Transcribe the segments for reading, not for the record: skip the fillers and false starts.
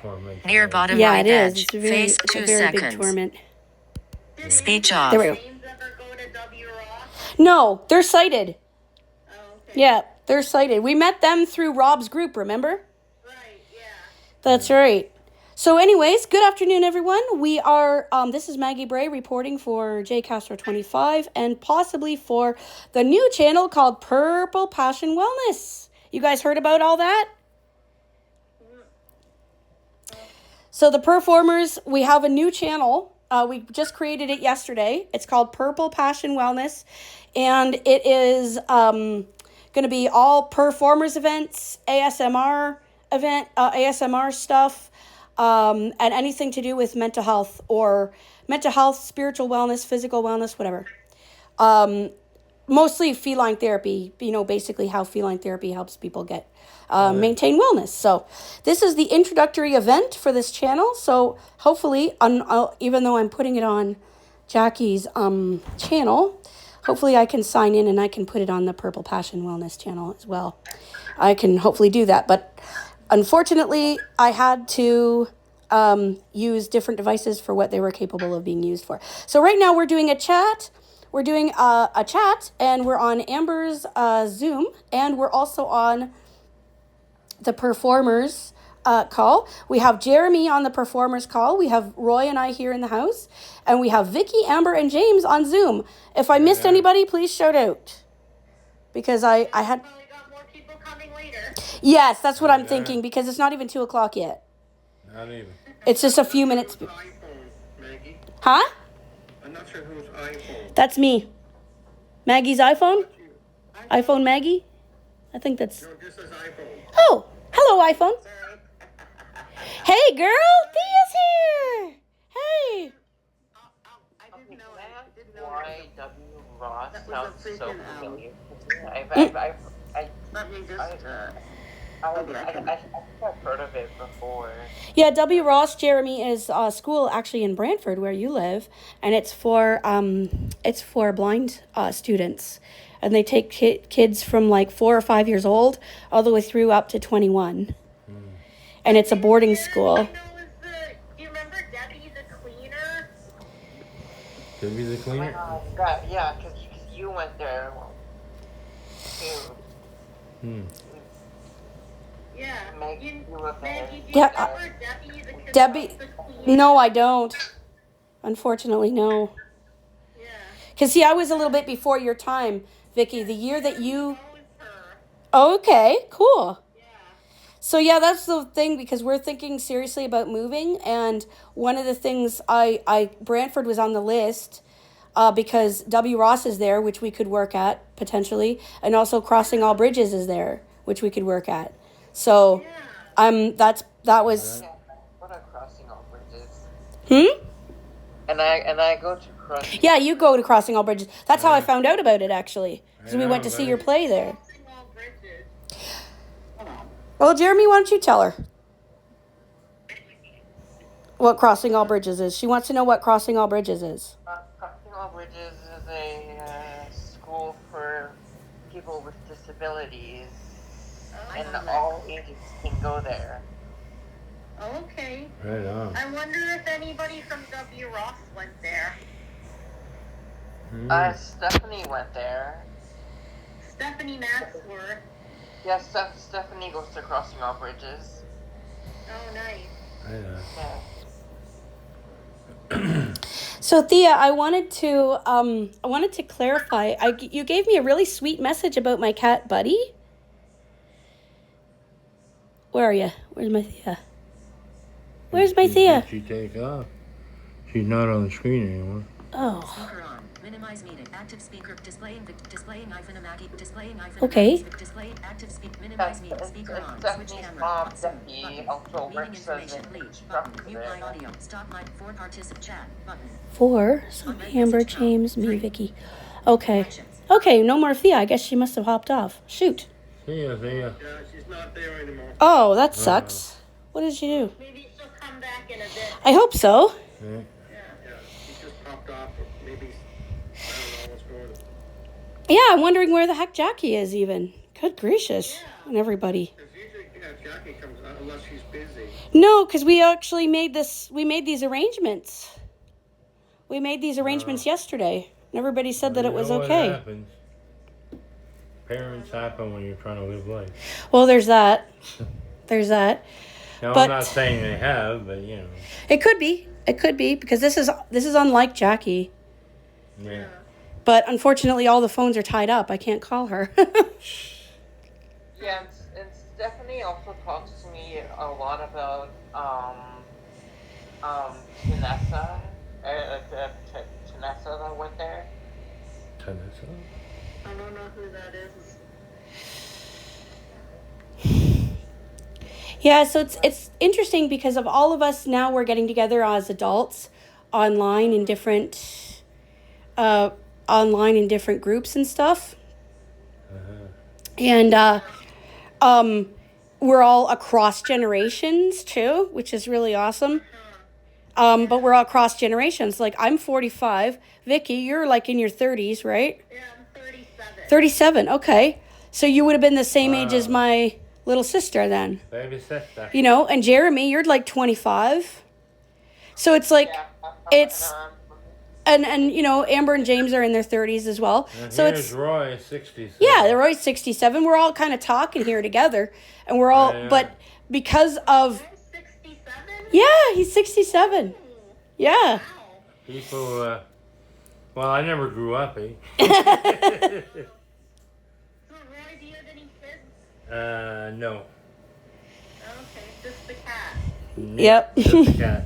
Torment. Near bottom Yeah, right it is. edge. It's a very, Face it's 2 a very big seconds. torment. Speech off. There we go. James ever go to W. Ross? No, they're sighted. Oh, okay. Yeah, they're sighted. We met them through Rob's group, remember? Right, yeah. That's right. So anyways, good afternoon, everyone. We are, this is Maggie Bray reporting for Jcastro 25 and possibly for the new channel called Purple Passion Wellness. You guys heard about all that? So the performers, we have a new channel. We just created it yesterday. It's called Purple Passion Wellness. And it is going to be all performers events, ASMR stuff, and anything to do with mental health, spiritual wellness, physical wellness, whatever. Mostly feline therapy, basically how feline therapy helps people get maintain wellness. So this is the introductory event for this channel. So hopefully, even though I'm putting it on Jackie's channel, hopefully I can sign in and I can put it on the Purple Passion Wellness channel as well. I can hopefully do that. But unfortunately, I had to use different devices for what they were capable of being used for. So right now we're doing a chat. We're doing a chat, and we're on Amber's Zoom, and we're also on the performers call. We have Jeremy on the performers call. We have Roy and I here in the house, and we have Vicky, Amber, and James on Zoom. If I missed anybody, please shout out, because I had. Probably got more people coming later. Yes, that's what I'm thinking, because it's not even 2:00 yet. Not even. It's just a few minutes. iPhone, Maggie. Huh? I'm not sure whose iPhone. That's me. Maggie's iPhone? iPhone Maggie? I think that's... No, this is iPhone. Oh, hello, iPhone. Sorry. Hey, girl, Thea's here. Hey. I didn't know it. I didn't know Why W. Ross That was sounds a so freaking, familiar. Let me just, I think I've heard of it before. Yeah, W. Ross, Jeremy, is a school actually in Brantford where you live, and it's for blind students, and they take kids from like 4 or 5 years old all the way through up to 21, and it's a boarding school. do you remember Debbie the cleaner? Debbie the cleaner? Yeah, because you went there too. Yeah. Maggie, you were there. Maggie, do you Yeah, remember Debbie the kid Debbie, the cleaner? no, I don't. Unfortunately, no. Yeah. Because, see, I was a little bit before your time, Vicky. The year that you... Knows her. Okay, cool. Yeah. So, yeah, that's the thing, because we're thinking seriously about moving, and one of the things Brantford was on the list because W. Ross is there, which we could work at, potentially, and also Crossing All Bridges is there, which we could work at. So, that was... Yeah, I go to Crossing All Bridges. Hmm? And I go to Crossing. Yeah, you go to Crossing All Bridges. That's how I found out about it, actually. Because we went to see your play there. Crossing all bridges. Well, Jeremy, why don't you tell her what Crossing All Bridges is? She wants to know what Crossing All Bridges is. Crossing All Bridges is a school for people with disabilities, and all ages can go there. Okay. Right on. I wonder if anybody from W. Ross went there. Stephanie went there. Stephanie Maxworth. Yeah, Stephanie goes to Crossing All Bridges. Oh, nice. Right on. Yeah. So, Thea, I wanted to clarify. You gave me a really sweet message about my cat, Buddy. Where are you? Where's my Thea? Where's my Thea? She take off. She's not on the screen anymore. Oh. Speaker on. Minimize meeting. Active speaker. Displaying iPhone Mackie. Displaying iPhone. Okay. Display active speak. Minimize meeting. Speaker on. Switch Stephanie's camera. mom, Zoom. Becky, Button. also Reading works as information. an Leave. Button. instructor Mute my there. audio. Stop mic. For participant chat. Button. 4. So Amber, James, me, Vicky. Okay. Okay, no more Thea. I guess she must have hopped off. Shoot. See ya, see ya. Yeah, she's not there anymore. Oh, that sucks. What did she do? Maybe she'll come back in a bit. I hope so. Yeah. Yeah, she just popped off. Or maybe, I don't know what's going on. Yeah, I'm wondering where the heck Jackie is even. Good gracious. And everybody. Because usually, Jackie comes, unless she's busy. No, because we actually made these arrangements. We made these arrangements yesterday. And everybody said that it was You know what okay. happens. Parents happen when you're trying to live life. Well, there's that. There's that. Now, But- I'm not saying they have, but you know. It could be. It could be because this is unlike Jackie. Yeah. But unfortunately, all the phones are tied up. I can't call her. Yeah, and Stephanie also talks to me a lot about Tanessa, Tanessa that went there. Tanessa? I don't know who that is. Yeah, so it's interesting because of all of us now we're getting together as adults online in different groups and stuff. And we're all across generations too, which is really awesome. But we're all across generations. Like I'm 45. Vicky, you're like in your 30s, right? Yeah, I'm 37. 37. Okay. So you would have been the same age as my little sister then. Baby sister. You know, and Jeremy, you're like 25. So it's like it's and you know, Amber and James are in their 30s as well. And So here's it's Roy, 67. yeah, they're always 67. We're all kind of talking here together and we're all Yeah. but because of I'm 67? yeah, he's 67. Yeah. Wow. People, well, I never grew up, eh? So, Roy, do you have any kids? No. Okay, just the cat. Yep. Just a cat.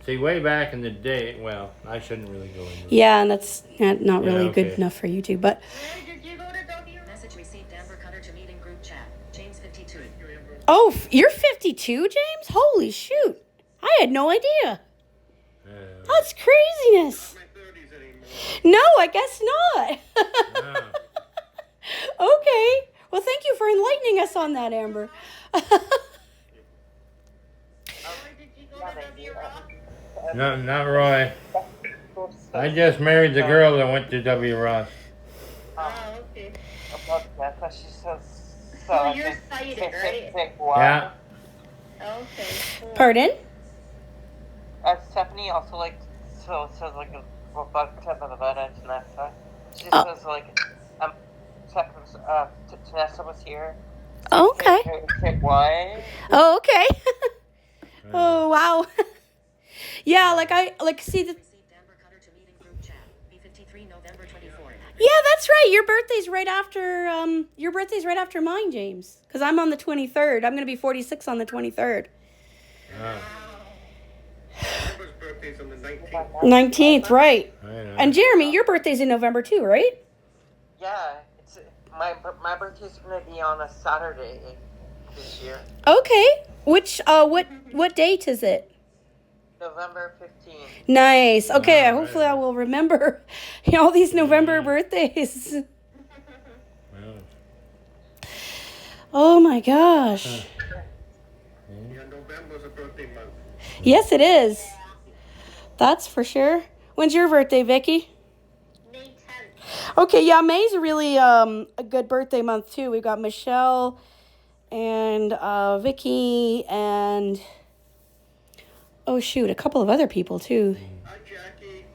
See, way back in the day, well, I shouldn't really go into it. Yeah, and that's not really Yeah, good okay. enough for you two, but Roy, did you go to W? Message received Amber Cutter to meeting group chat. James 52. oh, you're 52, James? Holy shoot. I had no idea. That's craziness. My 30s anymore. No, I guess not. No. Okay. Well, thank you for enlightening us on that, Amber. Roy, did you go to W Rock? No, not Roy. I just married the girl that went to W. Ross. Oh, okay. About Nessa, she says. So you're sighted, right? Yeah. Okay, cool. Pardon? Stephanie also says like about Tanessa. She Oh. says like Tanessa was here. Okay. Why? Oh, okay. Oh, wow. Yeah, see the Received Amber Cutter to meeting group chat. B53 November 24. yeah, that's right. Your birthday's right after mine, James. Because I'm on the 23rd. I'm going to be 46 on the 23rd. Amber's birthday's on the 19th. 19th, right. I know. And Jeremy, your birthday's in November too, right? Yeah, it's my birthday's gonna be on a Saturday this year, Okay. Which what date is it? November 15th. Nice. Okay, Oh, hopefully right. I will remember all these November birthdays. Well, Oh my gosh. Yeah, November's a birthday month. Yes, it is. That's for sure. When's your birthday, Vicky? May 10th. Okay, yeah, May's really a good birthday month too. We've got Michelle and Vicky and oh shoot, a couple of other people too. Hi, Jackie.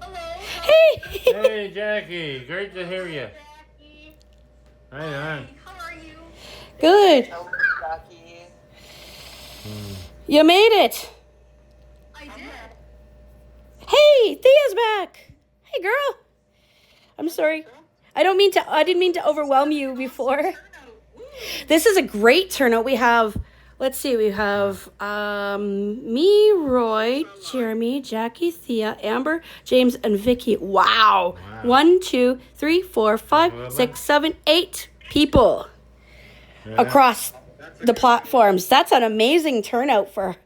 Hello, Hey. hey, Jackie. Great to hear you. Jackie. Hi, hi. How are you? Good. Hello, Jackie. You made it. I did. Hey, Thea's back. Hey, girl. I'm sorry. I didn't mean to overwhelm you before. This is a great turnout. We have, let's see, we have me, Roy, Jeremy, Jackie, Thea, Amber, James, and Vicky. Wow. 1, 2, 3, 4, 5, 6, 7, 8 people across the platforms. That's an amazing turnout for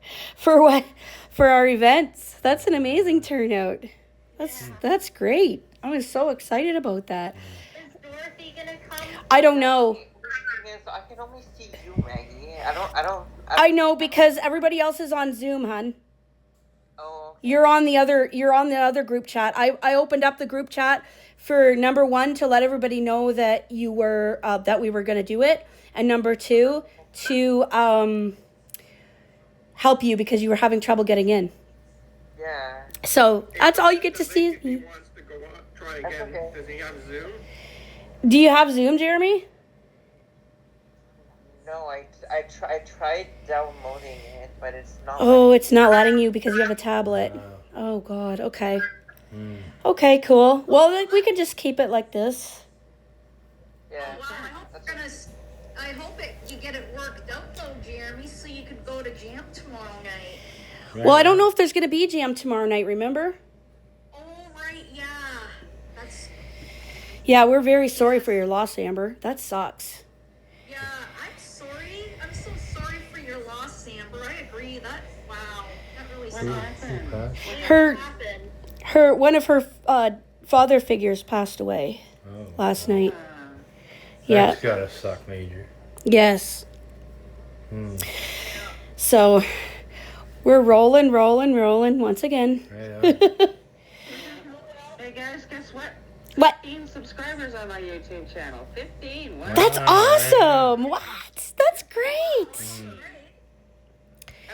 our events. That's an amazing turnout. That's great. I was so excited about that. Is Dorothy gonna come? I don't know. The thing is, I can only see you, Maggie. I know because everybody else is on Zoom, hun. Oh, You're on the other group chat. I opened up the group chat for number 1 to let everybody know that we were going to do it. and number 2, to help you because you were having trouble getting in. Yeah. So that's all you get to If he see. wants to go on, try That's again. okay. Does he have Zoom? Do you have Zoom, Jeremy? No, I tried downloading it, but it's not. Oh, it's not letting you because you have a tablet. Oh, God. Okay. Okay, cool. Well, then we could just keep it like this. Yeah. Wow, I hope you get it worked out though, Jeremy, so you could go to jam tomorrow night. Well, I don't know if there's going to be jam tomorrow night, remember? Oh, right, yeah. That's, Yeah, we're very sorry for your loss, Amber. That sucks. yeah, I'm sorry. I'm so sorry for your loss, Amber. I agree. Wow, that really sucks. Her, What happened? one of her father figures passed away last night. Yeah. That's gotta suck, Major. Yes. So we're rolling once again. Right on. Hey guys, guess what? What? 15 subscribers on my YouTube channel. 15. What? That's Wow, awesome. What? That's great.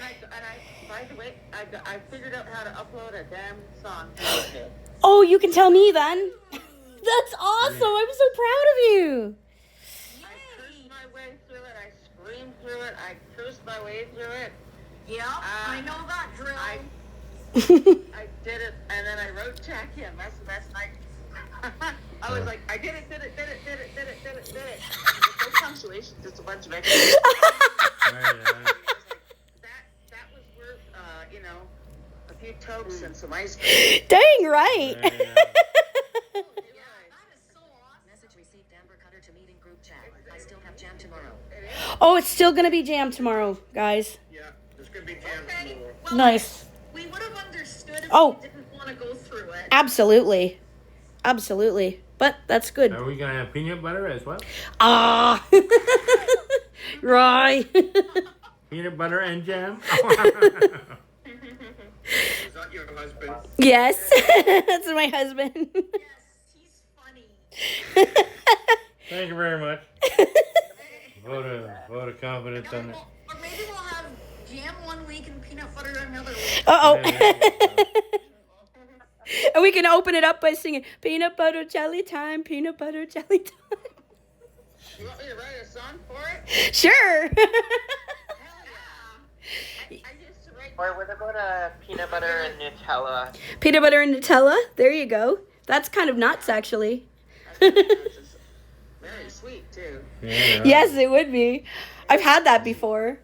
And I, by the way, I figured out how to upload a damn song. Oh, you can tell me then. That's awesome. I'm so proud of you. I cursed my way through it. I screamed through it. I cursed my way through it. Yeah, I know that drill. I did it, and then I wrote Jackie a mess night. I was like, I did it. There's no punctuation, just a bunch of extras. Right on. That was worth, a few tokes and some ice cream. Dang right. Right on. That is so awesome. Message received Amber Cutter to meeting group chat. I still have jam tomorrow. Oh, it's still going to be jam tomorrow, guys. Yeah, there's gonna be jam Okay. tomorrow. Well, Nice. we would have understood if Oh. we didn't want to go through it. Absolutely. But that's good. Are we gonna have peanut butter as well? Ah. Right. Peanut butter and jam? Is that your husband? Yes. That's my husband. Yes, he's funny. Thank you very much. Vote of confidence on it. Or maybe we'll have jam one week and peanut butter another week. Uh-oh. Yeah. And we can open it up by singing peanut butter jelly time, peanut butter jelly time. You want me to write a song for it? Sure. Hell yeah. I used to write. Or what about peanut butter and Nutella? Peanut butter and Nutella. There you go. That's kind of nuts, actually. Very sweet too. Yeah. Yes, it would be. I've had that before.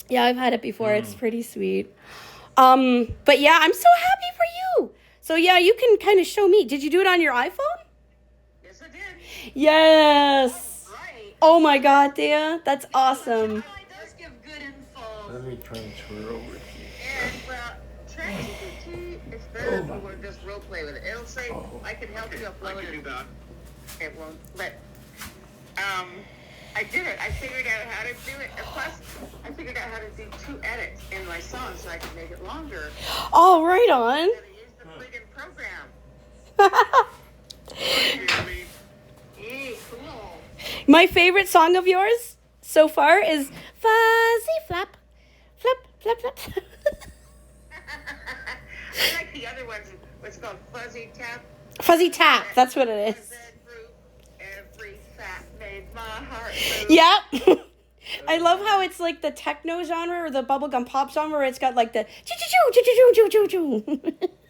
Yeah, I've had it before. It's pretty sweet. But yeah, I'm so happy for you. So yeah, you can kind of show me. Did you do it on your iPhone? Yes, I did. Yes. Right. Oh my God, Thea. That's awesome. Gemini does give good info. Let me transfer over here. And well, ChatGPT is better if we just role play with it. It'll say, I can help you I upload can do it. that. It won't. But I did it. I figured out how to do it. And plus, I figured out how to do 2 edits in my song so I can make it longer. Oh, right on. I gotta use the friggin' program. Jeremy, Yay, cool. My favorite song of yours so far is Fuzzy Flap, Flap, Flap, Flap. I like the other ones. What's called Fuzzy Tap. Fuzzy Tap, that's what it is. Every fat made my heart move. Yep. I love how it's like the techno genre or the bubblegum pop genre where it's got like the choo-choo-choo-choo-choo-choo-choo.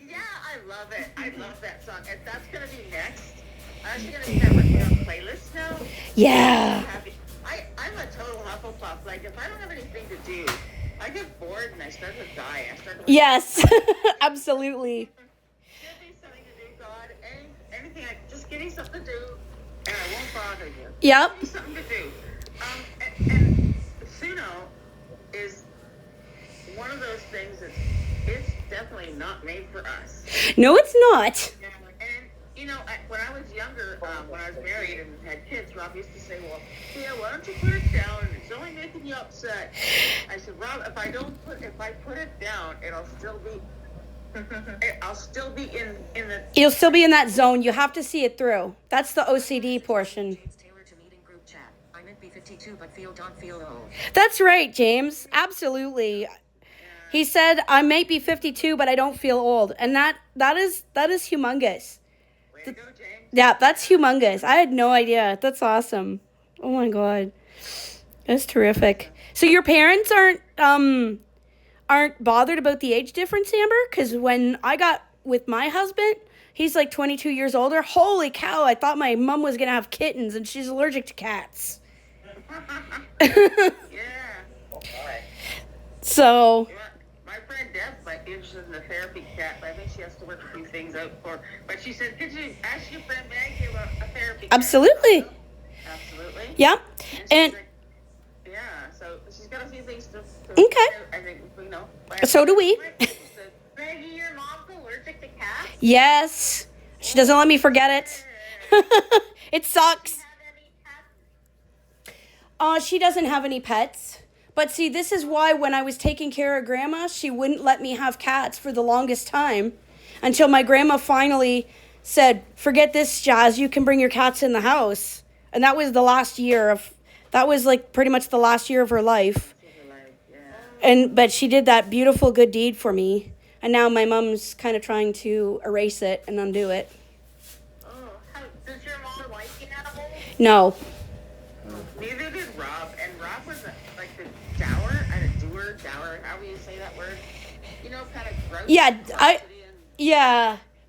Yeah, I love it. I love that song. And that's going to be next. I'm actually going to start working on playlists now. Yeah. I'm a total Hufflepuff. Like, if I don't have anything to do, I get bored and I start to die. I start to... Yes, absolutely. Give me something to do, God. Anything. Just give me something to do, and I won't bother you. Yep. Give me something to do. And Suno is one of those things that it's definitely not made for us. No, it's not. And, when I was younger, when I was married and had kids, Rob used to say, well, yeah, why don't you put it down? It's only making you upset. I said, Rob, if I put it down, I'll still be in the... You'll still be in that zone. You have to see it through. That's the OCD portion. James Taylor to meeting group chat. I'm in 52 but don't feel old. That's right, James. Absolutely. He said, I might be 52, but I don't feel old. And that is humongous. Way to go, James. Yeah, that's humongous. I had no idea. That's awesome. Oh my God. That's terrific. So your parents aren't bothered about the age difference, Amber? Because when I got with my husband, he's like 22 years older. Holy cow, I thought my mom was going to have kittens, and she's allergic to cats. Yeah. So, Yeah. My friend Deb might be interested in the therapy cat, but I think she has to work a few things out for. But she said, could you ask your friend Maggie about a therapy cat? absolutely. Absolutely. Yeah. she's And like, yeah, so she's got a few things to Okay. I think, so do we. Maggie, your mom's allergic to cats? Yes. She doesn't let me forget it. It sucks. Have any pets? She doesn't have any pets. But see, this is why when I was taking care of Grandma, she wouldn't let me have cats for the longest time until my grandma finally said, forget this, Jazz, you can bring your cats in the house. And that was like pretty much the last year of her life. But she did that beautiful good deed for me. And now my mom's kind of trying to erase it and undo it. Oh, does your mom like animals? No. Neither did Rob. And Rob was like the dower, however you say that word. You know, kind of gross. Yeah, and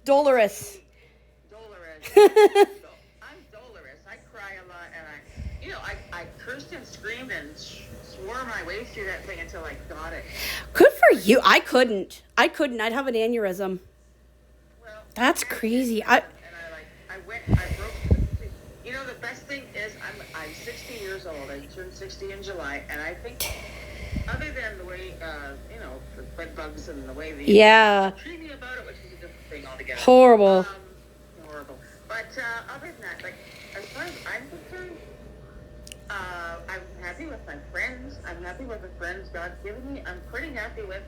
Dolorous. dolorous. I'm dolorous. I cry a lot, and I cursed and screamed and swore my way through that thing until I got it. Good for you. I couldn't. I'd have an aneurysm. Well, That's crazy. I broke. You know, the best thing is I'm 60 years old. I turned 60 in July, and I think, other than the way, the bed bugs and the way they treat me about it, which is a different thing altogether. Horrible. Horrible. But other than that, like, as far as I'm concerned, I'm happy with my friends. I'm happy with the friends God's given me. I'm pretty happy with,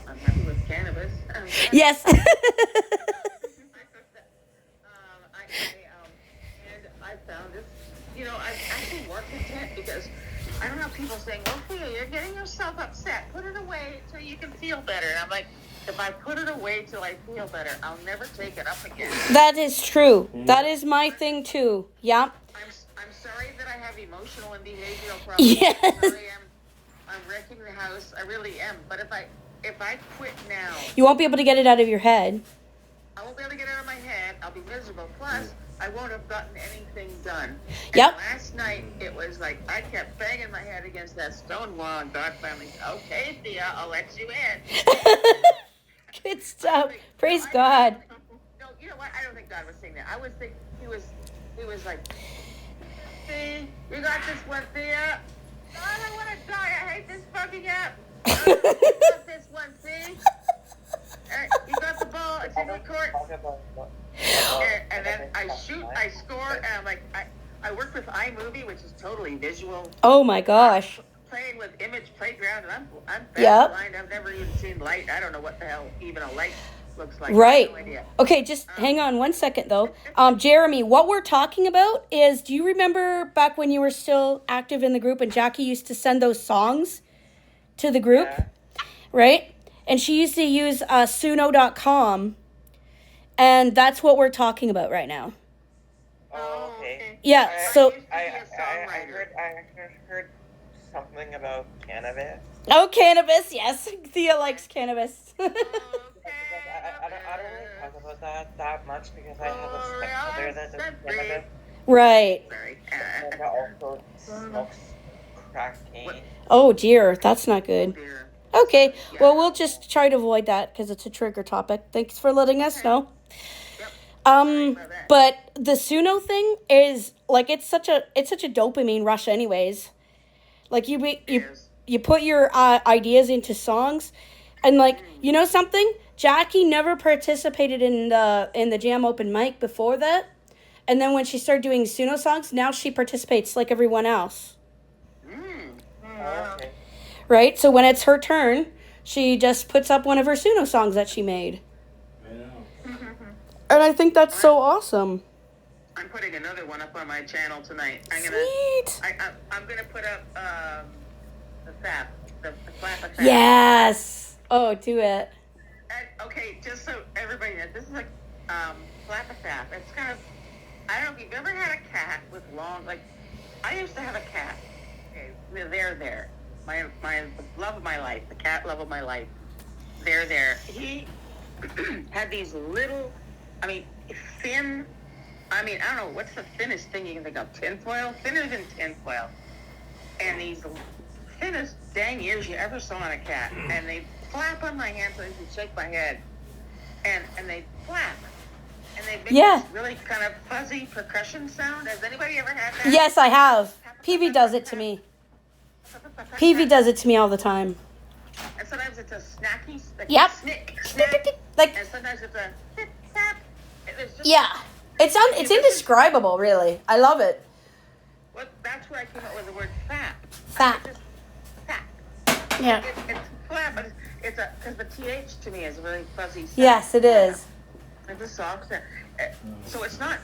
I'm happy with cannabis. Yes. And I found this, I'm actually more content because I don't have people saying, well, Thea, you're getting yourself upset. Put it away until you can feel better. And I'm like, if I put it away till I feel better, I'll never take it up again. That is true. That is my thing too. Yeah. I'm sorry that I have emotional and behavioral problems. Yes. I'm sorry I'm wrecking the house. I really am. But if I quit now, You won't be able to get it out of your head. I won't be able to get it out of my head. I'll be miserable. Plus, I won't have gotten anything done. And Yep. last night, it was like I kept banging my head against that stone wall, and God finally said, okay, Thea, I'll let you in. Good stuff. Like, Praise I- God. No, you know what? I don't think God was saying that. I was thinking he was like, see, you got this one, Thea. God, I want to die. I hate this fucking app. You got this one, see? You got the ball. It's in the court. And then I shoot, I score, and I'm like, I work with iMovie, which is totally visual. Oh my gosh. Playing with Image Playground, and I'm Yep. blind. I've never even seen light. I don't know what the hell even a light looks like. Right. I have no idea. Okay, just hang on 1 second though. Jeremy, what we're talking about is, do you remember back when you were still active in the group and Jackie used to send those songs to the group? Yeah. Right? And she used to use Suno.com. And that's what we're talking about right now. Oh, okay. Yeah, I- so... I heard something about cannabis. Oh, cannabis, yes. Thea likes cannabis. I don't really talk about that much because I have a stepmother that does cannabis Right. Sorry. and also smokes crack-cane. Oh, dear. That's not good. Dear. Okay, well, we'll just try to avoid that because it's a trigger topic. Thanks for letting us know. Yep. But the Suno thing is like it's such a dopamine rush, anyways. Like you put your ideas into songs, and like you know something, Jackie never participated in the Jam Open Mic before that, and then when she started doing Suno songs, now she participates like everyone else. Oh, okay. Right? So when it's her turn, she just puts up one of her Suno songs that she made. I know. And I think that's so awesome. I'm putting another one up on my channel tonight. Sweet. I'm gonna put up the FAP, the flap of FAP. Yes. Oh, do it. Okay, just so everybody knows, this is like flap of FAP. It's kind of, I don't know if you've ever had a cat with long, like, I used to have a cat. Okay, they're there. My love of my life, the cat love of my life. They're there. He had these little, thin, I don't know, what's the thinnest thing you can think of? Tinfoil? Thinner than tinfoil. And these thinnest dang ears you ever saw on a cat. And they flap on my hand so they can shake my head. And they flap. And they make this really kind of fuzzy percussion sound. Has anybody ever had that? Yes, I have. Peavy does it to me. Peavy does it to me all the time. And sometimes it's a snacky, like Yep. snick. Like, And sometimes it's a tip tap. Just, yeah. It's indescribable, really. I love it. Well, that's where I came up with the word fap. Fap. Just fap. Yeah. It's flap, but it's because the TH to me is a really fuzzy sound. Yes, it is. It's a soft sound. So it's not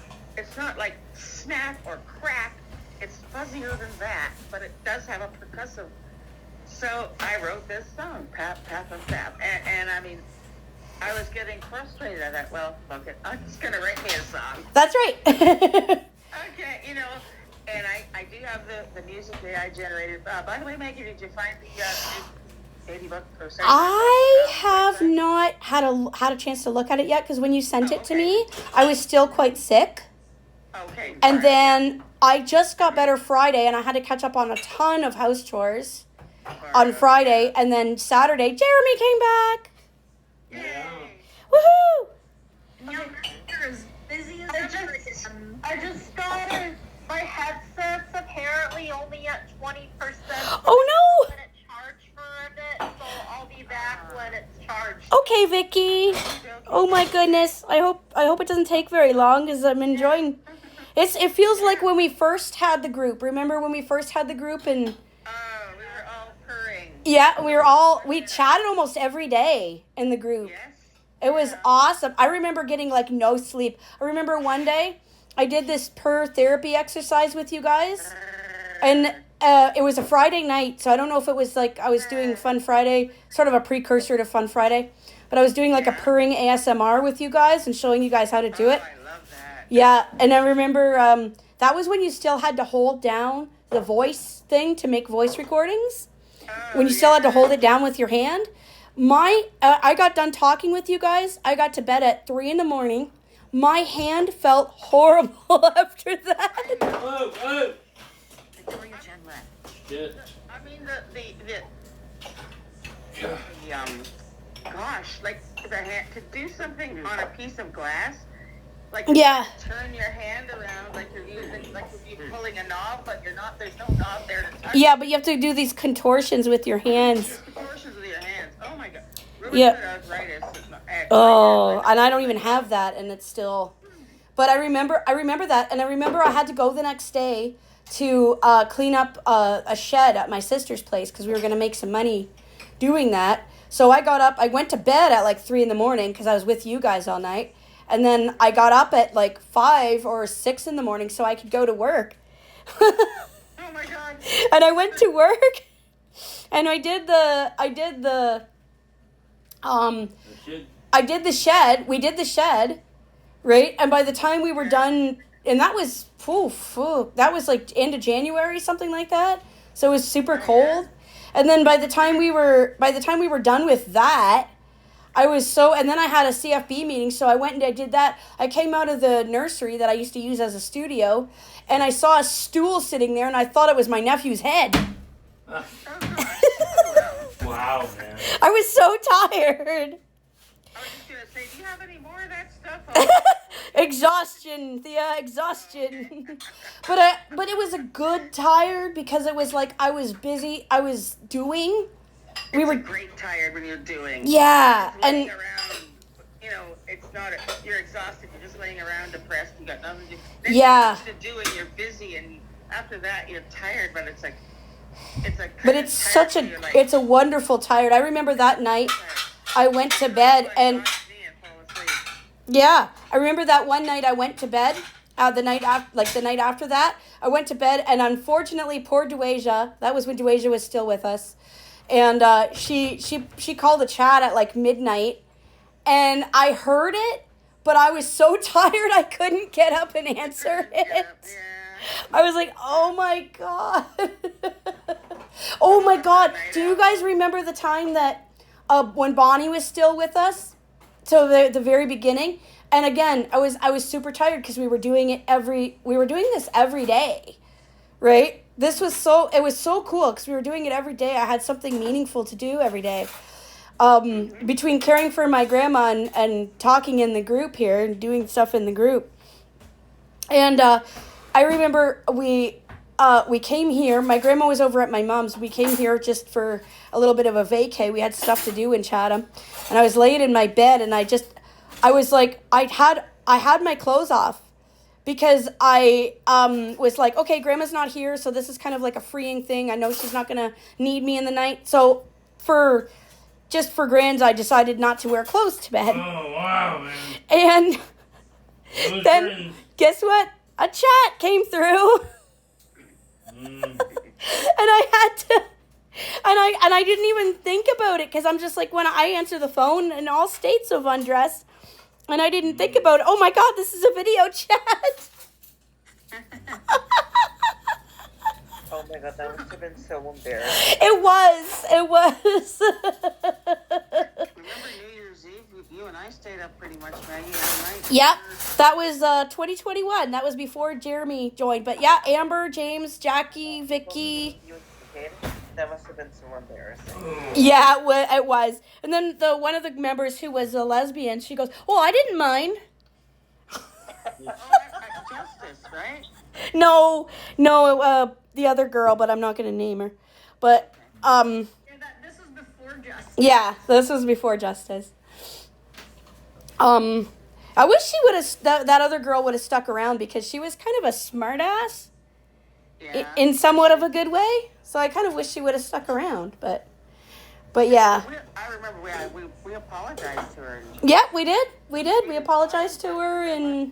like snap or crack. It's fuzzier than that, but it does have a percussive. So I wrote this song, Pap, Pap, and Fap. And I was getting frustrated. I thought, well, fuck it. I'm just going to write me a song. That's right. Okay, and I do have the music that I generated. By the way, Maggie, did you find the 80 bucks or something? I have not had a chance to look at it yet because when you sent it to me, I was still quite sick. Okay. And then I just got better Friday, and I had to catch up on a ton of house chores on Friday. And then Saturday, Jeremy came back. Yay. Woohoo! You're as busy as I just started. My headset's apparently only at 20%. Oh Let it charge for a bit, so I'll be back when it's charged. no! Okay, Vicky. Oh my goodness. I hope it doesn't take very long because I'm enjoying. It feels like when we first had the group. Remember when we first had the group and Oh, we were all purring. yeah, we chatted almost every day in the group. Yes. It was awesome. I remember getting like no sleep. I remember one day I did this purr therapy exercise with you guys. And it was a Friday night, so I don't know if it was like I was doing Fun Friday, sort of a precursor to Fun Friday. But I was doing like a purring ASMR with you guys and showing you guys how to do it. I love that. Yeah, and I remember that was when you still had to hold down the voice thing to make voice recordings. When you still had to hold it down with your hand. I got done talking with you guys. I got to bed at 3 a.m. My hand felt horrible after that. Victoria Jen left. Shit. Gosh, like the hand to do something on a piece of glass, like Yeah. turn your hand around like you're pulling a knob, but you're not. There's no knob there to touch. Yeah, but you have to do these contortions with your hands. Proportions with your hands. Oh my god. Yeah. Rheumatoid arthritis is not- Oh, and I don't even have that, and it's still. But I remember that, and I remember I had to go the next day to clean up a shed at my sister's place because we were gonna make some money doing that. So I got up. I went to bed at like 3 a.m. because I was with you guys all night, and then I got up at like 5 or 6 a.m. so I could go to work. Oh my god. And I went to work, and I did the shed. We did the shed, right? And by the time we were done, and that was that was like end of January, something like that. So it was super cold. And then by the time we were done with that, and then I had a CFB meeting, so I went and I did that. I came out of the nursery that I used to use as a studio, and I saw a stool sitting there, and I thought it was my nephew's head. Wow, man. I was so tired. I was just gonna say, do you have any more of that stuff? Exhaustion, Thea, exhaustion. But it was a good tired because it was like I was busy. I was doing. We were great tired when you're doing. Yeah, Laying and around, it's not. You're exhausted. You're just laying around depressed. You got nothing to do. Yeah. To do, and you're busy, and after that you're tired. But it's like, it's like. but it's such it's a wonderful tired. I remember that night. I went to bed and. Yeah, I remember that one night I went to bed the night after that, I went to bed, and unfortunately, poor Duasia, that was when Duasia was still with us, and she called the chat at like midnight, and I heard it, but I was so tired I couldn't get up and answer it. Yeah. I was like, oh my God. Oh my God. Do you guys remember the time that when Bonnie was still with us? So the very beginning. And again, I was super tired because we were doing this every day. Right? It was so cool because we were doing it every day. I had something meaningful to do every day. Between caring for my grandma and talking in the group here and doing stuff in the group. And I remember we came here. My grandma was over at my mom's. We came here just for a little bit of a vacay. We had stuff to do in Chatham, and I was laying in my bed, and I was like, I had my clothes off because I was like, okay, grandma's not here, so this is kind of like a freeing thing. I know she's not gonna need me in the night, so for grands, I decided not to wear clothes to bed. Oh, wow, man. And Those then friends. guess what? A chat came through. And I had to, and I didn't even think about it because I'm just like, when I answer the phone in all states of undress, and I didn't think about it. Oh my God, this is a video chat. Oh my God, that must have been so embarrassing. It was. Remember New Year's Eve? You and I stayed up pretty much, Maggie, all night. Yep, that was 2021. That was before Jeremy joined. But yeah, Amber, James, Jackie, Vicky. You was a kid? That must have been so embarrassing. Yeah, it was. And then one of the members who was a lesbian, she goes, "Oh, I didn't mind." Justice, right? No, the other girl, but I'm not going to name her. But This was before Justice. yeah, this was before Justice. I wish she would have that other girl would have stuck around because she was kind of a smartass Yeah. in somewhat of a good way. So I kind of wish she would have stuck around, but yeah. I remember we apologized to her. Yeah, we did. We apologized to her and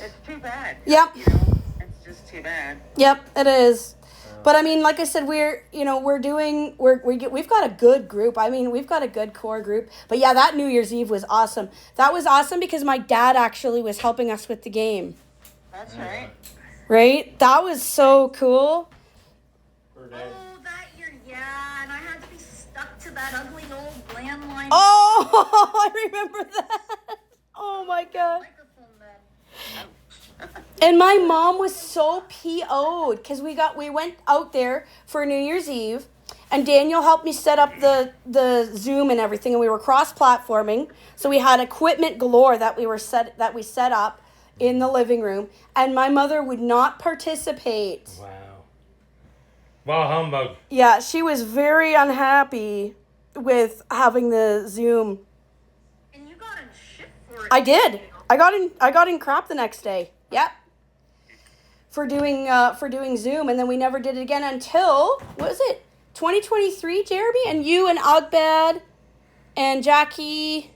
It's too bad. Yep. You know, it's just too bad. Yep, it is. But I mean, like I said, we've got a good group. I mean, we've got a good core group. But yeah, that New Year's Eve was awesome. That was awesome because my dad actually was helping us with the game. That's right. Right? That was so cool. Oh, that year, yeah, and I had to be stuck to that ugly old landline Oh, I remember that. Oh my God. microphone then. And my mom was so PO'd because we went out there for New Year's Eve, and Daniel helped me set up the Zoom and everything, and we were cross-platforming. So we had equipment galore that we set up in the living room, and my mother would not participate. Wow. Well, humbug. Yeah, she was very unhappy with having the Zoom. And you got in shit for it. I did. I got in crap the next day. Yep. For doing Zoom, and then we never did it again until what was it? 2023, Jeremy, and you and Ogbad and Jackie.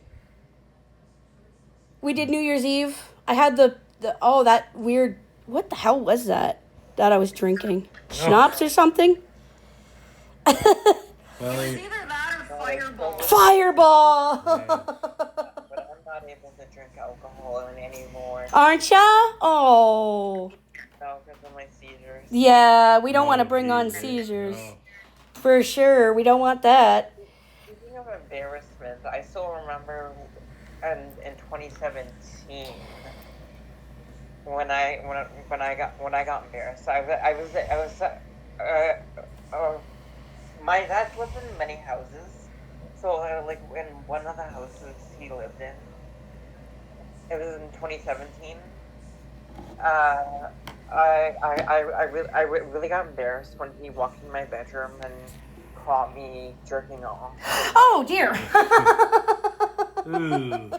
We did New Year's Eve. I had that weird. What the hell was that I was drinking? Schnapps or something? Well, It's either that or Fireball. Fireball. But I'm not able to drink alcohol anymore. Aren't ya? Oh. No, because of my seizures. Yeah, we don't want to bring on seizures. No. For sure, we don't want that. Speaking of embarrassment, I still remember in 2017 when I got embarrassed. My dad lived in many houses, so like in one of the houses he lived in, it was in 2017. I really got embarrassed when he walked in my bedroom and caught me jerking off. Oh dear. Ooh.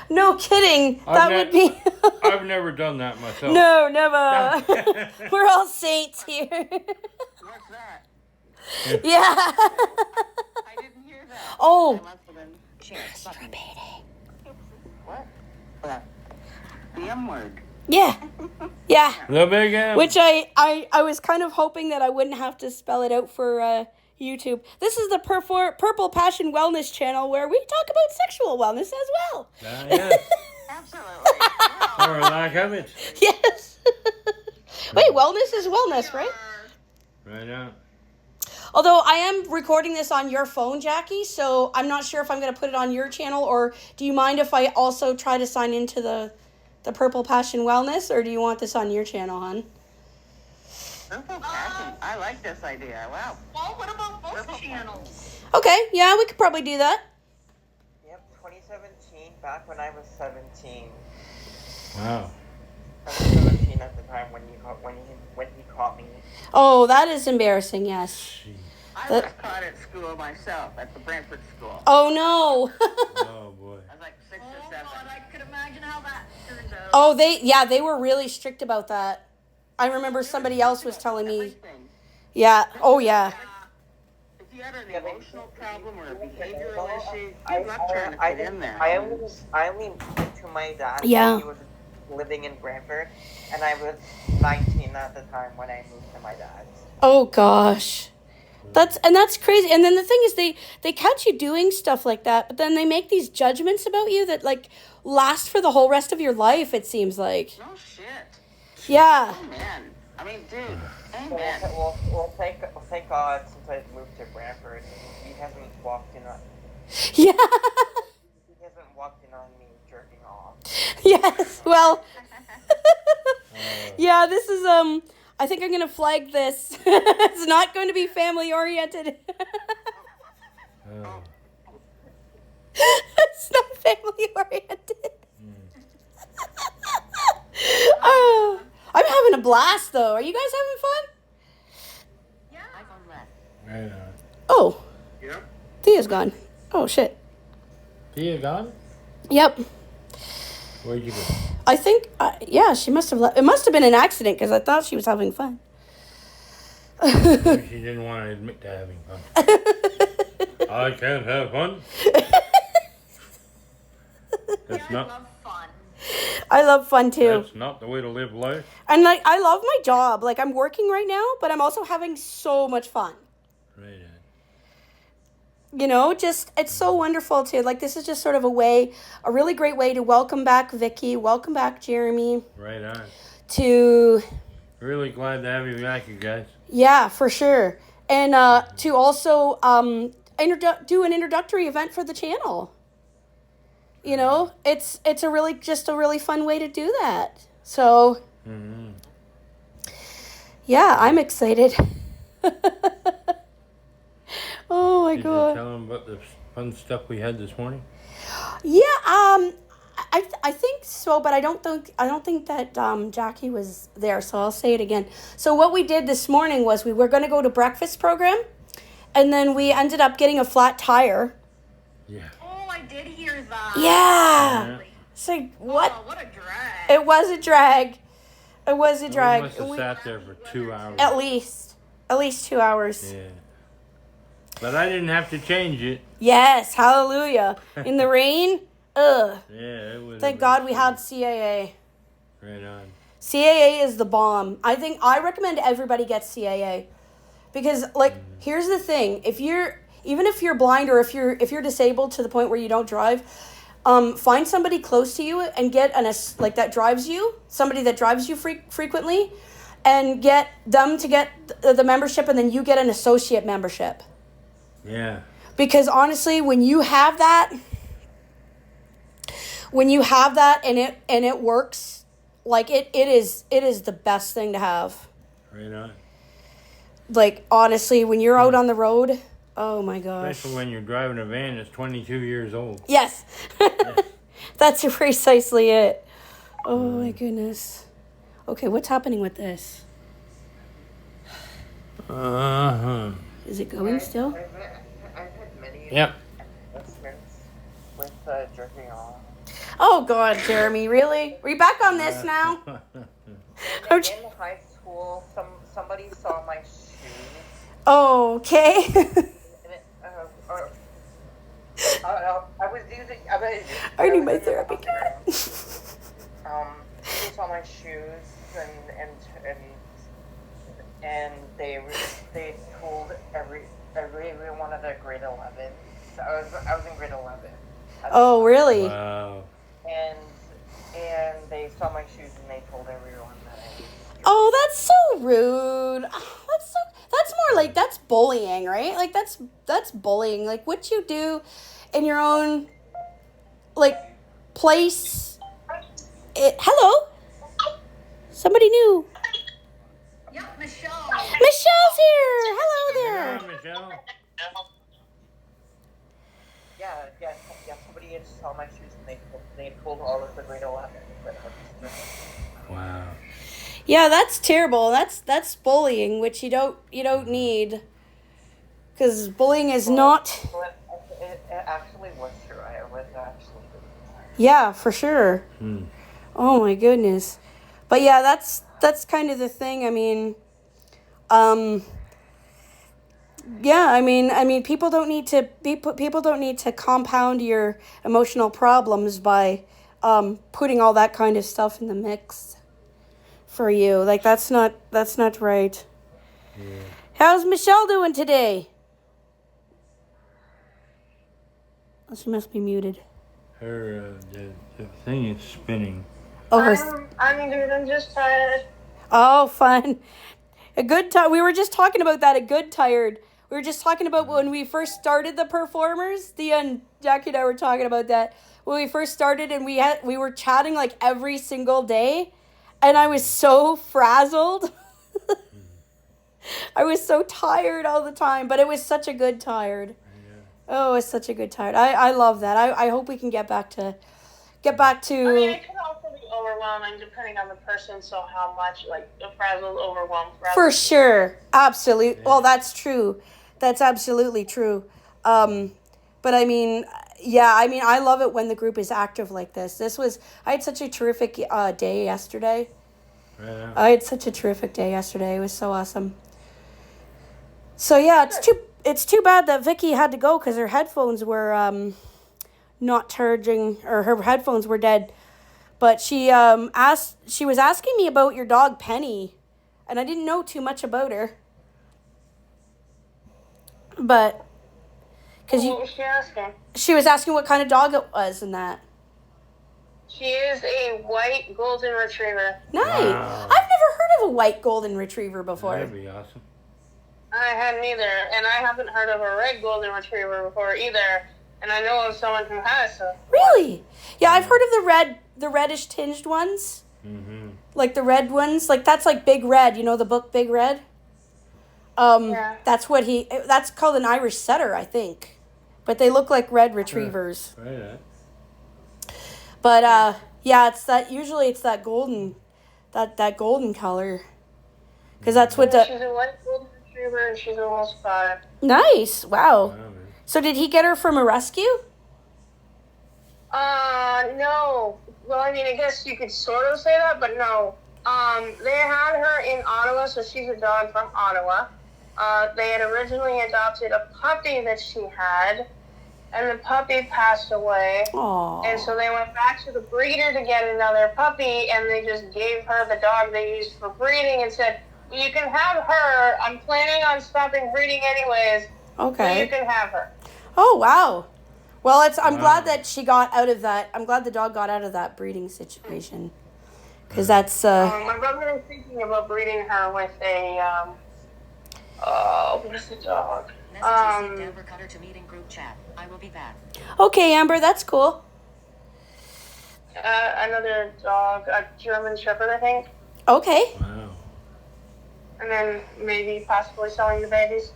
No kidding. That would be. I've never done that myself. No, never. We're all saints here. What's that? Yeah. I didn't hear that. Oh. I must have been. Masturbating. What? What? The M word. Yeah. Yeah. The Big M. Which I was kind of hoping that I wouldn't have to spell it out for YouTube. This is the Purple Passion Wellness channel where we talk about sexual wellness as well. Yes. Absolutely. Wow. Or lack of it. Yes. Wait, wellness is wellness, right? Right on. Although I am recording this on your phone, Jackie, so I'm not sure if I'm going to put it on your channel, or do you mind if I also try to sign into the Purple Passion Wellness, or do you want this on your channel, hon? Purple passion. I like this idea. Wow. Well, what about both channels? Okay, yeah, we could probably do that. Yep, 2017, back when I was 17. Wow. I was 17 at the time when he caught me. Oh, that is embarrassing, yes. I was caught at school myself, at the Brantford school. Oh, no. Oh boy. I was like 6 Oh or 7. God, I could imagine how that turned out. Oh, they were really strict about that. I remember somebody else was telling me. Everything. Yeah, oh, yeah. If you had an emotional problem or a behavioral issue, good luck trying to I fit in there. I only went to my dad Yeah. when he was living in Brantford, and I was 19 at the time when I moved to my dad's. Oh, gosh. That's crazy. And then the thing is, they catch you doing stuff like that, but then they make these judgments about you that, like, last for the whole rest of your life, it seems like. No shit. Yeah. Amen. I mean, dude, Well, amen. thank God, since I moved to Brantford, he hasn't walked in on Yeah. he hasn't walked in on me jerking off. Yes. Well. Yeah, this is I think I'm gonna flag this. It's not going to be family oriented. Oh. It's not family oriented. Oh, I'm having a blast though. Are you guys having fun? Yeah. Right on. Oh, Yep. Thea's gone. Oh shit. Thea gone? Yep. Where'd you go? I think, yeah, she must have left. It must have been an accident because I thought she was having fun. Maybe she didn't want to admit to having fun. I can't have fun. That's I not. love fun. I love fun too. That's not the way to live life. And like, I love my job. Like, I'm working right now, but I'm also having so much fun. Right on. You know, just, it's so wonderful too. Like, this is just sort of a really great way to welcome back Vicky, welcome back Jeremy, Right on. to, Really glad to have you back, you guys. yeah, for sure. And to also do an introductory event for the channel. You know, it's a really fun way to do that. So, Mm-hmm. yeah, I'm excited. Oh my Did you God. tell them about the fun stuff we had this morning? Yeah, I think so, but I don't think that Jackie was there, so I'll say it again. So what we did this morning was we were going to go to breakfast program, and then we ended up getting a flat tire. Yeah. Oh, I did hear that. Yeah. It's like, what? Oh, what a drag. It was a drag. It was a We drag. must have sat there for 2 hours. At least 2 hours. Yeah. But I didn't have to change it. Yes, hallelujah. In the rain, ugh. Yeah, it was. Thank God we had CAA. Right on. CAA is the bomb. I recommend everybody get CAA. Because, like, here's the thing. Even if you're blind or if you're disabled to the point where you don't drive, find somebody close to you and get somebody that drives you frequently, and get them to get the membership, and then you get an associate membership. Yeah. Because honestly, when you have that and it works, like it is the best thing to have. Right on. Like, honestly, when you're out on the road, oh my gosh. Especially when you're driving a van that's 22 years old. Yes. That's precisely it. Oh my goodness. Okay, what's happening with this? Uh-huh. Is it going still? I've had many Yep. experiences with jerking off. Oh God, Jeremy, really? Are you back on this now? I'm j- In high school, somebody saw my shoes. Oh, okay. And it, I was using. I need my therapy card. They saw my shoes shoes and they told every one of their grade 11s. I was in grade 11. Oh, really? Wow. And they saw my shoes and they told everyone that I was stupid. Oh, that's so rude. That's more like, that's bullying, right? Like, that's bullying. Like, what you do in your own, like, place. Hello? Somebody new. Yep, Michelle. Michelle's here. Hello there. Yeah, Michelle. Yeah, somebody had saw my shoes and they told all of the grade 11s that I was stupid. Wow. Yeah, that's terrible. That's bullying, which you don't need, because bullying is not. It actually was true. I was actually. Yeah, for sure. Hmm. Oh my goodness. But yeah, that's kind of the thing. I mean, yeah, I mean, people don't need to compound your emotional problems by putting all that kind of stuff in the mix for you. Like, that's not right. Yeah. How's Michelle doing today? Oh, she must be muted. Her the thing is spinning. Oh, her. I'm good. I'm just tired. Oh, fun. A good time. We were just talking about that. A good tired. We were just talking about when we first started the performers. Thea and Jackie and I were talking about that when we first started, and we were chatting like every single day, and I was so frazzled. I was so tired all the time, but it was such a good tired. Oh, it's such a good tired. I love that. I hope we can get back to. I mean, it can also be overwhelming depending on the person. So how much, like, the frazzled, overwhelmed. For sure, absolutely. Well, that's true. That's absolutely true. But I mean, yeah, I mean, I love it when the group is active like this. I had such a terrific day yesterday. Right. I had such a terrific day yesterday. It was so awesome. So yeah, it's too bad that Vicky had to go because her headphones were not charging, or her headphones were dead. But she was asking me about your dog Penny, and I didn't know too much about her. But because What was she asking? she was asking what kind of dog it was and that. She is a white golden retriever. Nice. Wow. I've never heard of a white golden retriever before. That'd be awesome. I hadn't either, and I haven't heard of a red golden retriever before either. And I know of someone who has. So. Really? Yeah, I've heard of the reddish tinged ones. Mm-hmm. Like the red ones. Like that's like Big Red. You know the book Big Red? Yeah. That's called an Irish setter, I think. But they look like red retrievers. Right. But yeah, usually it's that golden color. Cuz that's what She's a white golden retriever, and she's almost 5. Nice. Wow. Wow, man. So did he get her from a rescue? No. Well, I mean, I guess you could sort of say that, but no. They had her in Ottawa, so she's a dog from Ottawa. They had originally adopted a puppy that she had, and the puppy passed away. Aww. And so they went back to the breeder to get another puppy, and they just gave her the dog they used for breeding and said, you can have her. I'm planning on stopping breeding anyways. Okay. So you can have her. Oh, wow. Well, I'm Wow. glad that she got out of that. I'm glad the dog got out of that breeding situation. Because that's, My brother is thinking about breeding her with a, what is the dog? Message received Amber Cutter to meeting group chat. I will be back. okay, Amber, that's cool. Another dog, a German Shepherd, I think. Okay. Wow. And then maybe possibly selling the babies.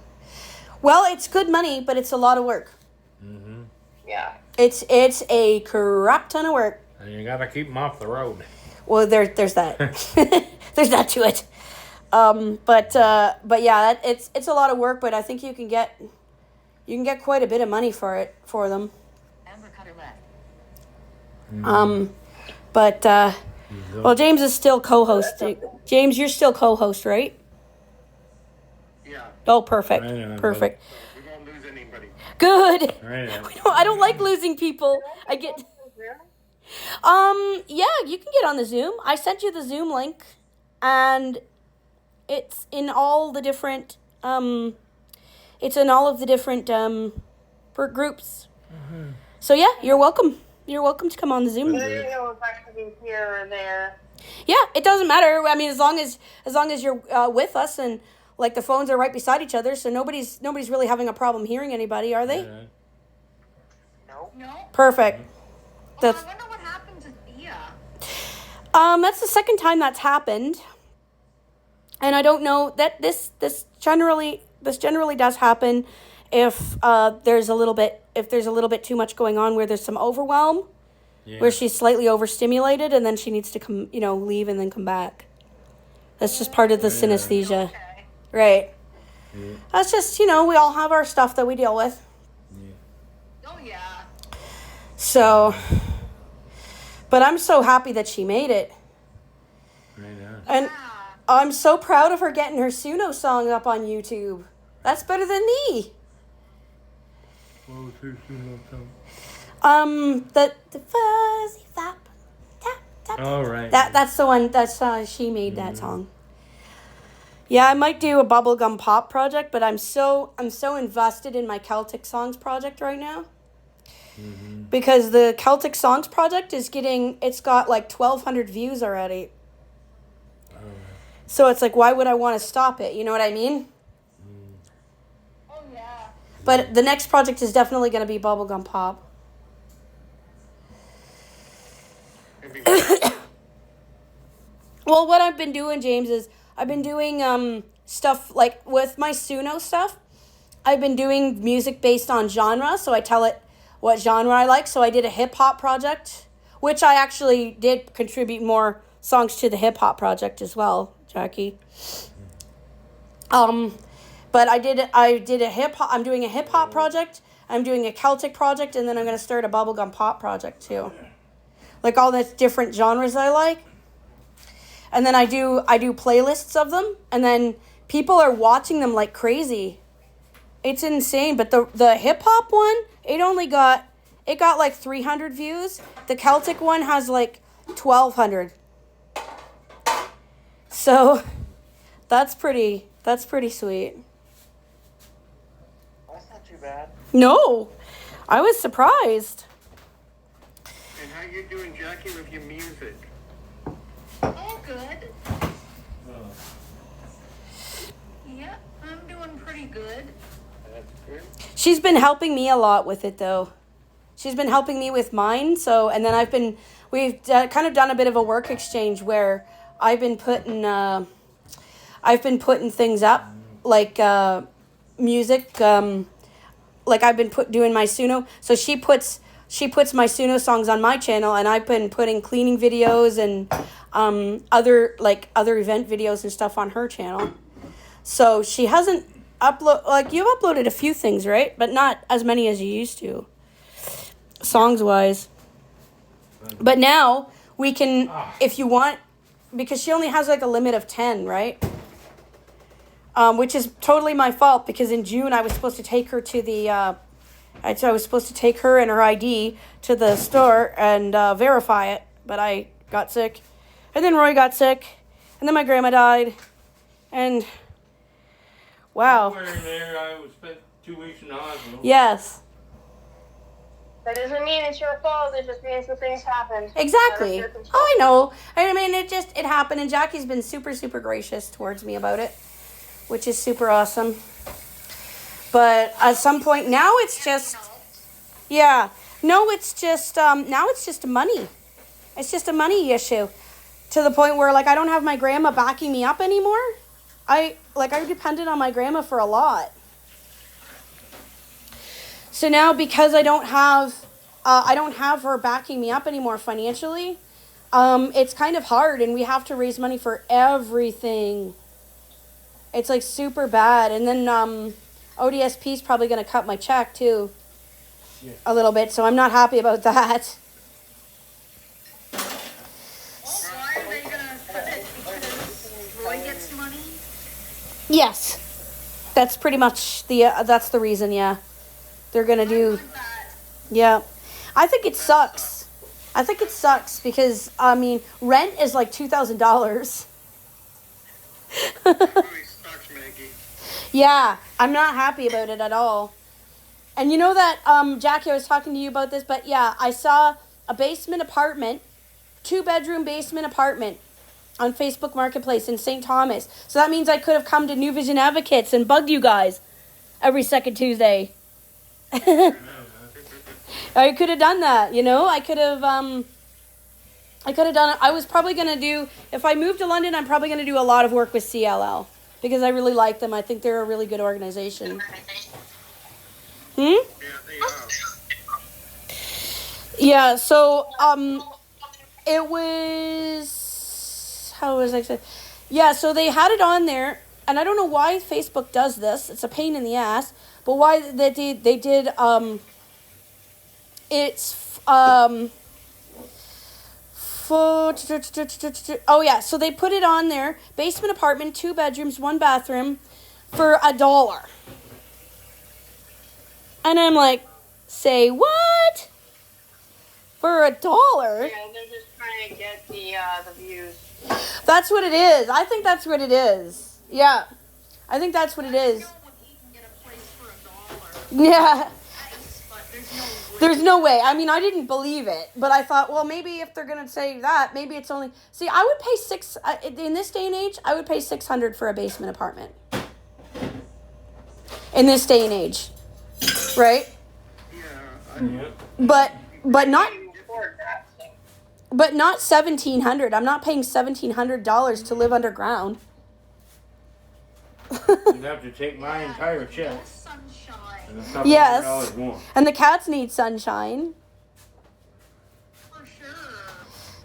Well, it's good money, but it's a lot of work. Mm-hmm. Yeah. It's a crap ton of work. And you gotta keep them off the road. Well, there's that. There's that to it. But yeah, it's a lot of work, but I think you can get quite a bit of money for them. Amber Cutter left. But well, James is still co-host. James, you're still co-host, right? Yeah, Oh, perfect. Right on, Perfect. we won't lose anybody. Good. Right. I don't like losing people. I get Yeah, you can get on the Zoom. I sent you the Zoom link, and it's in all the different groups. So yeah, you're welcome. You're welcome to come on the Zoom. I didn't know if I could be here or there. Yeah, it doesn't matter. I mean, as long as you're with us and like the phones are right beside each other, so nobody's really having a problem hearing anybody, are they? Yeah. No? Perfect. Oh, I That's wonder what happened to Thea. that's the second time that's happened, and I don't know that this generally does happen if there's a little bit too much going on where there's some overwhelm. Yeah. Where she's slightly overstimulated and then she needs to come, leave and then come back. That's just part of the synesthesia. Okay. Right. Yeah. That's just, we all have our stuff that we deal with. Oh, yeah. So, but I'm so happy that she made it. Right on. And Yeah. I'm so proud of her getting her Suno song up on YouTube. That's better than me. What was her Suno song? The fuzzy flap, tap, tap. All right. That's the one. That's she made that song. Yeah, I might do a bubblegum pop project, but I'm so invested in my Celtic songs project right now. Because the Celtic songs project it's got like 1,200 views already. So it's like, why would I want to stop it? You know what I mean? Oh, yeah. But the next project is definitely going to be bubblegum pop. Maybe Well, what I've been doing, James, is I've been doing stuff like with my Suno stuff. I've been doing music based on genre, so I tell it what genre I like. So I did a hip hop project, which I actually did contribute more songs to the hip hop project as well, Jackie. But I did a hip hop. I'm doing a hip hop project. I'm doing a Celtic project, and then I'm gonna start a bubblegum pop project too. Like all the different genres I like. And then I do playlists of them, and then people are watching them like crazy. It's insane. But the hip hop one, it got like 300 views. The Celtic one has like 1,200. So that's pretty sweet. That's not too bad. No, I was surprised. And how you doing, Jackie, with your music? Oh, good. Yeah, I'm doing pretty good. That's good. She's been helping me a lot with it though. She's been helping me with mine. So, and then we've kind of done a bit of a work exchange where I've been putting things up like music. Like I've been doing my Suno. So she puts my Suno songs on my channel, and I've been putting cleaning videos and other event videos and stuff on her channel. So she hasn't you've uploaded a few things, right? But not as many as you used to, songs wise. But now we can, if you want, because she only has like a limit of 10, right? Which is totally my fault, because in June I was supposed to take her to the I was supposed to take her and her ID to the store and verify it, but I got sick. And then Roy got sick. And then my grandma died. And, wow. Somewhere in there, I spent 2 weeks in the hospital. Yes, That doesn't mean it's your fault. It just means that things happen. exactly. Out of your control. Oh, I know. I mean, it happened, and Jackie's been super, super gracious towards me about it, which is super awesome. But at some point, now it's just... Yeah. No, it's just, now it's just money. It's just a money issue. To the point where, like, I don't have my grandma backing me up anymore. I depended on my grandma for a lot. So now, because I don't have her backing me up anymore financially, it's kind of hard, and we have to raise money for everything. It's, like, super bad. And then, ODSP is probably going to cut my check, too. Yeah. A little bit, so I'm not happy about that. Why are they gonna cut it? Because Roy gets money? Yes. That's pretty much that's the reason, yeah. They're going to I do... want that. Yeah. I think it sucks. I think it sucks because, I mean, rent is like $2,000. That really sucks, Maggie. Yeah, I'm not happy about it at all. And you know that, Jackie, I was talking to you about this, but yeah, I saw a basement apartment, 2-bedroom basement apartment on Facebook Marketplace in St. Thomas. So that means I could have come to New Vision Advocates and bugged you guys every second Tuesday. I could have done that, you know? I could have done it. I was probably going to do, if I moved to London, I'm probably going to do a lot of work with CLL because I really like them. I think they're a really good organization. Yeah, they are. Yeah, so, it was, how was I saying? Yeah, so they had it on there, and I don't know why Facebook does this. It's a pain in the ass, but why they did, it's, oh yeah, so they put it on there, basement apartment, 2 bedrooms, 1 bathroom, for $1. And I'm like, say what? For $1? Yeah, they're just trying to get the views. That's what it is. I think that's what it is. Yeah. I think that's what it is. No one can get a place for $1. Yeah. Nice, but there's no way. There's no way. I mean, I didn't believe it, but I thought, well, maybe if they're gonna say that, maybe it's only. See, I would pay in this day and age. I would pay $600 for a basement apartment. In this day and age, right? Yeah, But not Can't even afford that, so. but not $1,700. I'm not paying $1,700 to live underground. You'd have to take my entire check No sunshine. and a couple Yes. $100 more. And the cats need sunshine. For sure.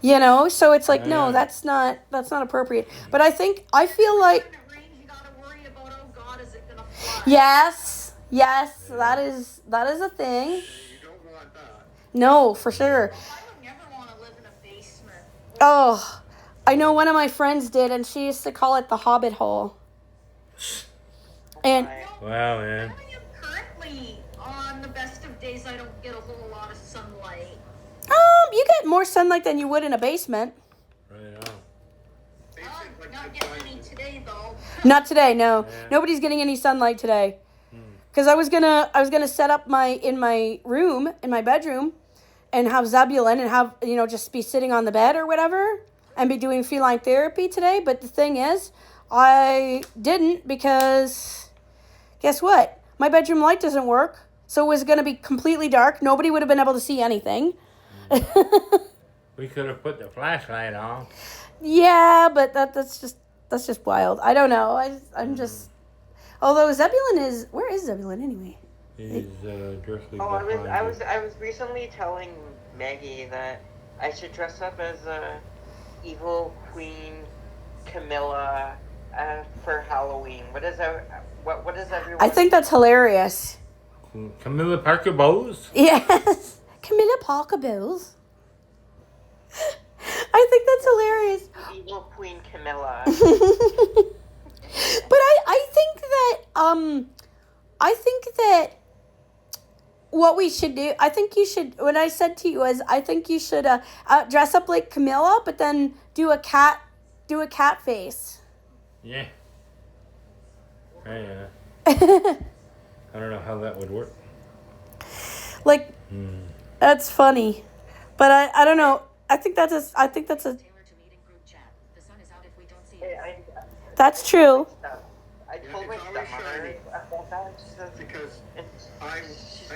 You know, so it's like, no, Yeah. that's not appropriate. But I feel like When it rains, you gotta worry about, oh God, is it gonna flood? yes, that is a thing. you don't want that. No, for sure. I would never want to live in a basement. Oh, I know one of my friends did, and she used to call it the Hobbit hole. And Wow, man. Currently, on the best of days, I don't get a whole lot of sunlight. you get more sunlight than you would in a basement. Right on. Basic, like Not the getting any devices. today, though. Not today, no. Yeah. Nobody's getting any sunlight today. Because I was gonna set up in my room, in my bedroom, and have Zebulon and have, just be sitting on the bed or whatever and be doing feline therapy today. But the thing is, I didn't because guess what? My bedroom light doesn't work. So it was going to be completely dark. Nobody would have been able to see anything. We could have put the flashlight on. Yeah, but that's just wild. I don't know. I'm just. Although Zebulon is, where is Zebulon anyway? He's directly Oh, behind I you. was recently telling Maggie that I should dress up as a evil Queen Camilla for Halloween. What is everyone? I think that's hilarious. Camilla Parker Bowles? Yes, Camilla Parker Bowles. I think that's hilarious. Evil Queen Camilla. But I think that what we should do, I think you should, what I said to you is, I think you should dress up like Camilla, but then do a cat face. Yeah. Yeah. I don't know how that would work. Like, that's funny. But I don't know. I think that's a, Taylor to meeting group chat. The sun is out if we don't see it. that's true. I Yeah, told my it's always stepmother shining. about that. She says, Because I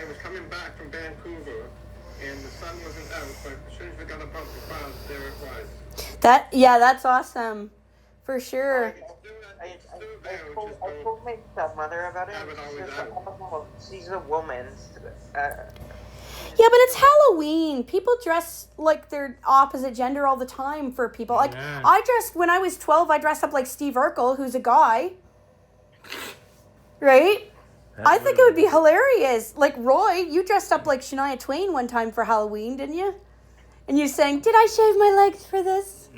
was coming back from Vancouver, and the sun wasn't out, but as soon as we got above the clouds, there it was. That's awesome. For sure. It's still I there, told, just I don't told my stepmother about it. have it always She's out. she's a woman. Yeah, but it's Halloween. People dress like their opposite gender all the time for people. Like, Yeah. when I was 12, I dressed up like Steve Urkel, who's a guy. Right? I think it would be hilarious. Like, Roy, you dressed up like Shania Twain one time for Halloween, didn't you? And you sang, "Did I shave my legs for this?"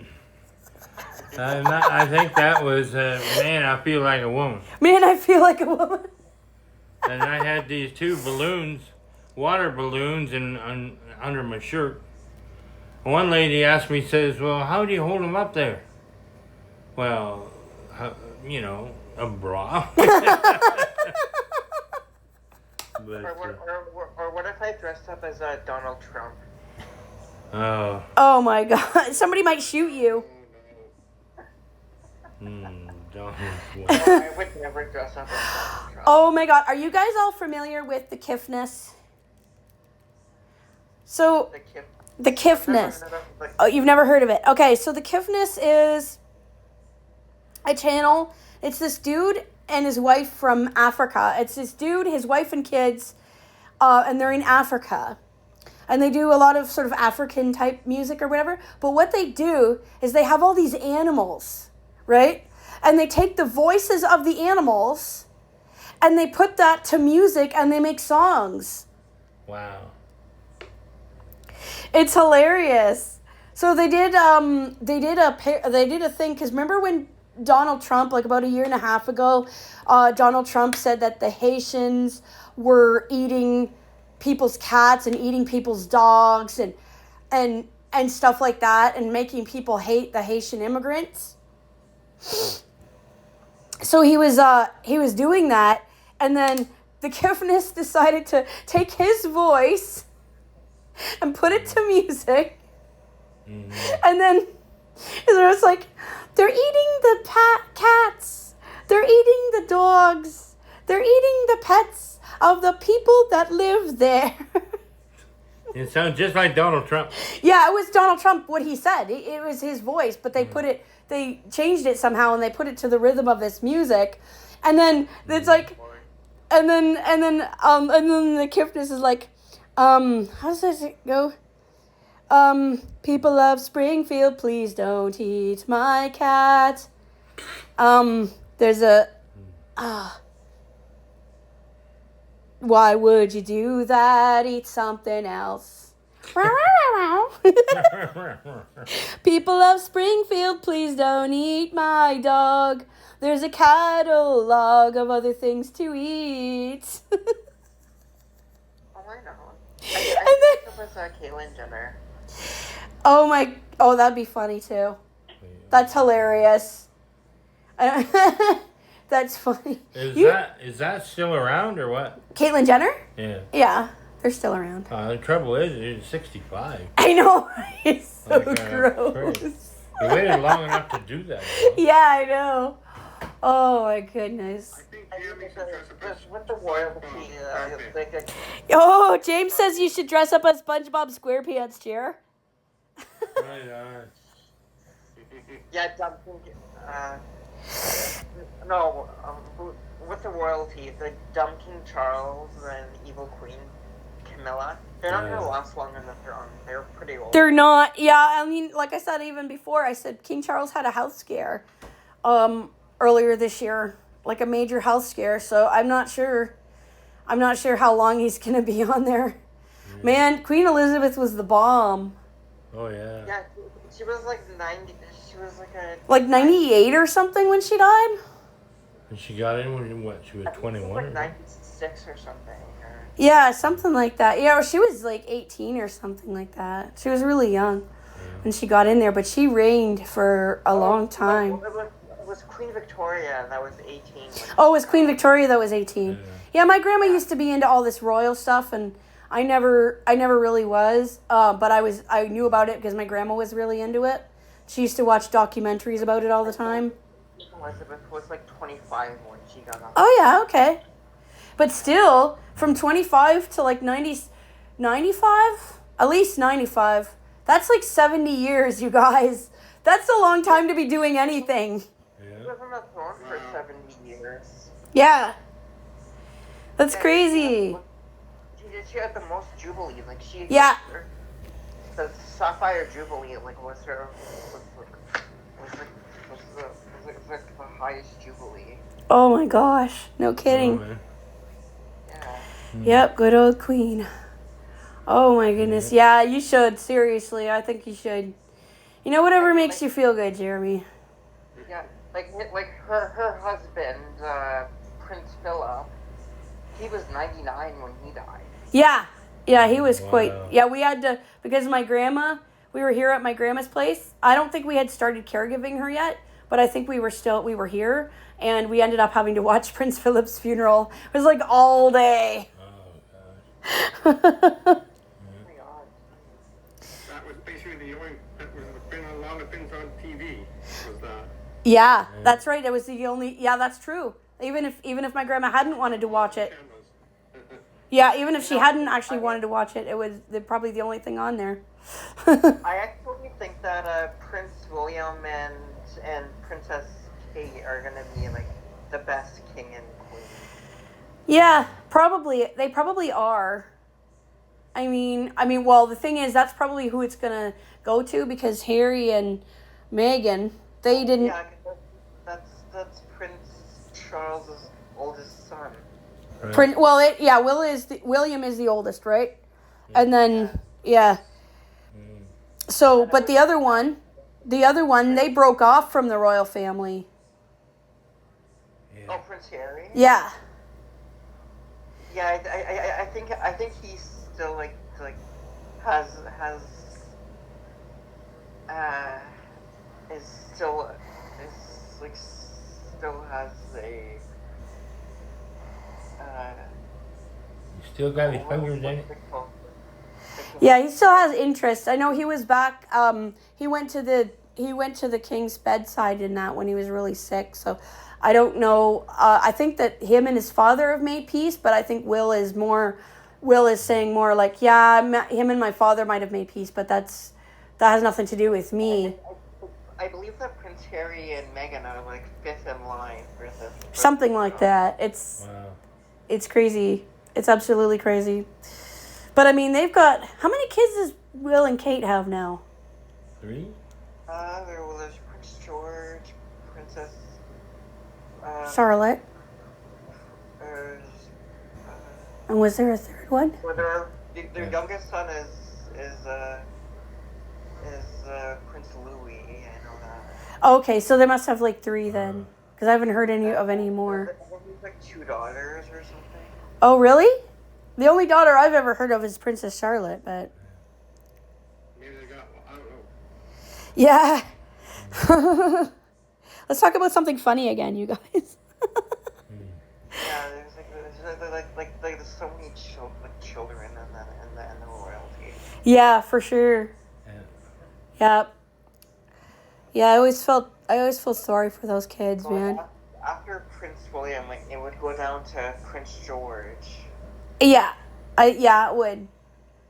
I think that was, man, I feel like a woman. Man, I feel like a woman. And I had these 2 balloons, water balloons, under my shirt. One lady asked me, says, "Well, how do you hold them up there?" Well, a bra. But, Or what if I dressed up as Donald Trump? oh, Oh my God. Somebody might shoot you. don't. I would never dress up as Donald Trump. Oh my God. Are you guys all familiar with the Kiffness? So, the Kiffness. Oh, you've never heard of it. Okay, so the Kiffness is a channel. It's this dude and his wife from Africa. It's this dude, his wife and kids, and they're in Africa. And they do a lot of sort of African type music or whatever. But what they do is they have all these animals, right? And they take the voices of the animals and they put that to music and they make songs. Wow. It's hilarious. So they did a thing, because remember when Donald Trump, like about a year and a half ago, Donald Trump said that the Haitians were eating people's cats and eating people's dogs and stuff like that, and making people hate the Haitian immigrants. So he was doing that, and then the Kiffness decided to take his voice and put it to music. And then it's like, they're eating the cats, they're eating the dogs, they're eating the pets of the people that live there. It sounds just like Donald Trump. Yeah, it was Donald Trump, what he said. It was his voice, but they changed it somehow and they put it to the rhythm of this music. And then it's like, and then the Kiffness is like, how does it go? People of Springfield, please don't eat my cat. There's a, why would you do that? Eat something else. People of Springfield, please don't eat my dog. There's a catalog of other things to eat. Oh, I know. I think it was Caitlyn Jenner. Oh, that'd be funny too. That's hilarious. That's funny. Is that still around or what? Caitlyn Jenner? Yeah. Yeah, they're still around. The trouble is, it's 65. I know. It's so Like, gross. You waited long enough to do that. Yeah, I know. Oh my goodness. I think Jeremy should dress up as With the royalty, Oh, James says you should dress up as SpongeBob SquarePants, Jer. Right on. yeah, Duncan. No, with the royalty, the Dumb King Charles and Evil Queen Camilla, they're not gonna last long on the throne. They're pretty old. They're not. Yeah, I mean, like I said even before, I said King Charles had a health scare earlier this year, like a major health scare. So I'm not sure how long he's gonna be on there. Yeah. Man, Queen Elizabeth was the bomb. Oh yeah. Yeah, she was like 90. She was like 98 or something when she died. And she got in when what? She was 21. Like 96 or something. Yeah, something like that. Yeah, she was like 18 or something like that. She was really young when she got in there, but she reigned for a long time. It was Queen Victoria that was 18. Oh, it was Queen Victoria that was 18. Yeah, my grandma used to be into all this royal stuff, and I never really was. But I knew about it because my grandma was really into it. She used to watch documentaries about it all the time. Elizabeth was like 25 when she got on. Oh yeah, okay. But still, from 25 to like 95? At least 95. That's like 70 years, you guys. That's a long time to be doing anything. She was on the throne for 70 years. Yeah. That's crazy. She had the most jubilee. Like she. Yeah. The Sapphire Jubilee was the highest jubilee. Oh my gosh. No kidding. Oh, Yeah. Yep, good old Queen. Oh my goodness. Yeah, you should. Seriously, I think you should. You know, whatever makes you feel good, Jeremy. Yeah, like her husband, Prince Philip, he was 99 when he died. Yeah, he was Wow. quite. Yeah, we had to, because my grandma we were here at my grandma's place. I don't think we had started caregiving her yet, but I think we were here, and we ended up having to watch Prince Philip's funeral. It was like all day. Oh, God. That was basically the only, that was been a lot of things on TV, was that. Yeah, that's right. It was the only. Yeah, that's true. Even if my grandma hadn't wanted to watch it. Cameras. Yeah, even if she hadn't actually wanted to watch it, it was probably the only thing on there. I actually think that Prince William and Princess Kate are gonna be like the best king and queen. Yeah, probably. They probably are. I mean, well, the thing is, that's probably who it's gonna go to, because Harry and Meghan, they didn't. Yeah, that's Prince Charles's oldest son. Right. William is the oldest, right? And then yeah. So, but the other one, they broke off from the royal family. Yeah. Oh, Prince Harry. Yeah. Yeah, I think he's still like has is still has a You still got his fingers in it? Yeah, he still has interest. I know he was back. He went to the king's bedside in that when he was really sick. So I don't know. I think that him and his father have made peace, but I think Will is saying more like, yeah, him and my father might have made peace, but that has nothing to do with me. I believe that Prince Harry and Meghan are like fifth in line for this. Something like that. Wow. It's crazy. It's absolutely crazy. But I mean, they've got, how many kids does Will and Kate have now? 3? There's Prince George, Princess Charlotte. There's And was there a third one? their youngest son is Prince Louis. I know that. Okay, so they must have like 3 then, because I haven't heard any more. There's like 2 daughters or something. Oh, really? The only daughter I've ever heard of is Princess Charlotte, but Maybe they got, I don't know. yeah. Let's talk about something funny again, you guys. Yeah, there's so many children in the royalty. Yeah, for sure. Yeah. Yeah, I always feel sorry for those kids, man. After Prince William, like it would go down to Prince George. Yeah, it would.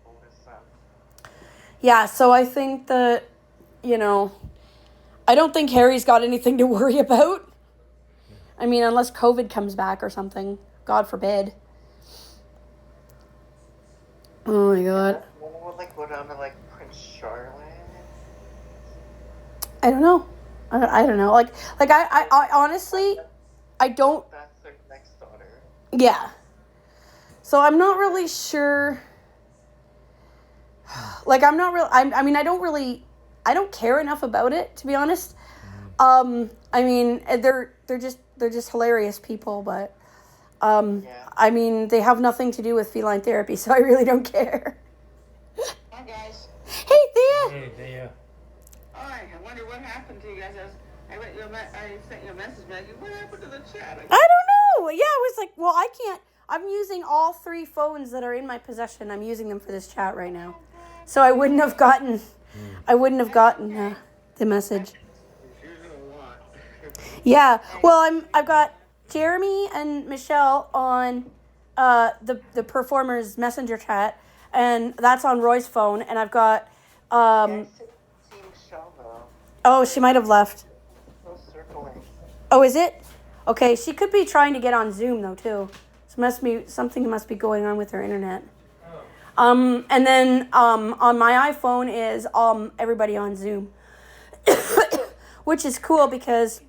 Oldest son. Yeah, so I think that, I don't think Harry's got anything to worry about. I mean, unless COVID comes back or something. God forbid. Oh my God. When it would like go down to like Prince Charlotte. I don't know. I don't know. Like I honestly, I don't. That's their next daughter. Yeah. So I'm not really sure. Like I'm not real. I mean, I don't care enough about it, to be honest. I mean, they're just hilarious people, but Yeah. I mean, they have nothing to do with feline therapy, so I really don't care. Hi guys. Hey, Thea. Hey, there. Hi. I wonder what happened to you guys. I sent you a message, Maggie. What happened to the chat? I don't know. Yeah, I was like, well, I can't. I'm using all 3 phones that are in my possession. I'm using them for this chat right now, so I wouldn't have gotten the message. He's using a lot. Yeah. Well, I've got Jeremy and Michelle on the performers messenger chat, and that's on Roy's phone, and I've got I see Michelle though. oh, she might have left. Still circling. Oh, is it? Okay, she could be trying to get on Zoom though too. So something must be going on with her internet. And then on my iPhone is everybody on Zoom, which is cool because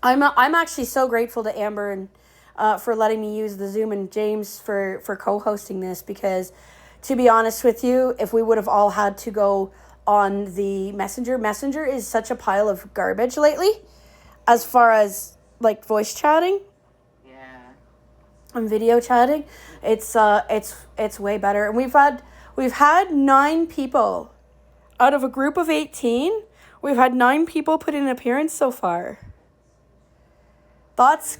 I'm actually so grateful to Amber and for letting me use the Zoom, and James for co-hosting this, because to be honest with you, if we would have all had to go on the Messenger is such a pile of garbage lately, as far as like voice chatting. Yeah. And video chatting, it's way better. And we've had 9 people out of a group of 18, we've had 9 people put in an appearance so far. That's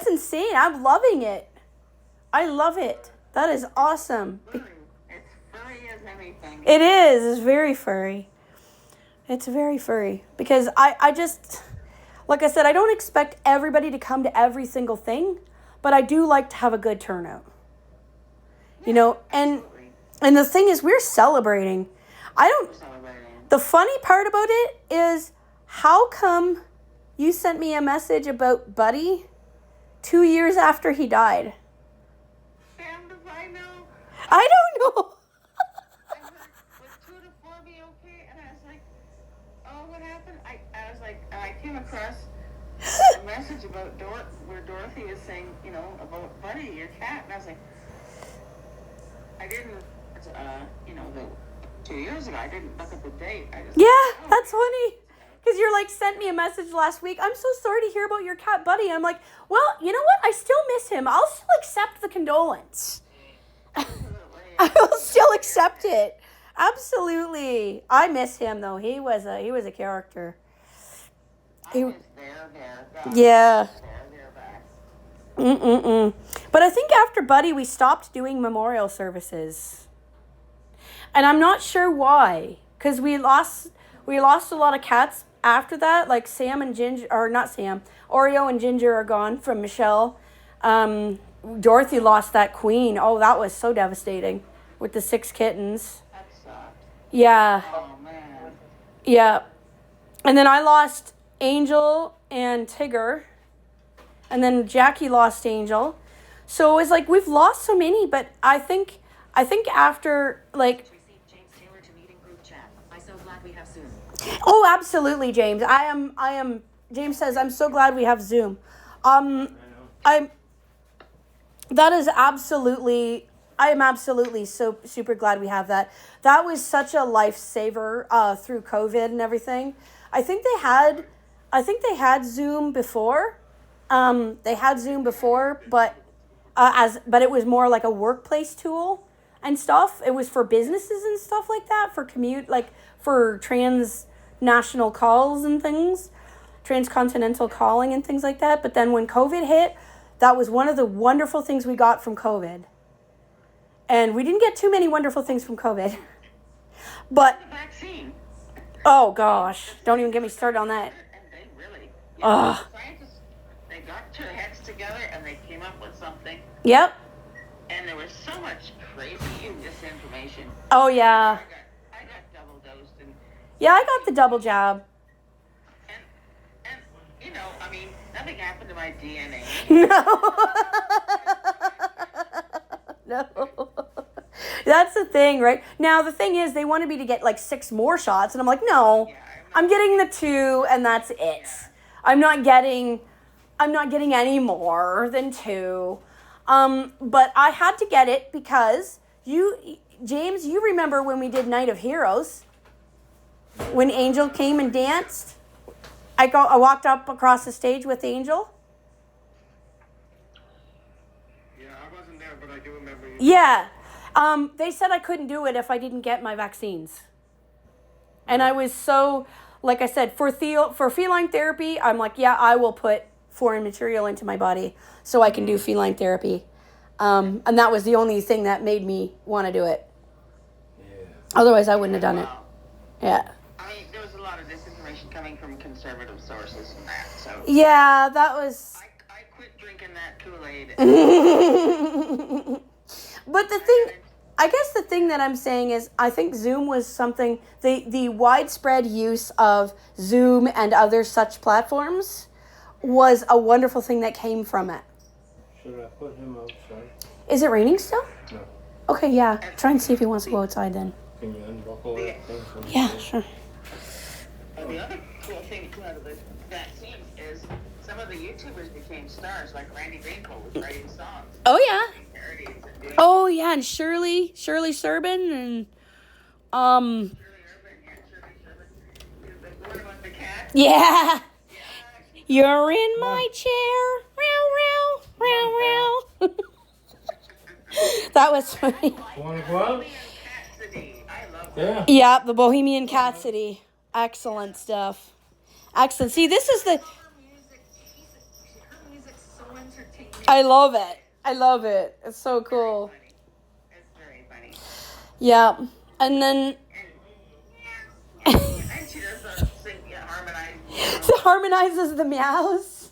insane. I'm loving it. I love it. That is awesome. It's furry as anything. It is. It's very furry. It's very furry. Because I just, like I said, I don't expect everybody to come to every single thing, but I do like to have a good turnout. You know, and the thing is, we're celebrating. The funny part about it is, how come you sent me a message about Buddy 2 years after he died? Sam, does I know? I don't know. I heard, was 2 to 4 be okay? And I was like, oh, what happened? I was like, I came across a message about where Dorothy is saying, you know, about Buddy, your cat. And I was like, I didn't, you know, 2 years ago, I didn't look at the date. I just, Yeah, that's funny. Because you're like, sent me a message last week. I'm so sorry to hear about your cat, Buddy. And I'm like, well, you know what? I still miss him. I'll still accept the condolence. I will still accept it. Absolutely. I miss him, though. He was a character. I was there. Yeah. There, back. But I think after Buddy, we stopped doing memorial services. And I'm not sure why. Because we lost a lot of cats after that. Like Sam and Ginger, or not Sam, Oreo and Ginger are gone from Michelle. Dorothy lost that queen. Oh, that was so devastating with the 6 kittens. That sucked. Yeah. Oh, man. Yeah. And then I lost Angel and Tigger. And then Jackie lost Angel. So it was like, we've lost so many, but I think after, like... Received James Taylor to meeting group chat. I'm so glad we have Zoom. Oh, absolutely, James. I am, James says, I'm so glad we have Zoom. I am absolutely so super glad we have that. That was such a lifesaver through COVID and everything. I think they had Zoom before. But it was more like a workplace tool and stuff. It was for businesses and stuff like that, for transnational calls and things, transcontinental calling and things like that. But then when COVID hit, that was one of the wonderful things we got from COVID. And we didn't get too many wonderful things from COVID. But, The vaccine. oh gosh, don't even get me started on that. And they really, Ugh. scientists, they got their heads together and they came up with something. Yep. And there was so much crazy misinformation. Oh yeah. I got double dosed and Yeah, I got the double jab. you know, I mean, nothing happened to my DNA. No. That's the thing, right? Now, the thing is, they wanted me to get like 6 more shots, and I'm like, no, I'm getting the 2, and that's it. I'm not getting any more than 2. But I had to get it because James, you remember when we did Night of Heroes? When Angel came and danced? I walked up across the stage with Angel. Yeah, I wasn't there, but I do remember you. Yeah. They said I couldn't do it if I didn't get my vaccines. And I was so, like I said, for feline therapy, I'm like, yeah, I will put foreign material into my body so I can do feline therapy. And that was the only thing that made me want to do it. Yeah. Otherwise, I wouldn't have done it. Wow. Yeah. I mean, there was a lot of disinformation coming from conservative sources and that, so Yeah, that was... I quit drinking that Kool-Aid. But I guess the thing that I'm saying is, I think Zoom was something, the widespread use of Zoom and other such platforms was a wonderful thing that came from it. Should I put him outside? Is it raining still? No. Okay, yeah. Try and see if he wants to go outside then. Can you unbuckle that thing? from the Yeah, thing? sure. The other cool thing too out of the vaccine is some of the YouTubers became stars, like Randy Winkle was writing songs, Oh, yeah. parodies, and doing Oh, yeah, and Shirley Serbin and, Shirley Urban, the one about the cat. yeah. You're in my chair. Row, row, row, row. That was funny. Want to go out? Cassidy, I love Yeah. Yeah, the Bohemian Cassidy. Excellent stuff. Excellent. See, this is the... Her music, her music's so entertaining. I love it. I love it. It's so cool. Funny. It's very funny. Yeah. And then And she does sing, harmonize. it harmonizes the meows.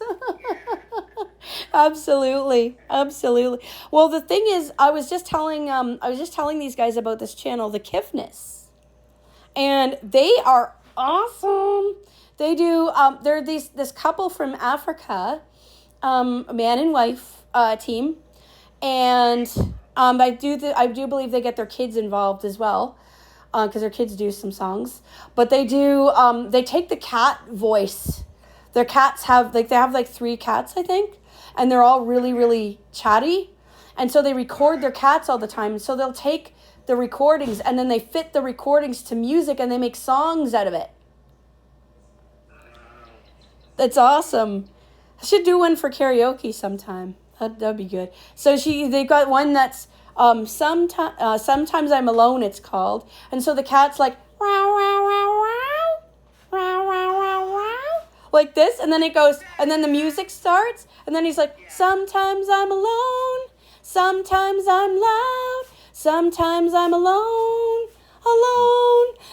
Absolutely. Absolutely. Well, the thing is, I was just telling these guys about this channel, The Kiffness. And they are awesome. They do, they're this couple from Africa, a man and wife team. And I do believe they get their kids involved as well, because their kids do some songs. But they do, they take the cat voice. Their cats have, they have 3 cats, I think. And they're all really, really chatty. And so they record their cats all the time. So they'll take the recordings and then they fit the recordings to music and they make songs out of it. That's awesome. I should do one for karaoke sometime. That'd be good. So they got one that's sometimes I'm alone, it's called. And so the cat's like wow wow wow wow wow wow wow wow like this, and then it goes, and then the music starts, and then he's like, sometimes I'm alone, sometimes I'm loud, sometimes I'm alone,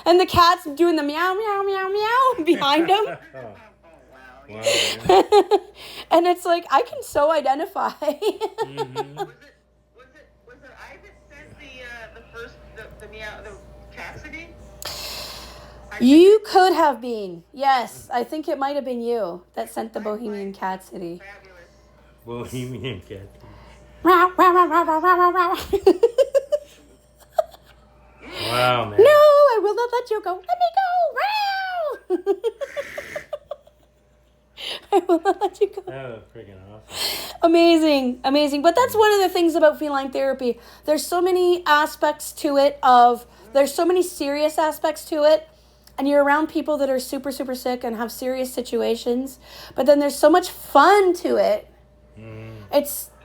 and the cat's doing the meow meow meow meow behind him. Wow. And it's like, I can so identify. Mm-hmm. Was it I that sent the first the meow the Cassidy? You could have been. Yes, I think it might have been you that sent the Bohemian Cassidy. Fabulous. Bohemian Cat. Wow, wow, wow, wow, wow, wow, wow. Wow, man. No, I will not let you go. Let me go. Wow. I will not let you go. That was freaking awesome. Amazing, amazing. But that's one of the things about feline therapy. There's so many aspects to it there's so many serious aspects to it. And you're around people that are super, super sick and have serious situations. But then there's so much fun to it.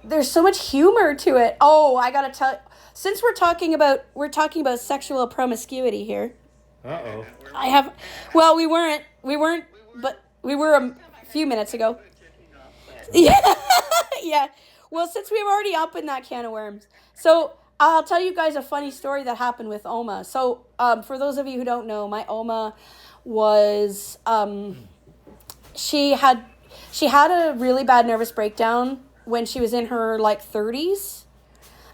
There's so much humor to it. Oh, I gotta tell, since we're talking about sexual promiscuity here. Uh-oh. We weren't, but we were a few minutes ago. Yeah, yeah. Well, since we were already up in that can of worms. So I'll tell you guys a funny story that happened with Oma. So for those of you who don't know, my Oma was, she had a really bad nervous breakdown when she was in her 30s.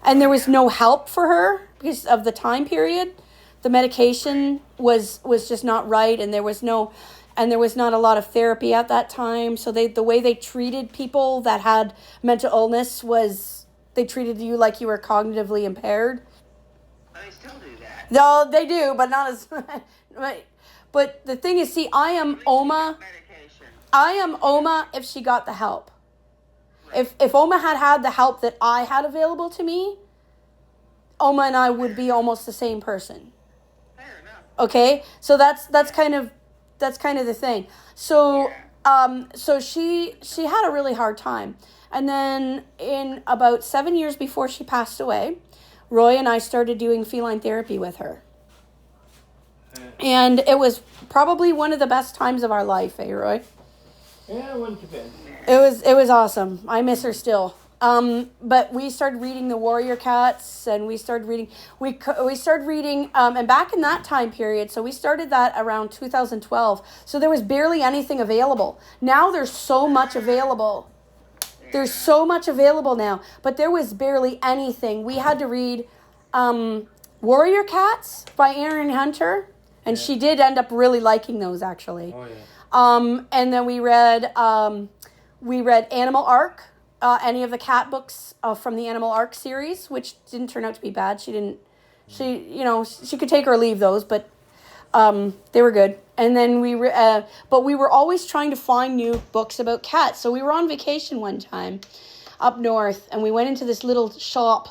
And there was no help for her because of the time period. The medication was just not right, and there was not a lot of therapy at that time. So the way they treated people that had mental illness was they treated you like you were cognitively impaired. They still do that. No, they do, but not as right. But the thing is, see, I am Oma. Medication. I am Oma if she got the help. If Oma had the help that I had available to me, Oma and I would be almost the same person. Fair enough. Okay, so that's kind of the thing. So so she had a really hard time, and then in about 7 years before she passed away, Roy and I started doing feline therapy with her, and it was probably one of the best times of our life, eh, Roy? Yeah, I went to bed. It was awesome. I miss her still. But we started reading the Warrior Cats, and we started reading, and back in that time period, so we started that around 2012, so there was barely anything available. Now there's so much available. There's so much available now, but there was barely anything. We had to read Warrior Cats by Erin Hunter, and she did end up really liking those, actually. Oh, yeah. And then we read Animal Ark, any of the cat books from the Animal Ark series, which didn't turn out to be bad. She could take or leave those, but they were good. And then but we were always trying to find new books about cats. So we were on vacation one time up north, and we went into this little shop.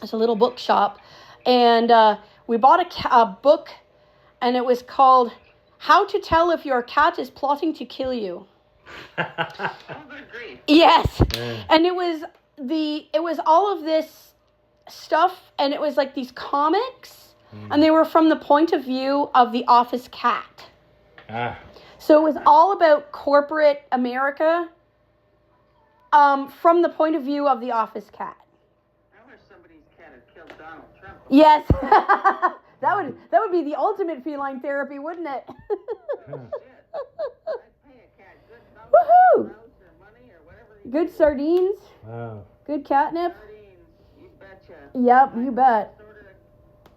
It's a little book shop, and we bought a book, and it was called How to Tell If Your Cat is Plotting to Kill You. Oh, good grief. Yes. Yeah. And it was all of this stuff, and it was like these comics And they were from the point of view of the office cat. Ah. So it was all about corporate America from the point of view of the office cat. I wish somebody's cat had killed Donald Trump. Yes. that would be the ultimate feline therapy, wouldn't it? Shit. I'd pay a cat good Woohoo! house or money or whatever. Good sardines, Wow. good catnip. Sardines. You betcha. Yep, you bet. Ordered a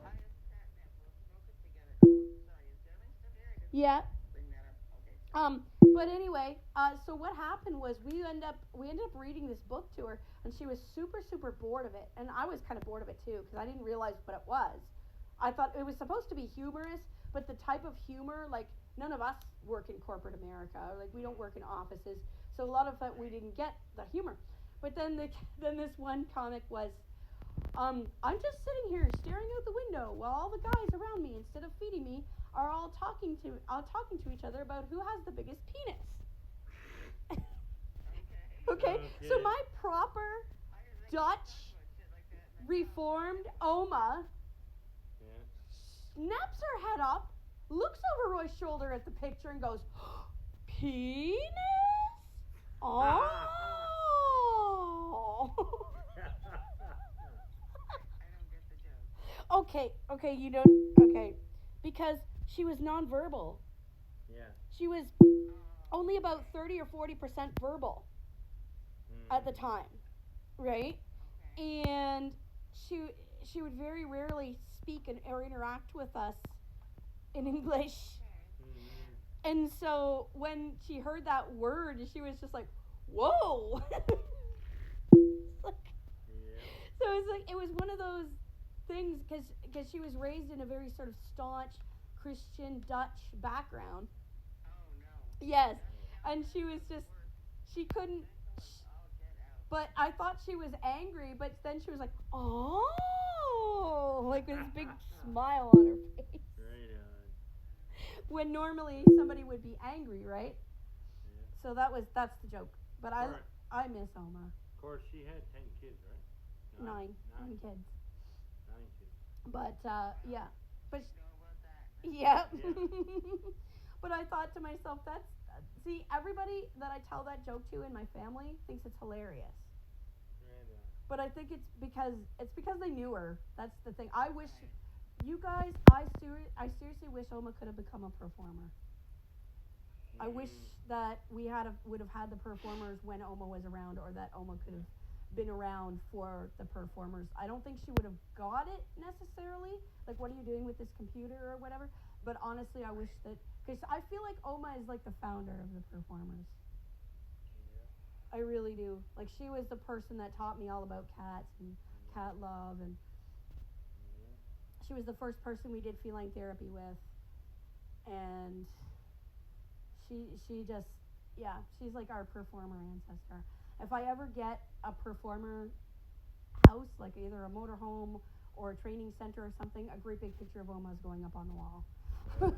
highest catnip. We'll smoke it together. Sorry, is Jeremy still here? I didn't Yeah. bring that up. Okay. But anyway, so what happened was we ended up reading this book to her, and she was super bored of it, and I was kind of bored of it too because I didn't realize what it was. I thought it was supposed to be humorous, but the type of humor, like none of us work in corporate America, or like we don't work in offices, so a lot of that we didn't get the humor. But then this one comic was, I'm just sitting here staring out the window while all the guys around me, instead of feeding me, are all talking to each other about who has the biggest penis. Okay, so my proper Dutch reformed Oma snaps her head up, looks over Roy's shoulder at the picture and goes, penis? Oh. Okay, you don't, okay, because she was nonverbal. Yeah. She was only about 30 or 40% verbal at the time, right? And she would very rarely speak or interact with us in English. And so when she heard that word, she was just like, whoa. So it was one of those things because she was raised in a very sort of staunch Christian Dutch background. Oh no. Yes, and she couldn't. But I thought she was angry, but then she was like, oh, like with this big smile on her face. Right on. When normally somebody would be angry, right? Yeah. So that's the joke. But I miss Oma. Of course, she had 10 kids, right? 9 kids. 9 kids. But yeah, but Know about that. yeah. But I thought to myself, see, everybody that I tell that joke to in my family thinks it's hilarious. Right on. But I think it's because they knew her. That's the thing. I wish you guys. I seriously wish Oma could have become a performer. I wish that we would have had the performers when Oma was around, or that Oma could have been around for the performers. I don't think she would have got it necessarily. Like, what are you doing with this computer or whatever? But honestly, I wish that, because I feel like Oma is like the founder of the performers. I really do. Like, she was the person that taught me all about cats and cat love, and she was the first person we did feline therapy with. And she just, yeah, she's like our performer ancestor. If I ever get a performer house, like either a motorhome or a training center or something, a great big picture of Oma is going up on the wall. Yeah,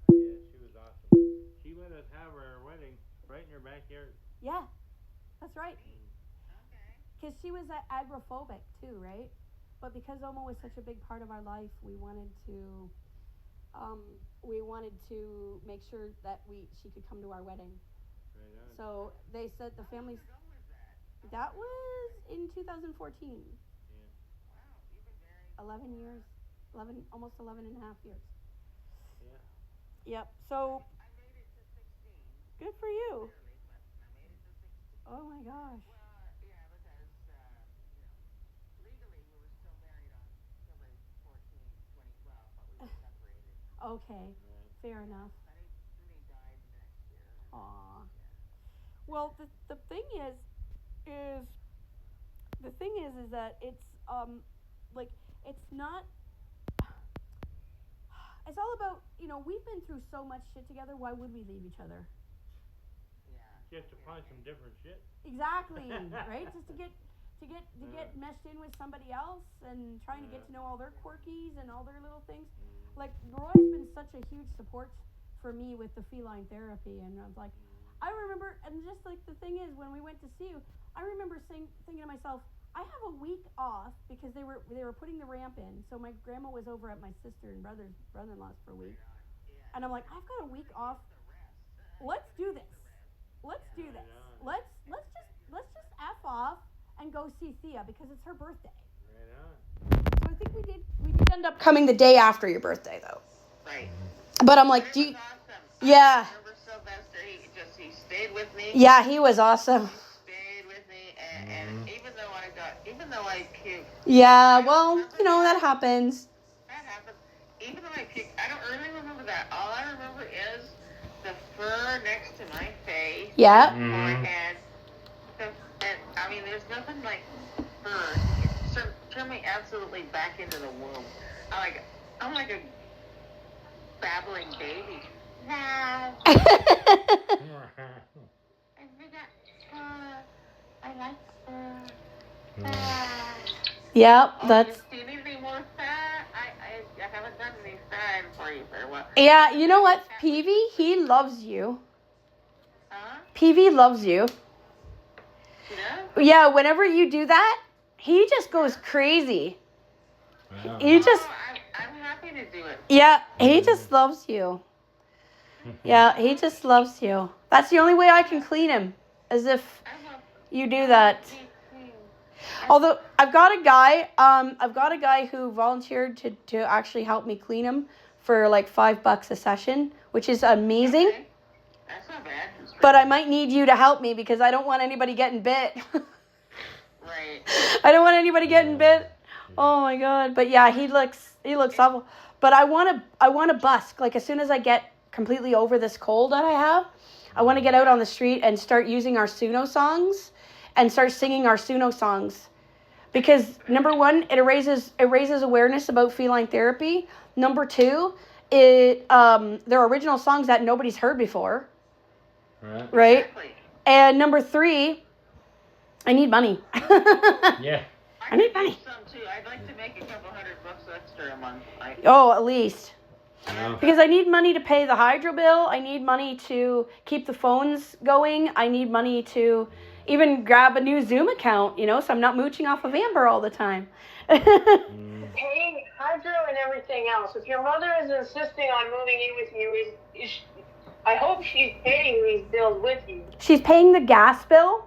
she was awesome. She let us have our wedding right in her backyard. Yeah, that's right. Because she was agoraphobic too, right? But because Oma was such a big part of our life, we wanted to make sure that she could come to our wedding. Right on. So they said the families. That was in 2014. Yeah. 11 years, almost 11 and a half years. Yeah. Yep. So I made it to 16. good for you. Barely, but I made it to 16. Oh my gosh. Well, yeah, because, legally we were still married until the 2012, but we were separated. Okay. Right. Fair enough. Sunny died next year. Aw. Well, the thing is that it's like it's not. It's all about, we've been through so much shit together. Why would we leave each other? Yeah. Just to find some different shit. Exactly, right? Just to get meshed in with somebody else and trying to get to know all their quirkies and all their little things. Like, Roy's been such a huge support for me with the feline therapy, and I was like, I remember, and just like the thing is, when we went to see you, I remember thinking to myself, I have a week off because they were putting the ramp in. So my grandma was over at my sister and brother-in-law's for a week. And I'm like, I've got a week off. Let's do this. Let's do this. Let's just F off and go see Thea because it's her birthday. Right on. So I think we did end up coming the day after your birthday though. Right. But I'm like, It do you, was awesome. yeah. I remember Sylvester. He stayed with me. Yeah, he was awesome. Stayed with me, and even though I puked. Yeah, well, you know, that happens. That happened. Even though I puked, I don't really remember that. All I remember is the fur next to my face, Yeah. forehead. And I mean, there's nothing like fur. It turned me absolutely back into the womb. I'm like a babbling baby. No. I forgot fur. I like fur. Yeah, Oh, that's. do you need any more fat? I haven't done any fat for you for a while. Yeah, you know what? Peavy, he loves you. Huh? Peavy loves you. You know? Yeah, whenever you do that, he just goes crazy. Wow. He just, I'm happy to do it. yeah, he just loves you. Yeah, he just loves you. That's the only way I can clean him, as if you do that. Although I've got a guy who volunteered to actually help me clean him for like $5 a session, which is amazing. Okay. That's not bad. But I might need you to help me because I don't want anybody getting bit. Right. I don't want anybody getting bit. Oh my god. But yeah, he looks awful. But I want to busk. Like as soon as I get completely over this cold that I have, I want to get out on the street and start using our Suno songs and start singing our Suno songs. Because number one, it raises awareness about feline therapy. Number two, they're original songs that nobody's heard before. Right? Exactly. And number three, I need money. Yeah. I need could money. use some too. I'd like to make a couple $100 extra a month. Oh, at least. Wow. Because I need money to pay the hydro bill. I need money to keep the phones going. I need money to even grab a new Zoom account, so I'm not mooching off of Amber all the time. Paying hydro and everything else. If your mother is insisting on moving in with you, I hope she's paying these bills with you. She's paying the gas bill,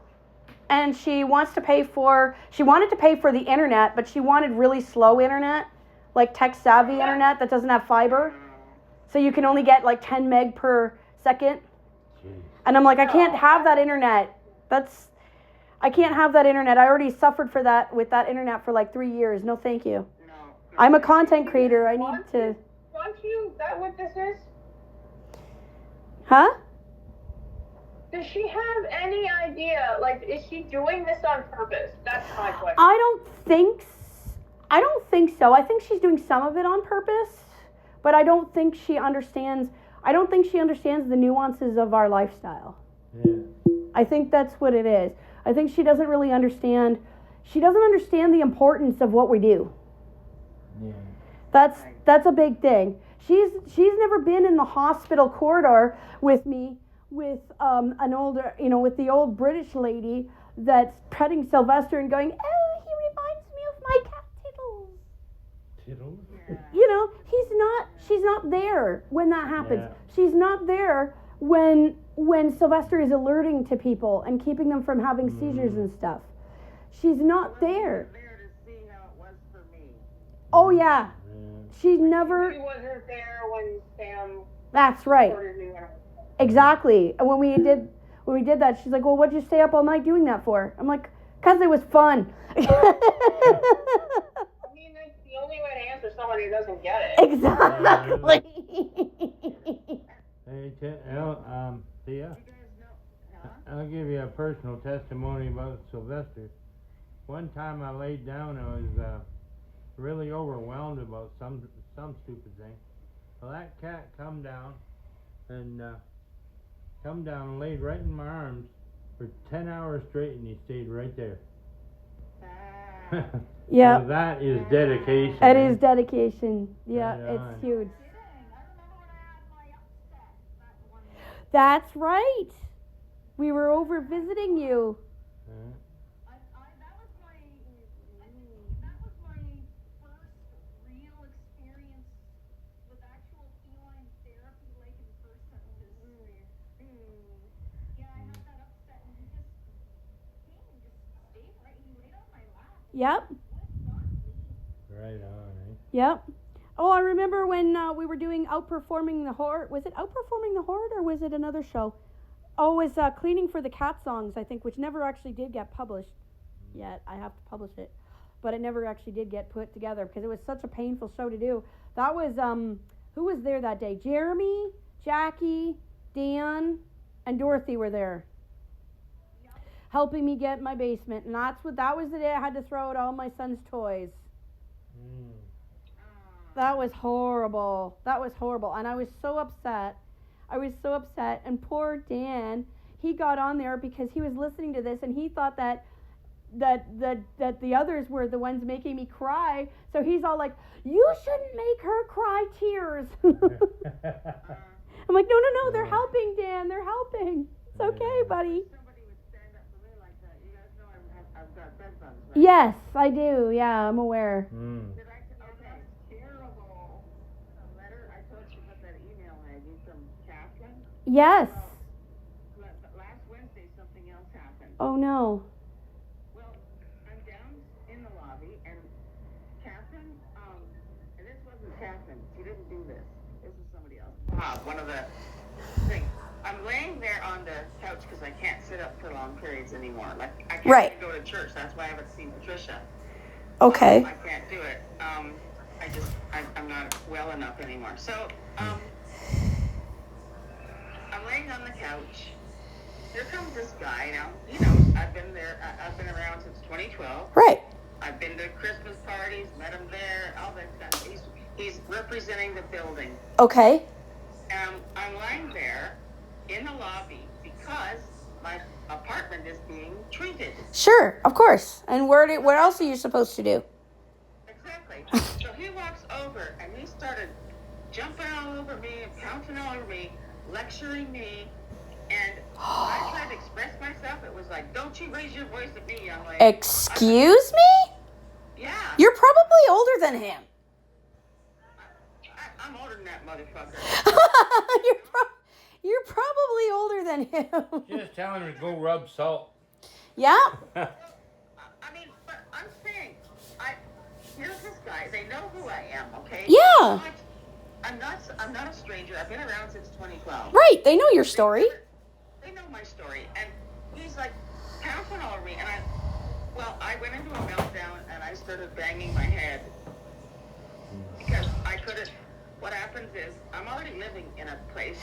and she wanted to pay for the internet, but she wanted really slow internet, like tech-savvy internet that doesn't have fiber. So you can only get like 10 meg per second. And I'm like, I can't have that internet. I can't have that internet. I already suffered with that internet for like 3 years. No, thank you. No. I'm a content creator. I need to... Want you? Is that what this is? Huh? Does she have any idea? Like, is she doing this on purpose? That's my question. I don't think so. I think she's doing some of it on purpose, but I don't think she understands the nuances of our lifestyle. Yeah. I think that's what it is. I think she doesn't really understand. She doesn't understand the importance of what we do. Yeah. That's a big thing. She's never been in the hospital corridor with me with an older, with the old British lady that's petting Sylvester and going, "Oh, he reminds me of my cat Tiddles." Tiddles? She's not there when that happens. Yeah. She's not there when Sylvester is alerting to people and keeping them from having seizures and stuff. She's not there. There to see how it was for me. Oh yeah. She's She never. wasn't there when Sam That's right. ordered me out. Exactly. And when we did that, she's like, "Well, what'd you stay up all night doing that for?" I'm like, "'Cause it was fun." I mean, that's the only way to answer somebody who doesn't get it. Exactly. Hey, Thea, I'll give you a personal testimony about Sylvester. One time I laid down, I was really overwhelmed about some stupid thing. Well, that cat come down and laid right in my arms for 10 hours straight, and he stayed right there. Yeah. So that is dedication. It is dedication. Yeah, Right on. it's huge. That's right. We were over visiting you. Uh, That was my Yep. Right on, Yep. Oh, I remember when we were doing Outperforming the Horde. Was it Outperforming the Horde or was it another show? Oh, it was Cleaning for the Cat songs, I think, which never actually did get published yet. I have to publish it. But it never actually did get put together because it was such a painful show to do. That was, who was there that day? Jeremy, Jackie, Dan, and Dorothy were there. Helping me get my basement. And that was the day I had to throw out all my son's toys. Mm. That was horrible. That was horrible. And I was so upset. And poor Dan, he got on there because he was listening to this and he thought that the others were the ones making me cry. So he's all like, you shouldn't make her cry tears. I'm like, no, they're helping, Dan. They're helping. It's okay, buddy. Somebody would stand up for me like that. You guys know I've got bed bugs, right? Yes, I do. Yeah, I'm aware. Mm. Did I? Oh, that's terrible. A letter. I told you about that email, Maggie, from Catherine. Yes. Last Wednesday, something else happened. Oh, no. Well, I'm down in the lobby, and Catherine, and this wasn't Catherine. She didn't do this. This is somebody else. One of the things. I'm laying there on the couch because I can't sit up for long periods anymore. Like, I can't Right. even go to church. That's why I haven't seen Patricia. Okay. I can't do it. I'm not well enough anymore. So, I'm laying on the couch. Here comes this guy. Now, he knows I've been there. I've been around since 2012. Right. I've been to Christmas parties, met him there, all that stuff. He's representing the building. Okay. I'm lying there in the lobby because my apartment is being treated. Sure, of course. And what else are you supposed to do? Exactly. So he walks over and he started jumping all over me and pouncing all over me, lecturing me. And when I tried to express myself, it was like, don't you raise your voice at me, young lady. Excuse me? Yeah. You're probably older than him. I'm older than that motherfucker. You're probably older than him. Just tell him to go rub salt. Yeah. I mean, but I'm saying, here's this guy. They know who I am, okay? Yeah. I'm not a stranger. I've been around since 2012. Right. They know your story. They know my story, and he's like pouncing all over me, and I went into a meltdown, and I started banging my head because I couldn't. What happens is I'm already living in a place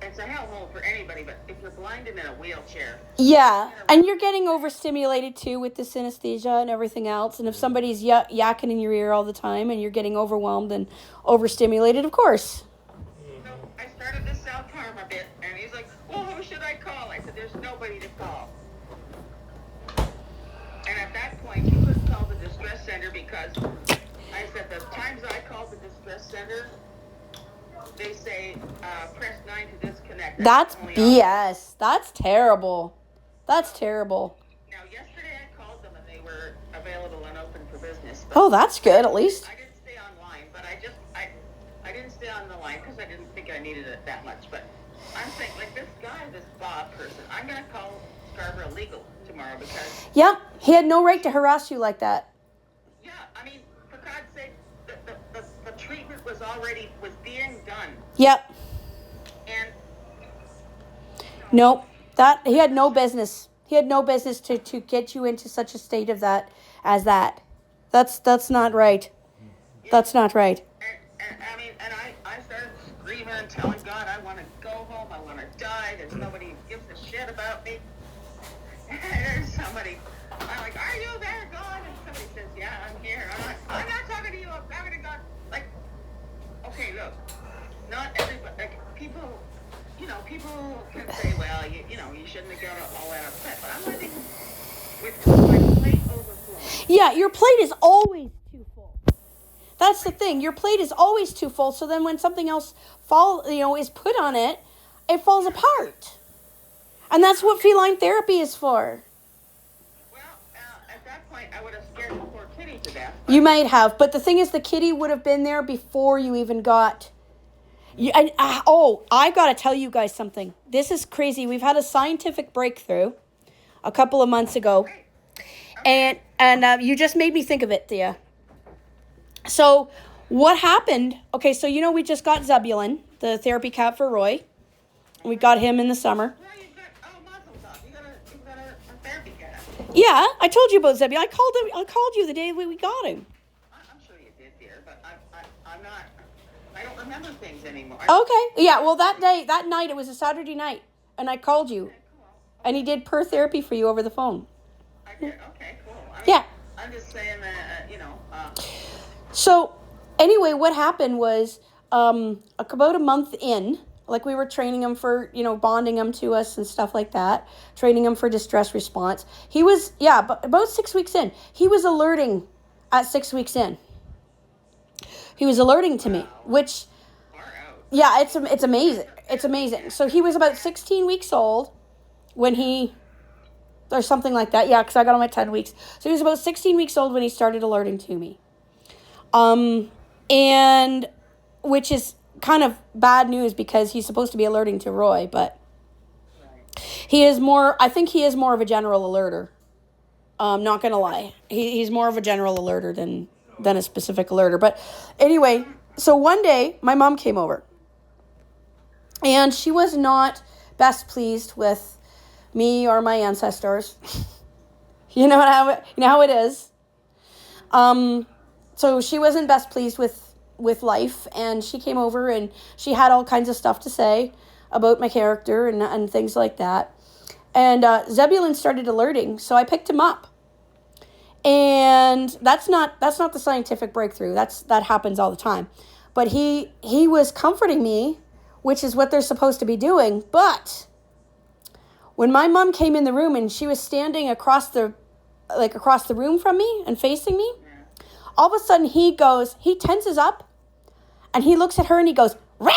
it's a hellhole for anybody, but if you're blind and in a wheelchair. Yeah, and you're getting overstimulated too with the synesthesia and everything else. And if somebody's yakking in your ear all the time and you're getting overwhelmed and overstimulated, of course. So I started to self-harm a bit, and he's like, well, who should I call? I said, there's nobody to call. And at that point, you couldn't call the distress center because I said the times I called the distress center, they say, press 9 to disconnect. That's only BS. That's terrible. That's terrible. Now, yesterday I called them and they were available and open for business. Oh, that's good, at least. I didn't stay online, but I didn't stay on the line because I didn't think I needed it that much. But I'm saying, like this guy, this Bob person, I'm going to call Scarborough legal tomorrow because... Yep, he had no right to harass you like that. Yeah, I mean, for God's sake, the treatment was being done. Yep. And... Nope. He had no business. He had no business to get you into such a state of that. That's not right. That's not right. And I started screaming and telling God I want to go home, I want to die, there's nobody who gives a shit about me. And there's somebody, I'm like, are you there, God? And somebody says, yeah, I'm here. I'm like, I'm not talking to you, I'm talking to God. Like, okay, look, not everybody, like, people can say, well, you shouldn't have got all that upset, but I'm living with my plate overflowing. Yeah, your plate is always too full. That's the thing. Your plate is always too full. So then when something else is put on it, it falls apart. And that's what feline therapy is for. Well, at that point, I would have scared the poor kitty to death. You might have, but the thing is, the kitty would have been there before you even got. I got to tell you guys something. This is crazy. We've had a scientific breakthrough a couple of months ago. And you just made me think of it, Thea. So what happened? Okay, so we just got Zebulon, the therapy cat for Roy. We got him in the summer. Well, you got Mazel Tov. You got a therapy cat. Yeah, I told you about Zebulon. I called you the day we got him. I'm sure you did, dear, but I'm not. I don't remember things anymore. Okay. Yeah, well, that night, it was a Saturday night, and I called you. And he did per therapy for you over the phone. I did. Okay, cool. Yeah. I'm just saying that, So, anyway, what happened was about a month in, like we were training him for, bonding him to us and stuff like that, training him for distress response. He was, but about 6 weeks in, he was alerting at 6 weeks in. He was alerting to me, which, yeah, it's amazing. It's amazing. So he was about 16 weeks old when or something like that. Yeah, because I got him at 10 weeks. So he was about 16 weeks old when he started alerting to me. And which is kind of bad news because he's supposed to be alerting to Roy, but I think he is more of a general alerter. Not going to lie. He's more of a general alerter than a specific alerter. But anyway, so one day my mom came over and she was not best pleased with me or my ancestors. You know how it is. So she wasn't best pleased with life, and she came over and she had all kinds of stuff to say about my character and things like that. And Zebulon started alerting, so I picked him up. And that's not the scientific breakthrough. That happens all the time. But he was comforting me, which is what they're supposed to be doing. But when my mom came in the room and she was standing across the room from me and facing me, all of a sudden he tenses up and he looks at her and he goes, "Row!"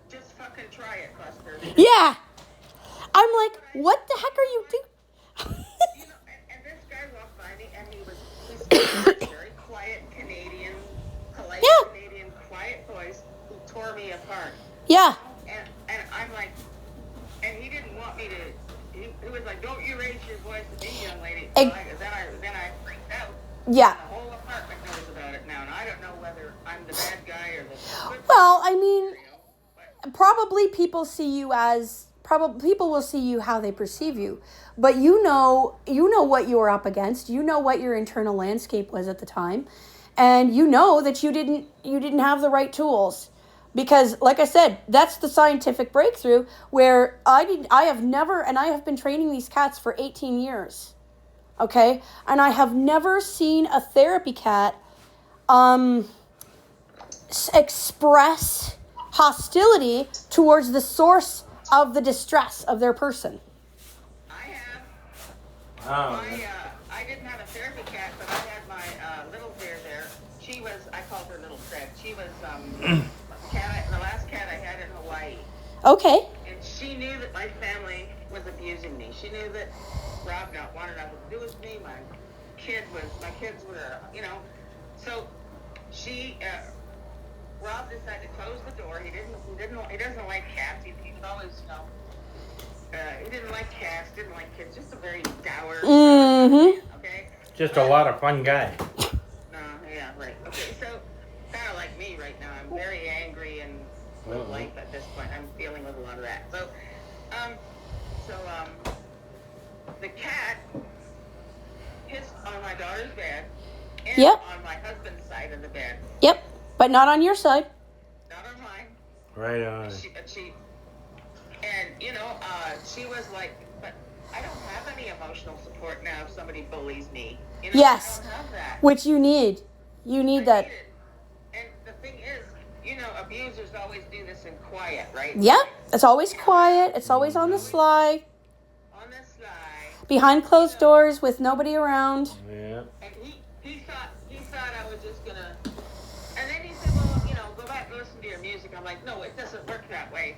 Just fucking try it, Buster. Yeah. I'm like, what the heck are you doing? And this guy walked by me and he's very quiet Canadian, polite Canadian, quiet voice who tore me apart. Yeah. And I'm like, and he didn't want me to. He was like, "Don't you raise your voice to me, young lady." So then I freaked out. Yeah. And the whole apartment knows about it now, and I don't know whether I'm the bad guy or the good Well, I mean, probably people will see you how they perceive you, but you know what you were up against. You know what your internal landscape was at the time, and you know that you didn't have the right tools. Because, like I said, that's the scientific breakthrough where I have been training these cats for 18 years, okay? And I have never seen a therapy cat express hostility towards the source of the distress of their person. I have. Oh. I didn't have a therapy cat, but I had my little bear there. She was, I called her Little Fred. She was the last cat I had in Hawaii. Okay. And she knew that my family was abusing me. She knew that Rob wanted nothing to do with me. My kids were, So Rob decided to close the door. He doesn't like cats. He was always, he didn't like cats, didn't like kids. Just a very dour. Mm-hmm. Okay. Just a lot of fun guy. Yeah, right. Okay, so kind of like me right now. I'm very angry and with life at this point. I'm dealing with a lot of that. So, the cat pissed on my daughter's bed and on my husband's side of the bed. Yep, but not on your side. Not on mine. Right on. She was like, but I don't have any emotional support now if somebody bullies me. Yes. I don't have that. Which you need. You need that. And the thing is, abusers always do this in quiet, right? Yep. It's always quiet. It's always on the sly. On the sly. Behind closed doors with nobody around. Yeah. And he thought I was just gonna. And then he said, well, go back and listen to your music. I'm like, no, it doesn't work that way.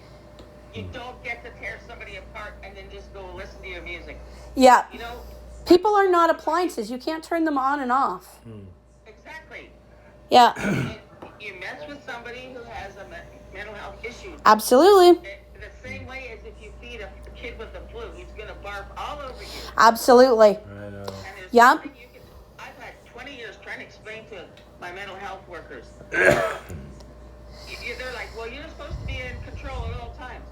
You don't get to tear somebody apart and then just go listen to your music. Yeah. People are not appliances. You can't turn them on and off. Exactly. Yeah. You mess with somebody who has a mental health issue. Absolutely. the same way as if you feed a kid with the flu, he's gonna barf all over you. Absolutely. I know. And there's Yep. nothing you can. I've had 20 years trying to explain to my mental health workers. They're like, well, you're supposed to be in control at all times.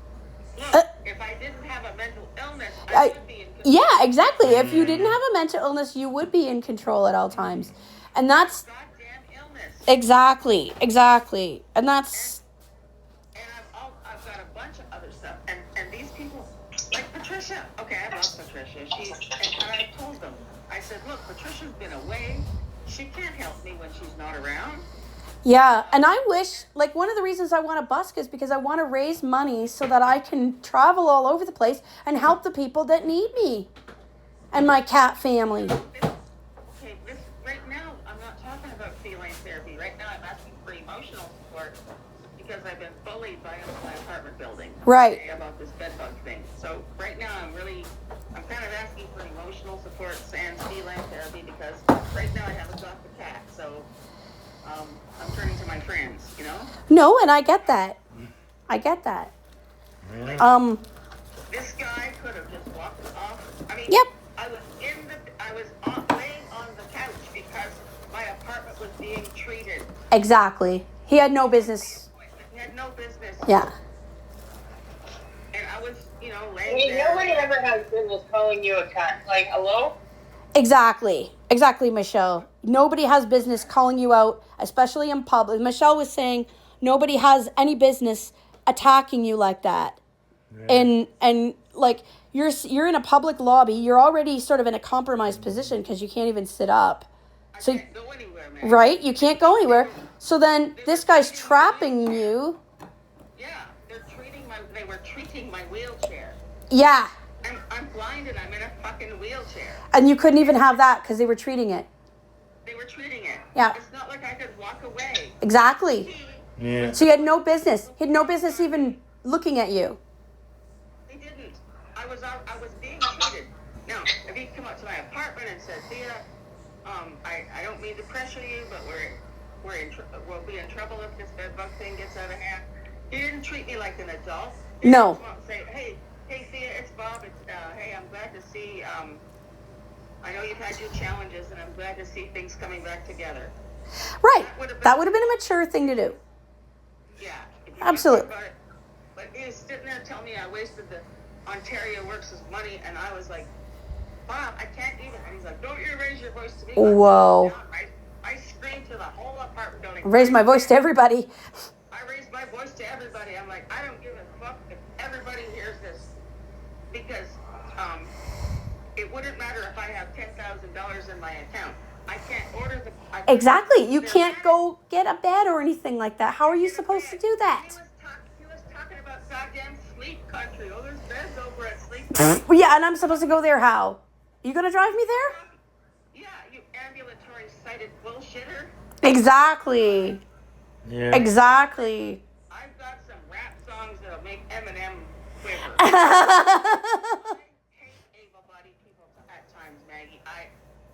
Look, if I didn't have a mental illness, I would be in control. Yeah, exactly. If you didn't have a mental illness, you would be in control at all times. And that's Goddamn illness. exactly. And that's And I've got a bunch of other stuff. And these people, like Patricia. Okay, I love Patricia. And I told them, I said, look, Patricia's been away. She can't help me when she's not around. yeah, and I wish, like, one of the reasons I want to busk is because I want to raise money so that I can travel all over the place and help the people that need me and my cat family. Okay, right now, I'm not talking about feline therapy. Right now, I'm asking for emotional support because I've been bullied by my apartment building. Right. Okay, about this bed bug thing. So right now, I'm kind of asking for emotional support and feline therapy because right now I haven't got the cat. So I'm turning to my friends, you know? No, and I get that. Really? This guy could have just walked off. I mean, Yep. I was laying on the couch because my apartment was being treated. Exactly. He had no business. He had no business. Yeah. And I was, I laying mean, there. nobody ever has business calling you a cunt. Like, hello? Exactly, Michelle. Nobody has business calling you out, especially in public. Michelle was saying nobody has any business attacking you like that. Yeah. And like you're in a public lobby. You're already sort of in a compromised position because you can't even sit up. I So can't go anywhere, man. right, you can't go anywhere. So then this guy's trapping you. Yeah, they were treating my wheelchair. Yeah, I'm blind and I'm in a fucking wheelchair. and you couldn't even have that because they were treating it. They were treating it. Yeah. It's not like I could walk away. Exactly. Yeah. So he had no business. He had no business even looking at you. They didn't. I was being treated. Now, if he'd come up to my apartment and said, Thea, I don't mean to pressure you, but we'll be in trouble if this bed bug thing gets out of hand. He didn't treat me like an adult. He No. didn't come up and say, hey Thea, it's Bob. Hey, I'm glad to see. I know you've had your challenges, and I'm glad to see things coming back together. Right. That would have been a mature thing to do. Yeah. if you Absolutely. think about it. But he was sitting there telling me I wasted the Ontario Works' money, and I was like, Bob, I can't even. And he's like, don't you raise your voice to me. Whoa. I screamed to the whole apartment building. Raise my voice to everybody. I raised my voice to everybody. I'm like, I don't give a fuck if everybody hears this. Because it wouldn't matter if I have $10,000 in my account. I can't order the... Exactly. You can't go get a bed or anything like that. How are you supposed to do that? He was talking about goddamn Sleep Country. Oh, there's beds over at Sleep Country. Well, yeah, and I'm supposed to go there how? You gonna drive me there? Yeah, you ambulatory-sighted bullshitter. Exactly. Yeah. Exactly. I've got some rap songs that'll make Eminem quiver. Right. I hate able-bodied people at times, Maggie.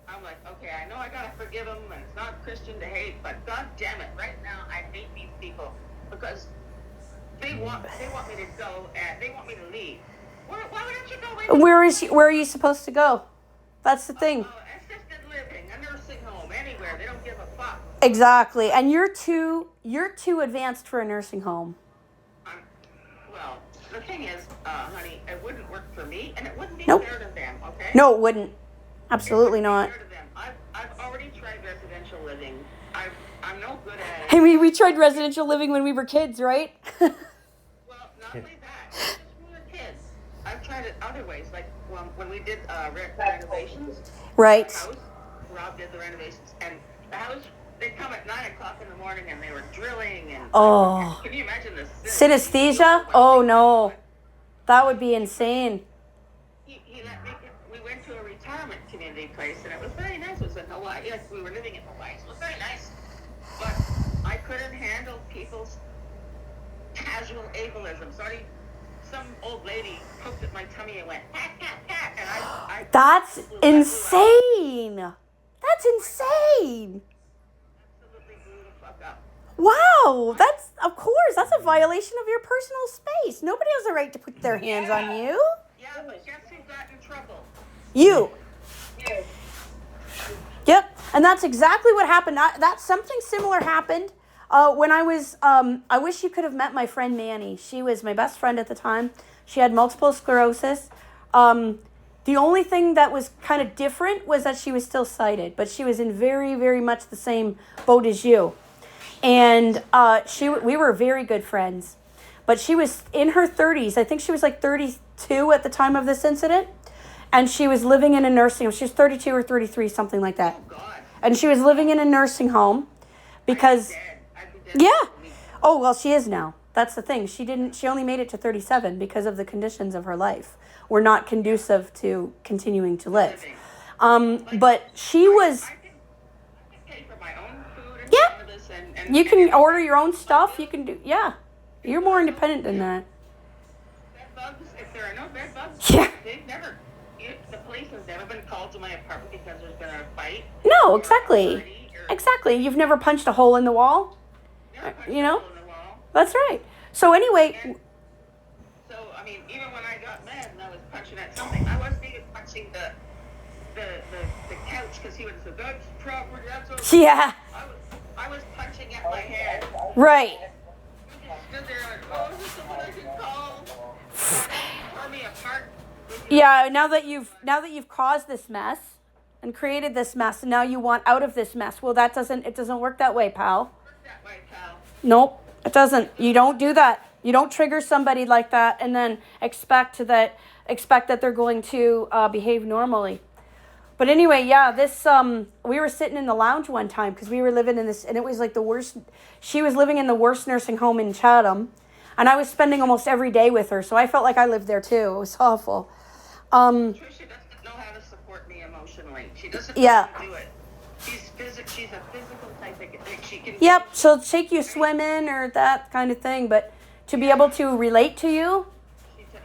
I'm like, okay, I know I gotta forgive them, and it's not Christian to hate, but god damn it, right now I hate these people because they want me to go and they want me to leave. Why don't you go in? Where are you supposed to go? That's the thing. Assisted living, a nursing home, anywhere. They don't give a fuck. Exactly. And you're too advanced for a nursing home. Well, the thing is, honey, it wouldn't work for me, and it wouldn't be Nope. fair to them, okay? No, it wouldn't. Absolutely It wouldn't not. be fair to them. I've already tried residential living. I'm no good at it. I mean, we tried residential living when we were kids, right? Well, not only that, just when we were kids. I've tried it other ways, like when we did renovations. Right. The house, Rob did the renovations, and the house, they'd come at 9 o'clock in the morning and they were drilling and... Oh. Can you imagine this? Synesthesia? Oh, no. That would be insane. He let me... We went to a retirement community place, and it was very nice. It was in Hawaii. Yes, we were living in Hawaii. So it was very nice. But I couldn't handle people's casual ableism. Some old lady poked at my tummy and went, cat, cat, cat. And I That's insane. That's insane. absolutely blew the fuck up. Wow. No, of course, that's a violation of your personal space. Nobody has a right to put their hands on you. Yeah, but guess who got in trouble? You. Yep, and that's exactly what happened. Something similar happened when I was, I wish you could have met my friend Manny. She was my best friend at the time. She had multiple sclerosis. The only thing that was kind of different was that she was still sighted, but she was in very, very much the same boat as you. And we were very good friends. But she was in her 30s. I think she was like 32 at the time of this incident. And she was living in a nursing home. She was 32 or 33, something like that. Oh, God. And she was living in a nursing home because... I'd be dead. Yeah. Oh, well, she is now. That's the thing. She only made it to 37 because of the conditions of her life were not conducive to continuing to live. But she was... I can pay for my own food and Yeah. all of this and You can order your own stuff. You can do... Yeah. You're more independent than that. bed bugs, if there are no bed bugs, Yeah. the police has never been called to my apartment because there's been a fight. No, or a exactly. party or- Exactly. You've never punched a hole in the wall. Never punched You a know? hole in the wall. That's right. So anyway... So, I mean, even when I got mad and I was punching at something, I wasn't even punching the couch because he was the Dutch property. That's what Yeah. I was punching at my head. Right. Stood there like, oh, is this someone I can call? Tore me apart. Yeah, now that you've caused this mess and created this mess and now you want out of this mess. Well, it doesn't work that way, pal. That way, pal. Nope, it doesn't. You don't do that. You don't trigger somebody like that and then expect that they're going to behave normally. But anyway, yeah, we were sitting in the lounge one time because we were living in this, and it was like the worst. She was living in the worst nursing home in Chatham, and I was spending almost every day with her, so I felt like I lived there too. It was awful. Tricia doesn't know how to support me emotionally. She doesn't know Yeah. how to do it. She's a physical type of she can. Yep, she'll take you swimming or that kind of thing, but to be able to relate to you,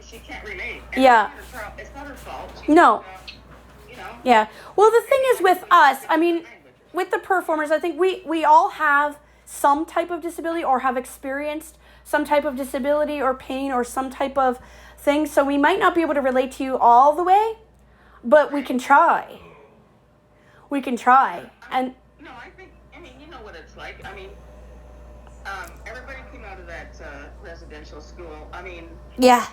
She can't relate. And Yeah. It's not her fault. No. You know. yeah. Well, the thing is with us, I mean, with the performers, I think we all have some type of disability or have experienced some type of disability or pain or some type of thing. So we might not be able to relate to you all the way, but we can try. We can try. And No, I mean, you know what it's like. I mean, everybody came out of that residential school. I mean, yeah,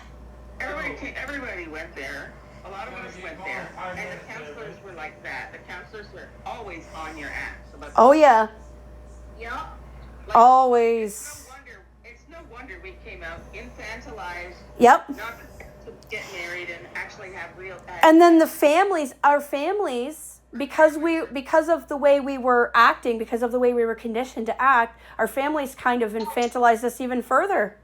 everybody went there. A lot of us went there. And the counselors were like that. The counselors were always on your ass. About oh yeah, yeah. Like, always. It's no wonder we came out infantilized, Yep. not to get married and actually have real. And then our families, because of the way we were acting, because of the way we were conditioned to act, our families kind of infantilized us even further.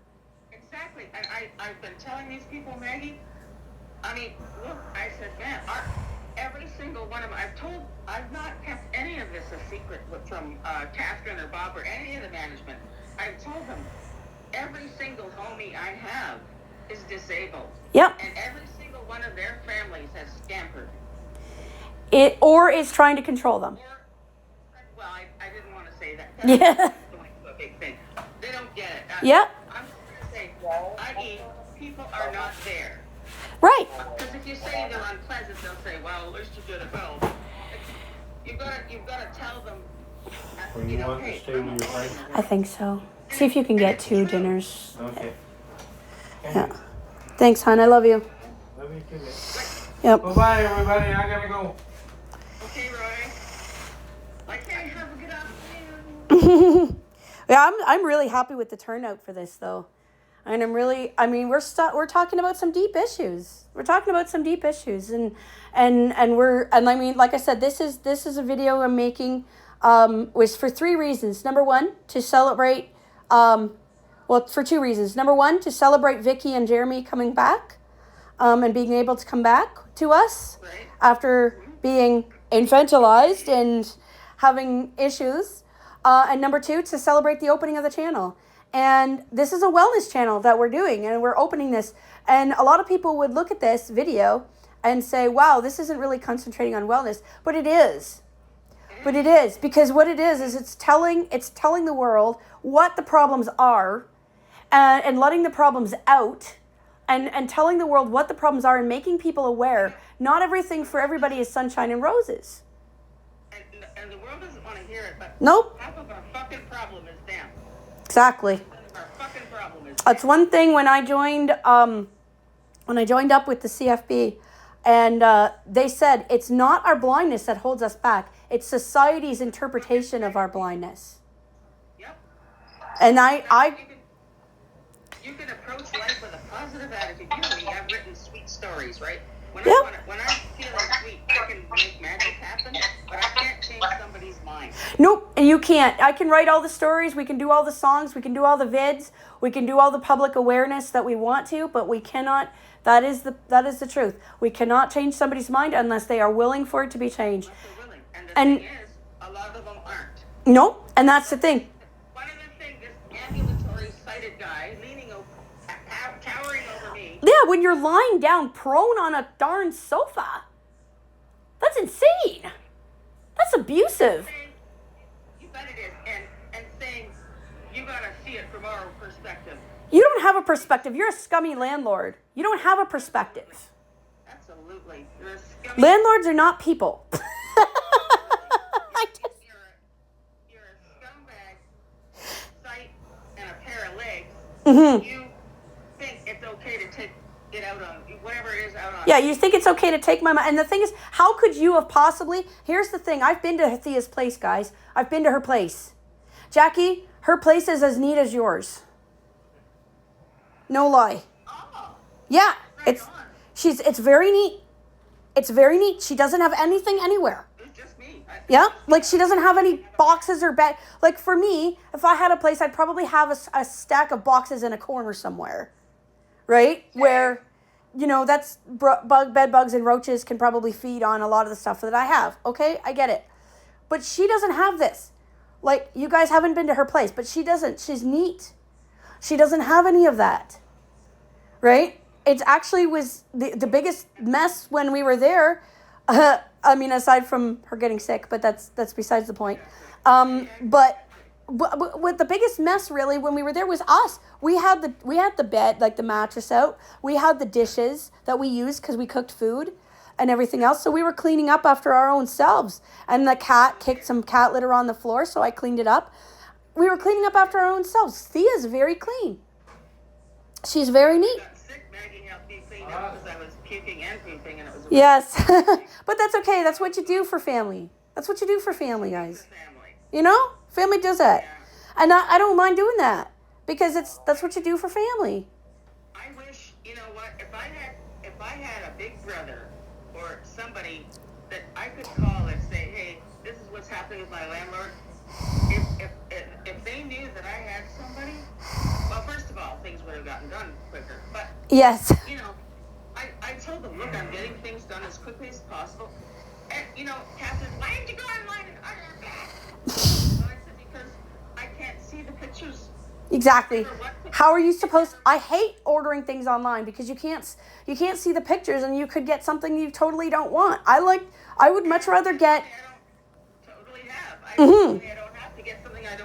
Exactly. And I've been telling these people, Maggie, I mean, look, I said, man, every single one of them, I've not kept any of this a secret from Catherine or Bob or any of the management. I've told them, every single homie I have is disabled. Yep. And every single one of their families has scampered. Or is trying to control them. Well, I didn't want to say that. Yeah. That's going to a big thing. They don't get it. Yep. I'm just going to say, i.e., people are not there. Right. Because if you say they're unpleasant, they'll say, well, at least you did it well. You've got to tell them, When you want to hey, stay with your friends. I think so. See if you can get 2 dinners. Okay. Yeah. Thanks, hon. I love you. Love you too, man. Yep. Bye-bye, everybody. I gotta go. Okay, Roy. Okay, have a good afternoon. Yeah, I'm really happy with the turnout for this though. And we're talking about some deep issues. We're talking about some deep issues and I mean, like I said, this is a video I'm making was for 3 reasons. Number 1, to celebrate for 2 reasons. Number 1, to celebrate Vicky and Jeremy coming back and being able to come back to us after being infantilized and having issues. And number 2, to celebrate the opening of the channel. And this is a wellness channel that we're doing, and we're opening this. And a lot of people would look at this video and say, wow, this isn't really concentrating on wellness. But it is. But it is, because what it is it's telling the world what the problems are, and letting the problems out, and telling the world what the problems are, and making people aware. Not everything for everybody is sunshine and roses. And the world doesn't want to hear it, but Nope. half of our fucking problem is them. Exactly. Our fucking problem is That's one thing when I joined up with the CFB, and they said it's not our blindness that holds us back. It's society's interpretation of our blindness. Yep. And You can approach life with a positive attitude. You know me, I've written sweet stories, right? When Yep. when I feel sweet, I can make magic happen, but I can't change somebody's mind. Nope, you can't. I can write all the stories, we can do all the songs, we can do all the vids, we can do all the public awareness that we want to, but we cannot. That is the truth. We cannot change somebody's mind unless they are willing for it to be changed. Unless they're willing. And the And- thing is, a lot of them aren't. Nope, and that's the thing. One of the things, this ambulatory sighted guy leaning over, towering over me. Yeah, when you're lying down prone on a darn sofa. That's insane. That's abusive. Saying, you bet it is, and saying, you gotta see it from our perspective. You don't have a perspective. You're a scummy landlord. You don't have a perspective. Absolutely. You're a scummy. Landlords are not people. I just, You're a scumbag, sight, and a pair of legs. Mhm. You think it's okay to take it out on whatever it is out on. Yeah, you think it's okay to take my money. And the thing is, how could you have possibly... Here's the thing. I've been to Thea's place, guys. I've been to her place. Jackie, her place is as neat as yours. No lie. Oh, Yeah, right on. it's very neat. It's very neat. She doesn't have anything anywhere. It's just me. Yeah, like she doesn't have any boxes or bag. Like for me, if I had a place, I'd probably have a stack of boxes in a corner somewhere, right? Where, you know, that's bed bugs and roaches can probably feed on a lot of the stuff that I have. Okay, I get it, but she doesn't have this. Like you guys haven't been to her place, but she doesn't. She's neat. She doesn't have any of that, right? It actually was the biggest mess when we were there. I mean, aside from her getting sick, but that's besides the point. But what the biggest mess really when we were there was us. We had the bed, like the mattress out. We had the dishes that we used because we cooked food and everything else. So we were cleaning up after our own selves. And the cat kicked some cat litter on the floor, so I cleaned it up. We were cleaning up after our own selves. Thea's very clean. She's very neat. I got sick nagging out me cleaned up because I was puking and pooping, and it was Yes. But that's okay. That's what you do for family. That's what you do for family, guys. family. You know? Family does that. Yeah. And I don't mind doing that. Because that's what you do for family. I wish, you know what, if I had a big brother or somebody that I could call and say, hey, this is what's happening with my landlord. If they knew that I had somebody, well, first of all, things would have gotten done quicker. But Yes. you know, I told them, look, I'm getting things done as quickly as possible. And you know, Catherine, why didn't you go online and order that? So I said, because I can't see the pictures. Exactly. How are you supposed... I hate ordering things online because you can't see the pictures and you could get something you totally don't want. I would much rather get... I don't totally have. I don't have to get something I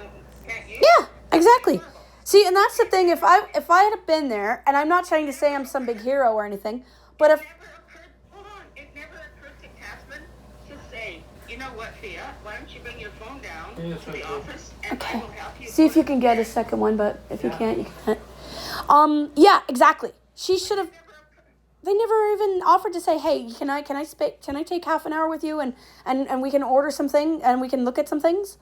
can't use. Yeah, exactly. See, and that's the thing. If I had been there, and I'm not trying to say I'm some big hero or anything, but if... It never occurred to Catherine to say, you know what, Thea, why don't you bring your phone down to the office and I will help you. See if you can get a second one, but if you can't, you can't. Yeah, exactly. She should have... They never even offered to say, hey, can I take half an hour with you and we can order something and we can look at some things?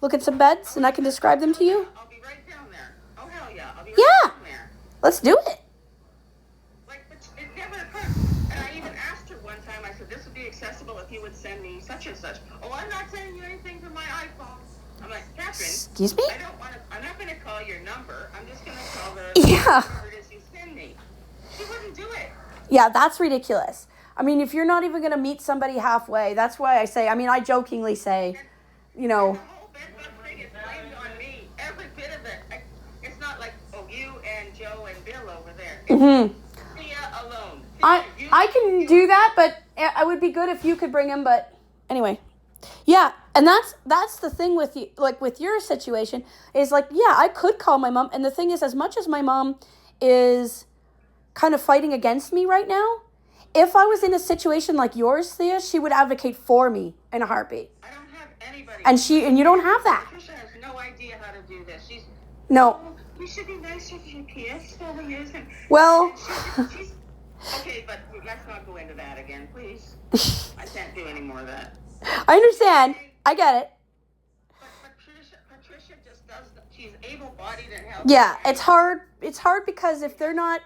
Look at some beds and I can describe them to you? I'll be right down there. Oh, hell yeah. I'll be right Yeah. down there. Let's do it. Like, but it never occurred. And I even asked her one time, I said, this would be accessible if you would send me such and such. Oh, I'm not sending you anything from my iPhone. I'm like, Catherine. Excuse me? I'm not going to call your number. I'm just going to call Yeah. whatever it is you send me. She wouldn't do it. Yeah, that's ridiculous. I mean, if you're not even going to meet somebody halfway, that's why I say, I jokingly say, you know... The whole bedbug thing is blamed on me. Every bit of it. It's not like, oh, you and Joe and Bill over there. It's Thea alone. Thea, I can do that, but it would be good if you could bring him, but anyway. Yeah, And that's the thing with you, like with your situation, is like, yeah, I could call my mom. And the thing is, as much as my mom is kind of fighting against me right now, if I was in a situation like yours, Thea, she would advocate for me in a heartbeat. I don't have anybody. And you don't have that. Patricia has no idea how to do this. She's No. oh, we should be nicer to your kids. So we use him. Well, She's okay, but let's not go into that again, please. I can't do any more of that. I understand. I get it. But Patricia just does. She's able-bodied and healthy. Yeah, it's hard. It's hard because if they're not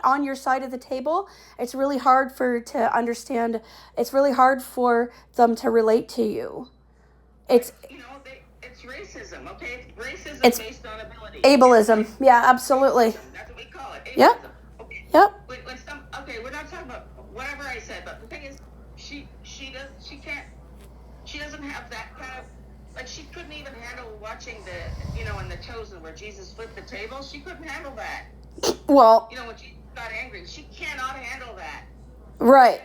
on your side of the table, it's really hard to understand. It's really hard for them to relate to you. It's it's racism. Okay, it's racism It's based on ability. ableism. Yeah, absolutely. That's what we call it. Ableism. Yep. Okay. Yep. We're not talking about whatever I said, but the thing is, she doesn't have that kind of, like, she couldn't even handle watching in The Chosen where Jesus flipped the table. She couldn't handle that. Well, When Jesus got angry, she cannot handle that. right.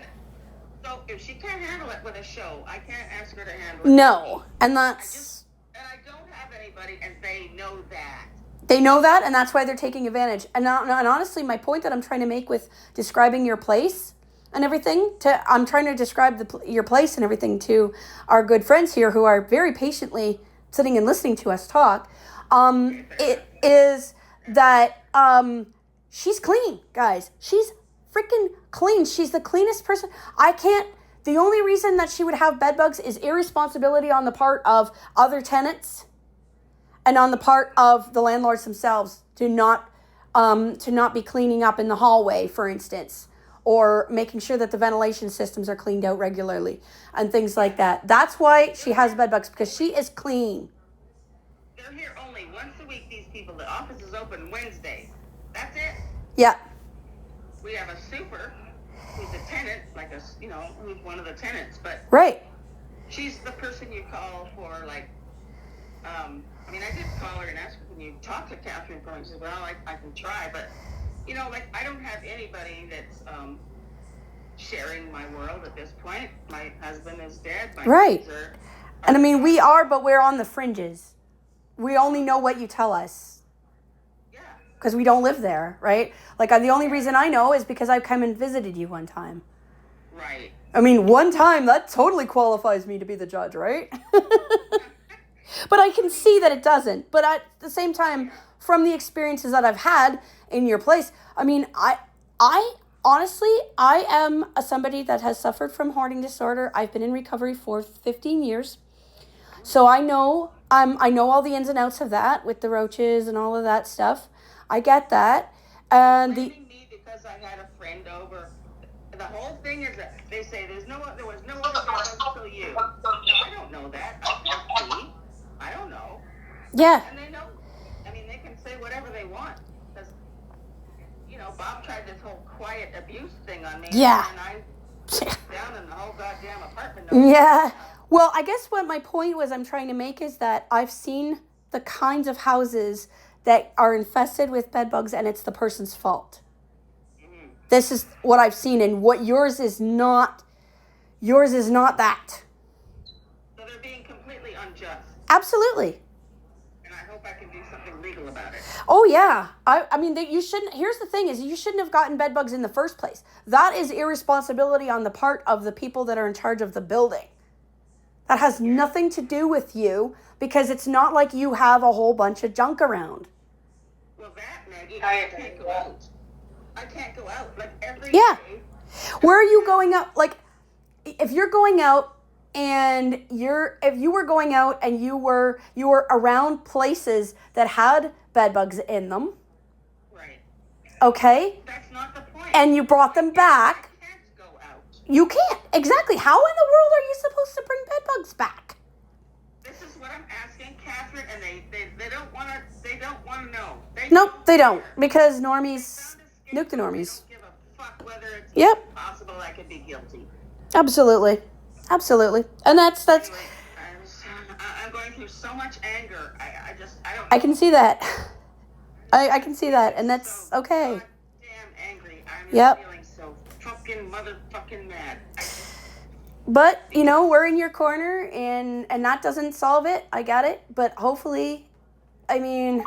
So if she can't handle it with a show, I can't ask her to handle it. No, and that's I don't have anybody, and they know that. they know that, and that's why they're taking advantage. And honestly, my point that I'm trying to make with describing your place and everything, I'm trying to describe your place and everything to our good friends here who are very patiently sitting and listening to us talk. It is that she's clean, guys. She's freaking clean. She's the cleanest person. The only reason that she would have bed bugs is irresponsibility on the part of other tenants and on the part of the landlords themselves to not be cleaning up in the hallway, for instance, or making sure that the ventilation systems are cleaned out regularly and things like that. That's why she has bed bugs, because she is clean. They're here only once a week, these people. The office is open Wednesday. That's it. Yeah. We have a super who's a tenant, who's one of the tenants, but Right. she's the person you call for, like, I did call her and ask her, can you talk to Catherine for me? She said, well, I can try, but, I don't have anybody that's sharing my world at this point. My husband is dead. My Right. kids are And we are, but we're on the fringes. We only know what you tell us. Yeah. Because we don't live there, right? Like, the only reason I know is because I come and visited you one time. Right. One time, that totally qualifies me to be the judge, right? But I can see that it doesn't. But at the same time, from the experiences that I've had in your place, I honestly, I am somebody that has suffered from hoarding disorder. I've been in recovery for 15 years. So I know all the ins and outs of that with the roaches and all of that stuff. I get that. And Blaming me because I had a friend over. The whole thing is that they say there was no other person until you. Now, I don't know that. I can't see. I don't know. yeah, And they know. They can say whatever they want. Because, Bob tried this whole quiet abuse thing on me. Yeah. And I down in the whole goddamn apartment. yeah. Well, I guess what my point was I'm trying to make is that I've seen the kinds of houses that are infested with bed bugs and it's the person's fault. Mm-hmm. This is what I've seen, and what yours is not that. So they're being completely unjust. Absolutely. And I hope I can do something legal about it. Oh yeah. You shouldn't. Here's the thing: is you shouldn't have gotten bed bugs in the first place. That is irresponsibility on the part of the people that are in charge of the building. That has nothing to do with you, because it's not like you have a whole bunch of junk around. Well, Maggie, I can't go out. I can't go out every Yeah. day. Where are you going out? Like, if you're going out and if you were going out and you were around places that had bed bugs in them, Right. okay, That's not the point. and you brought them back, I can't go out. you can't. Exactly. How in the world are you supposed to bring bed bugs back? This is what I'm asking Catherine, and they don't want to. They don't want to know. Nope, they don't, because normies nuke the normies. They don't give a fuck whether it's Yep. possible I could be guilty. Absolutely. And that's Anyway, I'm going through so much anger. I don't. I can see that. I can see that, and that's so okay. Goddamn angry. I'm Yep. feeling so fucking motherfucking mad. But, you know, we're in your corner, and that doesn't solve it. I get it. But hopefully, I mean,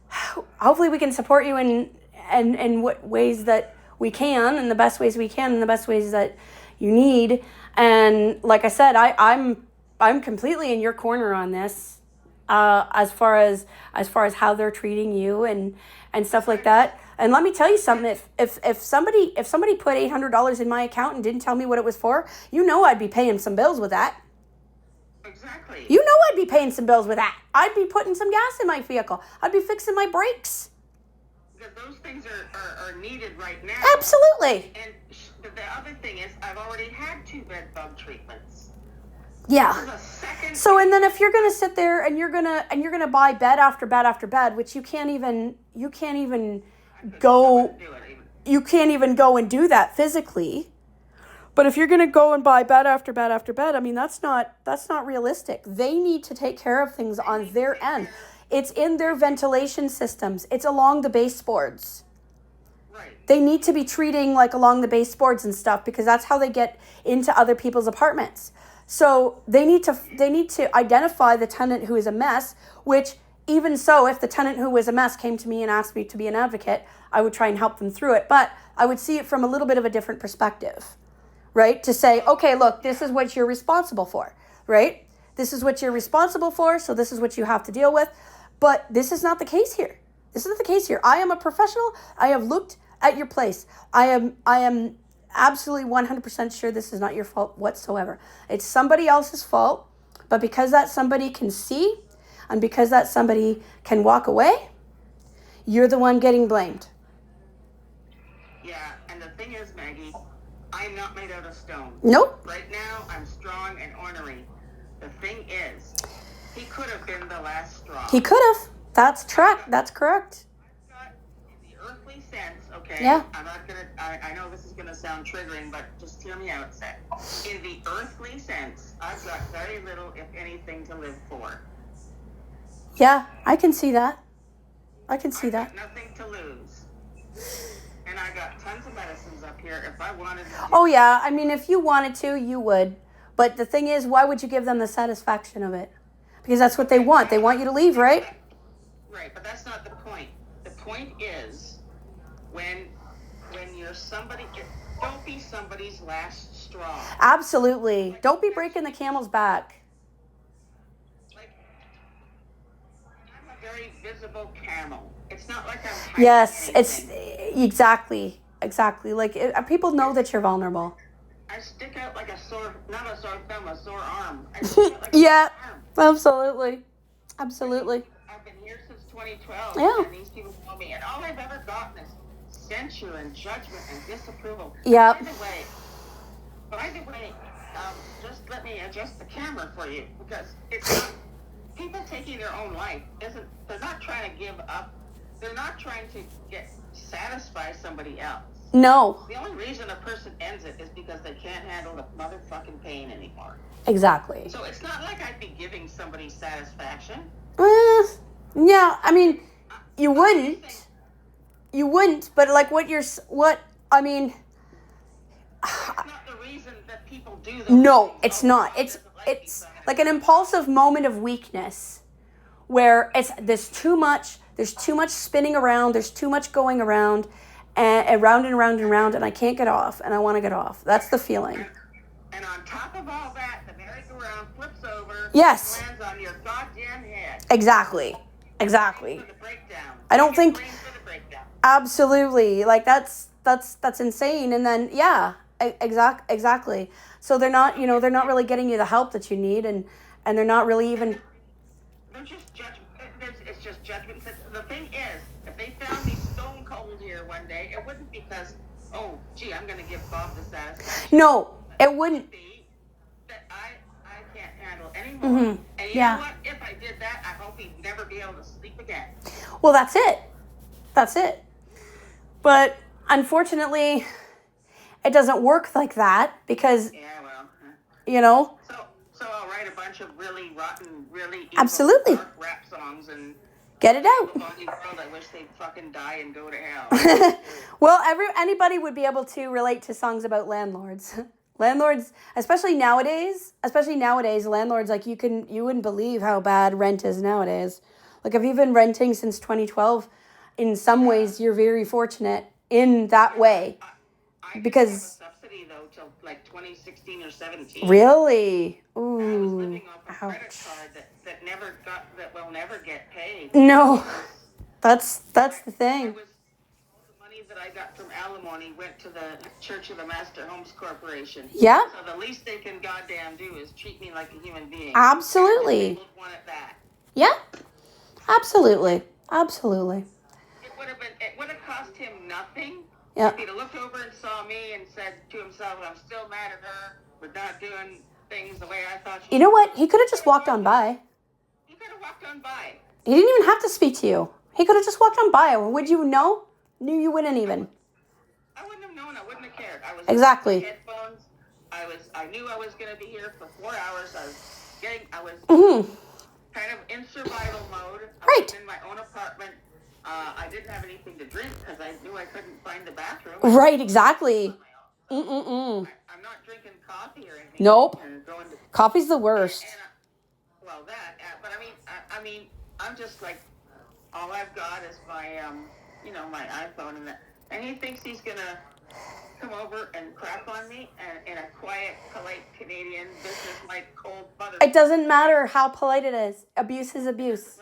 hopefully we can support you in what ways that we can, in the best ways we can, in the best ways that you need. And like I said, I'm completely in your corner on this, as far as how they're treating you and stuff like that. And let me tell you something, if somebody put $800 in my account and didn't tell me what it was for, you know I'd be paying some bills with that. Exactly. You know I'd be paying some bills with that. I'd be putting some gas in my vehicle. I'd be fixing my brakes. Because those things are needed right now. Absolutely. And the other thing is, I've already had 2 bed bug treatments. Yeah. This is a second. So, and then if you're gonna sit there and you're gonna buy bed after bed after bed, which you can't even go and do that physically. But if you're gonna go and buy bed after bed after bed, I mean that's not realistic. They need to take care of things on their end. It's in their ventilation systems. It's along the baseboards. Right. They need to be treating like along the baseboards and stuff, because that's how they get into other people's apartments. So they need to identify the tenant who is a mess, which even so, if the tenant who was a mess came to me and asked me to be an advocate, I would try and help them through it. But I would see it from a little bit of a different perspective, right? To say, okay, look, this is what you're responsible for, right? This is what you're responsible for, so this is what you have to deal with. But this is not the case here. This is not the case here. I am a professional. I have looked at your place. I am absolutely 100% sure this is not your fault whatsoever. It's somebody else's fault, but because that somebody can see and because that somebody can walk away, you're the one getting blamed. Yeah, and the thing is, Maggie, I'm not made out of stone. Nope. Right now, I'm strong and ornery. The thing is, he could have been the last straw. He could have. That's correct. In the earthly sense, okay? Yeah. I'm not gonna, I know this is gonna sound triggering, but just hear me out, Seth. In the earthly sense, I've got very little, if anything, to live for. Yeah, I can see that. I can see I've that. got nothing to lose. And I got tons of medicines up here if I wanted to. Oh yeah, I mean, if you wanted to, you would. But the thing is, why would you give them the satisfaction of it? Because that's what they want. They want you to leave, right? Right, but that's not the point. The point is, when you're somebody, don't be somebody's last straw. Absolutely. Don't be breaking the camel's back. Like, I'm a very visible camel. It's not like I'm hiding Yes, anything. it's exactly. Like people know that you're vulnerable. I stick out like a sore, not a sore thumb, a sore arm. I stick out like Yeah, a sore arm. absolutely. I've been here since 2012, Yeah. and these people know me, and all I've ever gotten is censure and judgment and disapproval. Yep. By the way, just let me adjust the camera for you, because it's not, people taking their own life they're not trying to give up. They're not trying to satisfy somebody else. No. The only reason a person ends it is because they can't handle the motherfucking pain anymore. Exactly. So it's not like I'd be giving somebody satisfaction. Yeah, I mean, you wouldn't, but like I mean, It's not the reason that people do those no, things. it's not. It's like an impulsive moment of weakness where there's too much spinning around, there's too much going around, and round and round and round, and I can't get off, and I want to get off. That's the feeling. And on top of all that, the merry-go-round flips over. Yes. And lands on your goddamn head. Exactly. For the breakdown. I don't think. Brain for the breakdown. Absolutely. Like that's insane. And then exactly. So they're not really getting you the help that you need, and they're not really even. They're just judgment. It's just judgment. The thing is, if they found me stone cold here one day, it wouldn't because, oh, gee, I'm going to give Bob the satisfaction. No, it wouldn't. Be that I can't handle anymore. Mm-hmm. And you know what? If I did that, I hope he'd never be able to sleep again. Well, that's it. But unfortunately, it doesn't work like that because, Yeah, well. you know. So I'll write a bunch of really rotten, really evil Absolutely. dark rap songs and Get it out. body world. I wish they'd fucking die and go to hell. Well, anybody would be able to relate to songs about landlords. Landlords, especially nowadays, landlords, like you wouldn't believe how bad rent is nowadays. Like if you've been renting since 2012, in some ways you're very fortunate in that way. I Because didn't have a subsidy though till like 2016 or 17. really, I was ooh, living off a credit ouch. card that will never get paid. No, that's the thing. All the money that I got from alimony went to the Church of the Master Homes Corporation. Yeah, So the least they can goddamn do is treat me like a human being. absolutely. People want it back. Yeah, absolutely. It would have cost him nothing. Yeah. If he'd have looked over and saw me and said to himself, I'm still mad at her for not doing things the way I thought she You know what? He could have just walked on by. He could have walked on by. He didn't even have to speak to you. He could have just walked on by. Would you know? Knew you wouldn't even. I wouldn't have known. I wouldn't have cared. I was Exactly. wearing headphones. I knew I was going to be here for 4 hours. I was kind of in survival mode. I Right. was in my own apartment. I didn't have anything to drink because I knew I couldn't find the bathroom. Right, exactly. I'm not drinking coffee or anything. Nope. And going to, Coffee's the worst. but I mean, I'm just like, all I've got is my, my iPhone, and he thinks he's gonna come over and crap on me, and in a quiet, polite Canadian business-like, cold mother. It doesn't matter how polite it is. Abuse is abuse.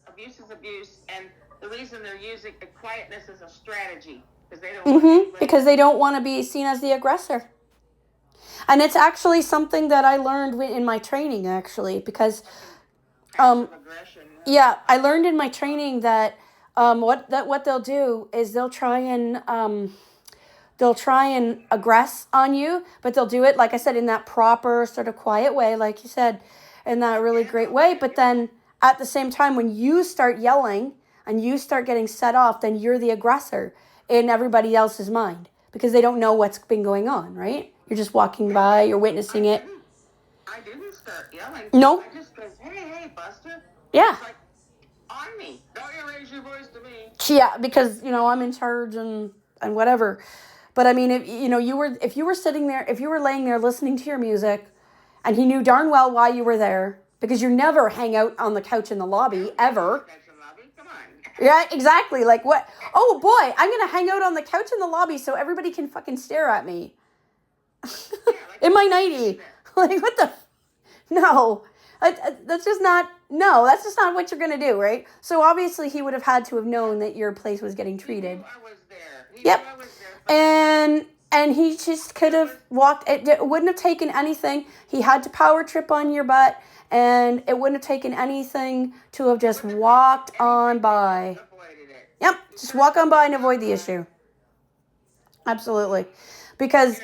Abuse is abuse, and the reason they're using the quietness as a strategy because they don't. Want anybody- Because they don't want to be seen as the aggressor. And it's actually something that I learned in my training, actually, because aggression. yeah, I learned in my training that what they'll do is they'll try and aggress on you, but they'll do it, like I said, in that proper sort of quiet way, like you said, in that really great way. But then at the same time, when you start yelling and you start getting set off, then you're the aggressor in everybody else's mind because they don't know what's been going on, right? You're just walking by, you're witnessing it. I didn't start yelling. No. I just goes, hey, Buster. Yeah. It's like, on me. Don't you raise your voice to me. Yeah, because I'm in charge and whatever. But I mean, if you were sitting there, if you were laying there listening to your music, and he knew darn well why you were there, because you never hang out on the couch in the lobby ever. Come on. Yeah, exactly. Like what? Oh boy, I'm gonna hang out on the couch in the lobby so everybody can fucking stare at me. In my nightie. Like what the? No, that's just not. No, that's just not what you're gonna do, right? So obviously he would have had to have known that your place was getting treated. I was there. Yep. And he just could have walked. It wouldn't have taken anything. He had to power trip on your butt, and it wouldn't have taken anything to have just walked on by. Yep, just walk on by and avoid the issue. Absolutely, because.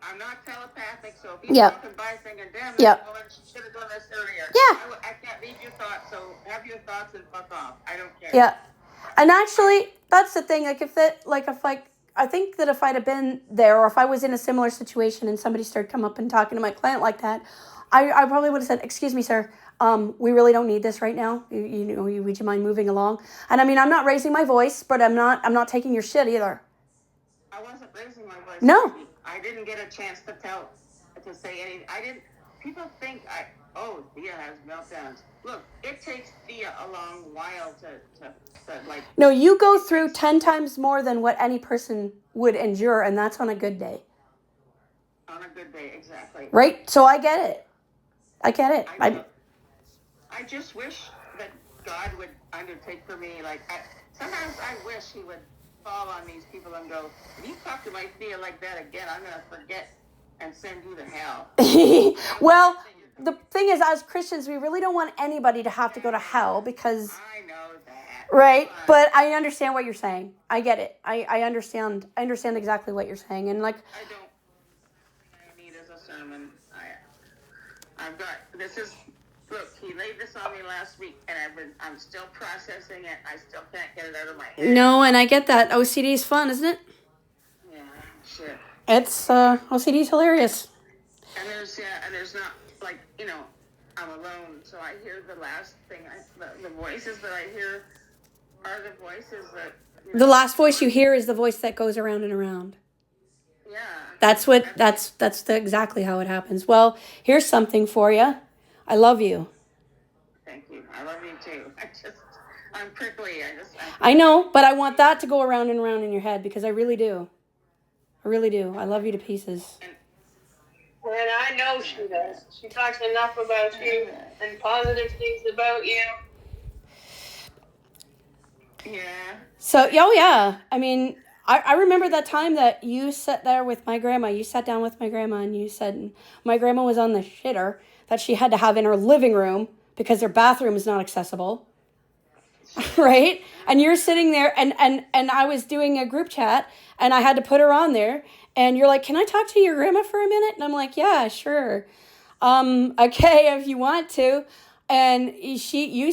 I'm not telepathic, so if you're walking by thinking, damn, that woman should have done this earlier. Yeah. I can't read your thoughts, so have your thoughts and fuck off. I don't care. Yeah, and actually, that's the thing. I think that if I'd have been there, or if I was in a similar situation and somebody started come up and talking to my client like that, I probably would have said, "Excuse me, sir, we really don't need this right now. Would you mind moving along?" And I mean, I'm not raising my voice, but I'm not taking your shit either. I wasn't raising my voice. No. I didn't get a chance to say anything. People think Thea has meltdowns. Look, it takes Thea a long while to like. No, you go through 10 times more than what any person would endure, and that's on a good day. On a good day, exactly. Right? So I get it. I just wish that God would undertake for me. Like, sometimes I wish He would fall on these people and go, if you talk to my Thea like that again, I'm going to forget and send you to hell. Well, the thing is, as Christians, we really don't want anybody to have to go to hell because... I know that. Right? But I understand what you're saying. I get it. I understand. I understand exactly what you're saying. And like... I don't... I need as a sermon. I've got... This is... Look, he laid this on me last week, and I'm still processing it. I still can't get it out of my head. No, and I get that. OCD is fun, isn't it? Yeah, shit. It's, OCD is hilarious. And there's not, like, I'm alone, so I hear the last thing, the voices that I hear are the voices that... The last voice you hear is the voice that goes around and around. Yeah. That's exactly how it happens. Well, here's something for you. I love you. Thank you. I love you too. I'm prickly. I know, but I want that to go around and around in your head because I really do. I really do. I love you to pieces. And I know she does. She talks enough about you and positive things about you. Yeah. So, oh yeah. I mean, I remember that time that you sat there with my grandma. You sat down with my grandma and you said my grandma was on the shitter that she had to have in her living room because her bathroom is not accessible. Right? And you're sitting there and I was doing a group chat and I had to put her on there and you're like, "Can I talk to your grandma for a minute?" And I'm like, "Yeah, sure. Okay, if you want to." And you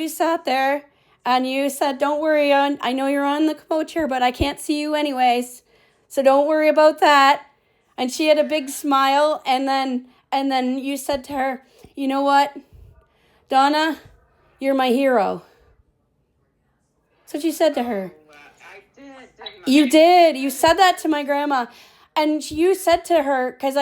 sat there and you said, "Don't worry, I know you're on the commode chair, but I can't see you anyways. So don't worry about that." And she had a big smile and then you said to her, "You know what? Donna, you're my hero." That's what you said to her. I did, didn't I? You did. You said that to my grandma. And you said to her, because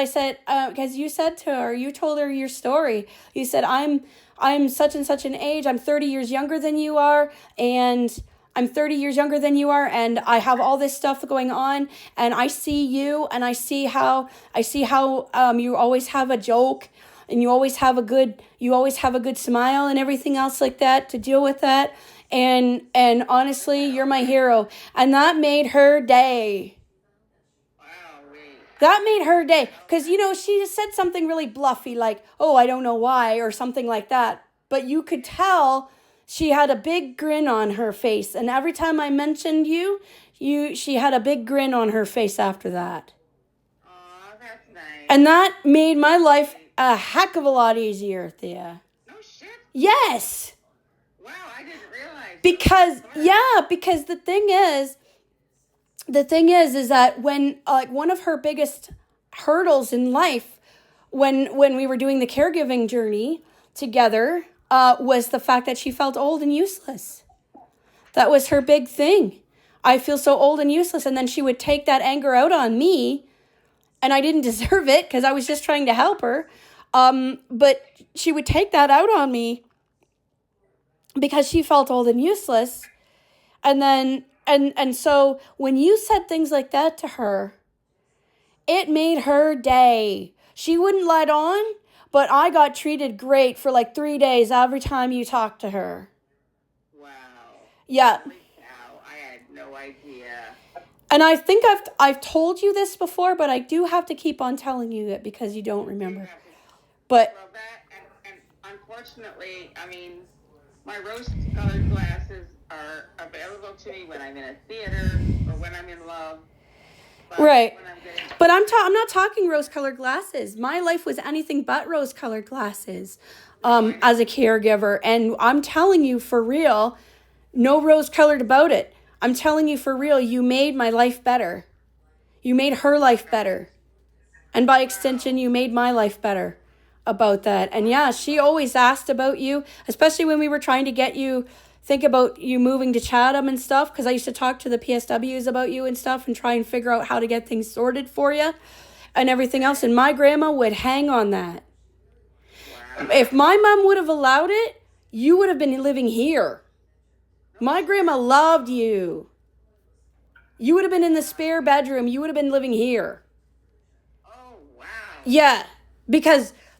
you said to her, you told her your story. You said, I'm such and such an age. I'm 30 years younger than you are. And I'm 30 years younger than you are. And I have all this stuff going on. And I see you and I see how you always have a joke. And you always have a good smile and everything else like that to deal with that. And honestly, you're my hero. And that made her day. That made her day. Because, she just said something really bluffy like, "Oh, I don't know why," or something like that. But you could tell she had a big grin on her face. And every time I mentioned she had a big grin on her face after that. Aw, that's nice. And that made my life a heck of a lot easier, Thea. No shit. Yes. Wow, I didn't realize. Because the thing is that when one of her biggest hurdles in life when we were doing the caregiving journey together was the fact that she felt old and useless. That was her big thing. I feel so old and useless. And then she would take that anger out on me, and I didn't deserve it because I was just trying to help her. But she would take that out on me because she felt old and useless. And then, and so when you said things like that to her, it made her day. She wouldn't let on, but I got treated great for like 3 days every time you talked to her. Wow. Yeah. Wow, I had no idea. And I think I've told you this before, but I do have to keep on telling you it because you don't remember. But Well, that, and unfortunately, I mean, my rose-colored glasses are available to me when I'm in a theater or when I'm in love. But right. When I'm getting... But I'm not talking rose-colored glasses. My life was anything but rose-colored glasses as a caregiver. And I'm telling you for real, no rose-colored about it. I'm telling you for real, you made my life better. You made her life better. And by extension, you made my life better about that. And yeah, she always asked about you, especially when we were trying to get you, think about you moving to Chatham and stuff, because I used to talk to the PSWs about you and stuff and try and figure out how to get things sorted for you and everything else. And my grandma would hang on that. Wow. If my mom would have allowed it, you would have been living here. My grandma loved you. You would have been in the spare bedroom. You would have been living here. Oh, wow. Yeah,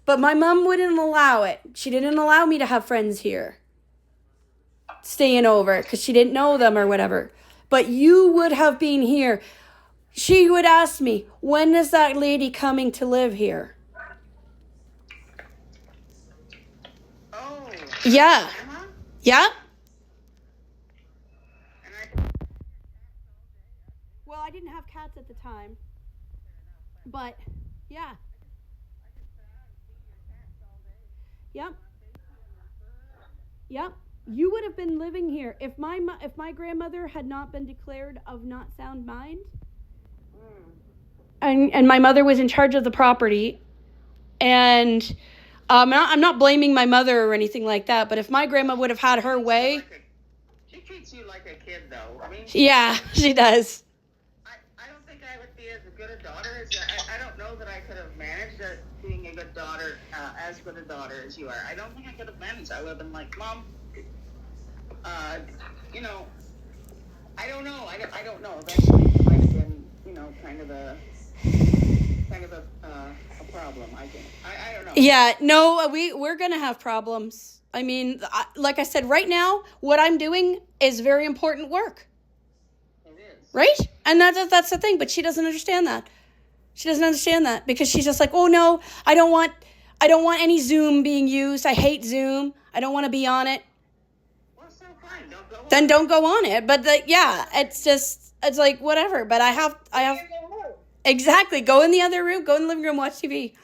but my mom wouldn't allow it. She didn't allow me to have friends here staying over because she didn't know them or whatever. But you would have been here. She would ask me, "When is that lady coming to live here?" Oh. Yeah. Grandma? Yeah. Well, I didn't have cats at the time. But, yeah. Yep. Yep. You would have been living here if my grandmother had not been declared of not sound mind, and my mother was in charge of the property, and I'm not blaming my mother or anything like that. But if my grandma would have had her way, She treats you like a kid, though. I mean, yeah, she does. I don't think I would be as good a daughter as I don't know that I could have managed being a good daughter, as good a daughter as you are. I don't think I could have managed. I would have been like, Mom, you know, I don't know. I don't know. Eventually, it might have been, you know, kind of a problem. I think. I don't know. Yeah, no, we're gonna have problems. I mean, like I said, right now, what I'm doing is very important work. It is. Right? And that's the thing, but she doesn't understand that. She doesn't understand that because she's just like, oh no, I don't want any Zoom being used. I hate Zoom. I don't want to be on it. Well, so fine. Don't go. Then don't go on it. But it's like whatever. But I have exactly go in the other room, go in the living room, watch TV.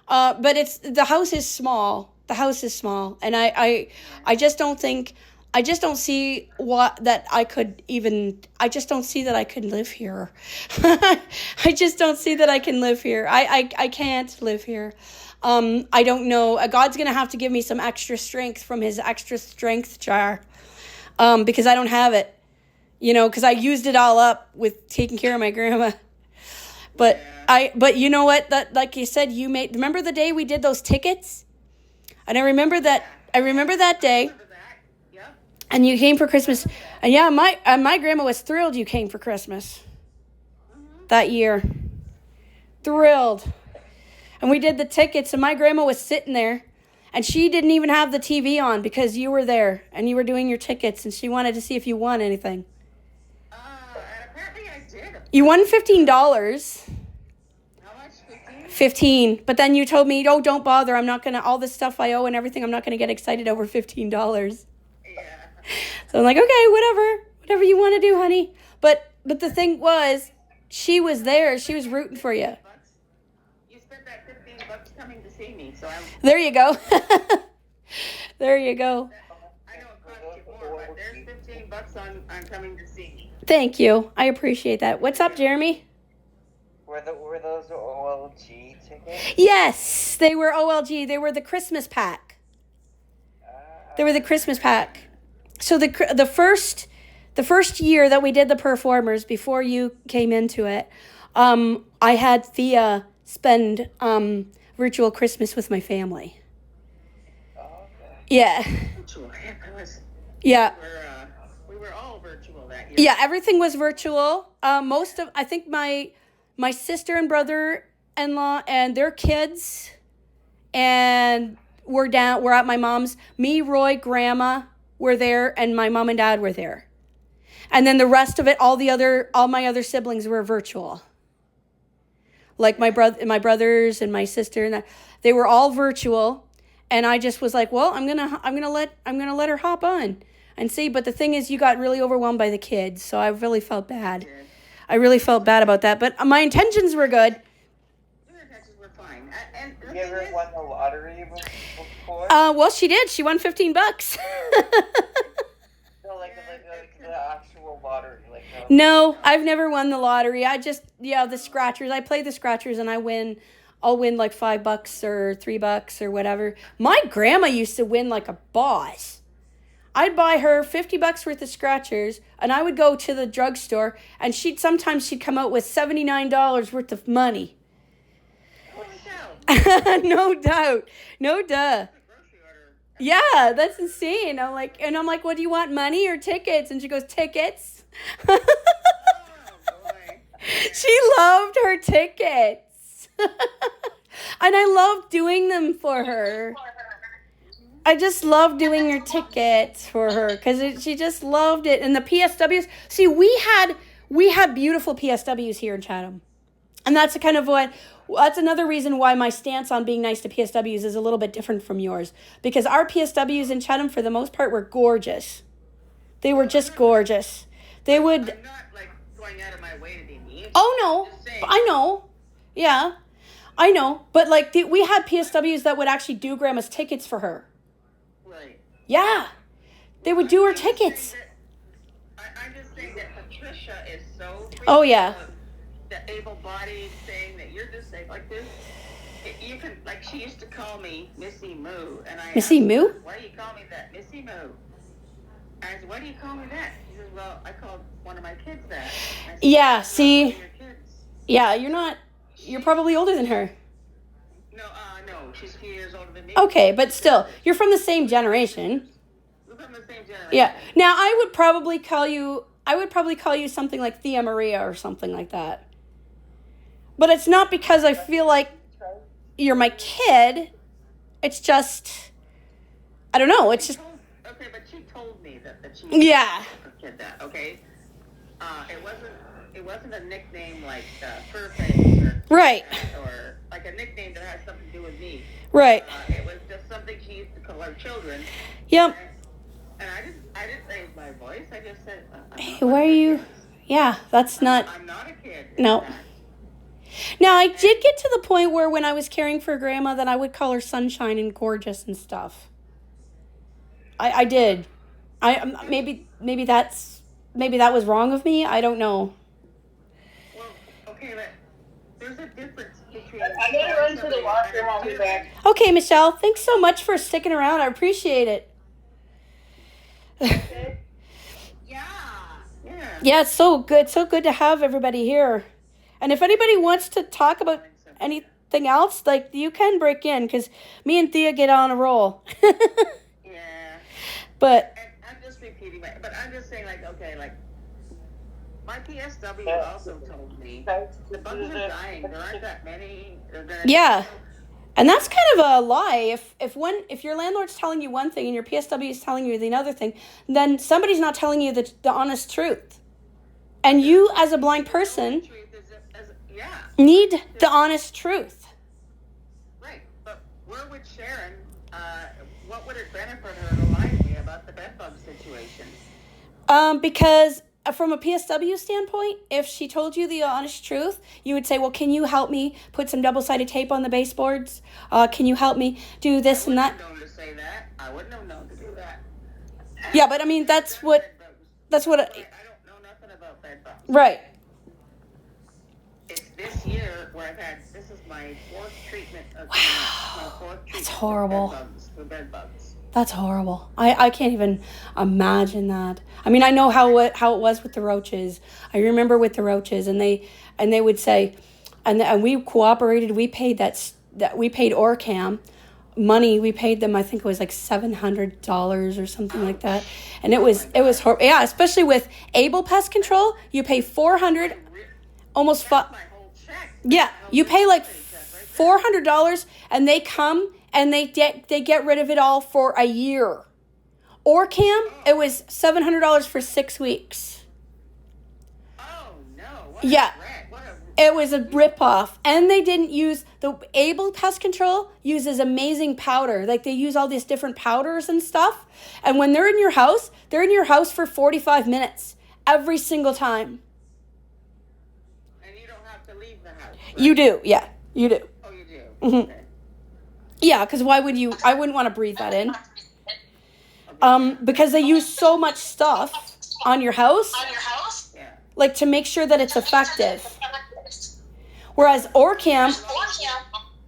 But the house is small. The house is small, and I just don't think. I just don't see I just don't see that I could live here. I just don't see that I can live here. I can't live here. I don't know. God's going to have to give me some extra strength from his extra strength jar. Because I don't have it, you know, because I used it all up with taking care of my grandma. But but you know what, that, like you said, remember the day we did those tickets? And I remember that day. And you came for Christmas. And yeah, my grandma was thrilled you came for Christmas that year. Thrilled. And we did the tickets, and my grandma was sitting there, and she didn't even have the TV on because you were there, and you were doing your tickets, and she wanted to see if you won anything. Apparently I did. You won $15. How much? 15. But then you told me, oh, don't bother. I'm not going to, all this stuff I owe and everything, I'm not going to get excited over $15. So I'm like, okay, whatever you want to do, honey. But the thing was, she was there. She was rooting for you. You spent that $15 coming to see me, so I'm. There you go. There you go. I know it cost you more, but there's $15 on coming to see me. Thank you. I appreciate that. What's up, Jeremy? Were those OLG tickets? Yes, they were OLG. They were the Christmas pack. They were the Christmas pack. So the first year that we did the performers before you came into it, I had Thea spend virtual Christmas with my family. Oh, okay. Yeah. Virtual. Yeah. We were all virtual that year. Yeah, everything was virtual. I think my sister and brother-in-law and their kids, and we're at my mom's. Me, Roy, Grandma were there, and my mom and dad were there. And then the rest of it, all my other siblings were virtual. Like my brothers and my sister, and they were all virtual. And I just was like, well, I'm gonna let her hop on and see. But the thing is, you got really overwhelmed by the kids, so I really felt bad. I really felt bad about that. But my intentions were good. Your intentions were fine. And You ever won the lottery before? Well, she did. She won $15. No, like the actual lottery, like. No, I've never won the lottery. I just the scratchers. I play the scratchers and I win. I'll win like $5 or $3 or whatever. My grandma used to win like a boss. I'd buy her $50 worth of scratchers, and I would go to the drugstore, and sometimes she'd come out with $79 worth of money. No doubt. No duh. Yeah, that's insane. I'm like, what do you want, money or tickets? And she goes, tickets. She loved her tickets. And I loved doing them for her. I just loved doing her tickets for her because she just loved it. And the PSWs, see, we had beautiful PSWs here in Chatham. And that's that's another reason why my stance on being nice to PSWs is a little bit different from yours. Because our PSWs in Chatham, for the most part, were gorgeous. They were just gorgeous. They would... I'm not, like, going out of my way to be mean. Oh, no. I know. Yeah. I know. But, like, we had PSWs that would actually do Grandma's tickets for her. Right. Yeah. They would do her tickets. I'm just saying that Patricia is so... Oh, yeah. The able-bodied saying that you're disabled like this. You can, like, she used to call me Missy Moo, and I Missy asked Moo? her, why do you call me that, Missy Moo? I said, why do you call me that? She says, well, I called one of my kids that. I said, Yeah, see. Your kids. Yeah, you're probably older than her. No, she's a few years older than me. Okay, but still, you're from the same generation. We're from the same generation. Yeah. Now, I would probably call you something like Thea Maria or something like that. But it's not because I feel like you're my kid. It's just, I don't know. It's just, Okay, but she told me that she yeah. did that. Okay, it wasn't a nickname like Furface or Right. or like a nickname that has something to do with me. Right. It was just something she used to call her children. Yep. And I didn't raise my voice. I just said, Hey, where are you? Yeah, that's not. I'm not a kid. No. Now, I did get to the point where when I was caring for Grandma that I would call her Sunshine and Gorgeous and stuff. I did. Maybe that was wrong of me. I don't know. Well, okay, but there's a difference between. I'm gonna run to the washroom. I'll be back. Okay, Michelle, thanks so much for sticking around. I appreciate it. Yeah. Yeah, it's so good. So good to have everybody here. And if anybody wants to talk about anything else, like, you can break in, because me and Thea get on a roll. Yeah. But And I'm just repeating, but I'm just saying, like, okay, like, my PSW also told me the bugs are dying. There aren't that many. yeah. And that's kind of a lie. If your landlord's telling you one thing and your PSW is telling you the other thing, then somebody's not telling you the honest truth. And you, as a blind person, need the honest truth. Right, but where would Sharon, what would it benefit her to lie to me about the bed bug situation? Because from a PSW standpoint, if she told you the honest truth, you would say, well, can you help me put some double-sided tape on the baseboards? Can you help me do this and that? I wouldn't have known to say that. I wouldn't have known to do that. Yeah, but I mean, that's what. I don't know nothing about bed bugs. Right. It's this year where this is my fourth treatment of That's horrible. For bed bugs. That's horrible. I can't even imagine that. I mean, I know how it was with the roaches. I remember with the roaches, and they would say, and we cooperated. We paid that we paid Orcam money. We paid them. I think it was like $700 or something like that. And it was horrible. Yeah, especially with Able Pest Control, you pay $400, almost My whole check. yeah, you pay like $400, and they come and they get rid of it all for a year. Orcam, it was $700 for 6 weeks. Oh no! Yeah. It was a ripoff. And they didn't use, the Able Pest Control uses amazing powder. Like, they use all these different powders and stuff. And when they're in your house for 45 minutes every single time. And you don't have to leave the house. Right? You do, yeah, you do. Oh, you do. Mm-hmm. Okay. Yeah, because I wouldn't want to breathe that in. Because they use so much stuff on your house, Yeah. like, to make sure that it's effective. Whereas Orcam,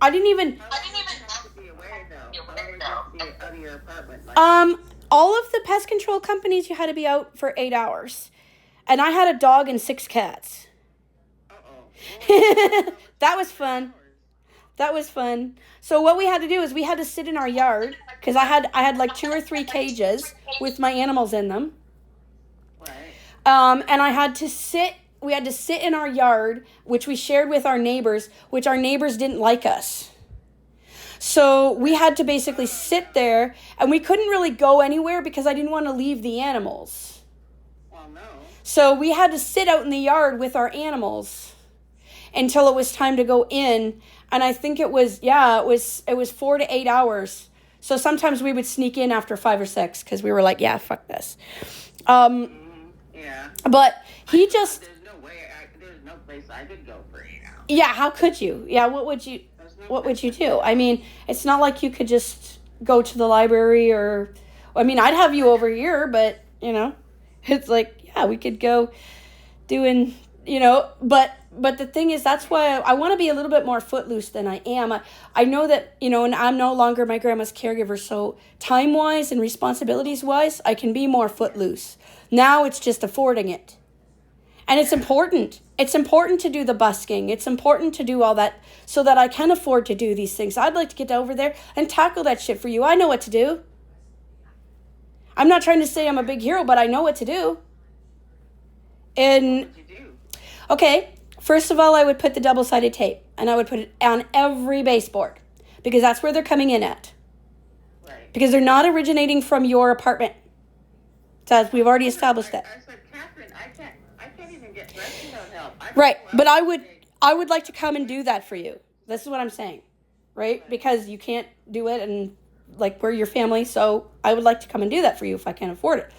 I didn't even. How long would you have to be away though? How long would you have to be out of your apartment? Like, All of the pest control companies, you had to be out for 8 hours, and I had a dog and 6 cats. That was fun. That was fun. So what we had to do is we had to sit in our yard, because I had like 2 or 3 cages with my animals in them. Right. And we had to sit in our yard, which we shared with our neighbors, which our neighbors didn't like us. So we had to basically sit there, and we couldn't really go anywhere because I didn't want to leave the animals. Well, no. So we had to sit out in the yard with our animals until it was time to go in. And I think it was 4 to 8 hours. So sometimes we would sneak in after 5 or 6 because we were like, yeah, fuck this. Yeah. But he just, There's no way. There's no place I could go for 8 hours. yeah, how could you? Yeah, what would you do? I mean, it's not like you could just go to the library or, I mean, I'd have you over here, but, it's like, yeah, we could go doing, but the thing is, that's why I want to be a little bit more footloose than I am. I know that, and I'm no longer my grandma's caregiver, so time-wise and responsibilities-wise, I can be more footloose. Now it's just affording it. And it's important. It's important to do the busking. It's important to do all that so that I can afford to do these things. I'd like to get over there and tackle that shit for you. I know what to do. I'm not trying to say I'm a big hero, but I know what to do. And, What you do? okay, first of all, I would put the double-sided tape. And I would put it on every baseboard. Because that's where they're coming in at. Right. Because they're not originating from your apartment. So we've already established that. I said, Catherine, I can't even get dressed without help. Right, but I would like to come and do that for you. This is what I'm saying, right? Because you can't do it, and like we're your family, so I would like to come and do that for you if I can't afford it.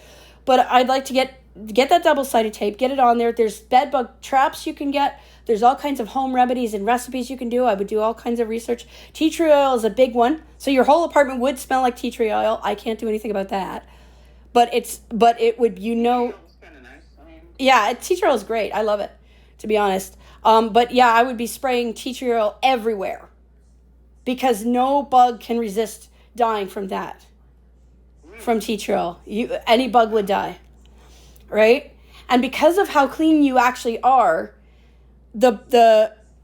But I'd like to get that double-sided tape, get it on there. There's bed bug traps you can get. There's all kinds of home remedies and recipes you can do. I would do all kinds of research. Tea tree oil is a big one, so your whole apartment would smell like tea tree oil. I can't do anything about that, but it would, you know. It's kind of nice. I mean, Yeah, tea tree oil is great. I love it, to be honest. But yeah, I would be spraying tea tree oil everywhere because no bug can resist dying from that. From tea tree oil. Any bug would die, right? And because of how clean you actually are,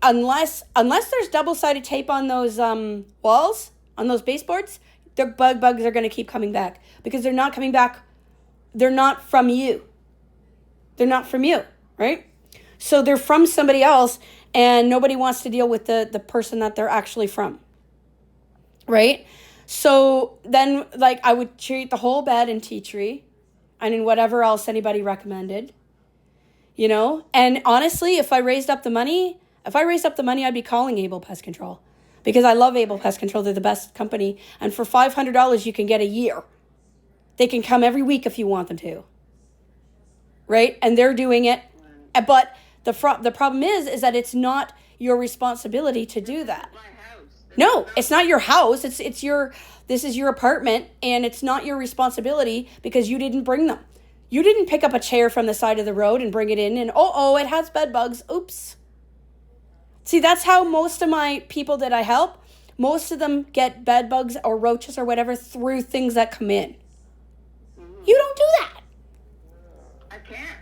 unless there's double-sided tape on those walls, on those baseboards, the bugs are going to keep coming back because they're not coming back. They're not from you. They're not from you, right? So they're from somebody else, and nobody wants to deal with the person that they're actually from, right? So then, like, I would treat the whole bed in tea tree and in whatever else anybody recommended, you know? And honestly, if I raised up the money, I'd be calling Able Pest Control because I love Able Pest Control. They're the best company. And for $500, you can get a year. They can come every week if you want them to, right? And they're doing it. But the problem is that it's not your responsibility to do that. my house. No, it's not your house. This is your apartment, and it's not your responsibility because you didn't bring them. You didn't pick up a chair from the side of the road and bring it in and it has bed bugs. Oops. See, that's how most of my people that I help, most of them get bed bugs or roaches or whatever through things that come in. You don't do that. I can't.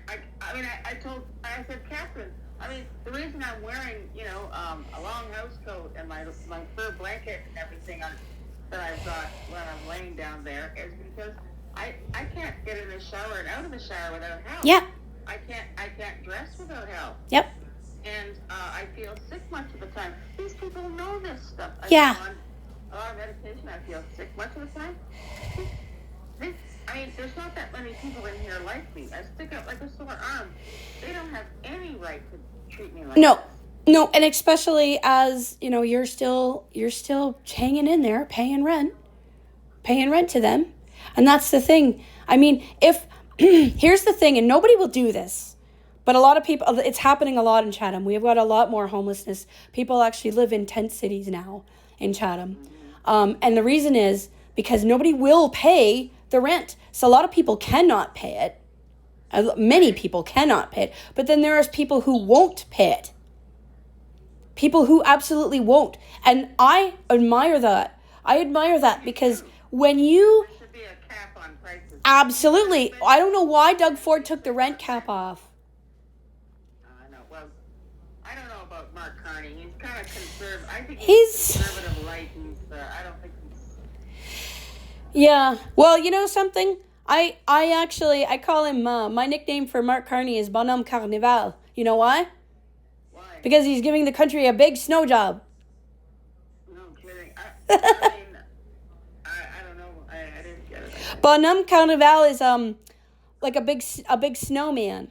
I said, Catherine, I mean, the reason I'm wearing, a long house coat and my fur blanket and everything that I've got when I'm laying down there is because I can't get in the shower and out of the shower without help. Yeah. I can't dress without help. Yep. And I feel sick much of the time. These people know this stuff. Yeah. I'm on a lot of medication. I feel sick much of the time. There's not that many people in here like me. I stick out like a sore arm. They don't have any right to treat me like that. No, and especially as, you're still hanging in there, paying rent to them. And that's the thing. I mean, here's the thing, and nobody will do this, but a lot of people, it's happening a lot in Chatham. We've got a lot more homelessness. People actually live in tent cities now in Chatham. And the reason is because nobody will pay the rent. So a lot of people cannot pay it. Many people cannot pay it. But then there are people who won't pay it. People who absolutely won't. And I admire that. Because when you... There should be a cap on prices. Absolutely. I don't know why Doug Ford took the rent cap off. I know. Well, I don't know about Mark Carney. He's kind of conservative. I think He's- conservative light. I don't think he's... Yeah. Well, you know something? I call him, my nickname for Mark Carney is Bonhomme Carnival. You know why? Why? Because he's giving the country a big snow job. No kidding. I don't know. I didn't get it. Bonhomme Carnival is like a big snowman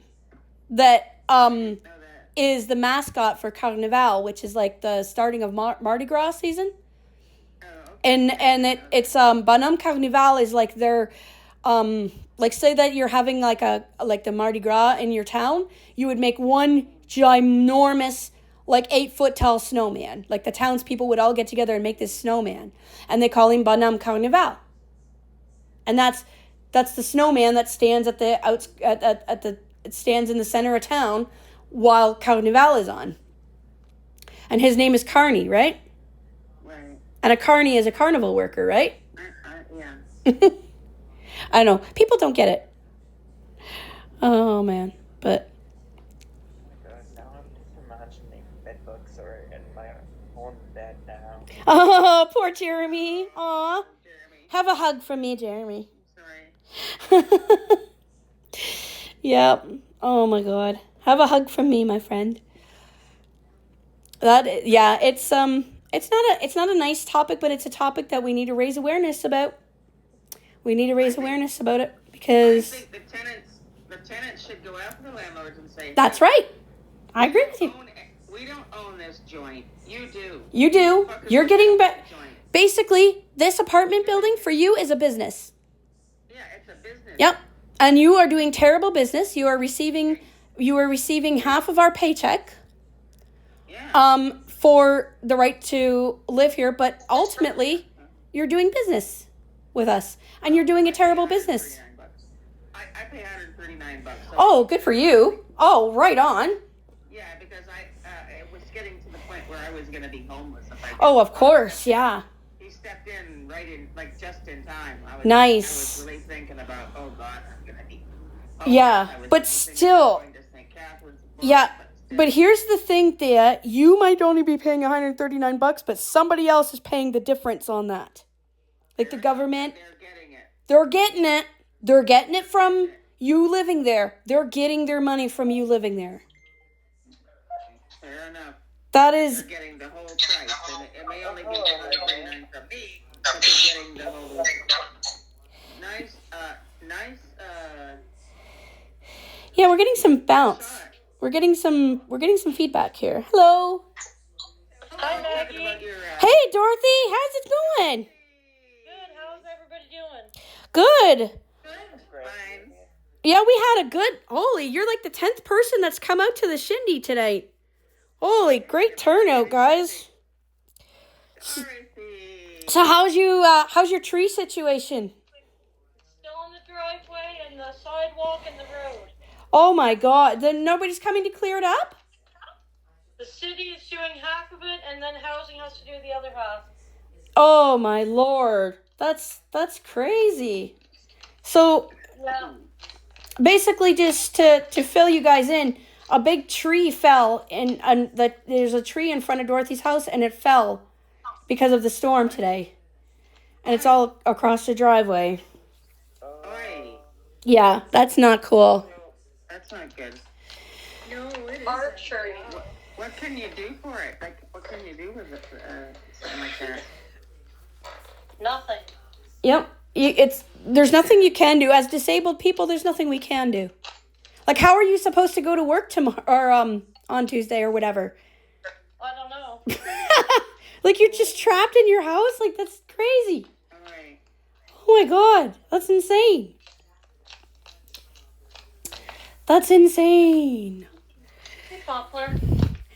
that Know that. is the mascot for Carnival, which is like the starting of Mardi Gras season. Oh, okay. And it's Bonhomme Carnival is like their like say that you're having like the Mardi Gras in your town, you would make one ginormous like 8-foot tall snowman. Like the townspeople would all get together and make this snowman, and they call him Bonhomme Carnival. And that's the snowman that stands at the it stands in the center of town while Carnival is on. And his name is Carney, right? Right. And a carny is a carnival worker, right? Yeah. I know. People don't get it. Oh, man. But Oh, poor Jeremy. Aw. Jeremy. Have a hug from me, Jeremy. Sorry. Yep. Oh my God. Have a hug from me, my friend. Yeah, it's not a nice topic, but it's a topic that we need to raise awareness about. We need to raise awareness about it I because think the tenants should go after the landlords and say, that's right. I agree with you. We don't own this joint. You do. You do. Fuckers You're own getting this back. joint. Basically, this apartment building for you is a business. Yeah, it's a business. Yep. And you are doing terrible business. You are receiving half of our paycheck. Yeah. For the right to live here, but ultimately you're doing business with us and you're doing a terrible business. I pay $139. So Oh, good for you. Oh, right on. Yeah, because it was getting to the point where I was going to be homeless. If I Oh, of course. Yeah. He stepped in just in time. Nice. I was really thinking about, oh God, I'm going to be homeless. Yeah, I was but thinking still. of going to St. Catharines. Yeah. But here's the thing, Thea. You might only be paying $139, but somebody else is paying the difference on that. Like the government. They're getting it. They're getting it. They're getting it from you living there. They're getting their money from you living there. Fair enough. That is, They're getting the whole price. And it may only be $139 from me, but they're getting the whole. Nice. yeah, we're getting some bounce. We're getting some feedback here. Hello. Hi, Maggie. Hey, Dorothy. How's it going? Good. How's everybody doing? Good. Fine. Yeah, we had a good, holy, you're like the 10th person that's come out to the shindy tonight. Holy, great turnout, guys. So how's your tree situation? Still on the driveway and the sidewalk and the road. Oh my God, then nobody's coming to clear it up? The city is doing half of it, and then housing has to do the other half. Oh my Lord, that's crazy. So Yeah. basically, just to fill you guys in, a big tree fell, and there's a tree in front of Dorothy's house, and it fell because of the storm today, and it's all across the driveway. Oi. Yeah, that's not cool. That's not good. No, it Archery. What can you do for it? Like, what can you do with it? Something like that. Nothing. Yep, there's nothing you can do as disabled people. There's nothing we can do. Like, how are you supposed to go to work tomorrow or on Tuesday or whatever? I don't know. Like, you're just trapped in your house? Like, that's crazy. Oi. Oh my God, that's insane. That's insane. Hey, Poplar.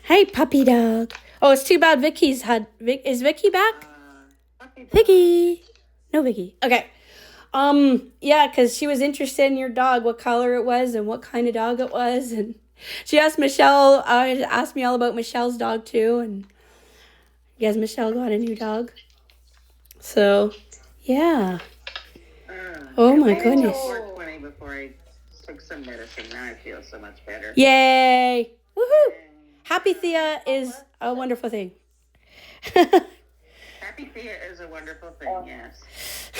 Hey, puppy dog. Oh, it's too bad is Vicky back? Vicky. No, Vicky. Okay. Yeah, because she was interested in your dog, what color it was and what kind of dog it was. And she asked Michelle, asked me all about Michelle's dog too. And I guess Michelle got a new dog. So, yeah. Oh my goodness. 4:20 before I took some medicine. Now I feel so much better. Yay. Woohoo. Happy Thea is a wonderful thing. Happy Thea is a wonderful thing, yes.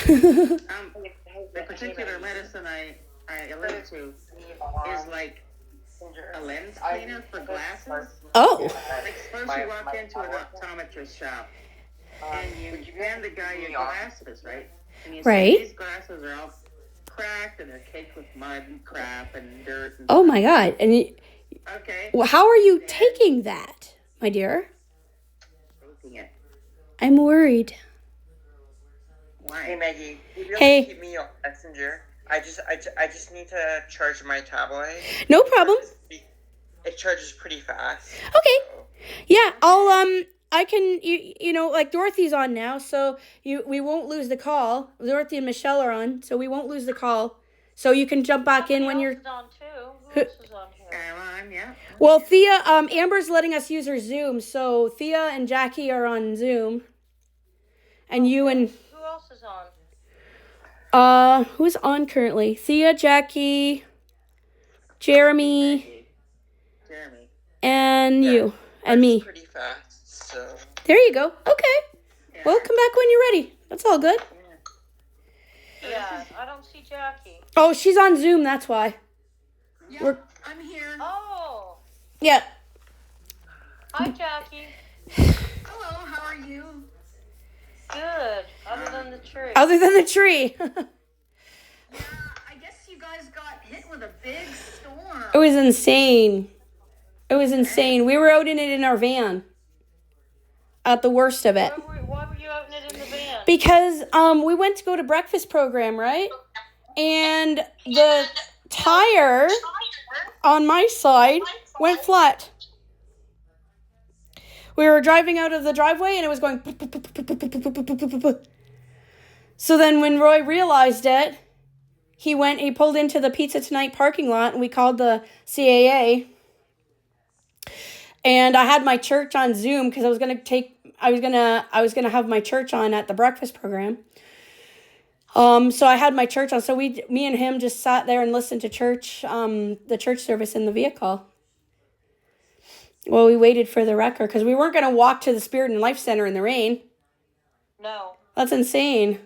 The particular medicine I alluded to is like a lens cleaner for glasses. Oh. Like, suppose you walk into an optometrist shop and you hand the guy your glasses, right? And you Right. say, these glasses are all cracked and they're caked with mud and crap and dirt. And Oh my God. And okay. well, how are you taking that, my dear? Taking it. I'm worried. Why? Hey Maggie, will you be able Hey. to keep me on Messenger? I just need to charge my tablet. No problem. It charges pretty fast. Okay. So. Yeah, I can, you know, like Dorothy's on now, so we won't lose the call. Dorothy and Michelle are on, so we won't lose the call. So you can jump back in when you're. Who else is on too? Who else is on here? I'm on, yeah. Well, Thea, Amber's letting us use her Zoom, so Thea and Jackie are on Zoom. And you and. Who else is on? Who's on currently? Thea, Jackie, Jeremy, Jeremy. and you, and It's me. pretty fast, so. There you go. Okay. We'll come back when you're ready. That's all good. Yeah, I don't see Jackie. Oh, she's on Zoom, that's why. Yeah, I'm here. Oh, Yeah. hi Jackie. Hello, how are you? Good. Other than the tree. Other than the tree. Yeah, I guess you guys got hit with a big storm. It was insane. It was insane. We were out in it in our van. At the worst of it. Why were you out in it in the van? Because we went to go to breakfast program, right? And the tire on my side went flat. We were driving out of the driveway and it was going. So then when Roy realized it, he pulled into the Pizza Tonight parking lot and we called the CAA. And I had my church on Zoom because I was gonna have my church on at the breakfast program. So I had my church on. So me and him just sat there and listened to the church service in the vehicle. Well, we waited for the wrecker because we weren't gonna walk to the Spirit and Life Center in the rain. No. That's insane.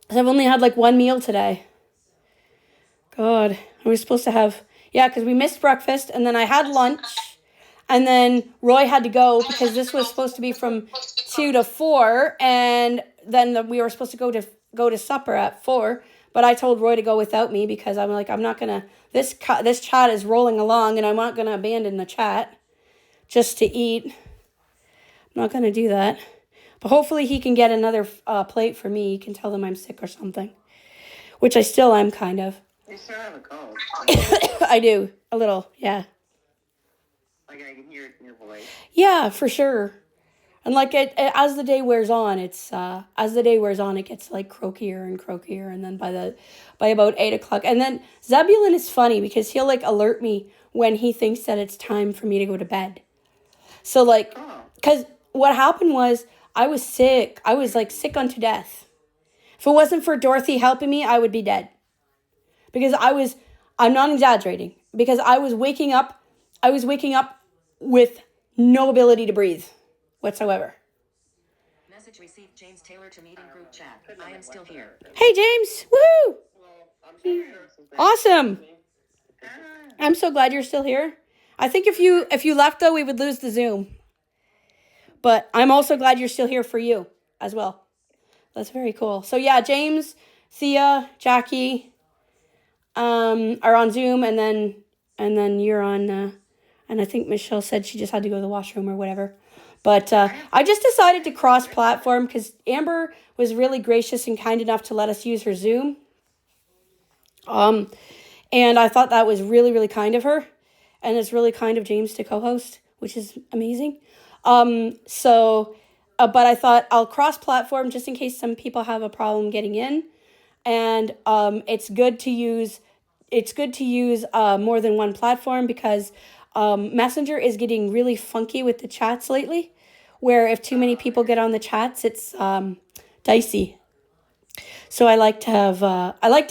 I've only had like one meal today. God, I was supposed to have, because we missed breakfast and then I had lunch and then Roy had to go because this was supposed to be from 2 to 4 and then we were supposed to go to supper at 4, but I told Roy to go without me because I'm like, I'm not going to, this chat is rolling along and I'm not going to abandon the chat just to eat. I'm not going to do that. But hopefully he can get another plate for me. He can tell them I'm sick or something. Which I still am, kind of. You still have a cold. I do. A little, yeah. Like I can hear it in your voice. Yeah, for sure. And like as the day wears on, it gets like croakier and croakier. And then by about 8 o'clock. And then Zebulon is funny because he'll like alert me when he thinks that it's time for me to go to bed. So like, because what happened was, I was sick. I was like sick unto death. If it wasn't for Dorothy helping me, I would be dead. Because I'm not exaggerating, because I was waking up with no ability to breathe whatsoever. Message received. James Taylor to meeting group chat. I am still here. Hey, James. Woo! Awesome. I'm so glad you're still here. I think if you left, though, we would lose the Zoom. But I'm also glad you're still here for you as well. That's very cool. So yeah, James, Thea, Jackie are on Zoom, and then you're on. And I think Michelle said she just had to go to the washroom or whatever. But I just decided to cross-platform because Amber was really gracious and kind enough to let us use her Zoom. And I thought that was really, really kind of her, and it's really kind of James to co-host, which is amazing. But I thought I'll cross-platform just in case some people have a problem getting in. And it's good to use more than one platform because Messenger is getting really funky with the chats lately, where if too many people get on the chats, it's dicey. So I like to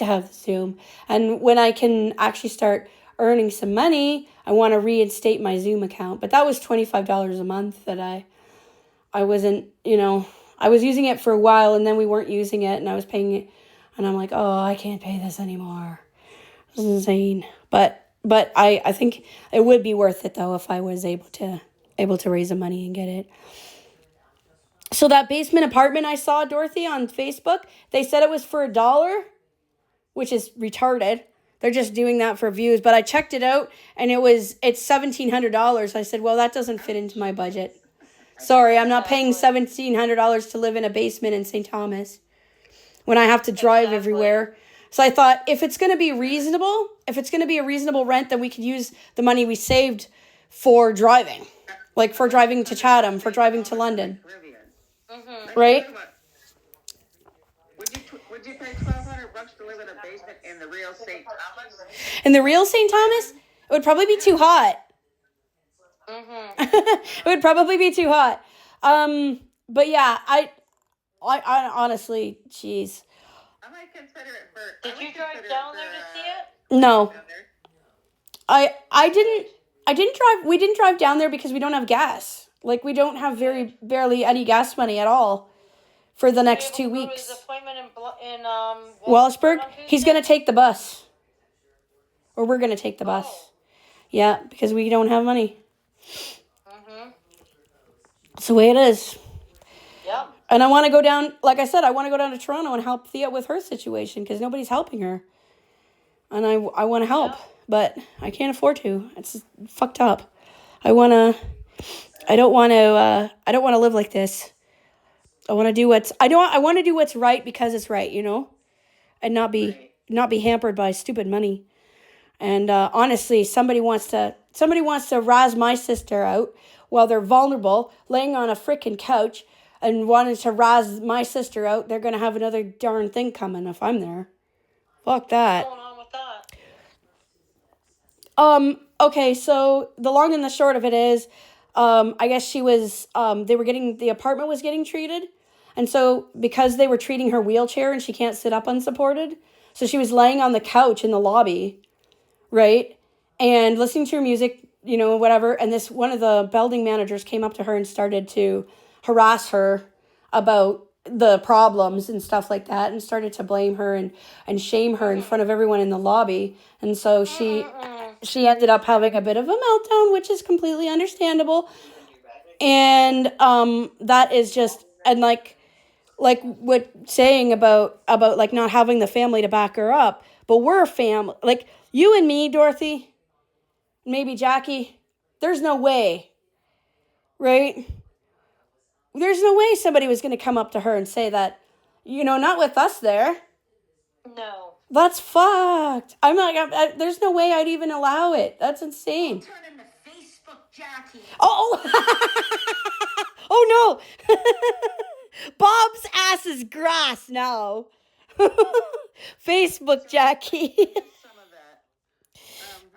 have Zoom. And when I can actually start earning some money, I want to reinstate my Zoom account. But that was $25 a month that I wasn't, I was using it for a while and then we weren't using it and I was paying it. And I'm like, oh, I can't pay this anymore. This is insane. But I think it would be worth it though if I was able to raise the money and get it. So that basement apartment I saw, Dorothy, on Facebook, they said it was for $1, which is retarded. They're just doing that for views. But I checked it out, and it's $1,700. I said, well, that doesn't fit into my budget. Sorry, I'm not paying $1,700 to live in a basement in St. Thomas when I have to drive everywhere. So I thought, if it's going to be a reasonable rent, then we could use the money we saved for driving. Like for driving to Chatham, for driving to London. Mm-hmm. Right? Would you pay $1,200 to live in a basement in the real St. Thomas? In the real St. Thomas? It would probably be too hot. Mm-hmm. It would probably be too hot. But yeah, I honestly, jeez. I might consider it for... Did you drive down there to see it? No. I didn't drive. We didn't drive down there because we don't have gas. Like, we don't have barely any gas money at all for the next 2 His weeks. appointment in Wellsburg, on he's Tuesday? going to take the bus. Or we're going to take the bus. Oh. Yeah, because we don't have money. Mhm. It's the way it is. Yep. And I want to go down, like I said, I want to go down to Toronto and help Thea with her situation because nobody's helping her. And I want to help, but I can't afford to. It's fucked up. I don't want to live like this. I want to do I want to do what's right because it's right, you know? And not be hampered by stupid money. And honestly, somebody wants to razz my sister out while they're vulnerable, laying on a freaking couch and wanting to razz my sister out. They're going to have another darn thing coming if I'm there. Fuck that. What's going on with that? Okay, so the long and the short of it is, I guess she was, the apartment was getting treated. And so because they were treating her wheelchair and she can't sit up unsupported, so she was laying on the couch in the lobby, right? And listening to her music, you know, whatever. And one of the building managers came up to her and started to harass her about the problems and stuff like that, and started to blame her and shame her in front of everyone in the lobby. And so she ended up having a bit of a meltdown, which is completely understandable. And that is just, and like what saying about like not having the family to back her up, but we're a family. Like you and me, Dorothy, maybe Jackie, there's no way, right? There's no way somebody was going to come up to her and say that, you know, not with us there. No. That's fucked. I'm like, there's no way I'd even allow it. That's insane. Turn into Facebook Jackie. Oh, oh no. Bob's ass is grass now. Facebook Jackie. Some of that.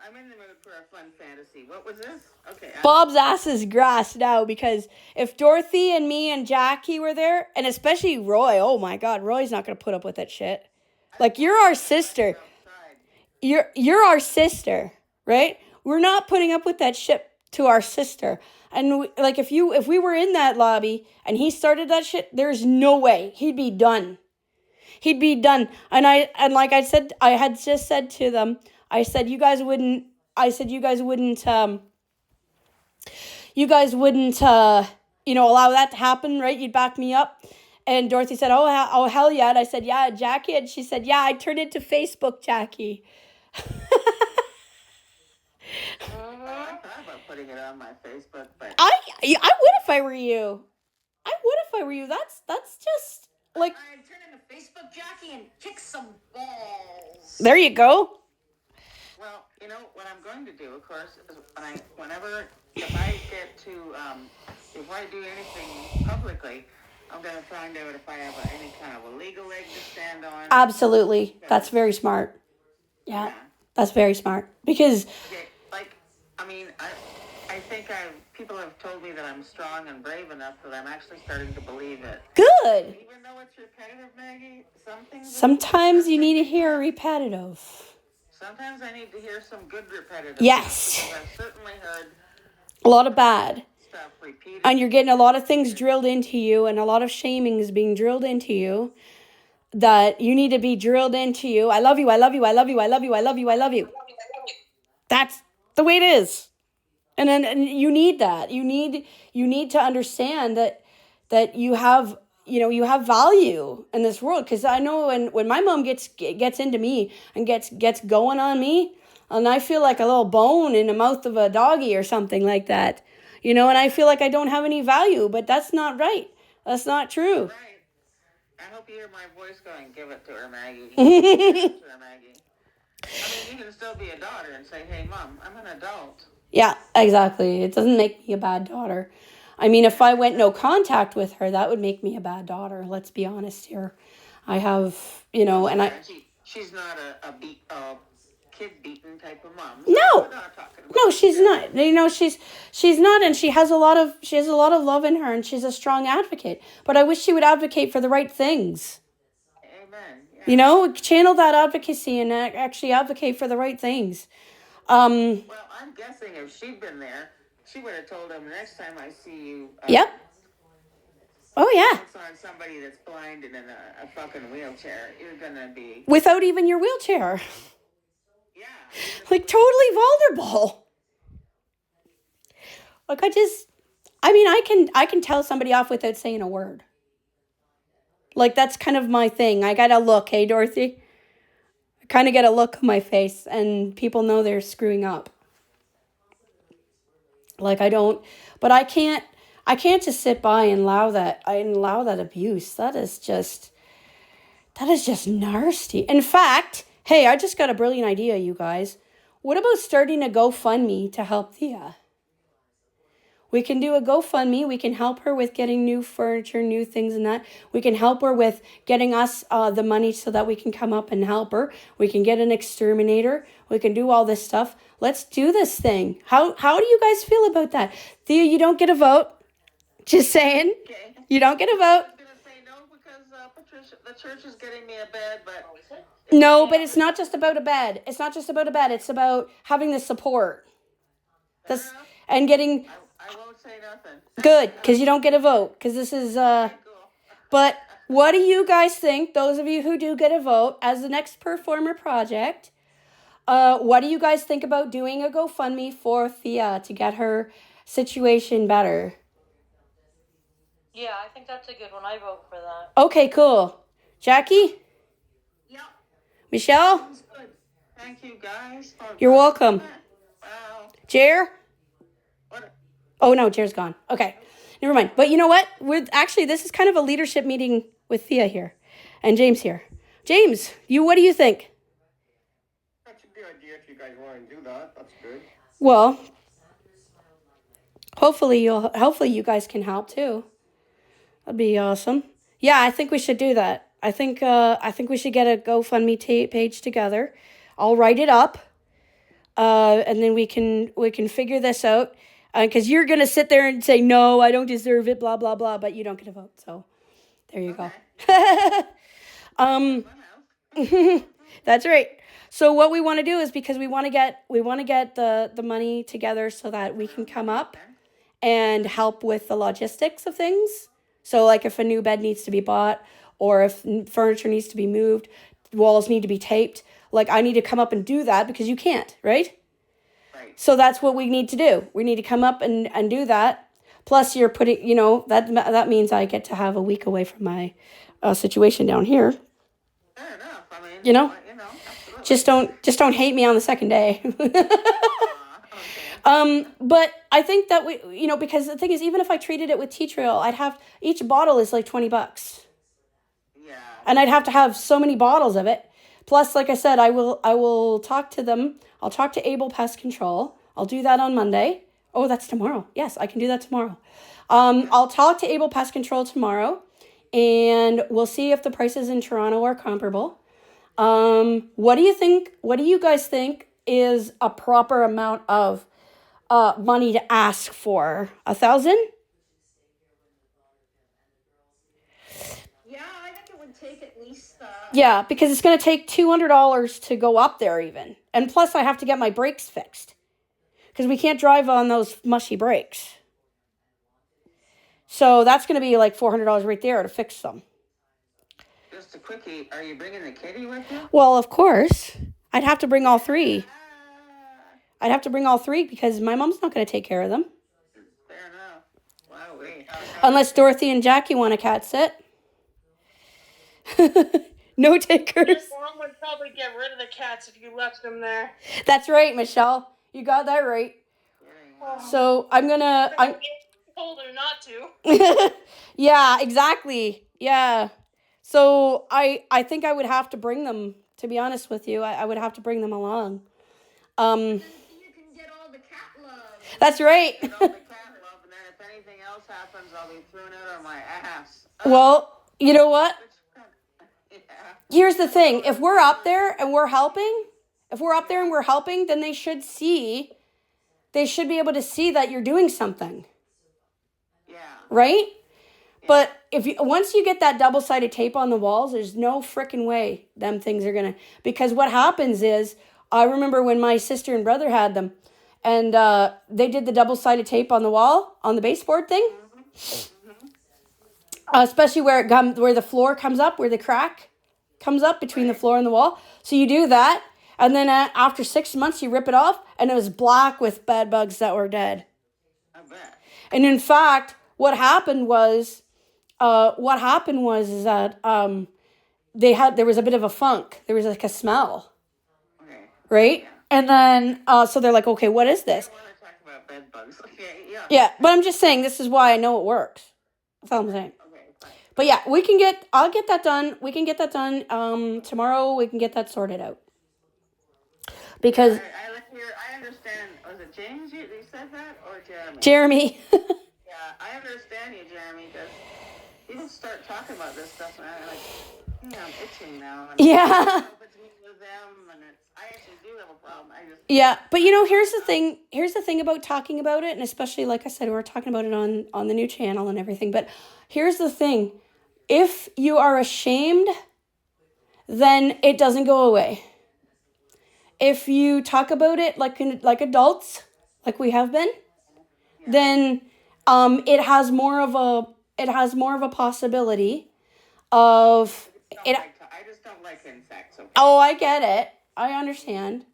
I'm in the mood for a fun fantasy. What was this? Okay. Bob's ass is grass now because if Dorothy and me and Jackie were there, and especially Roy, oh my God, Roy's not going to put up with that shit. Like, you're our sister. You're our sister, right? We're not putting up with that shit to our sister. And like, if we were in that lobby and he started that shit, there's no way he'd be done. He'd be done. And like I said, I had just said to them, I said, you guys wouldn't, you know, allow that to happen, right? You'd back me up. And Dorothy said, oh, hell yeah. And I said, yeah, Jackie. And she said, yeah, I turned into Facebook Jackie. I thought about putting it on my Facebook, but I would if I were you. That's just like, I turn into Facebook Jackie and kick some balls. there you go. well, you know what I'm going to do, of course, is if I get to before I do anything publicly, I'm going to find out if I have any kind of a legal leg to stand on. Absolutely. That's very smart. Yeah, that's very smart. Because, Okay, like, I mean, I think people have told me that I'm strong and brave enough that I'm actually starting to believe it. good. Even though it's repetitive, Maggie, Sometimes you need to hear repetitive. Sometimes I need to hear some good repetitive. Yes. Because I've certainly heard A lot of bad. stuff repeated. And you're getting a lot of things drilled into you, and a lot of shaming is being drilled into you that you need to be drilled into you. I love you, I love you, I love you, I love you, I love you, I love you. That's the way it is. And you need that. You need to understand that you have, you know, you have value in this world. Because I know when my mom gets into me and gets going on me, and I feel like a little bone in the mouth of a doggy or something like that, you know, and I feel like I don't have any value, but that's not right. That's not true. Right. I hope you hear my voice going, give it to her, Maggie. Give it to her, Maggie. I mean, you can still be a daughter and say, hey, Mom, I'm an adult. Yeah, exactly. It doesn't make me a bad daughter. I mean, if I went no contact with her, that would make me a bad daughter. Let's be honest here. I have, you know, and She's not a kid-beaten type of mom. No. We're not talking about No, she's not. You know, she's not, and she has a lot of love in her, and she's a strong advocate. But I wish she would advocate for the right things. Amen. Yeah. You know, channel that advocacy and actually advocate for the right things. Well, I'm guessing if she'd been there, She would have told him next time I see you. Yep. Oh yeah. It's on somebody that's blind and in a fucking wheelchair. You're gonna be. Without even your wheelchair. Yeah. Like totally vulnerable. Like I can tell somebody off without saying a word. Like that's kind of my thing. I got a look, hey Dorothy? I kind of get a look on my face and people know they're screwing up. Like but I can't just sit by and allow that abuse. That is just nasty. In fact, hey, I just got a brilliant idea, you guys. What about starting a GoFundMe to help Thea? We can do a GoFundMe. We can help her with getting new furniture, new things and that. We can help her with getting us the money so that we can come up and help her. We can get an exterminator. We can do all this stuff. Let's do this thing. How do you guys feel about that? Thea, you don't get a vote. Just saying. Okay. You don't get a vote. I was gonna say no because Patricia, the church is getting me a bed, but. No, but it's not just about a bed. It's not just about a bed. It's about having the support. And getting. I won't say nothing. Good, because you don't get a vote. Because this is, but what do you guys think, those of you who do get a vote, as the next performer project, what do you guys think about doing a GoFundMe for Thea to get her situation better? Yeah, I think that's a good one. I vote for that. Okay, cool. Jackie? Yep. Michelle? Sounds good. Thank you, guys. You're welcome. Wow. Jer? What? Oh, no, Jer's gone. Okay, never mind. But you know what? This is kind of a leadership meeting with Thea here and James here. James, what do you think? That's a good idea if you guys want to do that. That's good. Well, hopefully you guys can help too. That'd be awesome. Yeah, I think we should do that. I think we should get a GoFundMe page together. I'll write it up, and then we can figure this out. Because you're gonna sit there and say no, I don't deserve it, blah blah blah, but you don't get a vote. So there you go. That's right. So what we want to do is because we want to get the money together so that we can come up and help with the logistics of things. So like if a new bed needs to be bought or if furniture needs to be moved, walls need to be taped, like I need to come up and do that because you can't, right? So that's what we need to do. We need to come up and do that. Plus you're putting, that means I get to have a week away from my situation down here. Fair enough. I mean, absolutely. Just don't hate me on the second day. But I think that we, because the thing is, even if I treated it with tea trail, each bottle is like $20. Yeah. And I'd have to have so many bottles of it. Plus, like I said, I will talk to them. I'll talk to Able Pest Control. I'll do that on Monday. Oh, that's tomorrow. Yes, I can do that tomorrow. I'll talk to Able Pest Control tomorrow, and we'll see if the prices in Toronto are comparable. What do you think? What do you guys think is a proper amount of money to ask for? 1,000? Yeah, I think it would take at least. Yeah, because it's going to take $200 to go up there even. And plus I have to get my brakes fixed. Because we can't drive on those mushy brakes. So that's going to be like $400 right there to fix them. Just a quickie, are you bringing the kitty with you? Well, of course. I'd have to bring all three. I'd have to bring all three because my mom's not going to take care of them. Fair enough. Wow, Unless Dorothy and Jackie want a cat sit. No takers. Your mom would probably get rid of the cats if you left them there. That's right, Michelle. You got that right. So I told her not to. Yeah, exactly. Yeah. So I think I would have to bring them, to be honest with you. I would have to bring them along. You can get all the cat love. That's right. Get all the cat love, and then if anything else happens, I'll be thrown out on my ass. Well, you know what? Yeah. Here's the thing. If we're up there and we're helping, then they should be able to see that you're doing something. Yeah. Right? But once you get that double-sided tape on the walls, there's no frickin' way them things are going to... Because what happens is, I remember when my sister and brother had them, and they did the double-sided tape on the wall on the baseboard thing, especially where the floor comes up, where the crack comes up between the floor and the wall. So you do that, and then after 6 months you rip it off, and it was black with bed bugs that were dead. I bet. And in fact, what happened was is that there was a bit of a funk. There was like a smell, Okay. right? Yeah. And then so they're like, okay, what is this? I want to talk about bed bugs. Okay, yeah. Yeah, but I'm just saying this is why I know it works. That's all I'm saying. Okay, fine. But yeah, I'll get that done. We can get that done tomorrow. We can get that sorted out. Because I understand. Was it James you said that, or Jeremy? Jeremy. Yeah, I understand you, Jeremy, because people start talking about this stuff, and I'm like, I'm itching now. And Yeah. I don't know if it's me or them, and I actually do have a problem. Yeah, but here's the thing. Here's the thing about talking about it, and especially, like I said, we're talking about it on the new channel and everything. But here's the thing: if you are ashamed, then it doesn't go away. If you talk about it like adults, like we have been, then it has more of a possibility of it. I just don't like insects. Okay? Oh, I get it. I understand.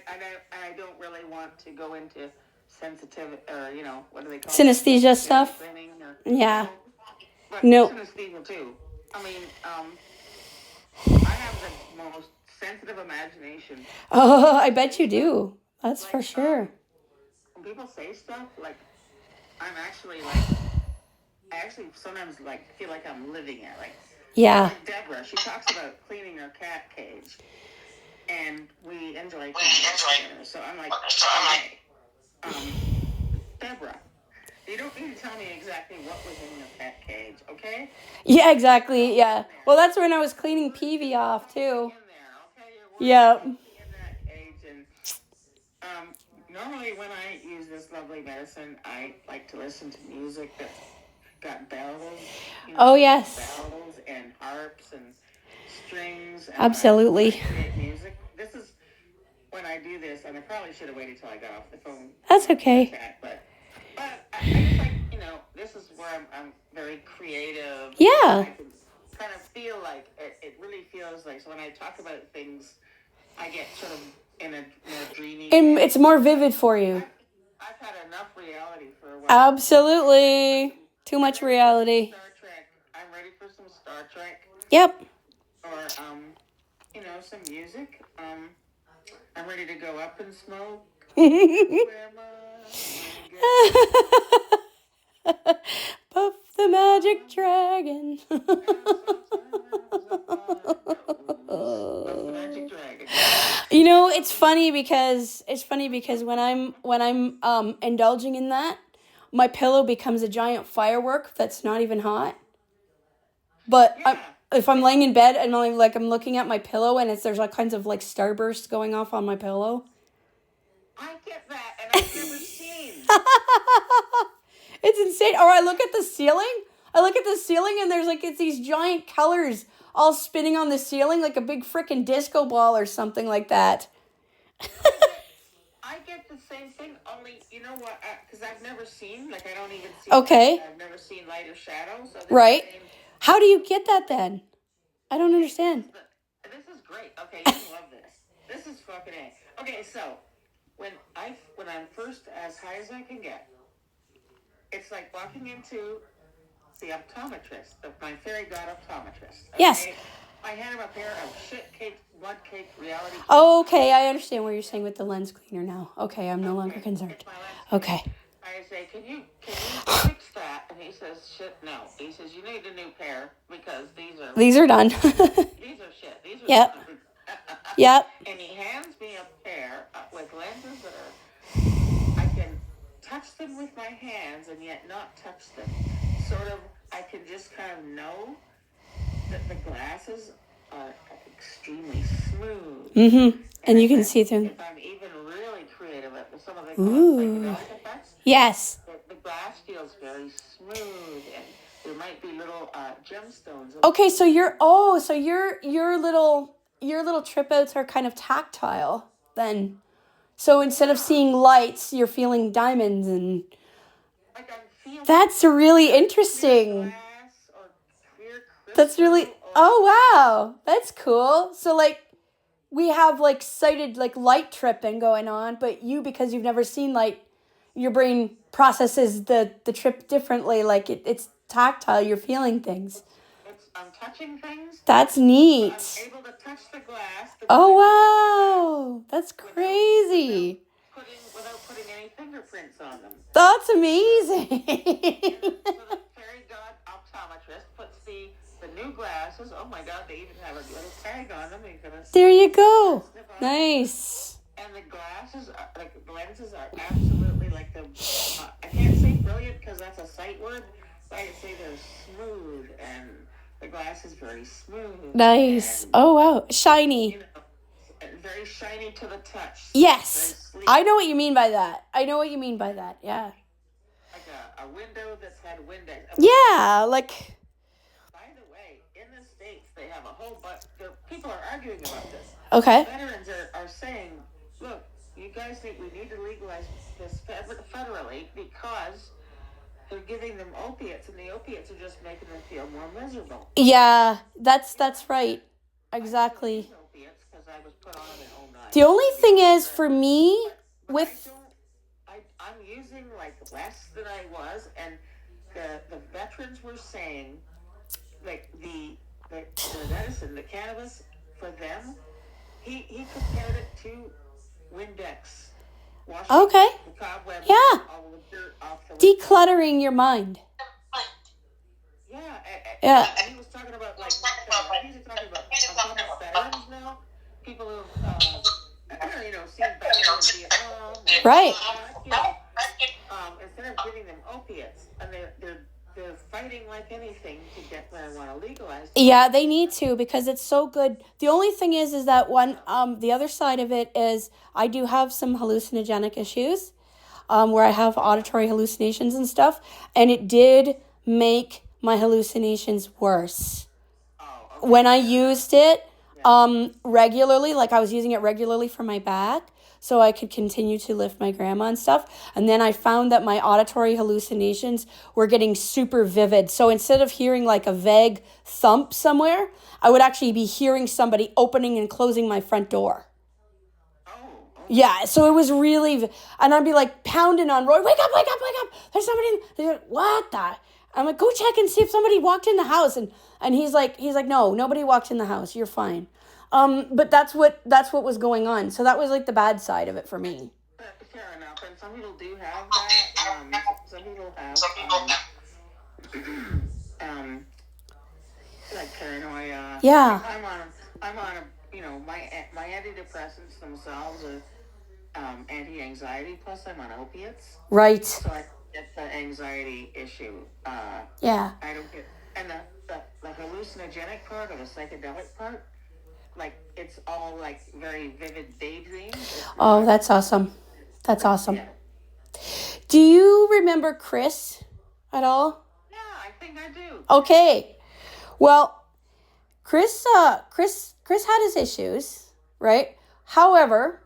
I don't really want to go into sensitive, or what do they call Synesthesia stuff. Yeah. But No. synesthesia too. I mean, I have the most sensitive imagination. Oh, I bet you do. That's for sure. When people say stuff, like, I actually sometimes feel like I'm living it. Like, Yeah. like Deborah, she talks about cleaning her cat cage, and we enjoy cleaning together. So I'm like, okay, Deborah, you don't need to tell me exactly what was in your cat cage, okay? Yeah, exactly. Yeah. Well, that's when I was cleaning Peavy off too. In there, okay? Yeah. In that cage, and normally when I use this lovely medicine, I like to listen to music that's got bells. Oh yes. Bells and harps and strings. And Absolutely. I create music. This is when I do this, and I probably should have waited till I got off the phone. That's okay. But I just like, this is where I'm very creative. Yeah. I can kind of feel like it really feels like, so when I talk about things, I get sort of in a more dreamy. It's more vivid for you. I've had enough reality for a while. Absolutely. Too much reality. Star Trek. I'm ready for some Star Trek. Yep. Or some music. I'm ready to go up and smoke. Puff the magic dragon. It's funny because when I'm indulging in that, my pillow becomes a giant firework that's not even hot. But if I'm laying in bed and I'm looking at my pillow and there's all kinds of starbursts going off on my pillow. I get that, and I've never seen. It's insane. Or I look at the ceiling and there's it's these giant colors all spinning on the ceiling like a big frickin' disco ball or something like that. I get the same thing, only, you know what, because I've never seen, I don't even see. Okay. I've never seen light or shadow. So Right. How do you get that then? I don't understand. This is great. Okay, you love this. This is fucking A. Okay, so, when I'm first as high as I can get, it's like walking into the optometrist, my fairy god optometrist. Okay? Yes. I had him a pair of shit-caked, blood-caked reality. Okay, I understand what you're saying with the lens cleaner now. Okay, I'm no longer concerned. It's my lens Okay. I say, can you fix that? And he says, shit, no. He says, you need a new pair because these are done. these are shit. These are Yep. stupid. Yep. And he hands me a pair with lenses that are, I can touch them with my hands and yet not touch them. Sort of, I can just kind of know that the glasses are extremely smooth. Mm-hmm. And you can see through. If I'm even really creative at some of the psychedelic effects, Yes. the glass feels very smooth, and there might be little gemstones. Okay, so your little trip outs are kind of tactile then. So instead of seeing lights, you're feeling diamonds, and Like I'm feeling that's really clear interesting. glass or clear That's really, crystal or oh wow, that's cool. So like we have like sighted like light tripping going on, but you, because you've never seen light, your brain processes the trip differently. Like it's tactile, you're feeling things. I'm touching things. That's I'm neat. able to touch the glass. Oh wow, that's crazy. Without putting any fingerprints on them. That's amazing. So the fairy god optometrist puts the new glasses. Oh my God, they even have a little tag on them. There you go. Nice. And the glasses, like the lenses, are absolutely like the. I can't say brilliant because that's a sight word, but I can say they're smooth, and the glass is very smooth. Nice. And, Oh wow, shiny. you know, very shiny to the touch. Yes, Very sleek. I know what you mean by that. I know what you mean by that. Yeah. Like a window that's had Windex. Yeah, like. By the way, in the States, they have a whole bunch. People are arguing about this. Okay. Veterans are saying, look, you guys think we need to legalize this federally because they're giving them opiates, and the opiates are just making them feel more miserable. Yeah, that's right. Exactly. Opiates because I was put on them at 09. The only thing is for me But with I'm using like less than I was, and the veterans were saying, like the medicine, the cannabis for them, he compared it to Windex. Washing Okay. the cobwebs, Yeah. all the dirt off the window. decluttering your mind. Yeah. Yeah. And he was talking about like he's talking about homeless veterans now, people who seen battle in Vietnam. Right. Instead of giving them opiates, and they're fighting like anything to get marijuana legalized. Yeah, they need to, because it's so good. The only thing is that the other side of it is I do have some hallucinogenic issues, where I have auditory hallucinations and stuff, and it did make my hallucinations worse. When I used it regularly, like I was using it regularly for my back, so I could continue to lift my grandma and stuff. And then I found that my auditory hallucinations were getting super vivid. So instead of hearing like a vague thump somewhere, I would actually be hearing somebody opening and closing my front door. Yeah, so it was really, and I'd be like pounding on Roy, wake up, wake up, wake up. There's somebody in, like, what the? I'm like, go check and see if somebody walked in the house. And he's like, no, nobody walked in the house. You're fine. But that's what was going on. So that was like the bad side of it for me. Fair enough. And some people do have that. Some people have like paranoia. Yeah. I'm on my antidepressants themselves are anti-anxiety, plus I'm on opiates. Right. So I get the anxiety issue. Yeah. I don't get, and the hallucinogenic part or the psychedelic part, like it's all like very vivid daydreams. Oh, that's awesome. That's awesome. Yeah. Do you remember Chris at all? Yeah, I think I do. Okay. Well, Chris had his issues, right? However,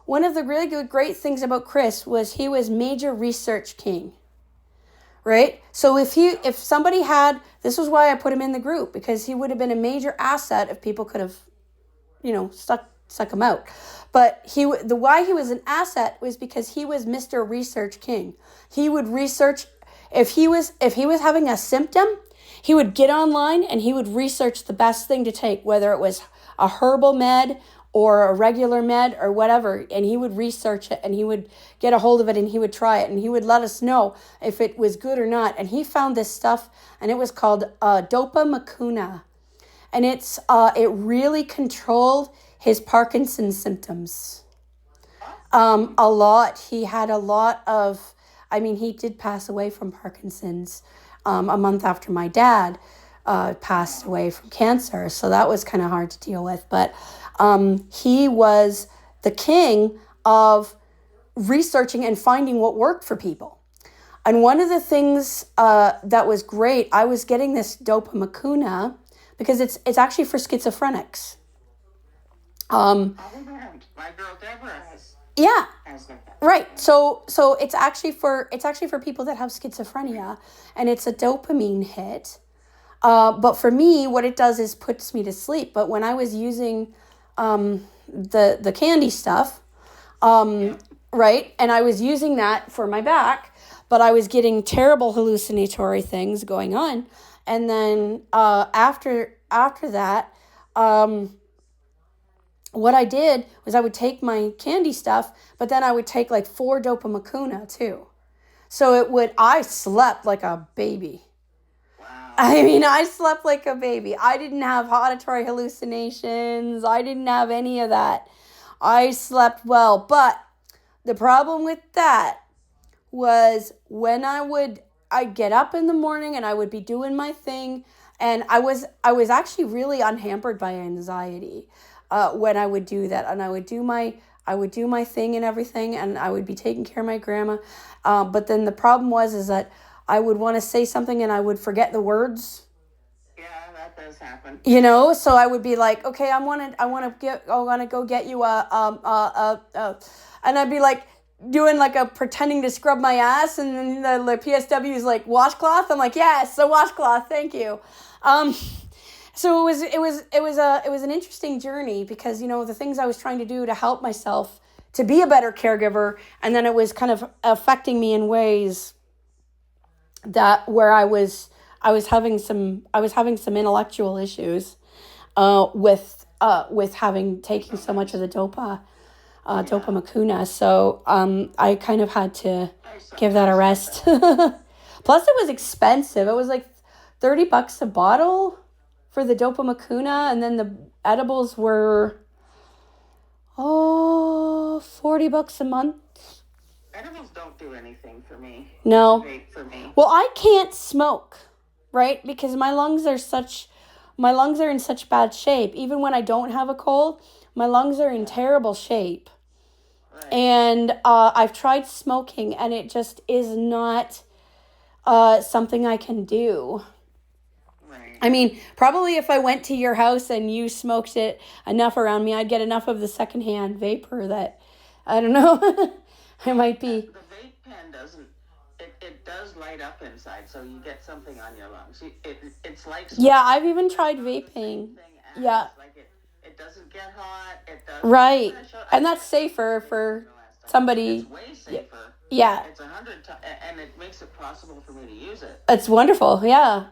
one of the really great things about Chris was he was major research king, right? So if somebody had, this was why I put him in the group, because he would have been a major asset if people could have, stuck him out. But why he was an asset was because he was Mr. Research King. He would research, if he was having a symptom, he would get online and he would research the best thing to take, whether it was a herbal med or a regular med or whatever, and he would research it and he would get a hold of it and he would try it and he would let us know if it was good or not. And he found this stuff and it was called Dopa Macuna. And it really controlled his Parkinson's symptoms. A lot. He had a lot of, he did pass away from Parkinson's a month after my dad passed away from cancer. So that was kind of hard to deal with. But he was the king of researching and finding what worked for people. And one of the things that was great, I was getting this Dopa Macuna because it's actually for schizophrenics. My girl Deborah has. Yeah. has that. Right. So it's actually for people that have schizophrenia, and it's a dopamine hit. But for me, what it does is puts me to sleep. But when I was using the candy stuff, right, and I was using that for my back, but I was getting terrible hallucinatory things going on. And then after that, what I did was I would take my candy stuff, but then I would take like 4 dopamacuna too. So I slept like a baby. Wow. I mean, I slept like a baby. I didn't have auditory hallucinations. I didn't have any of that. I slept well. But the problem with that was when I'd get up in the morning and I would be doing my thing. And I was actually really unhampered by anxiety when I would do that. And I would do my thing and everything, and I would be taking care of my grandma. But then the problem is that I would want to say something and I would forget the words. Yeah, that does happen. You know, so I would be like, okay, I want to go get you and I'd be like doing like a pretending to scrub my ass, and then the PSW is like washcloth. I'm like, yes, a washcloth, thank you. So it was an interesting journey because, you know, the things I was trying to do to help myself to be a better caregiver, and then it was kind of affecting me in ways that where I was having some intellectual issues with taking so much of the dopamacuna. So I kind of had to give that a rest. Plus it was expensive. It was like $30 a bottle for the dopamacuna, and then the edibles were $40 a month. Edibles don't do anything for me. No. Vape for me. Well, I can't smoke, right? Because my lungs are in such bad shape. Even when I don't have a cold, my lungs are in terrible shape. Right. And I've tried smoking, and it just is not something I can do. Right. I mean, probably if I went to your house and you smoked it enough around me, I'd get enough of the secondhand vapor that, I don't know, I might be. The vape pen doesn't. It does light up inside, so you get something on your lungs. It's like Yeah, I've even tried vaping. thing as, Yeah. like it doesn't get hot. It doesn't. Right. And that's safer for somebody. It's way safer. Yeah, It's 100 times, and it makes it possible for me to use it. it's wonderful. Yeah.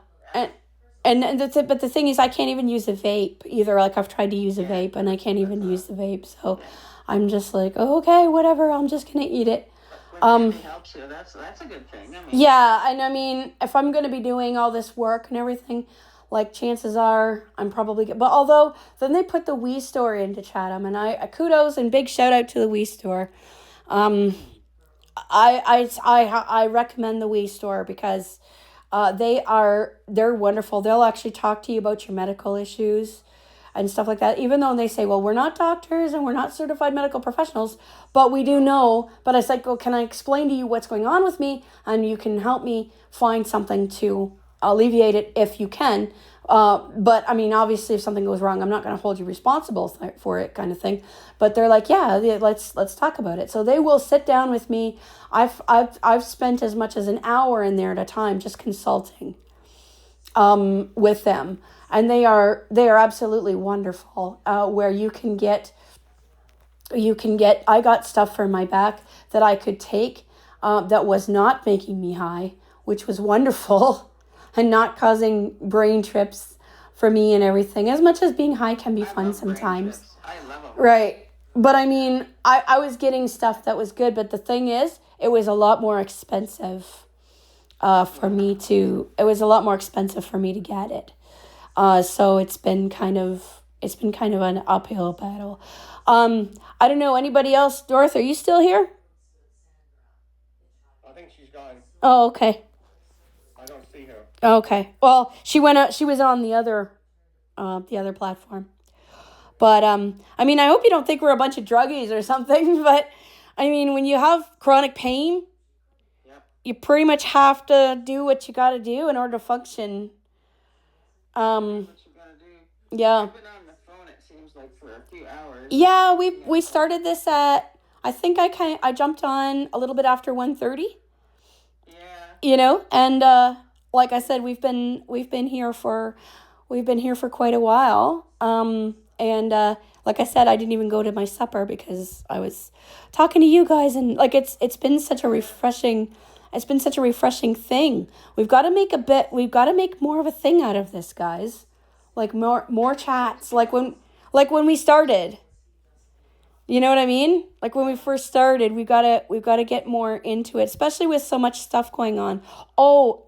And that's it. But the thing is, I can't even use a vape either. Like, I've tried to use a vape, and I can't even use the vape. So I'm just like, oh, okay, whatever. I'm just going to eat it. When it helps you, that's a good thing. I mean, Yeah, and I mean, if I'm going to be doing all this work and everything, like, chances are I'm probably good. But although, then they put the Wii Store into Chatham, and I kudos and big shout out to the Wii Store. I recommend the Wii Store because they're wonderful. They'll actually talk to you about your medical issues and stuff like that, even though they say, well, we're not doctors and we're not certified medical professionals, but we do know. But it's like, well, can I explain to you what's going on with me, and you can help me find something to alleviate it if you can. But I mean, obviously, if something goes wrong, I'm not going to hold you responsible for it, kind of thing. But they're like, yeah, let's talk about it. So they will sit down with me. I've spent as much as an hour in there at a time just consulting with them, and they are absolutely wonderful. Where you can get. I got stuff for my back that I could take that was not making me high, which was wonderful. And not causing brain trips for me and everything. As much as being high can be fun sometimes. I love them. Right. But I mean, I was getting stuff that was good. But the thing is, it was a lot more expensive for me to get it. So it's been kind of an uphill battle. I don't know, anybody else? Dorothy, are you still here? I think she's gone. Oh, okay. I don't see her. Okay. Well, she was on the other platform. But I mean, I hope you don't think we're a bunch of druggies or something. But I mean, when you have chronic pain, you pretty much have to do what you got to do in order to function. What you gotta do. Yeah. I've been on the phone, it seems like, for a few hours. Yeah, we started this at I think I jumped on a little bit after 1:30. Yeah. You know, and like I said, we've been here for quite a while. And like I said, I didn't even go to my supper because I was talking to you guys, and like it's been such a refreshing thing. We've got to make more of a thing out of this, guys. Like more chats, like when we started. You know what I mean? Like when we first started, we've got to get more into it, especially with so much stuff going on. Oh,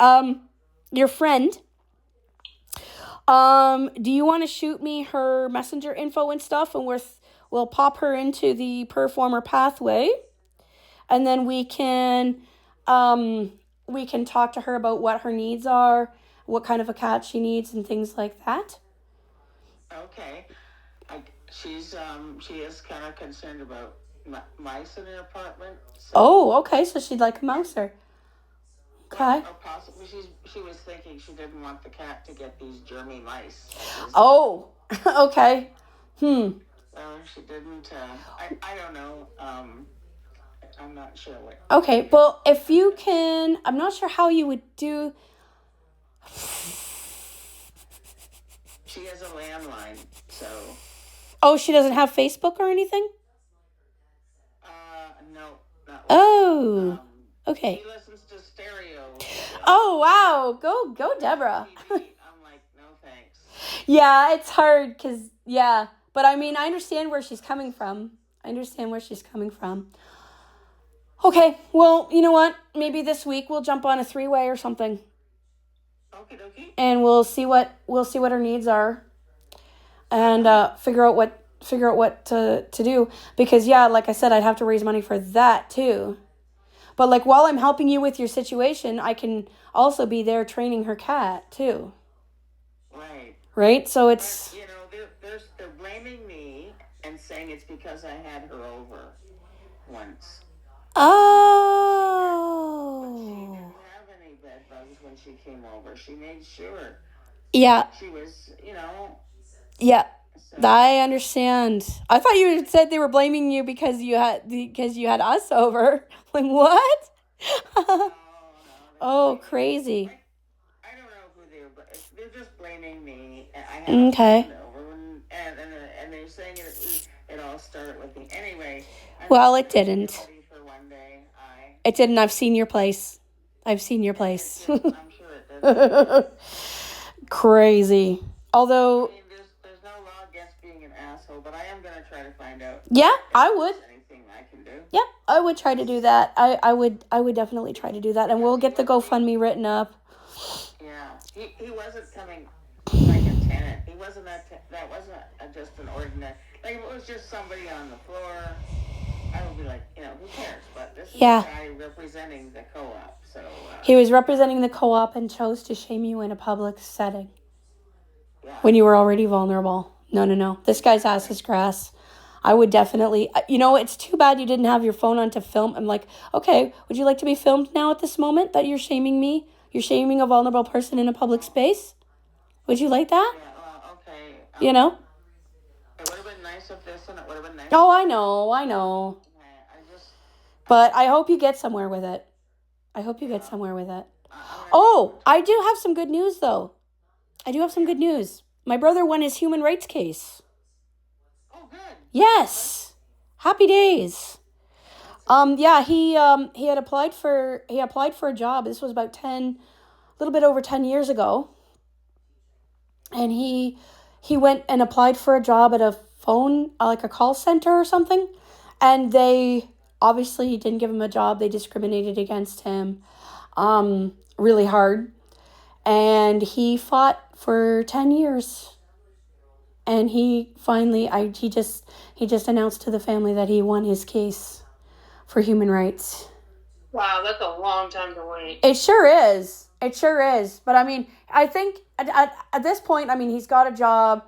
your friend, do you want to shoot me her messenger info and stuff, and we'll pop her into the Performer Pathway, and then we can talk to her about what her needs are, what kind of a cat she needs, and things like that. Okay. She is kind of concerned about mice in her apartment. So. Oh, okay. So she'd like a mouser. Okay. Or possibly she was thinking she didn't want the cat to get these germy mice. Oh, okay. So she didn't. I don't know. I'm not sure what. Okay. Well, if you can, I'm not sure how you would do. She has a landline, so. Oh, she doesn't have Facebook or anything? No, not. Oh, okay. She listens to stereo. Oh, wow. Go, Deborah. I'm like, no thanks. Yeah, it's hard because, yeah. But I mean, I understand where she's coming from. Okay, well, you know what? Maybe this week we'll jump on a 3-way or something. Okay. And we'll see what her needs are. And figure out what to do. Because, yeah, like I said, I'd have to raise money for that, too. But, like, while I'm helping you with your situation, I can also be there training her cat, too. Right. Right? So it's... But, you know, they're blaming me and saying it's because I had her over once. Oh. But she didn't have any bed bugs when she came over. She made sure. Yeah. She was, you know... Yeah, so. I understand. I thought you had said they were blaming you because you had us over. Like, what? No, Oh, crazy. I don't know who they were, but they're just blaming me. I had Okay. her over, and they're saying it all started with me. Anyway. Well, it didn't. For one day, It didn't. I've seen your place. I'm sure it did. Crazy. Although... I mean, there's no law against being an asshole, but I am going to try to find out. Yeah, I would. If there's anything I can do. Yeah, I would try to do that. I would definitely try to do that, and we'll get the GoFundMe written up. Yeah, he wasn't coming like a tenant. He wasn't that wasn't just an ordinary. Like if it was just somebody on the floor, I would be like, you know, who cares? But this is Yeah. a guy representing the co-op, so. He was representing the co-op and chose to shame you in a public setting Yeah. when you were already vulnerable. No. This guy's ass is grass. I would definitely, you know, it's too bad you didn't have your phone on to film. I'm like, okay, would you like to be filmed now at this moment that you're shaming me? You're shaming a vulnerable person in a public space? Would you like that? Yeah, well, okay. You know? It would have been nice if this, and it would have been nice. Oh, I know. I just. But I hope you get somewhere with it. Oh, I do have some good news, though. My brother won his human rights case. Oh, good. Yes. Happy days. Yeah, he had applied for a job. This was about a little bit over 10 years ago. And he went and applied for a job at a phone, like a call center or something. And they obviously didn't give him a job. They discriminated against him really hard. And he fought for 10 years. And he finally, he just announced to the family that he won his case for human rights. Wow, that's a long time to wait. It sure is. But I mean, I think at this point, I mean, he's got a job.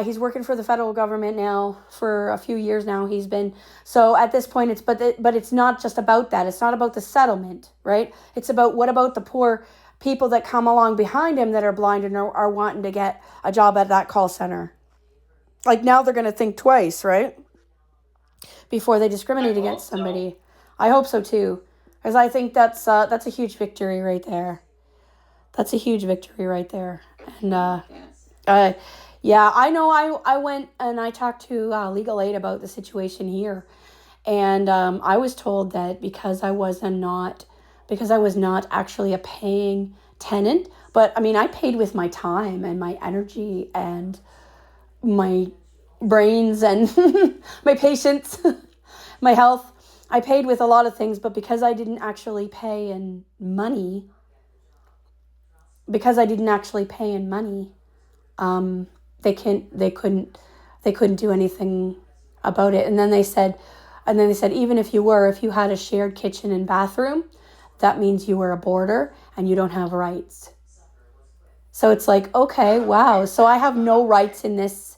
He's working for the federal government now for a few years now. He's been, so at this point, but it's not just about that. It's not about the settlement, right? It's about, what about the poor people that come along behind him that are blind and are wanting to get a job at that call center? Like, now they're going to think twice, right? before they discriminate against somebody. I hope so too, because I think that's a huge victory right there. That's a huge victory right there. And yeah, I know. I went and I talked to legal aid about the situation here, and I was told that because I was not actually a paying tenant, but I mean I paid with my time and my energy and my brains and my patience, my health. I paid with a lot of things, but because I didn't actually pay in money, they couldn't do anything about it. And then they said, even if you had a shared kitchen and bathroom, that means you were a boarder and you don't have rights. So it's like, okay, wow. So I have no rights in this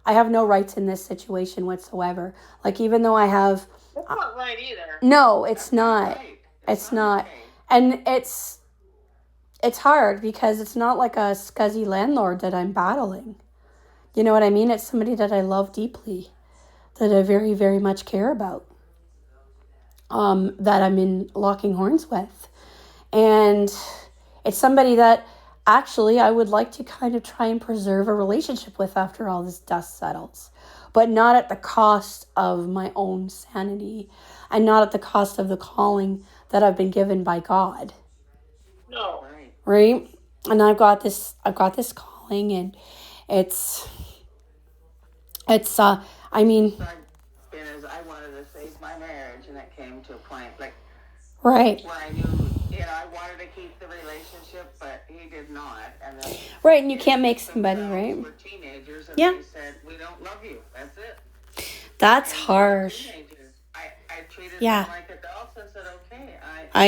situation whatsoever. Like, even though I have, That's not right either. no, it's not. Right. It's not. okay. And it's hard because it's not like a scuzzy landlord that I'm battling. You know what I mean? It's somebody that I love deeply, that I very, very much care about, that I'm in locking horns with. And it's somebody that actually I would like to kind of try and preserve a relationship with after all this dust settles, but not at the cost of my own sanity and not at the cost of the calling that I've been given by God. No. Right? And I've got this calling, and it's I mean, As I wanted to save my marriage, and it came to a point like right. where I knew, I wanted to keep the relationship, but he did not. And then Right, and you can't make somebody, themselves right? were teenagers, and Yeah. they said, "We don't love you. That's it." That's And harsh. teenagers, I treated Yeah. them like adults and said,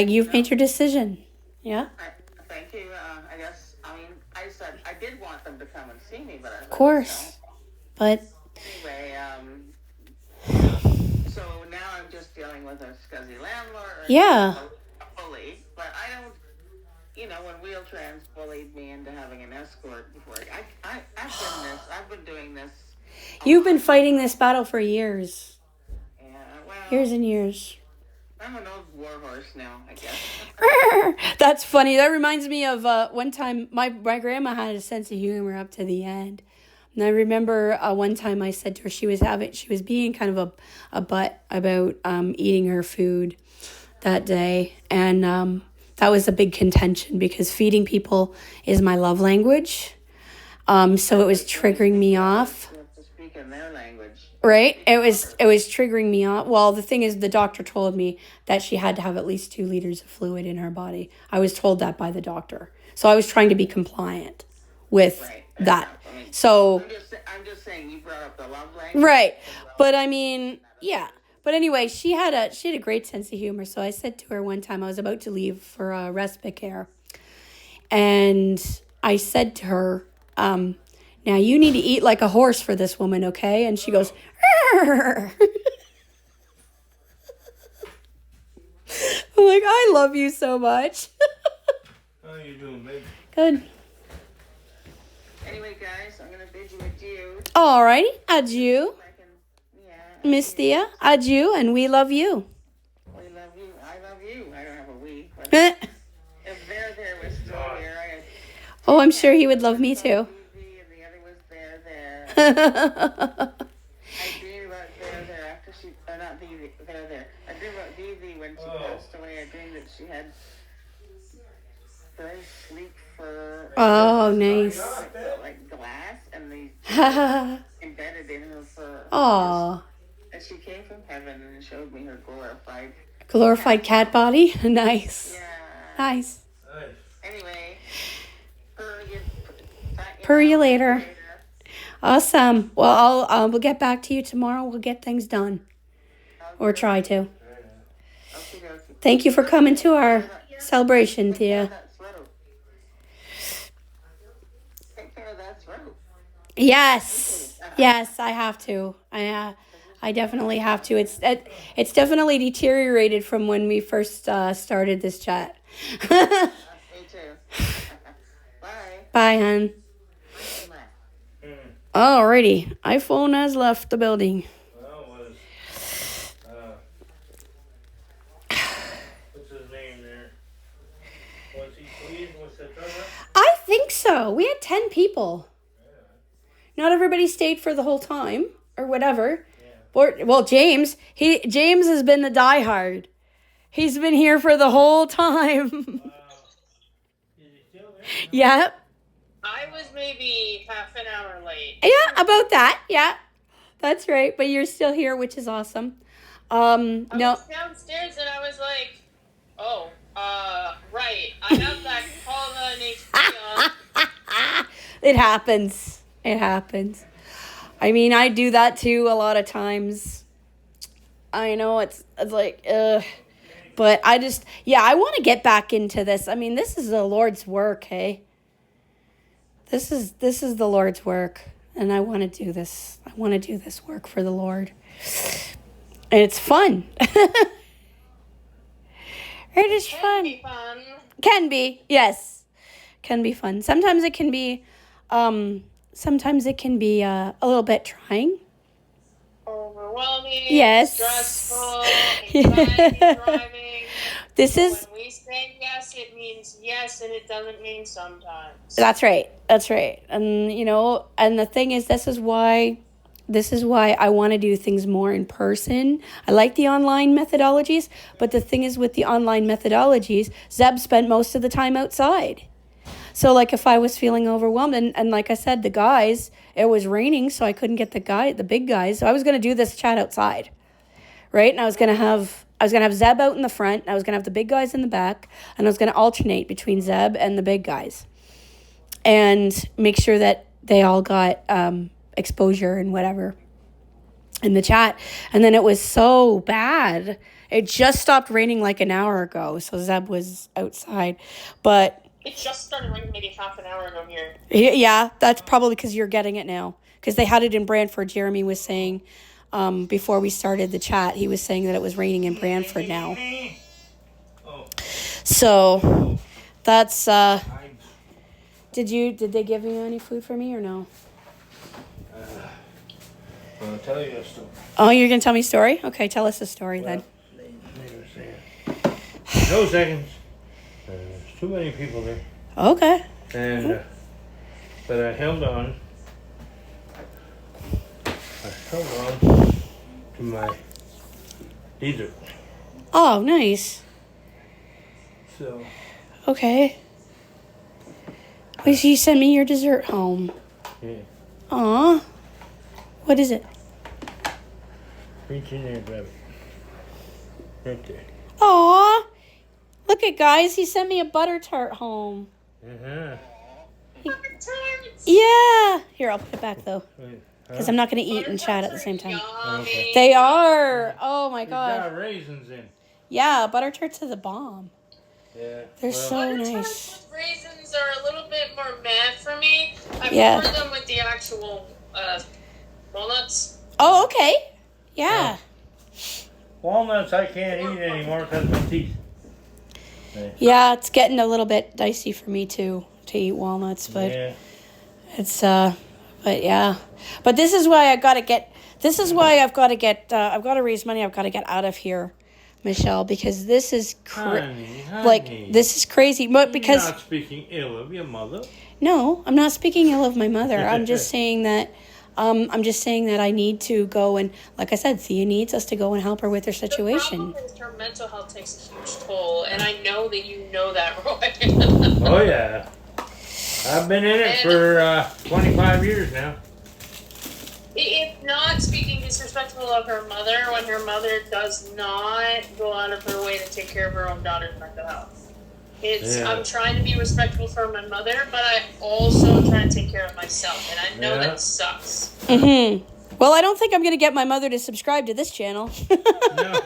You've "Okay, made your decision. Yeah. thank you. I guess, I said I did want them to come and see me, but I Of course. But anyway, so now I'm just dealing with a scuzzy landlord. Yeah. A bully, but I don't. When Wheel-Trans bullied me into having an escort before, I've been doing this. you've been fighting this battle for years. Yeah, well, Years and years. I'm an old war horse now, I guess. That's funny. That reminds me of one time my grandma had a sense of humor up to the end. And I remember one time I said to her, she was being kind of a butt about eating her food that day. And that was a big contention because feeding people is my love language. So it was triggering me off. You have to speak in their language. Right? It was triggering me off. Well, the thing is, the doctor told me that she had to have at least 2 liters of fluid in her body. I was told that by the doctor. So I was trying to be compliant with that. So I'm just saying, you brought up the love language. right. But I mean, yeah. But anyway, she had a great sense of humor. So I said to her one time, I was about to leave for respite care. And I said to her, now you need to eat like a horse for this woman, okay? And she goes, I'm like, I love you so much. How you doing, babe? Good. Anyway, guys, I'm going to bid you adieu. Alrighty. Adieu, Yeah, Miss Thea. Adieu, and we love you. we love you. I love you. I don't have a we, but Oh, if there was still here, I'm sure he would love me too. and the other was there. I dreamed about there after she, or not there. I dreamed about Vivi when she passed away. I dreamed that she had very sleek fur. Oh, nice. Like glass, and they embedded in her fur. Aw. And she came from heaven and showed me her Glorified cat body. Nice. Yeah. Nice. Anyway, Purr you later. Awesome. Well, we'll get back to you tomorrow. We'll get things done. Or try to. Thank you for coming to our celebration, Thea. Take care of that throat. Yes. Yes, I have to. I definitely have to. It's definitely deteriorated from when we first started this chat. Me too. Bye. Bye, hon. Alrighty. iPhone has left the building. Well, Wow, we had 10 people. Not everybody stayed for the whole time or whatever. Well, James has been the diehard. He's been here for the whole time. Yeah. I was maybe half an hour late. Yeah, about that. Yeah. That's right. But you're still here, which is awesome. I No. was downstairs and I was like, oh, right. I have that call on HP on. It happens. It happens. I mean, I do that too a lot of times. I know it's like, but I want to get back into this. I mean, this is the Lord's work, hey? This is the Lord's work, and I want to do this. I want to do this work for the Lord. And it's fun. It is fun. Can be fun. Can be, yes. Can be fun. Sometimes it can be a little bit trying. Overwhelming. Yes. Stressful. Anxiety driving. When we say yes, it means yes, and it doesn't mean sometimes. That's right. That's right. And and the thing is, this is why I want to do things more in person. I like the online methodologies, but the thing is with the online methodologies, Zeb spent most of the time outside. So like if I was feeling overwhelmed and like I said, the guys, it was raining, so I couldn't get the big guys. So I was going to do this chat outside. Right? And I was going to have Zeb out in the front, and I was going to have the big guys in the back, and I was going to alternate between Zeb and the big guys. And make sure that they all got exposure and whatever in the chat. And then it was so bad. It just stopped raining like an hour ago, so Zeb was outside. But it just started raining maybe half an hour ago here. Yeah, that's probably because you're getting it now. Because they had it in Brantford. Jeremy was saying before we started the chat, he was saying that it was raining in Brantford now. So that's did they give you any food for me or no? I'll tell you a story. Oh, you're gonna tell me a story? Okay, tell us a story then. No seconds. There's too many people there. Okay. And but I held on. To my dessert. Oh, nice. So. Okay. Please, you send me your dessert home. Yeah. Aw. What is it? Reach in there and grab it. Right there. Aw. Look at guys, he sent me a butter tart home. Uh-huh. Yeah. Here, I'll put it back though. Because I'm not going to eat and chat at the same time. Okay. They are. Oh my It's god. got raisins in. Yeah, butter tarts are the bomb. Yeah. They're so Butter nice. tarts with raisins are a little bit more mad for me. I prefer them with the actual walnuts. Oh, okay. Yeah. Walnuts I can't eat anymore because of my teeth. Yeah, it's getting a little bit dicey for me too to eat walnuts, but Yeah. it's but yeah. But this is why I've got to raise money. I've got to get out of here, Michelle, because this is this is crazy. But because You're not speaking ill of your mother. No, I'm not speaking ill of my mother. I'm just saying that I need to go and, like I said, Thea needs us to go and help her with her situation. The problem is her mental health takes a huge toll, and I know that you know that, Roy. Oh yeah. I've been in it for 25 years now. If not speaking disrespectful of her mother, when her mother does not go out of her way to take care of her own daughter's mental health. I'm trying to be respectful for my mother, but I also try to take care of myself, and I know that sucks. Mm-hmm. Well, I don't think I'm going to get my mother to subscribe to this channel. No.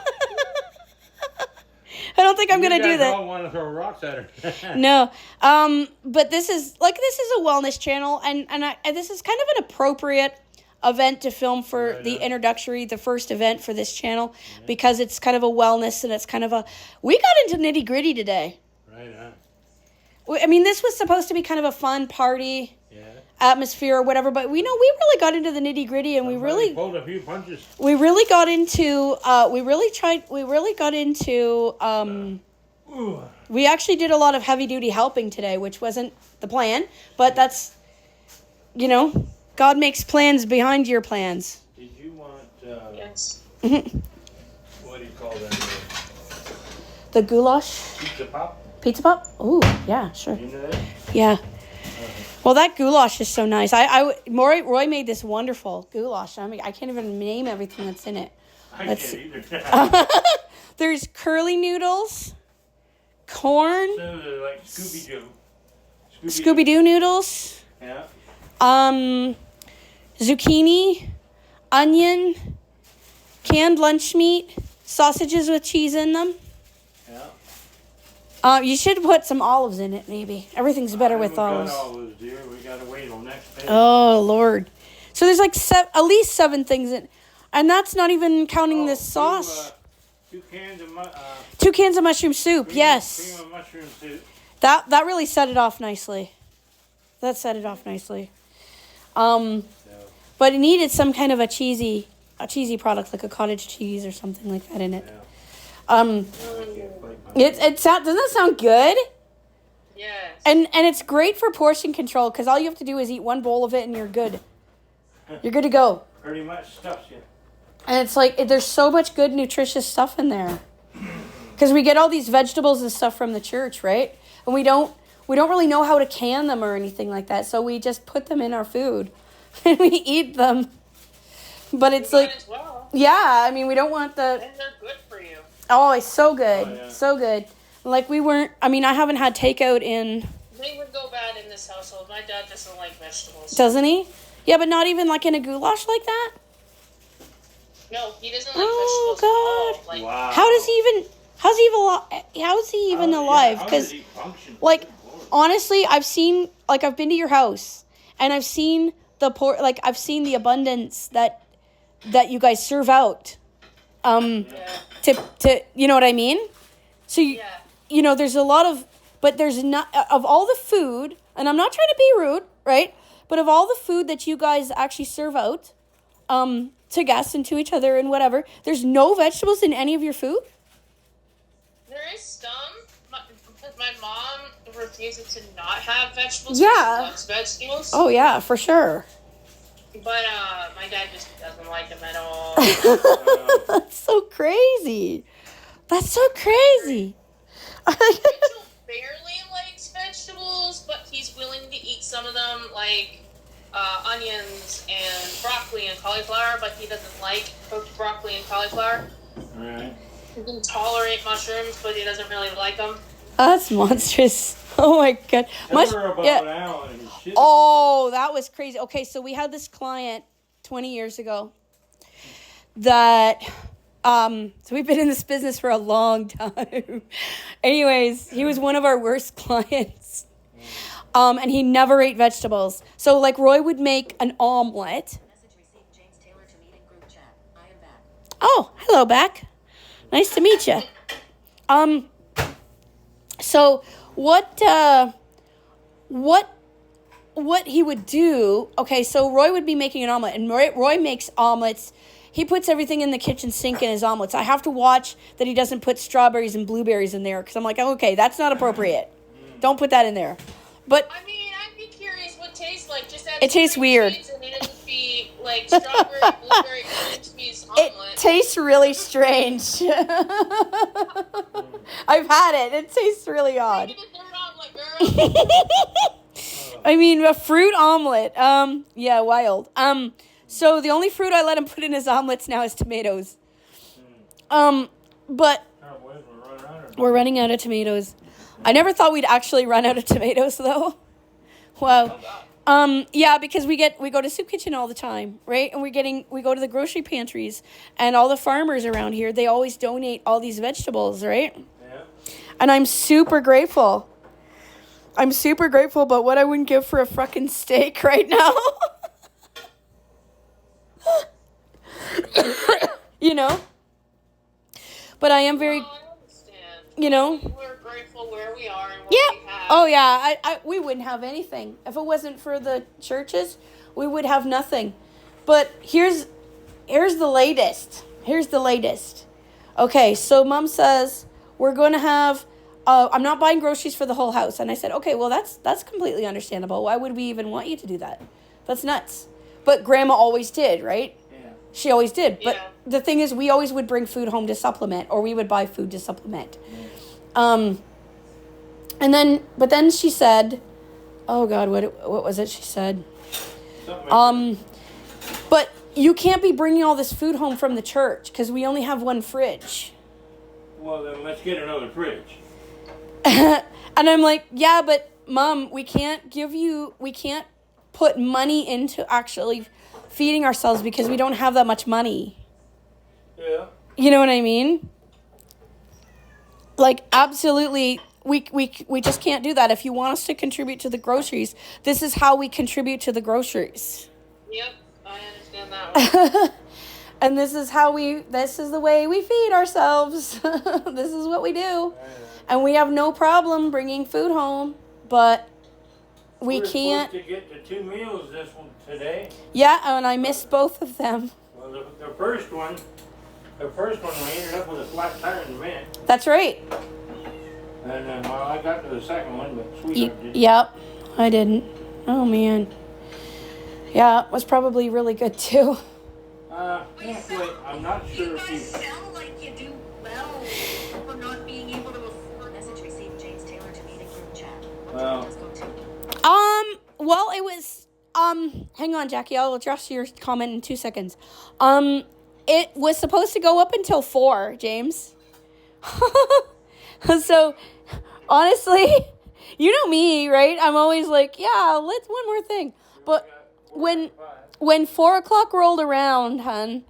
I don't think I'm going to do that. You guys all want to throw rocks at her. No. But this is a wellness channel, and this is kind of an appropriate event to film for the first event for this channel, because it's kind of a wellness, and it's kind of we got into nitty gritty today. Right on. I mean, this was supposed to be kind of a fun party atmosphere or whatever, but we really got into the nitty gritty, and Somebody we really pulled a few punches. We really got into We actually did a lot of heavy duty helping today, which wasn't the plan, but that's, you know, God makes plans behind your plans. Did you want, Yes. what do you call that? The goulash? Pizza pop? Pizza pop? Ooh, yeah, sure. You know that? Yeah. Well, that goulash is so nice. Roy made this wonderful goulash. I mean, I can't even name everything that's in it. I Let's can't either. There's curly noodles, corn, So they're like Scooby-Doo. Scooby-Doo noodles, Yeah. zucchini, onion, canned lunch meat, sausages with cheese in them. Yeah. You should put some olives in it, maybe. Everything's better with olives. We got olives, dear. We gotta wait till next page. Oh, Lord. So there's like at least 7 things in, and that's not even counting this sauce. 2 cans of 2 cans of mushroom soup, yes. cream of mushroom soup. That really set it off nicely. That set it off nicely. But it needed some kind of a cheesy product, like a cottage cheese or something like that in it. Yeah. Doesn't that sound good? Yes. And it's great for portion control because all you have to do is eat 1 bowl of it and you're good. You're good to go. Pretty much stuffs you. And it's like there's so much good nutritious stuff in there. Because we get all these vegetables and stuff from the church, right? And we don't really know how to can them or anything like that. So we just put them in our food and we eat them. But it's like, as well. yeah, I mean, we don't want the... And they're good for you. Oh, it's so good. Oh, yeah. So good. Like I haven't had takeout in... They would go bad in this household. My dad doesn't like vegetables. Doesn't he? Yeah, but not even like in a goulash like that? No, he doesn't like Oh, vegetables at all. Like, Wow. How's he even alive? How Because does he function? like, Good Lord. honestly, I've been to your house and I've seen I've seen the abundance that you guys serve out. To you know what I mean? So you know, there's a lot of, but there's not, of all the food, and I'm not trying to be rude, right? But of all the food that you guys actually serve out, to guests and to each other and whatever, there's no vegetables in any of your food? there is some. My mom refuses to not have vegetables. Yeah. She loves vegetables. Oh yeah, for sure. But my dad just doesn't like them at all. That's so crazy. That's so crazy. Rachel barely likes vegetables, but he's willing to eat some of them, like onions and broccoli and cauliflower, but he doesn't like cooked broccoli and cauliflower. Right. He can tolerate mushrooms, but he doesn't really like them. That's monstrous. Oh my god. Tell her about Alan and his shit. Oh, that was crazy. Okay, so we had this client 20 years ago that so we've been in this business for a long time. Anyways, he was one of our worst clients. And he never ate vegetables. So like Roy would make an omelet. Message received James Taylor to meeting group chat. I am back. Oh, hello, Beck. Nice to meet you. So what he would do, okay, so Roy would be making an omelet, and Roy makes omelets. He puts everything in the kitchen sink in his omelets. I have to watch that he doesn't put strawberries and blueberries in there, because I'm like, okay, that's not appropriate. Don't put that in there. But I mean, I'd be curious what it tastes like. Just add it tastes cream weird. cheese and it'd just be like strawberry, blueberry, cream cheese it omelet. tastes really strange. I've had it. It tastes really odd. Make it a third omelet, girl. I mean, a fruit omelet. Yeah, wild. So the only fruit I let him put in his omelets now is tomatoes. But we're running out of tomatoes. I never thought we'd actually run out of tomatoes, though. Wow. Yeah, because we go to Soup Kitchen all the time, right? And we go to the grocery pantries, and all the farmers around here, they always donate all these vegetables, right? Yeah. And I'm super grateful. But what I wouldn't give for a fucking steak right now. You know? But I am very, I understand. you know? We're grateful where we are and what Yeah. we have. Oh, yeah. We wouldn't have anything. If it wasn't for the churches, we would have nothing. But here's the latest. Okay, so Mom says we're going to have I'm not buying groceries for the whole house. And I said, okay, well, that's completely understandable. Why would we even want you to do that? That's nuts. But Grandma always did, right? Yeah. She always did. But Yeah. the thing is, we always would bring food home to supplement, or we would buy food to supplement. But then she said, oh God, what was it she said? Something like But you can't be bringing all this food home from the church because we only have one fridge. well, then let's get another fridge. And I'm like, yeah, but Mom, we can't put money into actually feeding ourselves because we don't have that much money. Yeah. You know what I mean? Like, absolutely, we just can't do that. If you want us to contribute to the groceries, this is how we contribute to the groceries. Yep, I understand that one. And this is the way we feed ourselves. This is what we do. And we have no problem bringing food home, but we We're can't. supposed to get the 2 meals this one today. Yeah, and I missed both of them. Well, the first one, we ended up with a flat tire in the vent. That's right. And then, well, I got to the second one, but sweetheart didn't. Yep, I didn't. Oh, man. Yeah, it was probably really good, too. Wait, I'm not sure You if guys sound like you do well for not being able to afford. Message received James Taylor to meeting group chat. Well. What time does go to? Well, it was, hang on, Jackie, I'll address your comment in 2 seconds. It was supposed to go up until 4, James. So, honestly, you know me, right? I'm always like, yeah, let's one more thing. But when 4 o'clock rolled around, hun,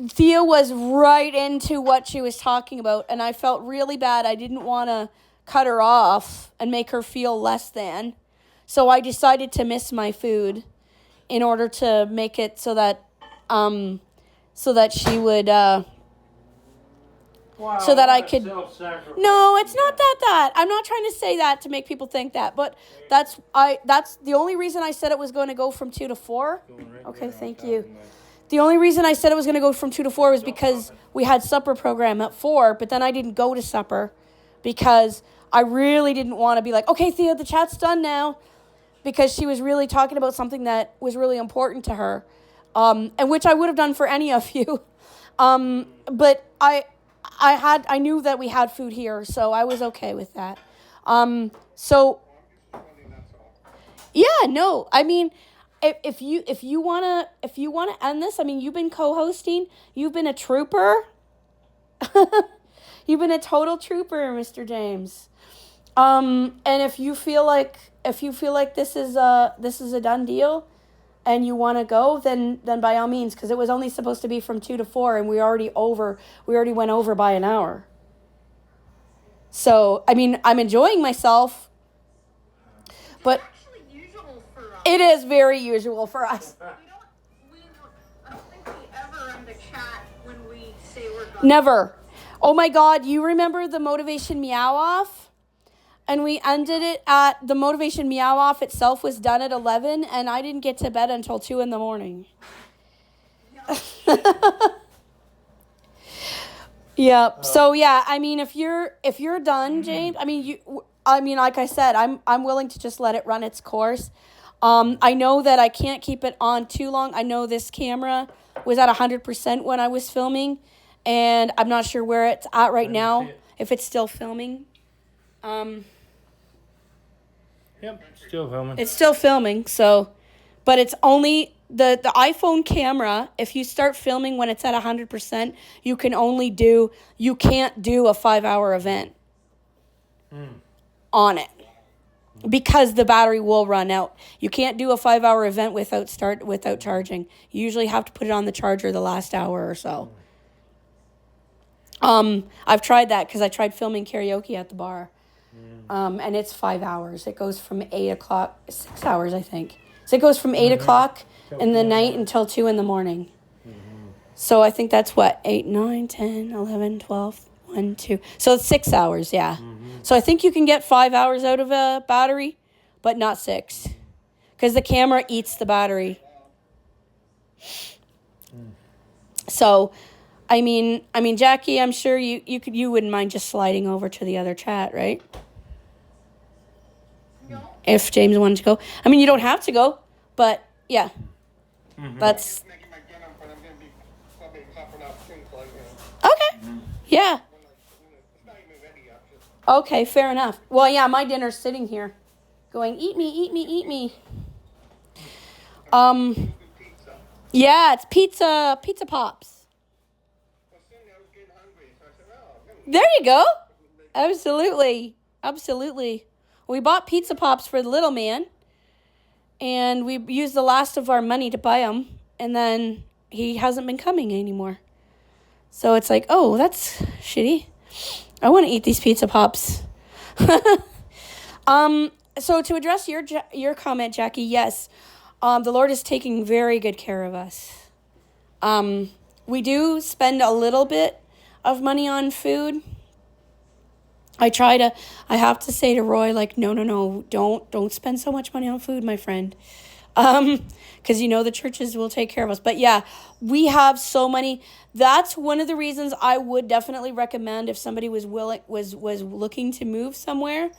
Thea was right into what she was talking about, and I felt really bad. I didn't want to cut her off and make her feel less than. So I decided to miss my food in order to make it so that she would so that I could. No, it's not that. I'm not trying to say that to make people think that, but that's the only reason I said it was going to go from 2 to 4. Okay, thank you. The only reason I said it was going to go from 2 to 4 was because we had supper program at 4, but then I didn't go to supper because I really didn't want to be like, okay, Thea, the chat's done now, because she was really talking about something that was really important to her, and which I would have done for any of you. But I knew that we had food here, so I was okay with that. So yeah, no, I mean, if you wanna end this, I mean, you've been co-hosting, you've been a trooper, you've been a total trooper, Mr. James. And if you feel like this is a done deal, and you want to go, then by all means, because it was only supposed to be from 2 to 4, and we already went over by an hour. So, I mean, I'm enjoying myself, but it is very usual for us. I don't think we ever end the chat when we say we're done. Never. Oh my God, you remember the Motivation Meow Off? And we ended it at, the Motivation Meow Off itself was done at 11, and I didn't get to bed until 2 in the morning. Yep. So yeah, I mean, if you're done, James, I mean, like I said, I'm willing to just let it run its course. I know that I can't keep it on too long. I know this camera was at 100% when I was filming, and I'm not sure where it's at right now, if it's still filming. Yep, still filming. It's still filming, so, but it's only the iPhone camera. If you start filming when it's at 100%, you can't do a 5-hour event on it because the battery will run out. You can't do a 5-hour event without charging. You usually have to put it on the charger the last hour or so. I've tried that because I tried filming karaoke at the bar. And it's 5 hours. It goes from 8 o'clock, 6 hours, I think. So it goes from 8 o'clock in the night until 2 in the morning. So I think that's what, 8, 9, 10, 11, 12, 1, 2. So it's 6 hours, yeah. So I think you can get 5 hours out of a battery, but not 6. Because the camera eats the battery. So I mean, Jackie, I'm sure you wouldn't mind just sliding over to the other chat, right? No. If James wanted to go. I mean, you don't have to go, but yeah. That's Making my dinner, but I'm gonna be probably hopping off soon, so I'm gonna, okay. Yeah. it's not even ready yet. Just Okay, fair enough. Well, yeah, my dinner's sitting here going, eat me, eat me, eat me. do pizza. Yeah, it's pizza pops. Well, soon I was getting hungry, so I said, oh, I'm gonna There you go. Absolutely. We bought pizza pops for the little man, and we used the last of our money to buy them, and then he hasn't been coming anymore. So it's like, oh, that's shitty. I want to eat these pizza pops. So to address your comment, Jackie, yes, the Lord is taking very good care of us. We do spend a little bit of money on food. I have to say to Roy, like, no, don't spend so much money on food, my friend. Because the churches will take care of us. But yeah, we have so many. That's one of the reasons I would definitely recommend if somebody was looking to move somewhere.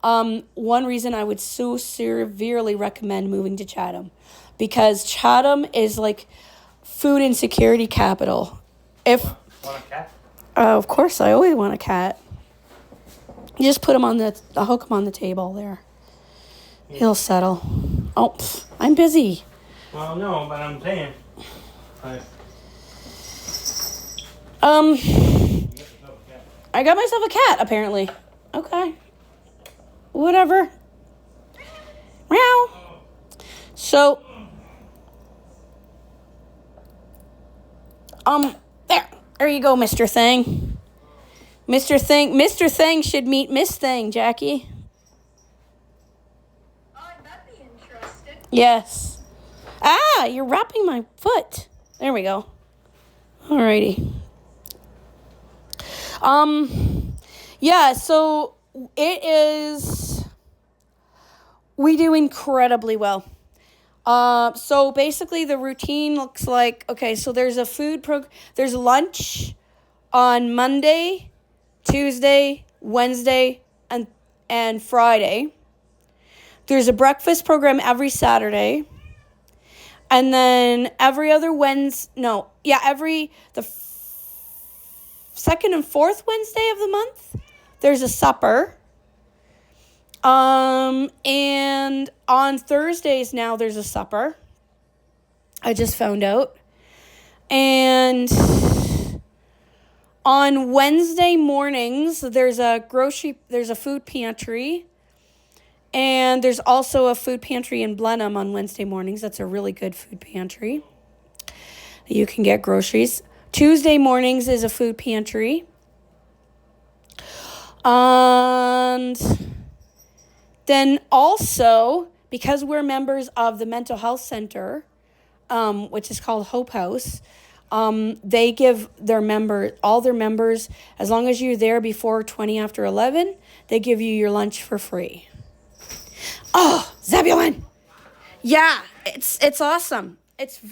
One reason I would so severely recommend moving to Chatham, because Chatham is like food insecurity capital. Want a cat? Of course, I always want a cat. You just put him I'll hook him on the table there. He'll settle. Oh, I'm busy. Well, no, but I'm saying. I got myself a cat, apparently. Okay. Whatever. Meow. So, there you go, Mr. Thing. Mr. Thing should meet Miss Thing, Jackie. Oh, that'd be interesting. Yes. Ah, you're wrapping my foot. There we go. Alrighty. Yeah, so we do incredibly well. So basically the routine looks like, okay, so there's there's lunch on Monday, Tuesday, Wednesday, and Friday. There's a breakfast program every Saturday. And then every second and fourth Wednesday of the month, there's a supper. And on Thursdays now there's a supper. I just found out. And on Wednesday mornings, there's a food pantry. And there's also a food pantry in Blenheim on Wednesday mornings. That's a really good food pantry. You can get groceries. Tuesday mornings is a food pantry. And then also, because we're members of the mental health center, which is called Hope House, they give all their members, as long as you're there before 20 after 11, they give you your lunch for free. Oh, Zebulon! Yeah, it's awesome. This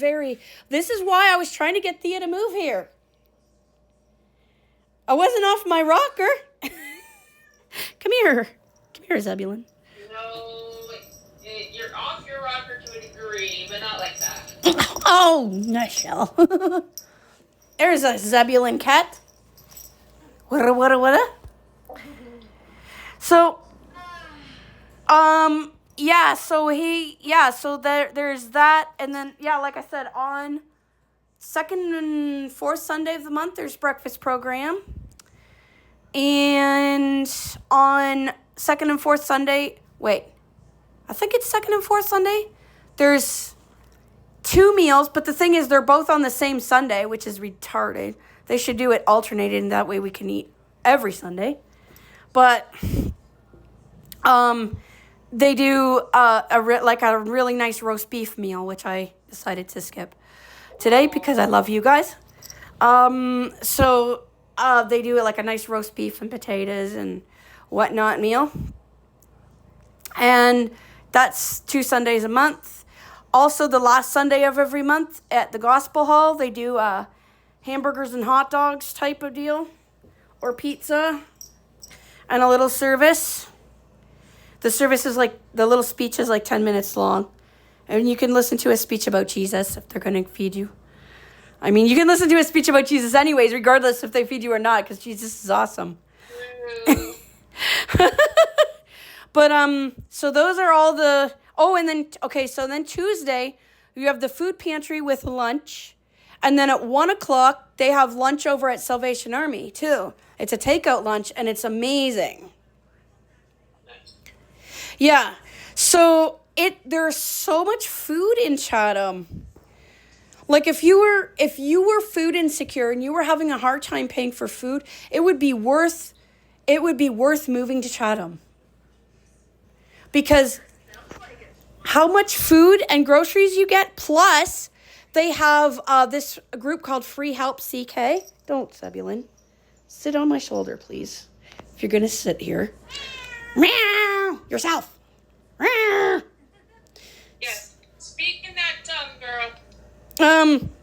is why I was trying to get Thea to move here. I wasn't off my rocker. Come here, Zebulon. No, you're off your rocker to a degree, but not like that. Oh, nutshell. There's a Zebulon cat. What? So, so there's that, and then, like I said, on second and fourth Sunday of the month, there's breakfast program, and on second and fourth Sunday, I think it's second and fourth Sunday, there's 2 meals, but the thing is, they're both on the same Sunday, which is retarded. They should do it alternated, and that way we can eat every Sunday, but, they do a really nice roast beef meal, which I decided to skip today because I love you guys. So they do like a nice roast beef and potatoes and whatnot meal. And that's 2 Sundays a month. Also, the last Sunday of every month at the Gospel Hall, they do hamburgers and hot dogs type of deal, or pizza, and a little service. The service is like, the little speech is like 10 minutes long. And you can listen to a speech about Jesus if they're going to feed you. I mean, you can listen to a speech about Jesus anyways, regardless if they feed you or not, because Jesus is awesome. But, so those are all the, and then, so then Tuesday, you have the food pantry with lunch. And then at 1 o'clock, they have lunch over at Salvation Army, too. It's a takeout lunch, and it's amazing. Yeah. So there's so much food in Chatham. Like if you were food insecure and you were having a hard time paying for food, it would be worth moving to Chatham. Because how much food and groceries you get, plus they have this group called Free Help CK. Don't, Zebulon. Sit on my shoulder, please. If you're going to sit here. Meow! Yourself. Meow! Yes. Speak in that tongue, girl.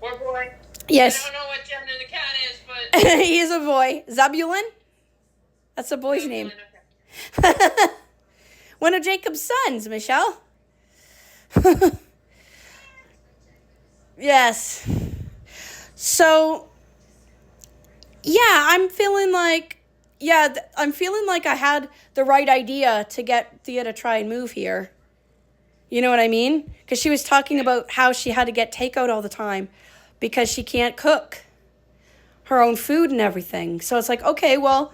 Or boy. Yes. I don't know what gender the cat is, but... He is a boy. Zebulon? That's a boy's name. Okay. One of Jacob's sons, Michelle. Yes. So, yeah, I'm feeling like I had the right idea to get Thea to try and move here. You know what I mean? Because she was talking about how she had to get takeout all the time because she can't cook her own food and everything. So it's like, okay, well,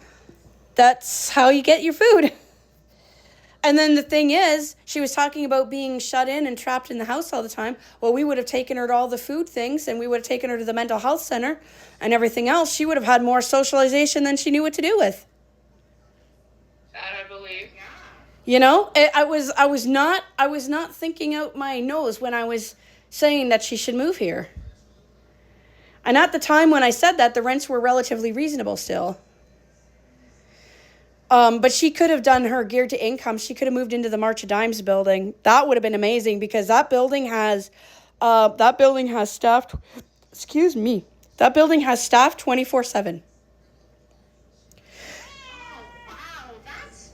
that's how you get your food. And then the thing is, she was talking about being shut in and trapped in the house all the time. Well, we would have taken her to all the food things, and we would have taken her to the mental health center and everything else. She would have had more socialization than she knew what to do with. That I believe. You know, I was not thinking out my nose when I was saying that she should move here. And at the time when I said that, the rents were relatively reasonable still. But she could have done her geared to income. She could have moved into the March of Dimes building. That would have been amazing because that building has staffed. Excuse me. That building has staff 24/7. Oh wow, that's.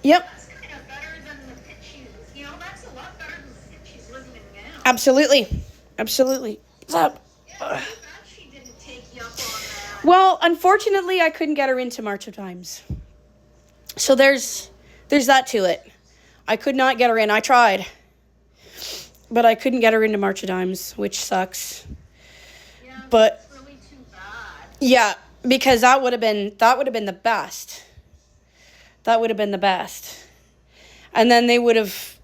Yep. That's kind of better than the pit she's. You know, that's a lot better than the pit she's living in now. Absolutely. So, Yeah, she didn't take you up on that. well, unfortunately, I couldn't get her into March of Dimes. So there's that to it. I could not get her in. I tried. But I couldn't get her into March of Dimes, which sucks. Yeah, But that's really too bad. yeah, because that would have been the best. That would have been the best. And then they would have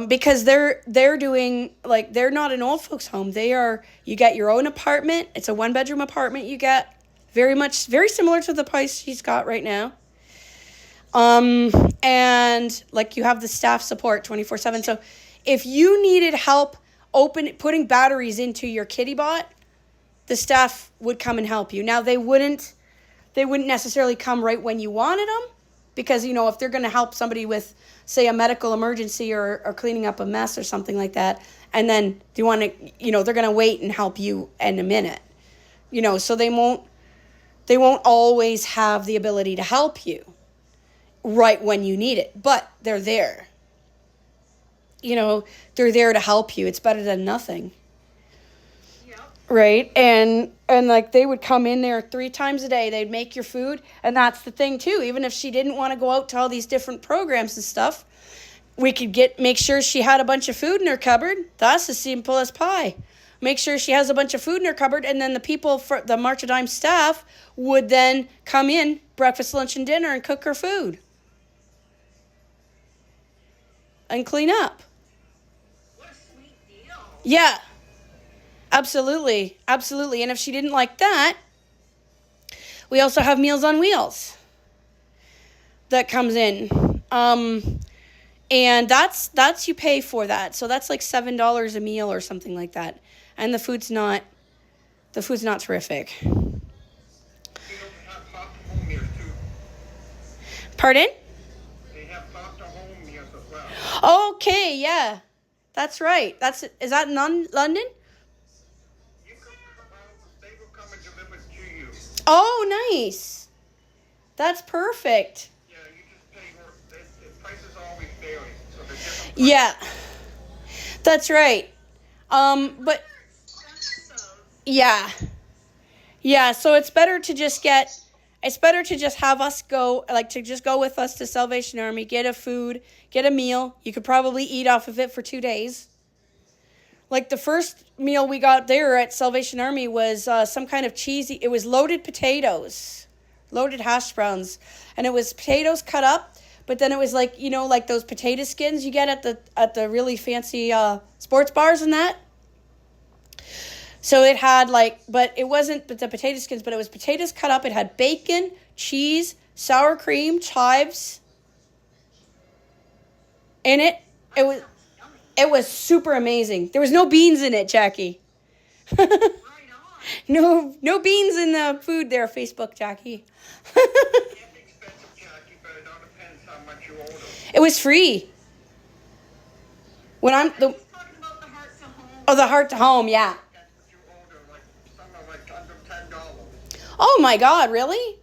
because they're doing, like, they're not an old folks home. You get your own apartment. It's a 1-bedroom apartment you get. Very similar to the place she's got right now. And like you have the staff support 24/7. So if you needed help putting batteries into your kitty bot, the staff would come and help you. Now they wouldn't necessarily come right when you wanted them because, you know, if they're going to help somebody with, say, a medical emergency or cleaning up a mess or something like that, and then you want to, you know, they're going to wait and help you in a minute, you know, so they won't always have the ability to help you right when you need it, but they're there. You know, they're there to help you. It's better than nothing. Yep. Right? And like they would come in there 3 times a day. They'd make your food. And that's the thing too. Even if she didn't want to go out to all these different programs and stuff, we could make sure she had a bunch of food in her cupboard. That's as simple as pie. Make sure she has a bunch of food in her cupboard, and then the people for the March of Dimes staff would then come in, breakfast, lunch, and dinner, and cook her food. And clean up. What a sweet deal. Yeah. Absolutely. And if she didn't like that, we also have Meals on Wheels that comes in. And that's you pay for that. So that's like $7 a meal or something like that. And the food's not terrific. They don't have hot home meals too. Pardon? They have hot home meals as well. Okay, yeah. That's right. Is that in London? You could come out, they will come Oh, nice. That's perfect. Yeah, you just pay more. The prices always vary, so they're different. Yeah. That's right. But yeah. Yeah, so it's better to just have us go, like to just go with us to Salvation Army, get a meal. You could probably eat off of it for 2 days. Like the first meal we got there at Salvation Army was some kind of cheesy, it was loaded potatoes, loaded hash browns. And it was potatoes cut up, but then it was like, you know, like those potato skins you get at the really fancy sports bars and that. So it had but it wasn't the potato skins, but it was potatoes cut up. It had bacon, cheese, sour cream, chives in it. It was super amazing. There was no beans in it, Jackie. No beans in the food there, Facebook, Jackie. It was free. When I'm the heart to home, yeah. Oh my God, really?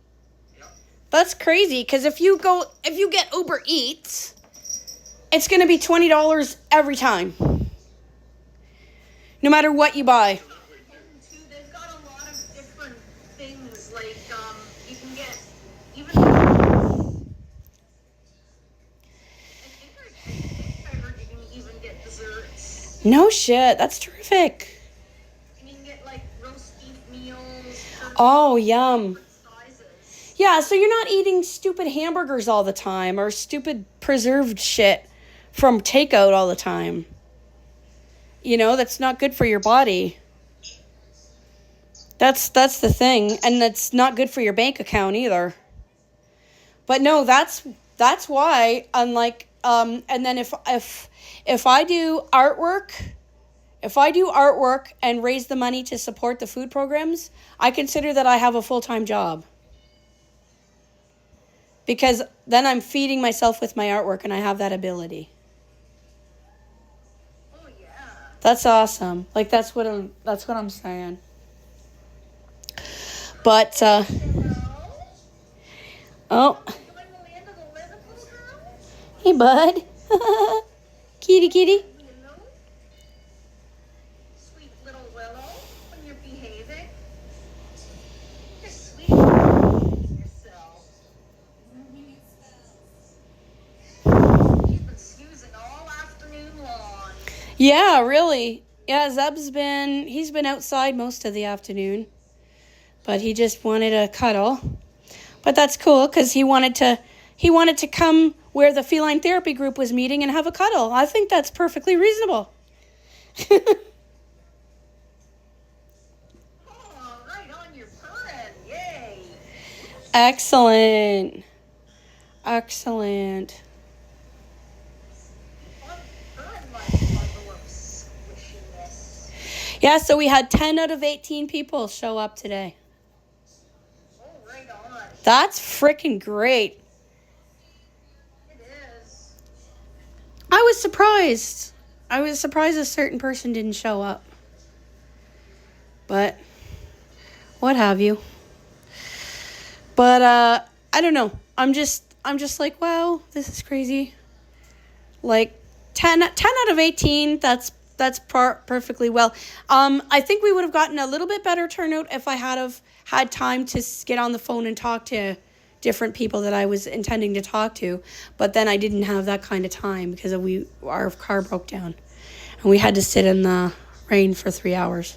Yep. That's crazy. Because if you get Uber Eats, it's going to be $20 every time. No matter what you buy. They've got a lot of different things. Like you can get even. I heard you can even get desserts. No shit. That's terrific. And you can get like roast beef meals. Oh, yum. Yeah, so you're not eating stupid hamburgers all the time or stupid preserved shit from takeout all the time. You know, that's not good for your body. That's the thing, and that's not good for your bank account either. But no, that's why, unlike and then if I do artwork and raise the money to support the food programs, I consider that I have a full-time job. Because then I'm feeding myself with my artwork and I have that ability. Oh yeah. That's awesome. Like that's what I'm saying. But oh. Hey bud. Kitty kitty. Sweet little Willow, when you're behaving. You're sweet. Yourself. You've been snoozing all afternoon long. Yeah, really. Yeah, Zeb's he's been outside most of the afternoon. But he just wanted a cuddle. But that's cool because he wanted to come where the feline therapy group was meeting and have a cuddle. I think that's perfectly reasonable. Oh, right on your purring. Yay. Excellent. Excellent. Yeah, so we had 10 out of 18 people show up today. Oh, right on. That's freaking great. It is. I was surprised. A certain person didn't show up. But what have you? But I don't know. I'm just like, wow, this is crazy. Like 10 out of 18, that's perfectly well. I think we would have gotten a little bit better turnout if I had time to get on the phone and talk to different people that I was intending to talk to. But then I didn't have that kind of time because our car broke down. And we had to sit in the rain for 3 hours.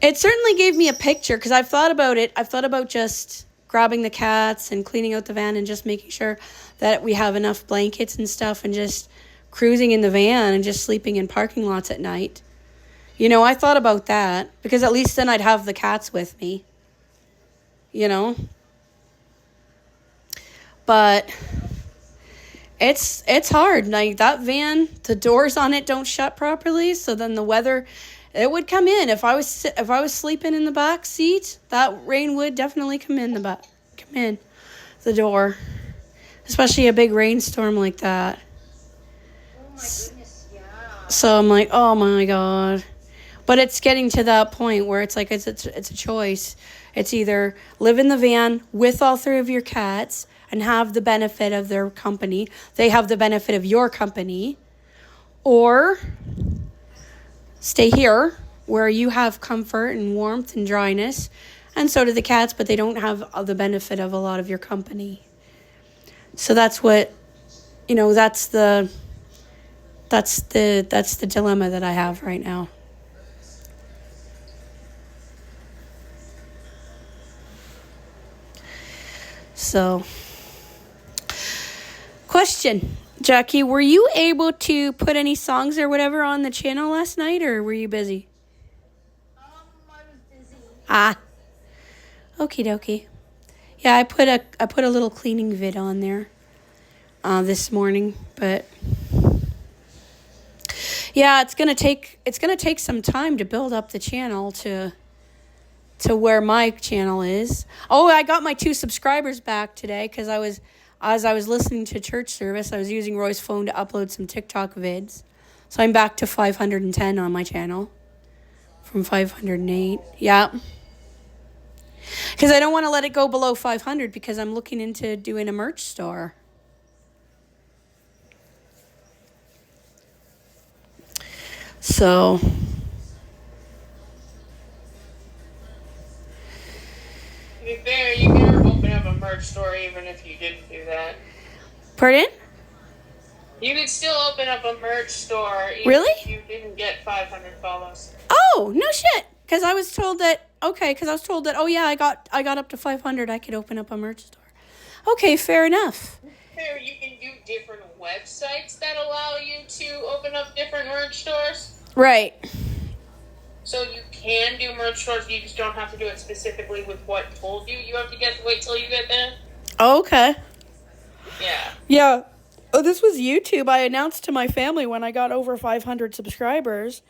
It certainly gave me a picture because I've thought about it. I've thought about just grabbing the cats and cleaning out the van and just making sure that we have enough blankets and stuff and just cruising in the van and just sleeping in parking lots at night. You know, I thought about that because at least then I'd have the cats with me. You know? But it's hard. Like that van, the doors on it don't shut properly, so then the weather, it would come in. If I was sleeping in the back seat, that rain would definitely come in the door. Especially a big rainstorm like that. Oh my goodness, yeah. So I'm like, oh my God. But it's getting to that point where it's like it's a choice. It's either live in the van with all three of your cats and have the benefit of their company. They have the benefit of your company. Or stay here where you have comfort and warmth and dryness. And so do the cats, but they don't have the benefit of a lot of your company. So that's what, that's the dilemma that I have right now. So, question, Jackie, were you able to put any songs or whatever on the channel last night, or were you busy? I was busy. Okie dokie. Yeah, I put a little cleaning vid on there this morning, but yeah, it's gonna take some time to build up the channel to where my channel is. Oh, I got my 2 subscribers back today because as I was listening to church service, I was using Roy's phone to upload some TikTok vids. So I'm back to 510 on my channel from 508. Yeah. Because I don't want to let it go below 500 because I'm looking into doing a merch store. So, To be fair, you can open up a merch store even if you didn't do that. pardon? You could still open up a merch store even Really? if you didn't get 500 follows. Oh, no shit. Because I was told that, oh yeah, I got up to 500, I could open up a merch store. Okay, fair enough. Fair, you can do different websites that allow you to open up different merch stores. Right. So you can do merch stores, you just don't have to do it specifically with what told you. You have to wait till you get there. Oh, okay. Yeah. Yeah. Oh, this was YouTube. I announced to my family when I got over 500 subscribers.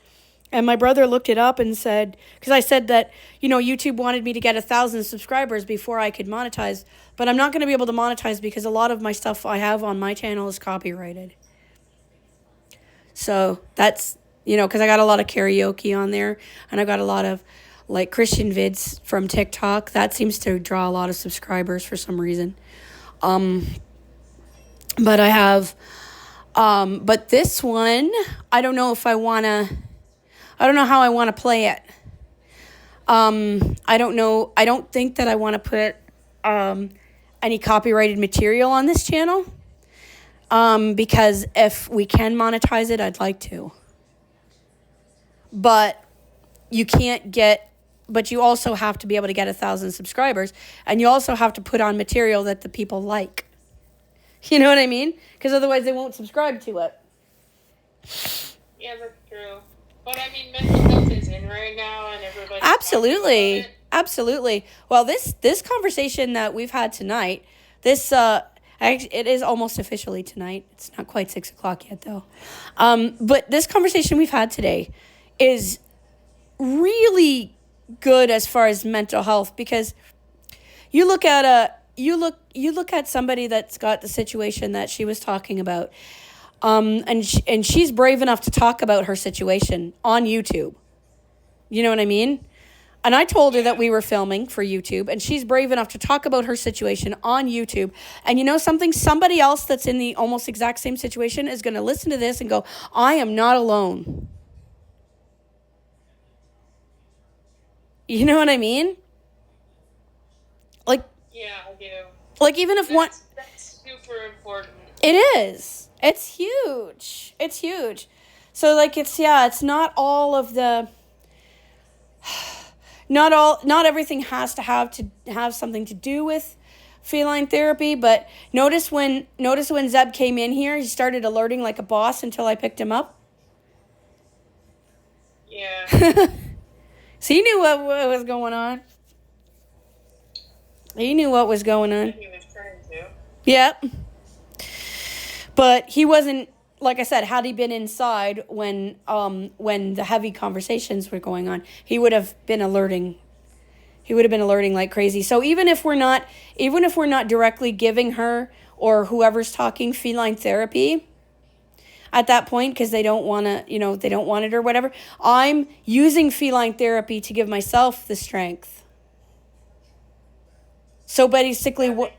And my brother looked it up and said, because I said that, YouTube wanted me to get 1,000 subscribers before I could monetize. But I'm not going to be able to monetize because a lot of my stuff I have on my channel is copyrighted. So that's, because I got a lot of karaoke on there. And I got a lot of, Christian vids from TikTok. That seems to draw a lot of subscribers for some reason. But I have, but this one, I don't know how I want to play it. I don't know. I don't think that I want to put any copyrighted material on this channel. Because if we can monetize it, I'd like to. But you also have to be able to get 1,000 subscribers. And you also have to put on material that the people like. You know what I mean? Because otherwise they won't subscribe to it. Yeah, that's true. But I mean, mental health is in right now, and everybody's Absolutely. Absolutely. Well, this conversation that we've had tonight, it is almost officially tonight. It's not quite 6:00 yet, though. But this conversation we've had today is really good as far as mental health, because you look at somebody that's got the situation that she was talking about, and she's brave enough to talk about her situation on YouTube. You know what I mean? And I told her that we were filming for YouTube, and she's brave enough to talk about her situation on YouTube. And you know something? Somebody else that's in the almost exact same situation is going to listen to this and go, I am not alone. You know what I mean? Yeah, I do. Even if that's super important. It is. It's huge. It's huge. So it's not all of the, not everything has to have something to do with feline therapy, but notice when Zeb came in here, he started alerting like a boss until I picked him up. Yeah. So he knew what was going on. He knew what was going on. He was trying to. Yep. But he wasn't, like I said, had he been inside when the heavy conversations were going on, he would have been alerting. He would have been alerting like crazy. So even if we're not directly giving her or whoever's talking feline therapy, at that point because they don't want to, they don't want it or whatever. I'm using feline therapy to give myself the strength. So basically, what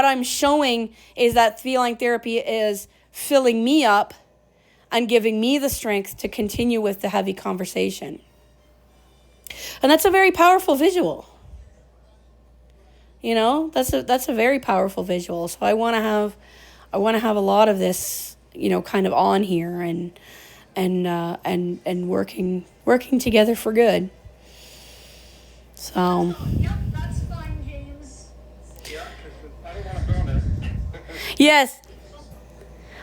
I'm showing is that feline therapy is filling me up and giving me the strength to continue with the heavy conversation. And that's a very powerful visual. That's a very powerful visual. So I want to have a lot of this, kind of on here and working together for good. So. Yep, that's fine, James. Yeah, 'cause I don't want to burn it. Yes.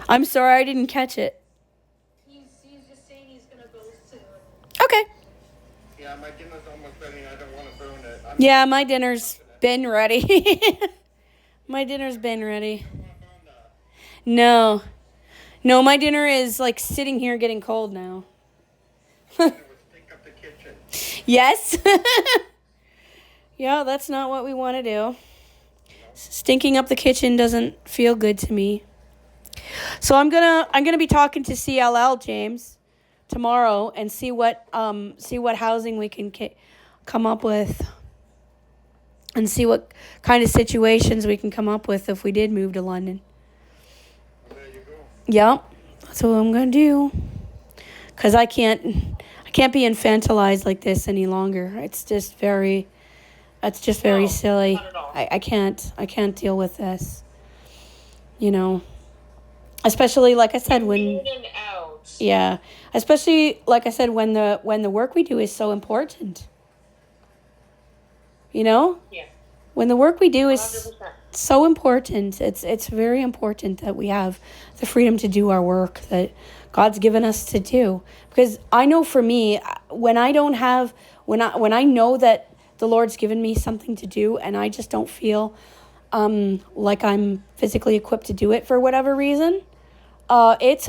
I'm sorry I didn't catch it. He's just saying he's gonna go soon. Okay. Yeah, my dinner's almost ready. I don't want to burn it. Yeah, my dinner's been ready. My dinner's been ready. No, my dinner is like sitting here getting cold now. Stink up the kitchen. Yes. Yeah, that's not what we want to do. Stinking up the kitchen doesn't feel good to me. So I'm gonna be talking to CLL, James, tomorrow and see what housing we can come up with, and see what kind of situations we can come up with if we did move to London. There you go. Yep, that's what I'm gonna do. 'Cause I can't be infantilized like this any longer. It's just very silly. Not at all. I can't deal with this. Especially like I said when. In and out. Yeah, especially like I said when the work we do is so important. Yeah. When the work we do is 100%. so important, it's very important that we have the freedom to do our work that God's given us to do. Because I know for me, when I know that the Lord's given me something to do and I just don't feel like I'm physically equipped to do it for whatever reason, it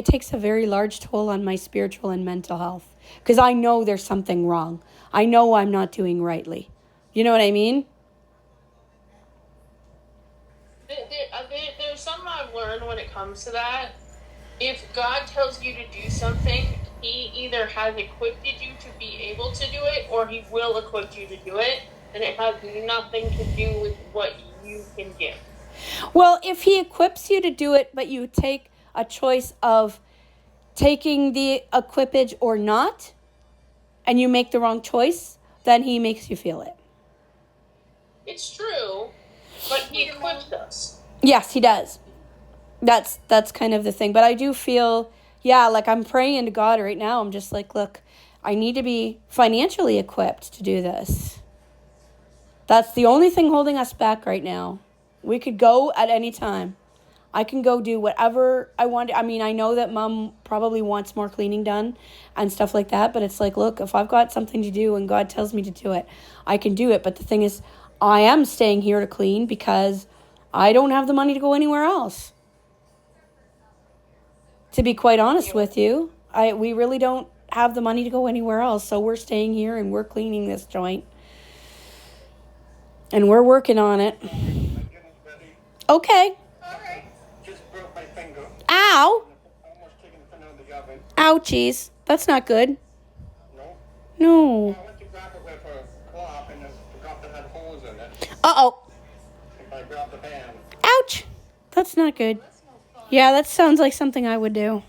takes a very large toll on my spiritual and mental health. Because I know there's something wrong. I know I'm not doing rightly. You know what I mean? There's something I've learned when it comes to that. If God tells you to do something, He either has equipped you to be able to do it, or He will equip you to do it, and it has nothing to do with what you can give. Well, if He equips you to do it, but you take a choice of taking the equipage or not, and you make the wrong choice, then He makes you feel it. It's true, but He equips us. Yes, He does. That's kind of the thing. But I do feel, like I'm praying to God right now. I'm just like, look, I need to be financially equipped to do this. That's the only thing holding us back right now. We could go at any time. I can go do whatever I want. I mean, I know that Mom probably wants more cleaning done and stuff like that. But it's like, look, if I've got something to do and God tells me to do it, I can do it. But the thing is, I am staying here to clean because I don't have the money to go anywhere else. To be quite honest with you, we really don't have the money to go anywhere else. So we're staying here and we're cleaning this joint. And we're working on it. My dinner's ready. Okay. Alright. Just broke my finger. Ow. Almost taking the finger out of the oven. Ouchies. That's not good. No? No. I went to grab it with a cloth and I forgot that had holes in it. Uh-oh. If I grabbed the pan. Ouch. That's not good. Yeah, that sounds like something I would do.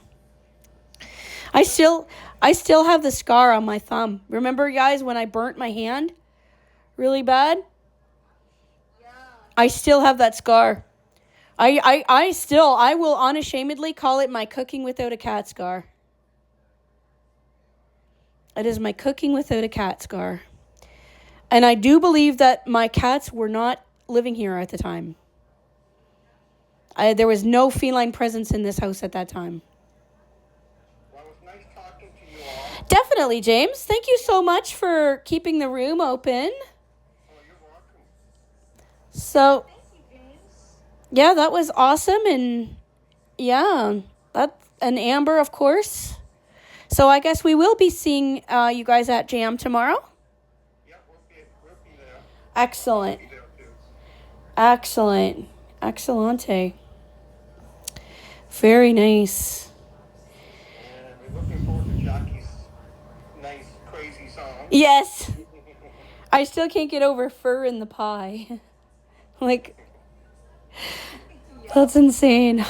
I still have the scar on my thumb. Remember, guys, when I burnt my hand really bad? Yeah. I still have that scar. I will unashamedly call it my cooking without a cat scar. It is my cooking without a cat scar. And I do believe that my cats were not living here at the time. There was no feline presence in this house at that time. Well, it was nice talking to you all. Definitely, James. Thank you so much for keeping the room open. Oh, you're welcome. So, Thank you, James. yeah, that was awesome. And yeah, and Amber, of course. So I guess we will be seeing you guys at Jam tomorrow. Yeah, we'll be there. Excellent. Be there too. Excellent. Excellente. Very nice. And we're looking forward to Jackie's nice, crazy song. Yes. I still can't get over fur in the pie. Like, that's insane. You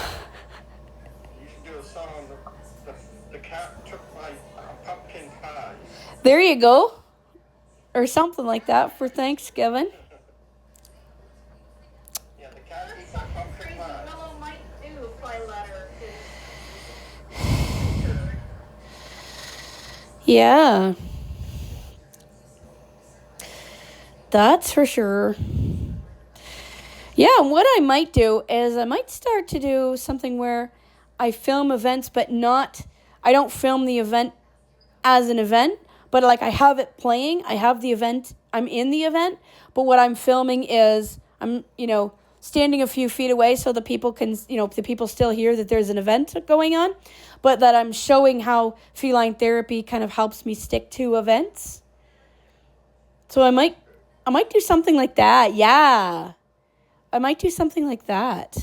should do a song, the cat took my pumpkin pie. There you go. Or something like that for Thanksgiving. Yeah, the cat That's eats my something pumpkin crazy pie. Mello might do by letter. Yeah. That's for sure. Yeah, and what I might do is I might start to do something where I film events, but I don't film the event as an event, but like I have it playing, I have the event, I'm in the event, but what I'm filming is I'm, standing a few feet away so the people can, the people still hear that there's an event going on, but that I'm showing how feline therapy kind of helps me stick to events. So I might do something like that. Yeah. I might do something like that.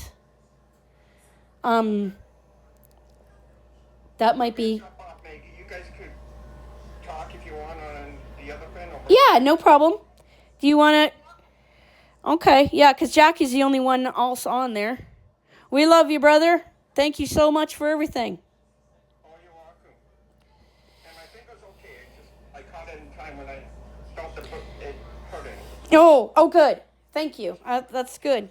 That might be... Jump off, Maggie. You guys could talk if you want on the other thing. Yeah, no problem. Do you want to... Okay, yeah, because Jackie's the only one else on there. We love you, brother. Thank you so much for everything. Oh, you're welcome. And I think it was okay. I caught it in time when I felt it hurting. Oh, good. Thank you. That's good.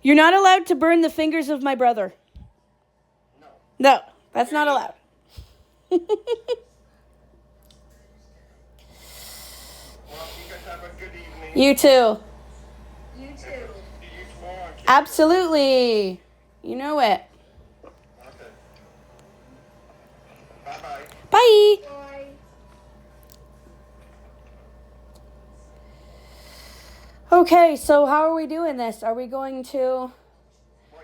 You're not allowed to burn the fingers of my brother. No, that's not allowed. Well, you guys have a good evening. You too. You too. See you tomorrow on Kids. Absolutely. You know it. Okay. Bye-bye. Bye. Bye. Okay, so how are we doing this? Are we going to... Well,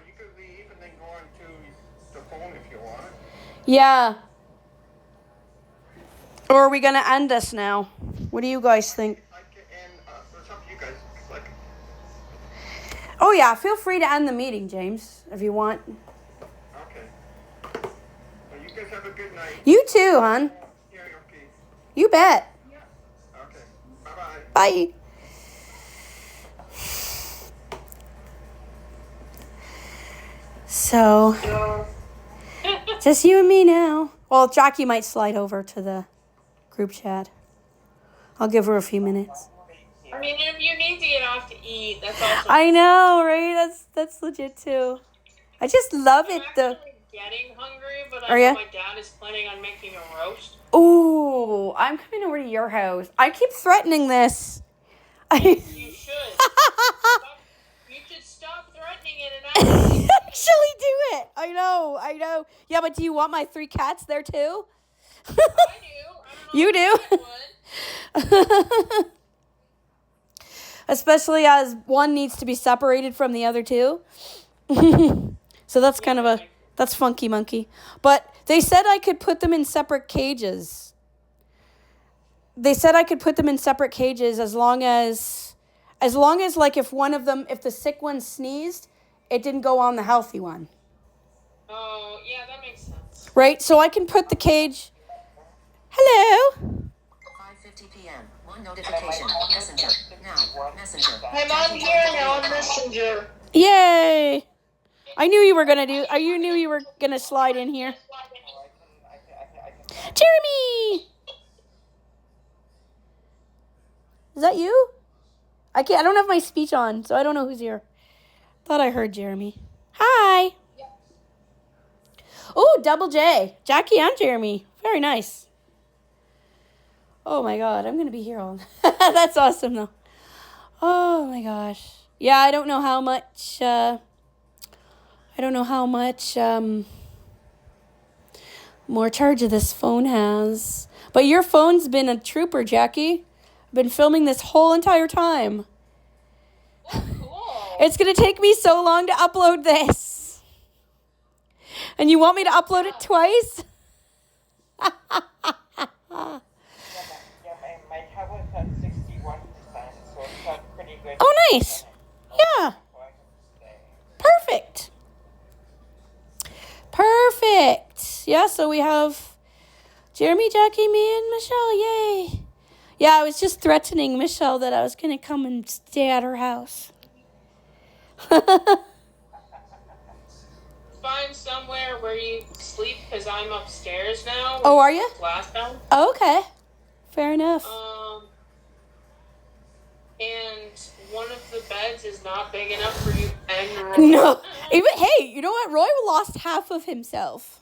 you could leave and then go on to the phone if you want. Yeah. Or are we going to end us now? What do you guys think? I can end, it's up to you guys. Like, Oh, yeah, feel free to end the meeting, James, if you want. okay. Well, you guys have a good night. You too, hon. Yeah, okay. You bet. Okay. Bye-bye. Bye. So, just you and me now. Well, Jackie might slide over to the group chat. I'll give her a few minutes. I mean, if you need to get off to eat, that's also. I know, right? That's legit too. I just love I'm it though. actually getting hungry, but Are I know ya? my dad is planning on making a roast. Ooh, I'm coming over to your house. I keep threatening this. You should. You should stop threatening it and actually do it. I know. Yeah, but do you want my 3 cats there too? I do. I don't know You if do? I would. Especially as one needs to be separated from the other 2. So that's kind of that's funky monkey. But they said I could put them in separate cages. They said I could put them in separate cages as long as like if one of them, if the sick one sneezed, it didn't go on the healthy one. Oh, yeah, that makes sense. Right? So I can put the cage. Hello. 5:50 p.m. One notification. Messenger. Now. Messenger. I'm on here now on Messenger. Yay. I knew you were going to you knew you were going to slide in here. Jeremy. Is that you? I don't have my speech on, so I don't know who's here. Thought I heard Jeremy. Hi. Oh, double J. Jackie and Jeremy. Very nice. Oh my god, I'm going to be here all That's awesome though. Oh my gosh. Yeah, I don't know how much more charge of this phone has. But your phone's been a trooper, Jackie. I've been filming this whole entire time. Oh, cool. It's going to take me so long to upload this. And you want me to upload it twice? Yeah, my tablet's at 61%, so it's pretty good. Oh, nice. Yeah. Perfect. Yeah, so we have Jeremy, Jackie, me, and Michelle. Yay. Yeah, I was just threatening Michelle that I was going to come and stay at her house. Find somewhere where you sleep, because I'm upstairs now. Oh, are you? Last time. Oh, okay. Fair enough. And one of the beds is not big enough for you and Roy. No. Even, hey, you know what? Roy lost half of himself.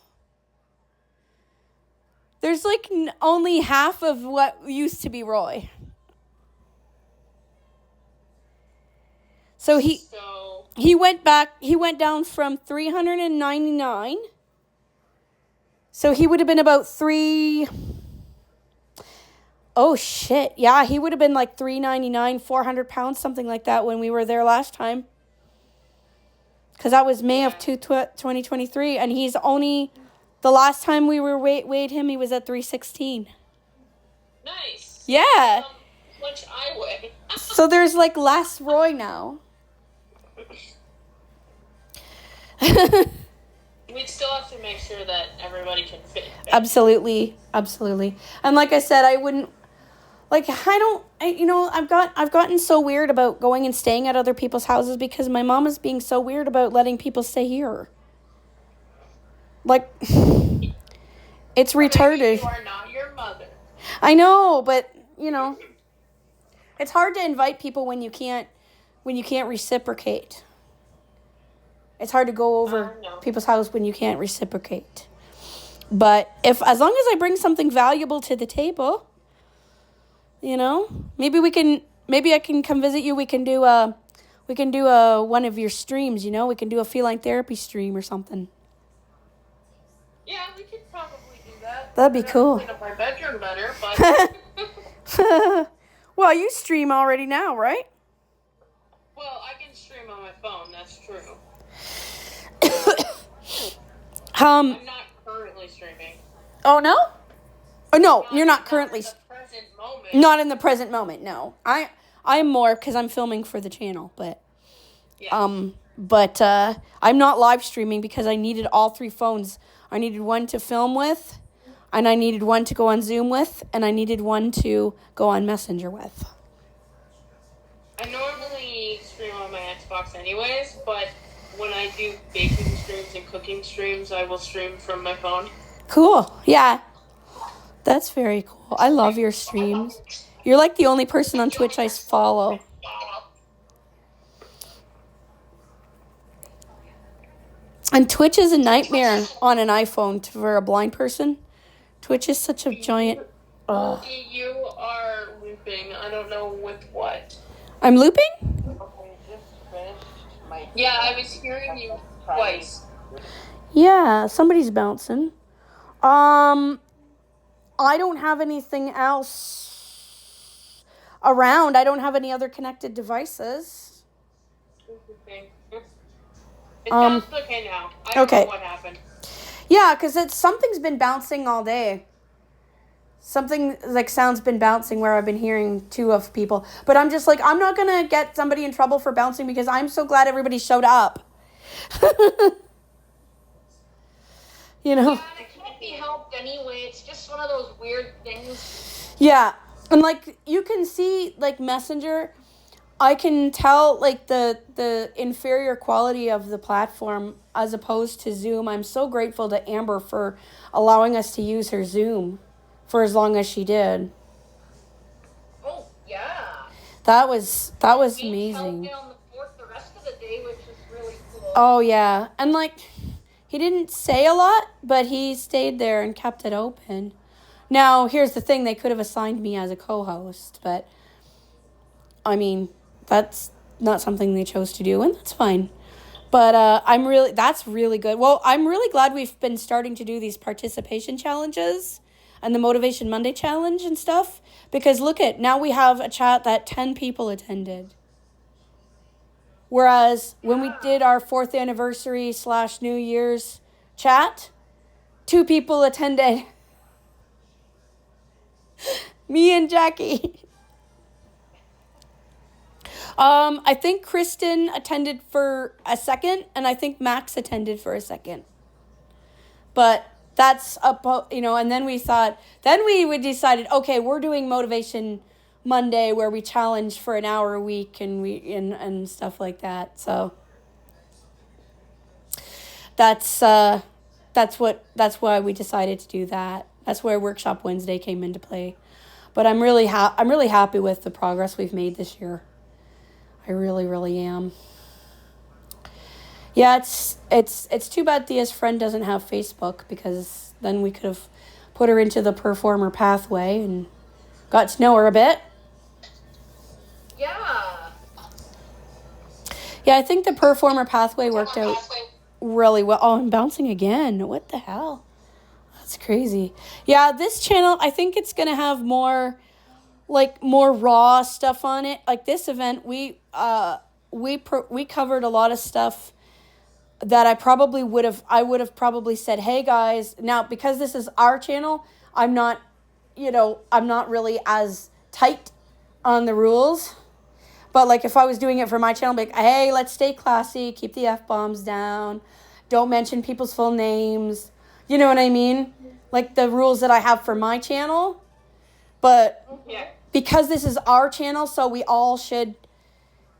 There's like only half of what used to be Roy. So he went down from 399. So he would have been about oh shit. Yeah, he would have been like 399, 400 pounds, something like that when we were there last time. Because that was May of 2023. And he's only, the last time we were weighed him, he was at 316. Nice. Yeah. Which I weigh. So there's like less Roy now. We'd still have to make sure that everybody can fit. Absolutely. And like I said, I wouldn't, like, I've gotten so weird about going and staying at other people's houses because my mom is being so weird about letting people stay here. Like, it's retarded. You are not your mother. I know, but, it's hard to invite people when you can't reciprocate. It's hard to go over people's house when you can't reciprocate. But as long as I bring something valuable to the table, maybe I can come visit you. We can do one of your streams, we can do a feline therapy stream or something. Yeah, we could probably do that. That'd be cool. Clean up my bedroom better, but well, you stream already now, right? Well, I can stream on my phone, that's true. I'm not currently streaming. Oh, no? Oh, no, you're not currently. Not in the present moment. Not in the present moment, no. I'm more because I'm filming for the channel, but. Yeah. But I'm not live streaming because I needed all 3 phones. I needed one to film with, and I needed one to go on Zoom with, and I needed one to go on Messenger with. I normally stream on my Xbox anyways, but when I do baking streams and cooking streams, I will stream from my phone. Cool. Yeah. That's very cool. I love your streams. You're like the only person on Twitch I follow. And Twitch is a nightmare on an iPhone for a blind person. Twitch is such a giant... You are looping. I don't know with what. I'm looping? Yeah, I was hearing you twice. Yeah, somebody's bouncing. I don't have anything else around. I don't have any other connected devices. It sounds okay now. I don't know what happened. Yeah, because something's been bouncing all day. Something like sound's been bouncing where I've been hearing 2 of people. But I'm just like, I'm not going to get somebody in trouble for bouncing because I'm so glad everybody showed up. Yeah, it can't be helped anyway. It's just one of those weird things. Yeah. And like, you can see like Messenger, I can tell like the inferior quality of the platform as opposed to Zoom. I'm so grateful to Amber for allowing us to use her Zoom for as long as she did. Oh, yeah. That was amazing. Down the fort the rest of the day, which is really cool. Oh, yeah. And like, he didn't say a lot, but he stayed there and kept it open. Now, here's the thing. They could have assigned me as a co-host, but I mean, that's not something they chose to do, and that's fine. But that's really good. Well, I'm really glad we've been starting to do these participation challenges and the Motivation Monday challenge and stuff, because look at, now we have a chat that 10 people attended. Whereas when we did our 4th anniversary / New Year's chat, 2 people attended. Me and Jackie. I think Kristen attended for a second, and I think Max attended for a second. But that's and then we decided, okay, we're doing Motivation Monday where we challenge for an hour a week and stuff like that. So that's why we decided to do that. That's where Workshop Wednesday came into play. But I'm really happy with the progress we've made this year. I really, really am. Yeah, it's too bad Thea's friend doesn't have Facebook, because then we could have put her into the performer pathway and got to know her a bit. Yeah. Yeah, I think the performer pathway worked out really well. Oh, I'm bouncing again. What the hell? That's crazy. Yeah, this channel, I think it's going to have more raw stuff on it. Like this event, we covered a lot of stuff that I would have probably said, hey guys, now because this is our channel, I'm not really as tight on the rules. But like if I was doing it for my channel, like, hey, let's stay classy, keep the F-bombs down, don't mention people's full names. You know what I mean? Like the rules that I have for my channel. But because this is our channel, so we all should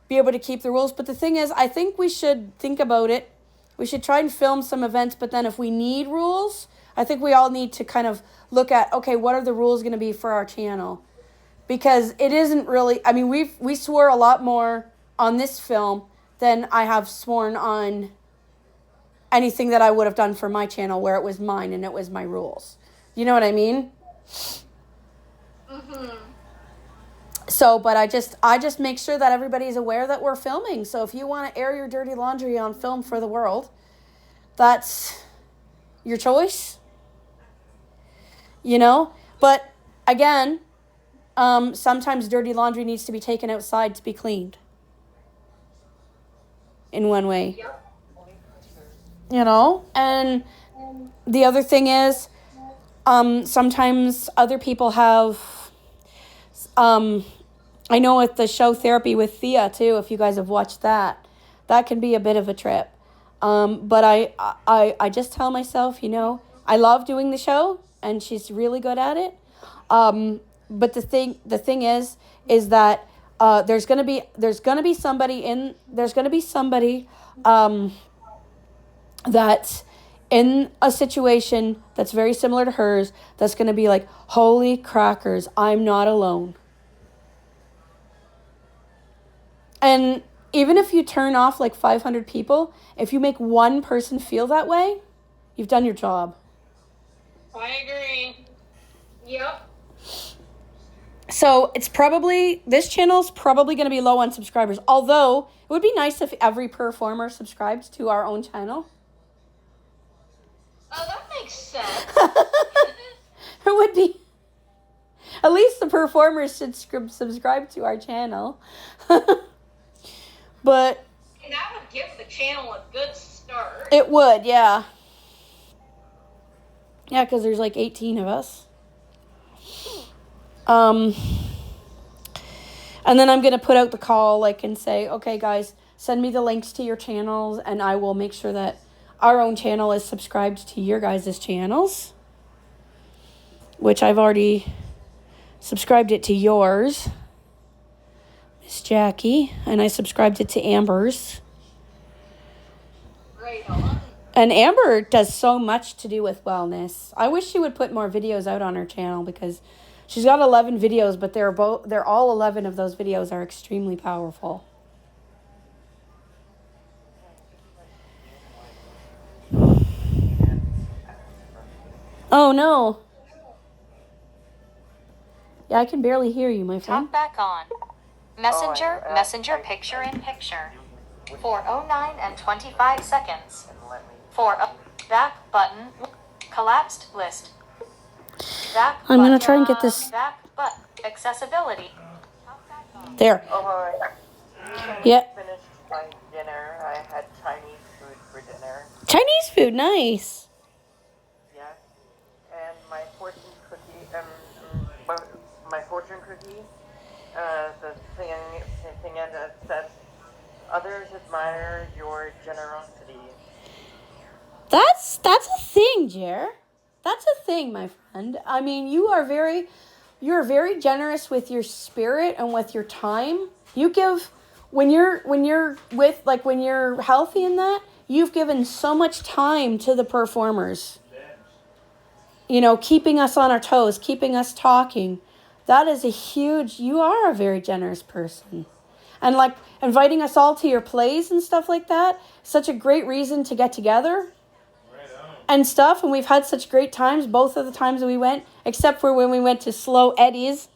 be able to keep the rules. But the thing is, I think we should think about it. We should try and film some events, but then if we need rules, I think we all need to kind of look at, okay, what are the rules going to be for our channel? Because it isn't really, I mean, we swore a lot more on this film than I have sworn on anything that I would have done for my channel where it was mine and it was my rules. You know what I mean? Mm-hmm. So, but I just make sure that everybody's aware that we're filming. So if you want to air your dirty laundry on film for the world, that's your choice. But again, sometimes dirty laundry needs to be taken outside to be cleaned. In one way. Yep. And the other thing is, sometimes other people have, I know with the show Therapy with Thea too, if you guys have watched that can be a bit of a trip. But I just tell myself, I love doing the show and she's really good at it. But the thing is that, there's going to be somebody that's in a situation that's very similar to hers, that's going to be like, holy crackers, I'm not alone. And even if you turn off like 500 people, if you make one person feel that way, you've done your job. I agree. Yep. So this channel's probably going to be low on subscribers. Although it would be nice if every performer subscribed to our own channel. Oh, that makes sense. It would be. At least the performers should subscribe to our channel. But. And that would give the channel a good start. It would, yeah. Yeah, because there's like 18 of us. And then I'm going to put out the call, and say, okay, guys, send me the links to your channels, and I will make sure that our own channel is subscribed to your guys' channels, which I've already subscribed it to yours, Miss Jackie, and I subscribed it to Amber's. Right on. And Amber does so much to do with wellness. I wish she would put more videos out on her channel, because she's got 11 videos, but they're all 11 of those videos are extremely powerful. Oh no. Yeah, I can barely hear you, my friend. Talk back on. Messenger picture in picture. 4:09 and 25 seconds. Back button. Collapsed list. Back I'm button. gonna try and get this. Back button. Accessibility. There. Oh, Yeah. finished my dinner. I had Chinese food for dinner. Chinese food, nice. Yes. And my fortune cookie, the thing that says, others admire your generosity. That's a thing, Jer. That's a thing, my friend. I mean, you're very generous with your spirit and with your time. You give when you're with, like, when you're healthy in that, you've given so much time to the performers. You know, keeping us on our toes, keeping us talking. That is you are a very generous person. And, like, inviting us all to your plays and stuff like that, such a great reason to get together and stuff. And we've had such great times, both of the times that we went, except for when we went to Slow Eddie's.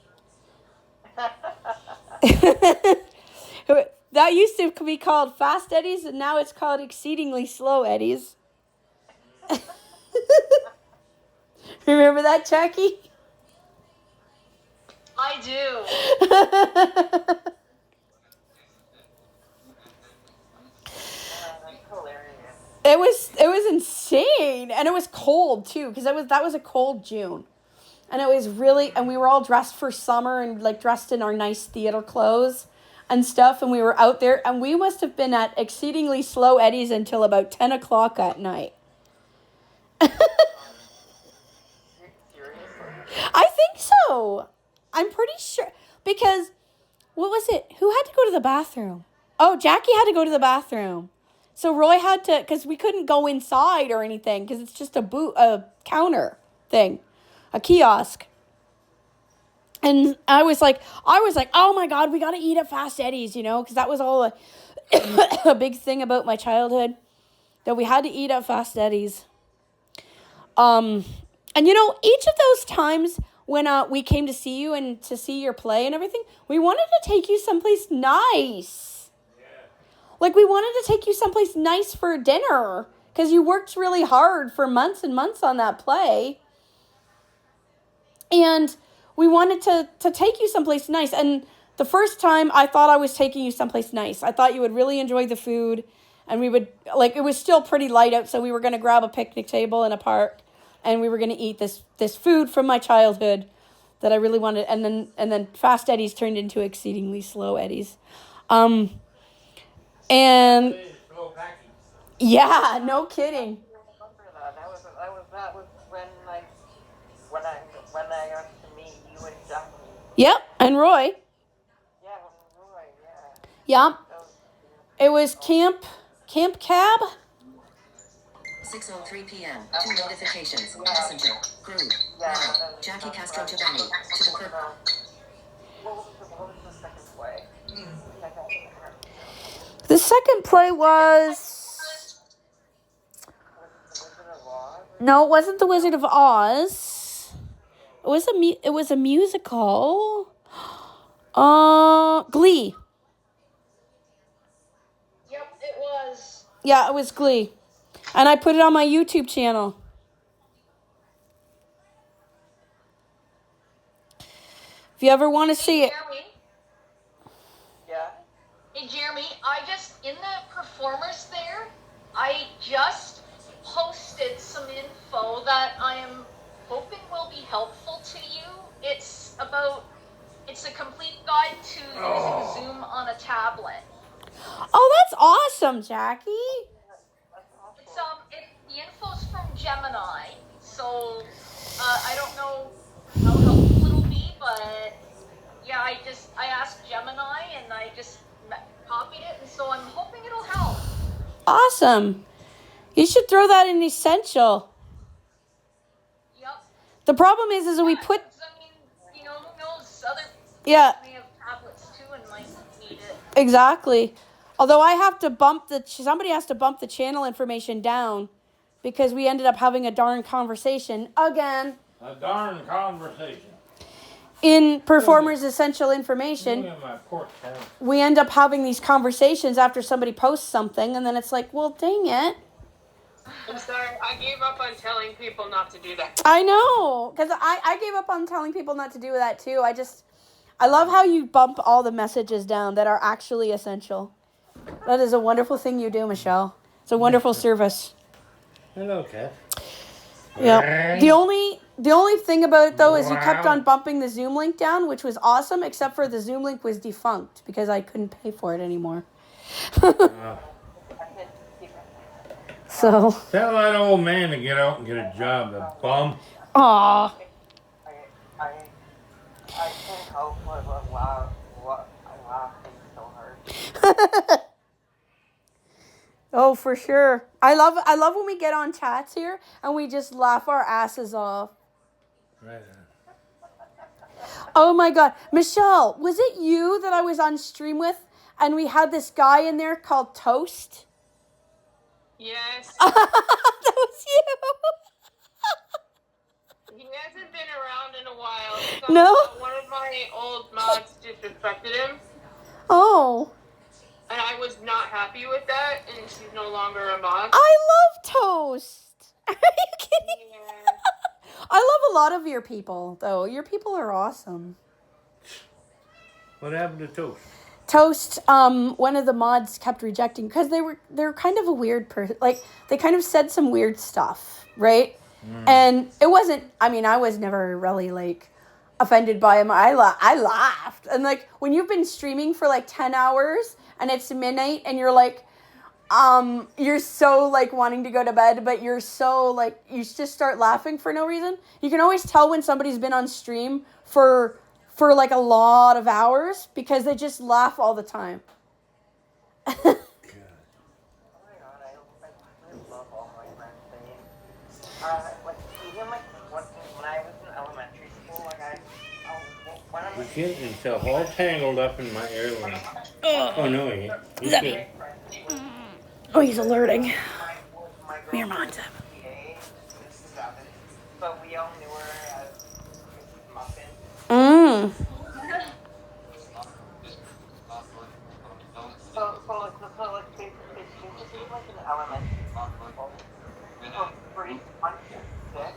That used to be called Fast Eddie's, and now it's called Exceedingly Slow Eddie's. Remember that, Jackie? I do. It was insane, and it was cold too, because that was a cold June, and it was really, and we were all dressed for summer and, like, dressed in our nice theater clothes and stuff, and we were out there, and we must have been at Exceedingly Slow Eddie's until about 10 o'clock at night. I think so. I'm pretty sure, because what was it? Who had to go to the bathroom? Oh, Jackie had to go to the bathroom. So Roy had to, because we couldn't go inside or anything, because it's just a counter thing, a kiosk. And I was like, oh my God, we got to eat at Fast Eddie's, you know, because that was all a big thing about my childhood, that we had to eat at Fast Eddie's. And, you know, each of those times when we came to see you and to see your play and everything, we wanted to take you someplace nice. Like, we wanted to take you someplace nice for dinner, because you worked really hard for months and months on that play. And we wanted to take you someplace nice. And the first time, I thought I was taking you someplace nice. I thought you would really enjoy the food. And we would, like, it was still pretty light out, so we were going to grab a picnic table in a park. And we were going to eat this food from my childhood that I really wanted. And then Fast Eddie's turned into Exceedingly Slow Eddie's. And yeah, no kidding. That was when I got to meet you and Jackie. Yep, and Roy. Yeah, Roy. Yeah. Yeah. It was Camp Cab. 6:03 p.m. 2 notifications. Messenger. Group. Now. Jackie Castro Giovanni. To the What was the second play? The second play was... No, it wasn't The Wizard of Oz. It was a musical. Glee. Yep, it was. Yeah, it was Glee. And I put it on my YouTube channel. If you ever want to see it. Jeremy, Yeah. hey Jeremy, in the performers there, I just posted some info that I am hoping will be helpful to you. It's a complete guide to using Zoom on a tablet. Oh, that's awesome, Jackie. The info's from Gemini, so I don't know how helpful it'll be, but yeah, I asked Gemini and I just copied it, and so I'm hoping it'll help. Awesome. You should throw that in Essential. Yep. The problem is we put... I mean, you know, who knows, other Yeah. people may have tablets too and might need it. Exactly. Although I have to somebody has to bump the channel information down, because we ended up having a darn conversation again. A darn conversation. In Performers Essential Information, Look at my pork tab. we end up having these conversations after somebody posts something, and then it's like, well, dang it. I'm sorry, I gave up on telling people not to do that. I know, because I gave up on telling people not to do that too. I love how you bump all the messages down that are actually essential. That is a wonderful thing you do, Michelle. It's a wonderful service. Hello, Kat. Yeah. The only thing about it, though, is you kept on bumping the Zoom link down, which was awesome, except for the Zoom link was defunct because I couldn't pay for it anymore. So, Tell that old man to get out and get a job, the bum. aw. I can't help but laughing so hard. Oh, for sure. I love when we get on chats here and we just laugh our asses off. Right. Oh my God. Michelle, was it you that I was on stream with and we had this guy in there called Toast? Yes. That was you. He hasn't been around in a while. No? One of my old mods disrespected him, Oh. and I was not happy with that, and she's no longer a mod. I love Toast. Are you kidding? Yeah. I love a lot of your people, though. Your people are awesome. What happened to Toast? Toast, one of the mods kept rejecting because they're kind of a weird person. Like, they kind of said some weird stuff, right? And it wasn't, I mean, I was never really, like, offended by him. I laughed. And, like, when you've been streaming for, like, 10 hours and it's midnight and you're, like, you're so, like, wanting to go to bed, but you're so, like, you just start laughing for no reason. You can always tell when somebody's been on stream for like, a lot of hours because they just laugh all the time. Oh my God, I love all my friends singing. Like, even like when I was in elementary school, like one of my He's getting himself all tangled up in my airline. Oh, no, he ain't. He's good. Oh, he's alerting. my Mere girlfriend Monza. was PA, Mrs. Evans, but we all knew her as Mrs. Muffin. So basically like an elementary school. So grade 1 to 6,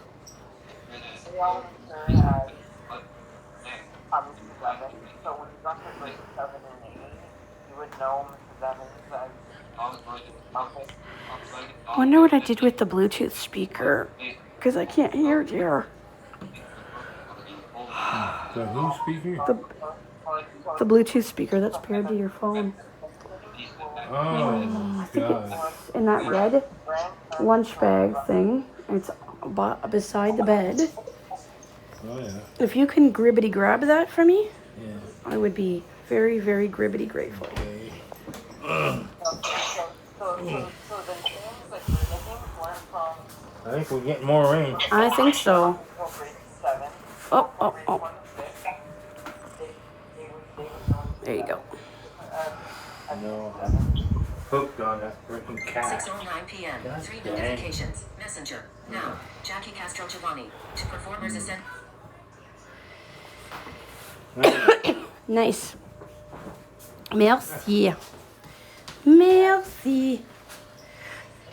they all knew her as Mrs. Evans. So when you got to grade 7 and 8, you would know Mrs. Evans as Muffin. I wonder what I did with the Bluetooth speaker because I can't hear dear. So who's speaking? The Bluetooth speaker that's paired to your phone. Oh, I think God. it's in that red lunch bag thing. It's beside the bed. Oh, yeah. If you can gribbity grab that for me, Yeah. I would be very, very gribbity grateful. Okay. So the names that you're looking were from I think we're getting more rain. I think so. grade 7. Oh. Grade 1 to 6. They would know There you go. No. Hooked on that freaking cat. 6:09 p.m. God 3 dang. notifications. Messenger. Now, Jackie Castro Giovanni. To performers ascend. Nice. Merci. Merci.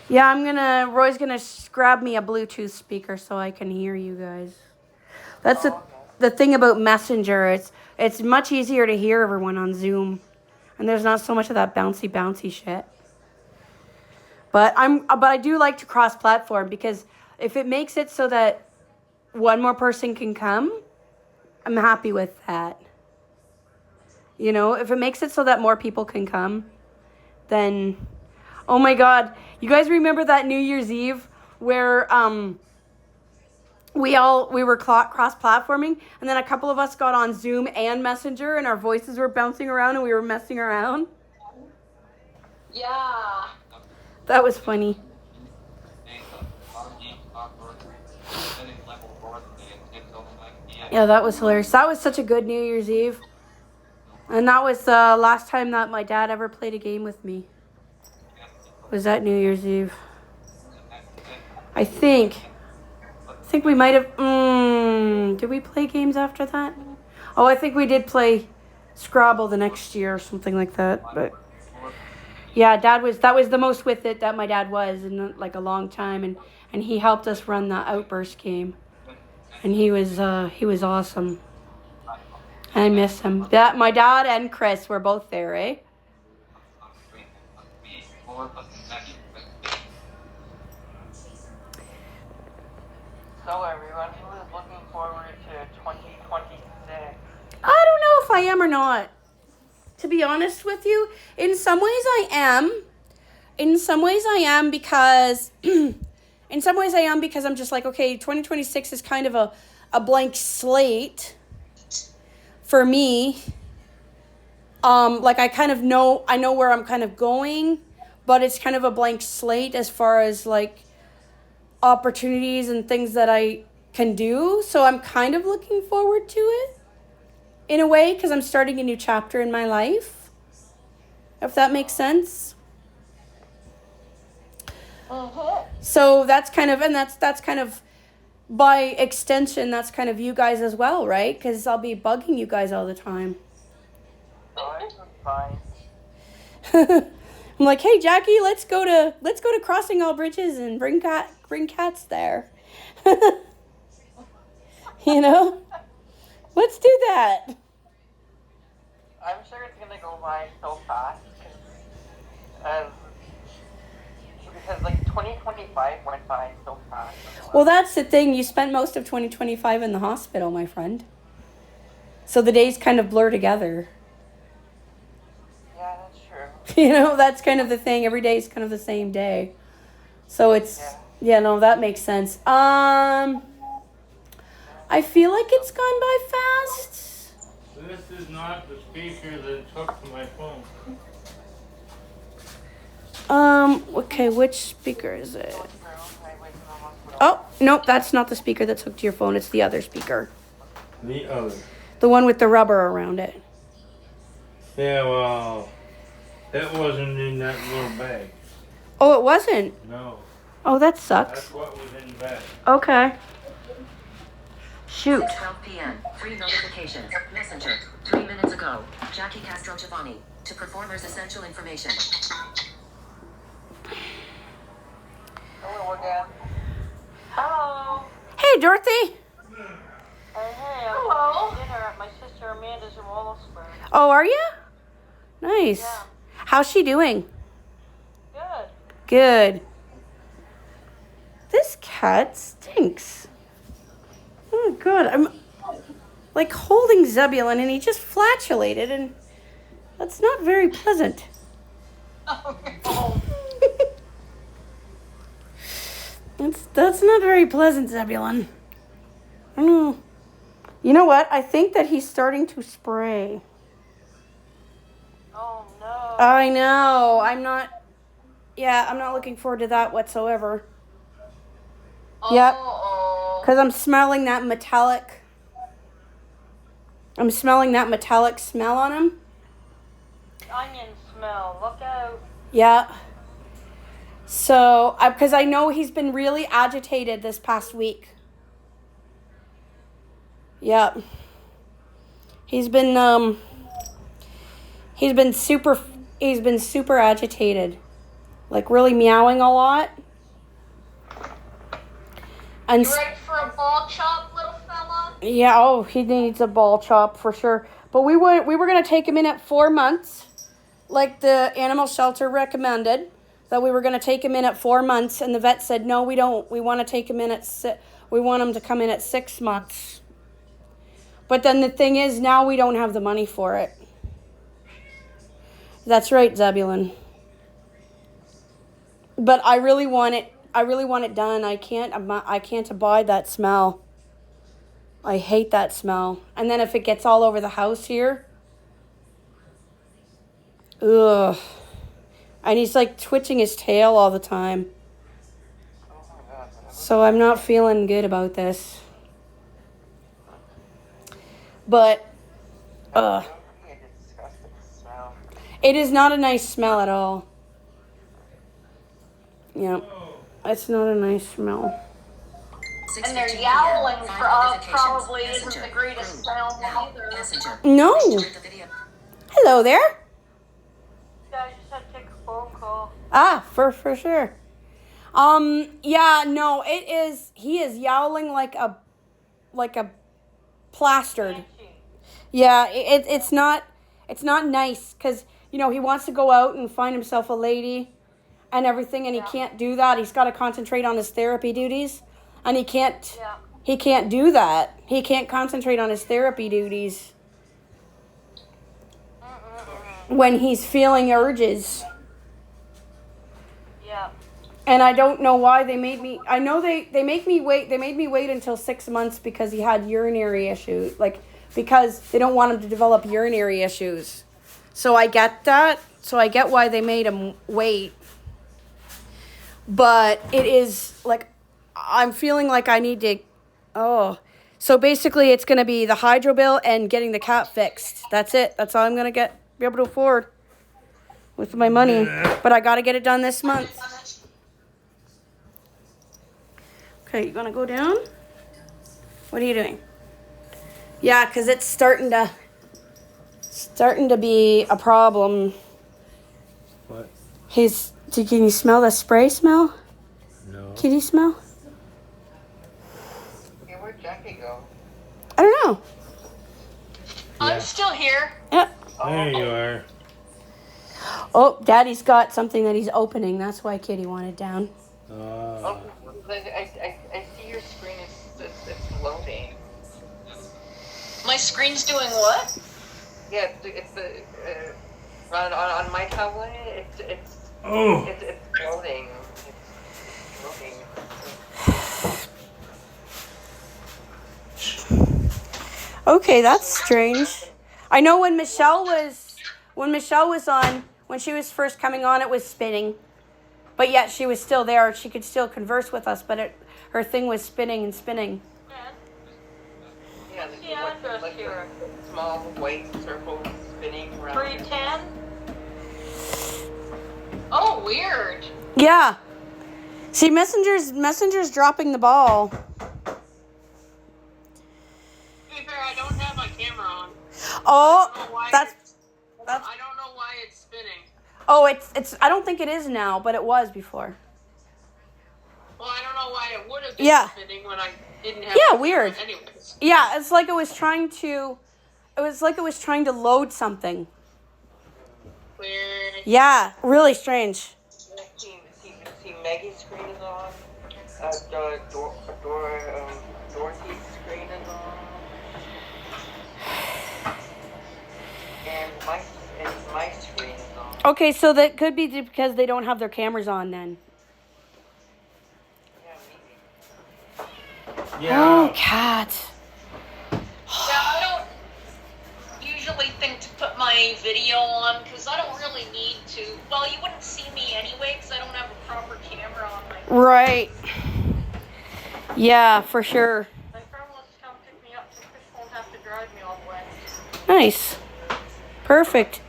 Yeah, Roy's gonna grab me a Bluetooth speaker so I can hear you guys. That's the thing about Messenger. It's much easier to hear everyone on Zoom. And there's not so much of that bouncy shit. But I do like to cross-platform because if it makes it so that one more person can come, I'm happy with that. You know, if it makes it so that more people can come, then, oh my God, you guys remember that New Year's Eve where we were cross-platforming, and then a couple of us got on Zoom and Messenger, and our voices were bouncing around, and we were messing around. Yeah. That was funny. Yeah, that was hilarious. That was such a good New Year's Eve. And that was the last time that my dad ever played a game with me. Was that New Year's Eve? I think we might have... did we play games after that? Oh, I think we did play Scrabble the next year or something like that. But yeah, that was the most with it that my dad was in like a long time, and he helped us run the Outburst game, and he was awesome. I miss him. My dad and Chris were both there, eh? So everyone who is looking forward to 2026. I don't know if I am or not. To be honest with you, in some ways I am. in some ways I am because in some ways I am because I'm just like, okay, 2026 is kind of a blank slate for me. Like I know where I'm kind of going, but it's kind of a blank slate as far as like opportunities and things that I can do. So I'm kind of looking forward to it in a way because I'm starting a new chapter in my life, if that makes sense. So that's kind of, and that's kind of by extension, that's kind of you guys as well, right? Because I'll be bugging you guys all the time. I'm fine. I'm like, hey Jackie, let's go to Crossing All Bridges and bring cats there. You know, let's do that. I'm sure it's gonna go by so fast because like 2025 went by so fast. Well, that's the thing. You spent most of 2025 in the hospital, my friend. So the days kind of blur together. Yeah, that's true. You know, that's kind of the thing. Every day is kind of the same day. So it's, yeah, no, that makes sense. I feel like it's gone by fast. This is not the speaker that's hooked to my phone. Okay, which speaker is it? Oh, nope, that's not the speaker that's hooked to your phone. It's the other speaker. The other. The one with the rubber around it. Yeah, well, it wasn't in that little bag. Oh, it wasn't? No. Oh, that sucks. That's what was in the bag. Okay. Shoot. 12 p.m. 3 notifications. Messenger. 3 minutes ago. Jackie Castro Giovanni. To performers essential information. Hello again. Hello. Hey, Dorothy. Hey, I'm having dinner at my sister Amanda's in Wallaceburg. Oh, are you? Nice. Yeah. How's she doing? Good. Good. This cat stinks. Oh, God. I'm like holding Zebulon and he just flatulated and that's not very pleasant. That's not very pleasant, Zebulon. I don't know. You know what? I think that he's starting to spray. Oh no. I know. I'm not looking forward to that whatsoever. Yep. Because I'm smelling that metallic smell on him. Onion smell. Look out. Yeah. So, because I know he's been really agitated this past week. Yep. He's been super agitated. Like really meowing a lot. And You ready for a ball chop, little fella? yeah, oh, he needs a ball chop for sure. But we were going to take him in at 4 months, like the animal shelter recommended, that we were going to take him in at 4 months, and the vet said, no, we don't. We want to take him in we want him to come in at 6 months. But then the thing is, now we don't have the money for it. That's right, Zebulon. But I really want it done. I can't abide that smell. I hate that smell. And then if it gets all over the house here. Ugh. And he's like twitching his tail all the time. So I'm not feeling good about this. But, it is not a nice smell at all. Yeah. It's not a nice smell. And their yowling probably isn't the greatest sound either. No. Hello there. Yeah, I just had to take a phone call. Ah, for sure. Yeah, no, he is yowling like a plastered. Yeah, it's not nice because, you know, he wants to go out and find himself a lady and everything, and he can't do that. He's got to concentrate on his therapy duties, and he can't do that. He can't concentrate on his therapy duties when he's feeling urges. And I don't know why they made me. I know they make me wait. They made me wait until 6 months because he had urinary issues. Like, because they don't want him to develop urinary issues. So I get that. So I get why they made him wait. But it is like, I'm feeling like I need to. Oh. So basically it's going to be the hydro bill and getting the cat fixed. That's it. That's all I'm going to be able to afford with my money. But I got to get it done this month. Okay, you gonna go down? What are you doing? Yeah, because it's starting to be a problem. What? Can you smell the spray smell? No. Kitty smell? Yeah, where'd Jackie go? I don't know. I'm still here. Yeah. There you are. Oh, Daddy's got something that he's opening. That's why Kitty wanted down. Oh, I see your screen it's loading. My screen's doing what? Yeah, it's on my tablet. It's loading. It's loading. Okay, that's strange. I know when Michelle was on, when she was first coming on, it was spinning. But yet she was still there. She could still converse with us, but her thing was spinning and spinning. Yeah, like the small white circle spinning around. 310? Oh, weird. Yeah. See, Messenger's dropping the ball. To be fair, I don't have my camera on. Oh, I don't know why it's spinning. Oh, it's. I don't think it is now, but it was before. Well, I don't know why it would have been spinning when I didn't have. Yeah, my weird. camera anyways. Yeah, it's like it was trying to. It was like it was trying to load something. Weird. Yeah, really strange. See, Maggie's screen is on. Dorothy's screen is on. And my screen is on. Okay, so that could be because they don't have their cameras on then. Yeah. Oh, cat. Yeah, I don't usually think to put my video on because I don't really need to. Well, you wouldn't see me anyway because I don't have a proper camera on my phone. Right. Yeah, for sure. My friend wants to come pick me up so Chris won't have to drive me all the way. Nice. Perfect.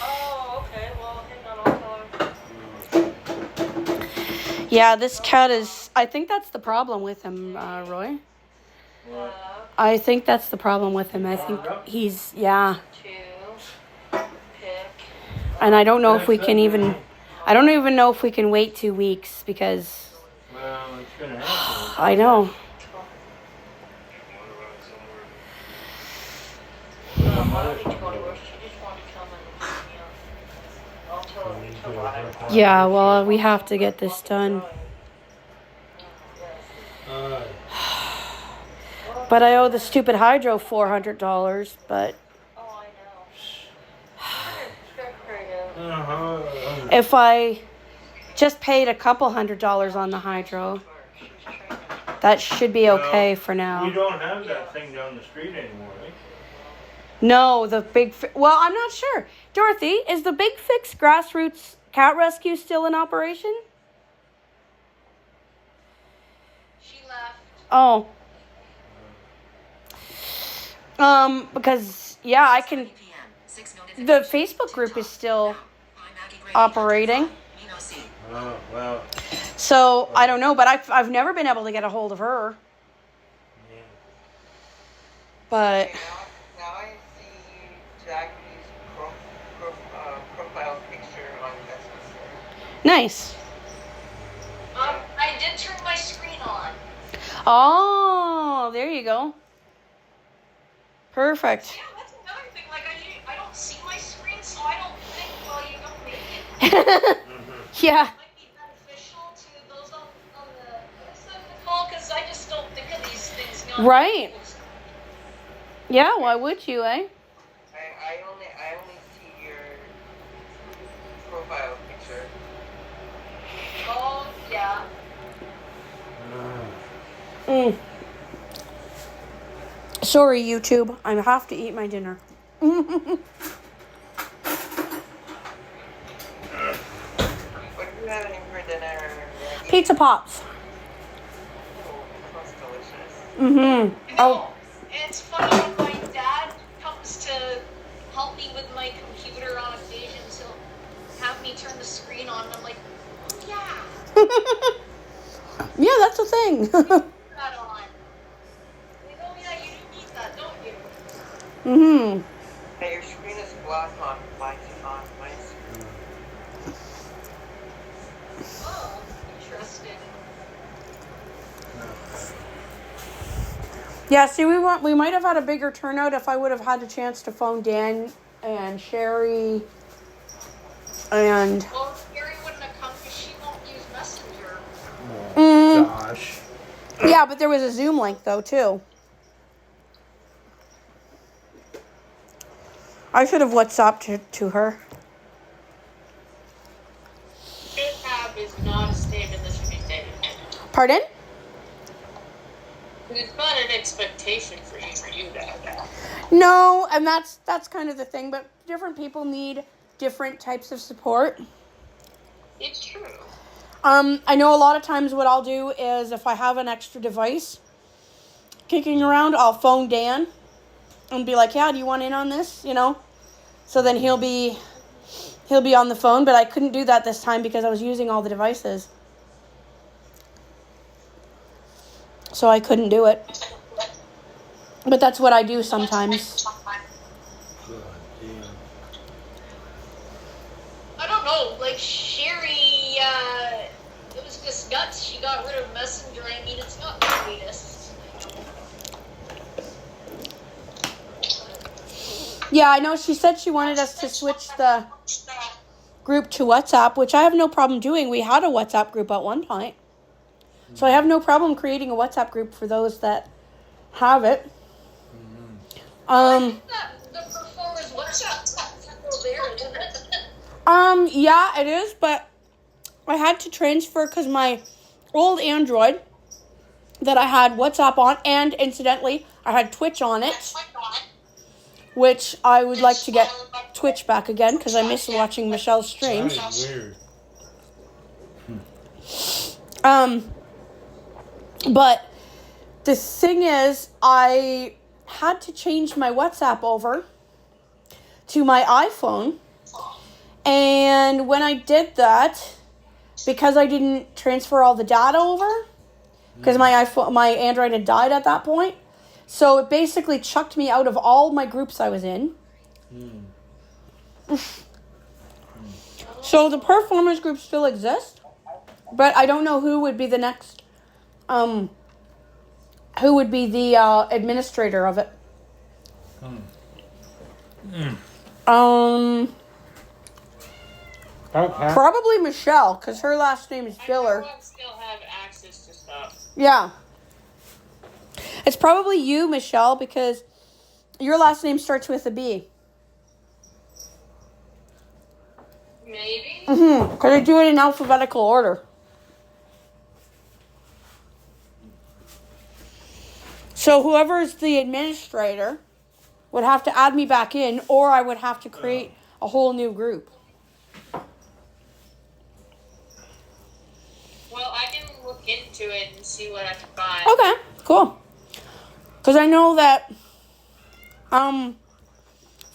Oh, okay. Well, hang on, I'll tell her. Yeah, this cat is. I think that's the problem with him, Roy. I think that's the problem with him. I think he's. Yeah. And I don't know if we can even. I don't even know if we can wait 2 weeks because. Well, it's gonna happen. I know. Yeah, well, we have to get this done. But I owe the stupid hydro $400, but if I just paid a couple $100 on the hydro, that should be okay for now. You don't have that thing down the street anymore, right? No, the big... Well, I'm not sure. Dorothy, is the Big Fix Grassroots Cat Rescue still in operation? She left. Oh. Because, yeah, I can... The Facebook group is still operating. Oh, well. So, I don't know, but I've never been able to get a hold of her. Yeah. But... Now I see Jackie's profile picture on Messenger. Nice. I did turn my screen on. Oh, there you go. Perfect. Yeah, that's another thing. Like, I don't see my screen, so I don't think, well, you don't make it. Yeah. It might be beneficial to those on the other side of the call, because I just don't think of these things. Right. Yeah, why would you, eh? I only see your profile picture. picture. Oh, yeah. Sorry, YouTube. I have to eat my dinner. What are you having for dinner? Pizza Pops. Oh, smells delicious. Mm-hmm. Oh, it's funny when my dad comes to help me with my computer on occasions. He'll have me turn the screen on, and I'm like, oh yeah, Yeah, that's a thing. that on. Like, oh yeah, you do need that, don't you? Mm-hmm. Hey, your screen is black on my screen. Oh, interesting. Yeah, see, we might have had a bigger turnout if I would have had a chance to phone Dan and Sherry and... Well, Gary wouldn't have come because she won't use Messenger. Gosh. Yeah, but there was a Zoom link, though, too. I should have WhatsApped to her. Should have is not a statement that should be stated. Pardon? It's not an expectation for you to have that. No, and that's kind of the thing, but different people need different types of support. It's true. I know a lot of times what I'll do is if I have an extra device kicking around, I'll phone Dan and be like, yeah, do you want in on this? You know? So then he'll be on the phone, but I couldn't do that this time because I was using all the devices. So I couldn't do it. But that's what I do sometimes. I don't know, like Sherry, it was just nuts. She got rid of Messenger. I mean, it's not the greatest. Yeah, I know she said she wanted us to switch the group to WhatsApp, which I have no problem doing. We had a WhatsApp group at one point. So I have no problem creating a WhatsApp group for those that have it. I think that the performers WhatsApp still there, isn't it? Yeah, it is, but I had to transfer because my old Android that I had WhatsApp on, and incidentally, I had Twitch on it, which I would like to get Twitch back again because I miss watching Michelle's streams. That is weird. But the thing is, I had to change my WhatsApp over to my iPhone. And when I did that, because I didn't transfer all the data over, because my Android had died at that point, so it basically chucked me out of all my groups I was in. So the performers group still exists, but I don't know who would be the next, who would be the administrator of it. Okay. Probably Michelle, because her last name is Filler. I still have access to stuff. Yeah. It's probably you, Michelle, because your last name starts with a B. Maybe. Because I do it in alphabetical order. So whoever is the administrator would have to add me back in, or I would have to create a whole new group. Well, I can look into it and see what I can find. Okay, cool. Because I know that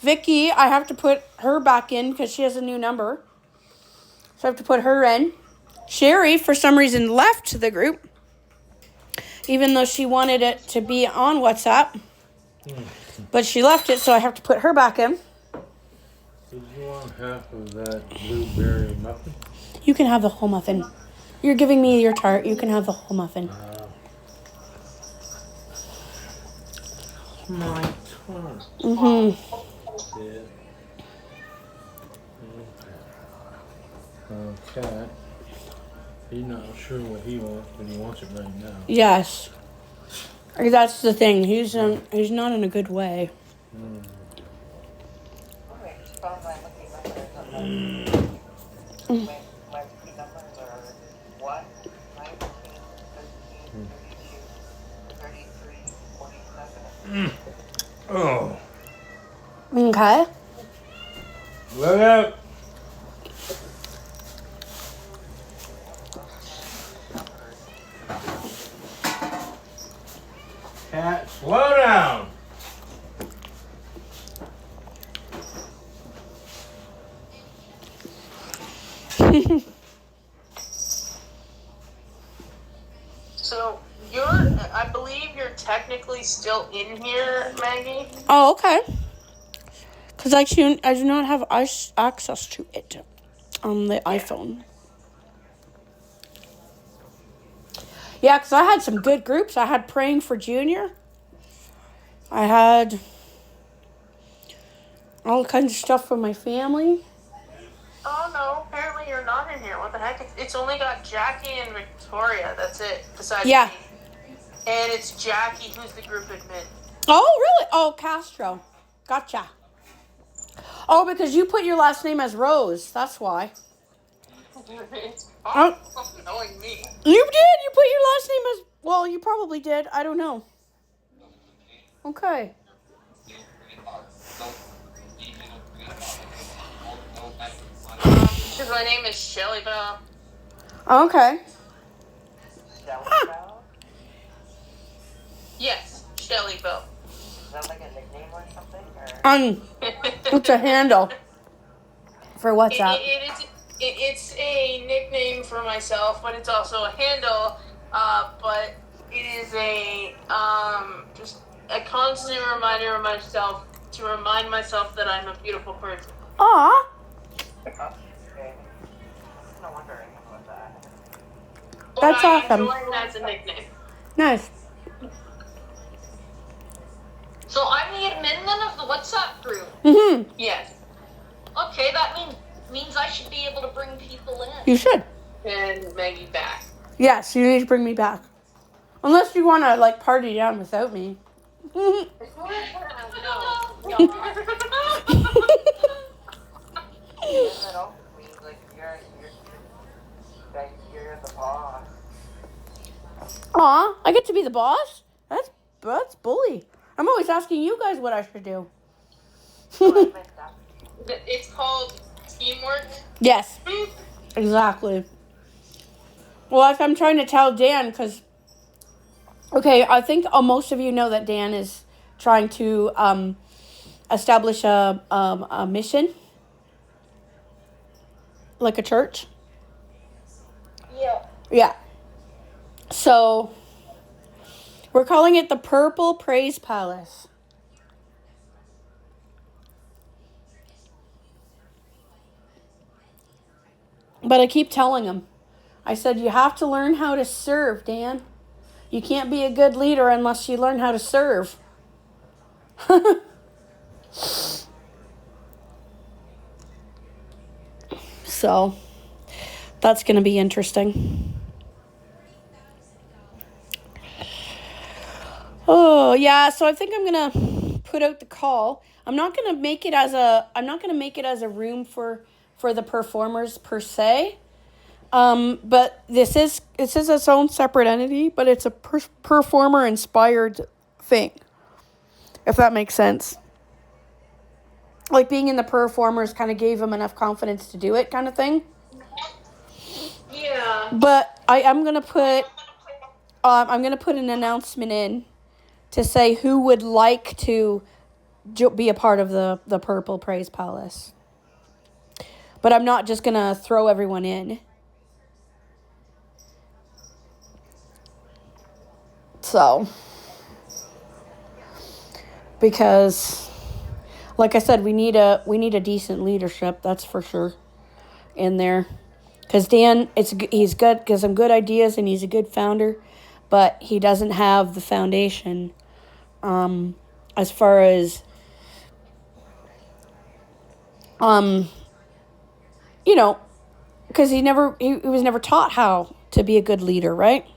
Vicky, I have to put her back in because she has a new number. So I have to put her in. Sherry, for some reason, left the group, even though she wanted it to be on WhatsApp. But she left it, so I have to put her back in. Did you want half of that blueberry muffin? You can have the whole muffin. You're giving me your tart. You can have the whole muffin. My tart. Mm-hmm. Yeah. Okay. He's not sure what he wants, but he wants it right now. Yes. That's the thing. He's not in a good way. Alright, just found my lucky number. Oh, Okay. look out. Cat, slow down. So I believe you're technically still in here, Maggie. Oh, okay. Because I do not have access to it on the iPhone. Yeah, because I had some good groups. I had Praying for Junior. I had all kinds of stuff for my family. Oh no, apparently you're not in here. What the heck? It's only got Jackie and Victoria. That's it. Besides Yeah. me. And it's Jackie who's the group admin. Oh, really? Oh, Castro. Gotcha. Oh, because you put your last name as Rose. That's why. It's Oh. knowing me. You did. You put your last name as... Well, you probably did. I don't know. Okay. Because my name is Shelly Bell. Okay. Yes, Shelly Bell. Is that like a nickname or something? Or? It's a handle for WhatsApp. It's a nickname for myself, but it's also a handle. But it is just a constant reminder of myself to remind myself that I'm a beautiful person. Aw. Okay. No wonder I know that. That's I awesome. enjoy it as a nickname. Nice. So I'm the admin then of the WhatsApp group. Mm-hmm. Yes. Okay, that means I should be able to bring people in. You should. And Maggie back. Yes, you need to bring me back. Unless you want to, like, party down without me. No. Isn't it all means like you're the boss? Aw, I get to be the boss? That's bully. I'm always asking you guys what I should do. It's called teamwork. Yes, exactly. Well, if I'm trying to tell Dan, because... Okay, I think most of you know that Dan is trying to establish a mission. Like a church. Yeah. Yeah. So, we're calling it the Purple Praise Palace. But I keep telling him, I said, you have to learn how to serve, Dan. You can't be a good leader unless you learn how to serve. So, that's going to be interesting. Oh, yeah, so I think I'm going to put out the call. I'm not going to make it as a room for the performers per se. But this is its own separate entity, but it's a performer inspired thing. If that makes sense. Like being in the performers kind of gave him enough confidence to do it kind of thing. Yeah. But I'm going to put an announcement in to say who would like to be a part of the Purple Praise Palace. But I'm not just going to throw everyone in. So, because, like I said, we need a decent leadership, that's for sure, in there. Because Dan, he's good, gives some good ideas, and he's a good founder, but he doesn't have the foundation, as far as, because he was never taught how to be a good leader, right?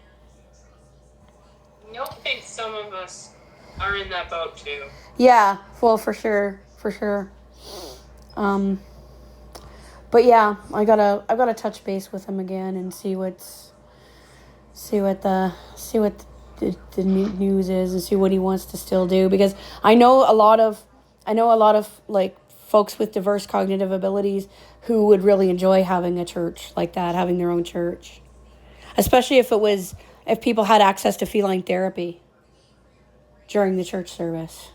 I think some of us are in that boat too. Yeah, well, for sure. But yeah, I gotta touch base with him again and see what the news is and see what he wants to still do, because I know a lot of like folks with diverse cognitive abilities who would really enjoy having a church like that, having their own church, especially if people had access to feline therapy during the church service,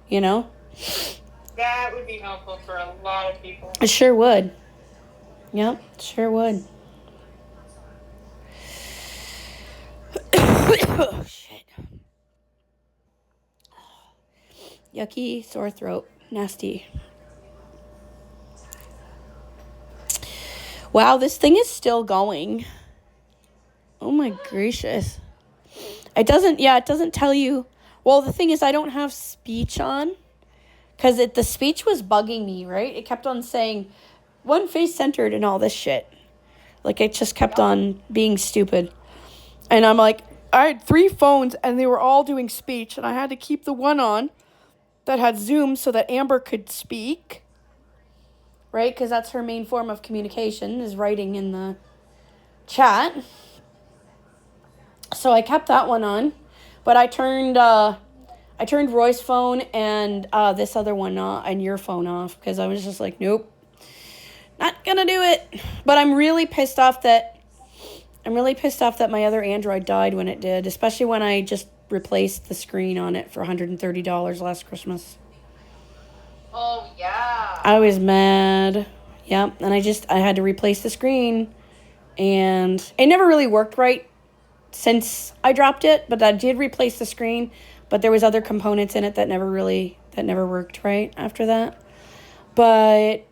you know? That would be helpful for a lot of people. It sure would. Yep, sure would. Oh, shit. Yucky, sore throat, nasty. Wow, this thing is still going. Oh my gracious. It doesn't tell you. Well, the thing is, I don't have speech on, because the speech was bugging me, right? It kept on saying one face centered and all this shit. Like, it just kept on being stupid. And I'm like, I had 3 phones and they were all doing speech, and I had to keep the one on that had Zoom so that Amber could speak, right? Because that's her main form of communication, is writing in the chat. So I kept that one on, but I turned Roy's phone and this other one and your phone off, because I was just like, nope, not gonna do it. But I'm really pissed off that my other Android died when it did, especially when I just replaced the screen on it for $130 last Christmas. Oh, yeah. I was mad. Yep, and I had to replace the screen, and it never really worked right since I dropped it, but I did replace the screen, but there was other components in it that never worked right after that. But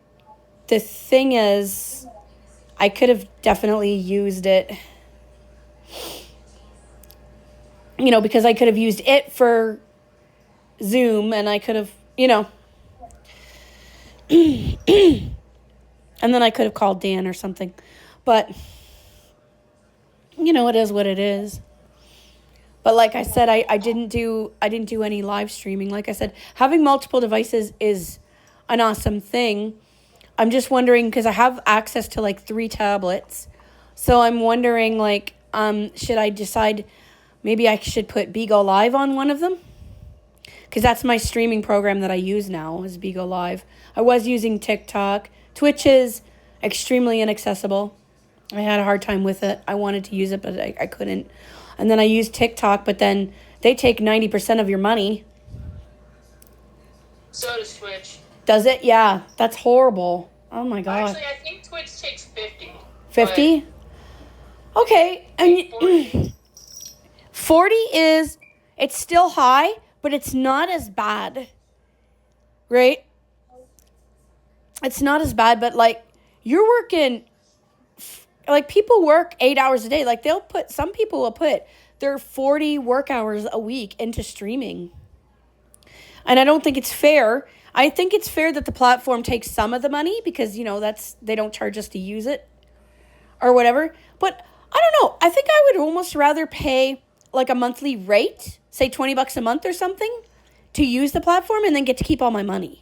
the thing is, I could have definitely used it, you know, because I could have used it for Zoom, and I could have, you know, and then I could have called Dan or something. But, you know, it is what it is. But like I said, I didn't do any live streaming. Like I said, having multiple devices is an awesome thing. I'm just wondering, because I have access to like 3 tablets. So I'm wondering, like, should I decide maybe I should put Bigo Live on one of them? Because that's my streaming program that I use now, is Bigo Live. I was using TikTok. Twitch is extremely inaccessible. I had a hard time with it. I wanted to use it, but I couldn't. And then I used TikTok, but then they take 90% of your money. So does Twitch. Does it? Yeah. That's horrible. Oh, my God. Actually, I think Twitch takes 50. 50? Okay. And 40. 40 is, it's still high, but it's not as bad. Right? It's not as bad, but, like, you're working, like, people work 8 hours a day. Like, some people will put their 40 work hours a week into streaming. And I don't think it's fair. I think it's fair that the platform takes some of the money, because, you know, they don't charge us to use it or whatever. But I don't know. I think I would almost rather pay like a monthly rate, say $20 a month or something, to use the platform, and then get to keep all my money.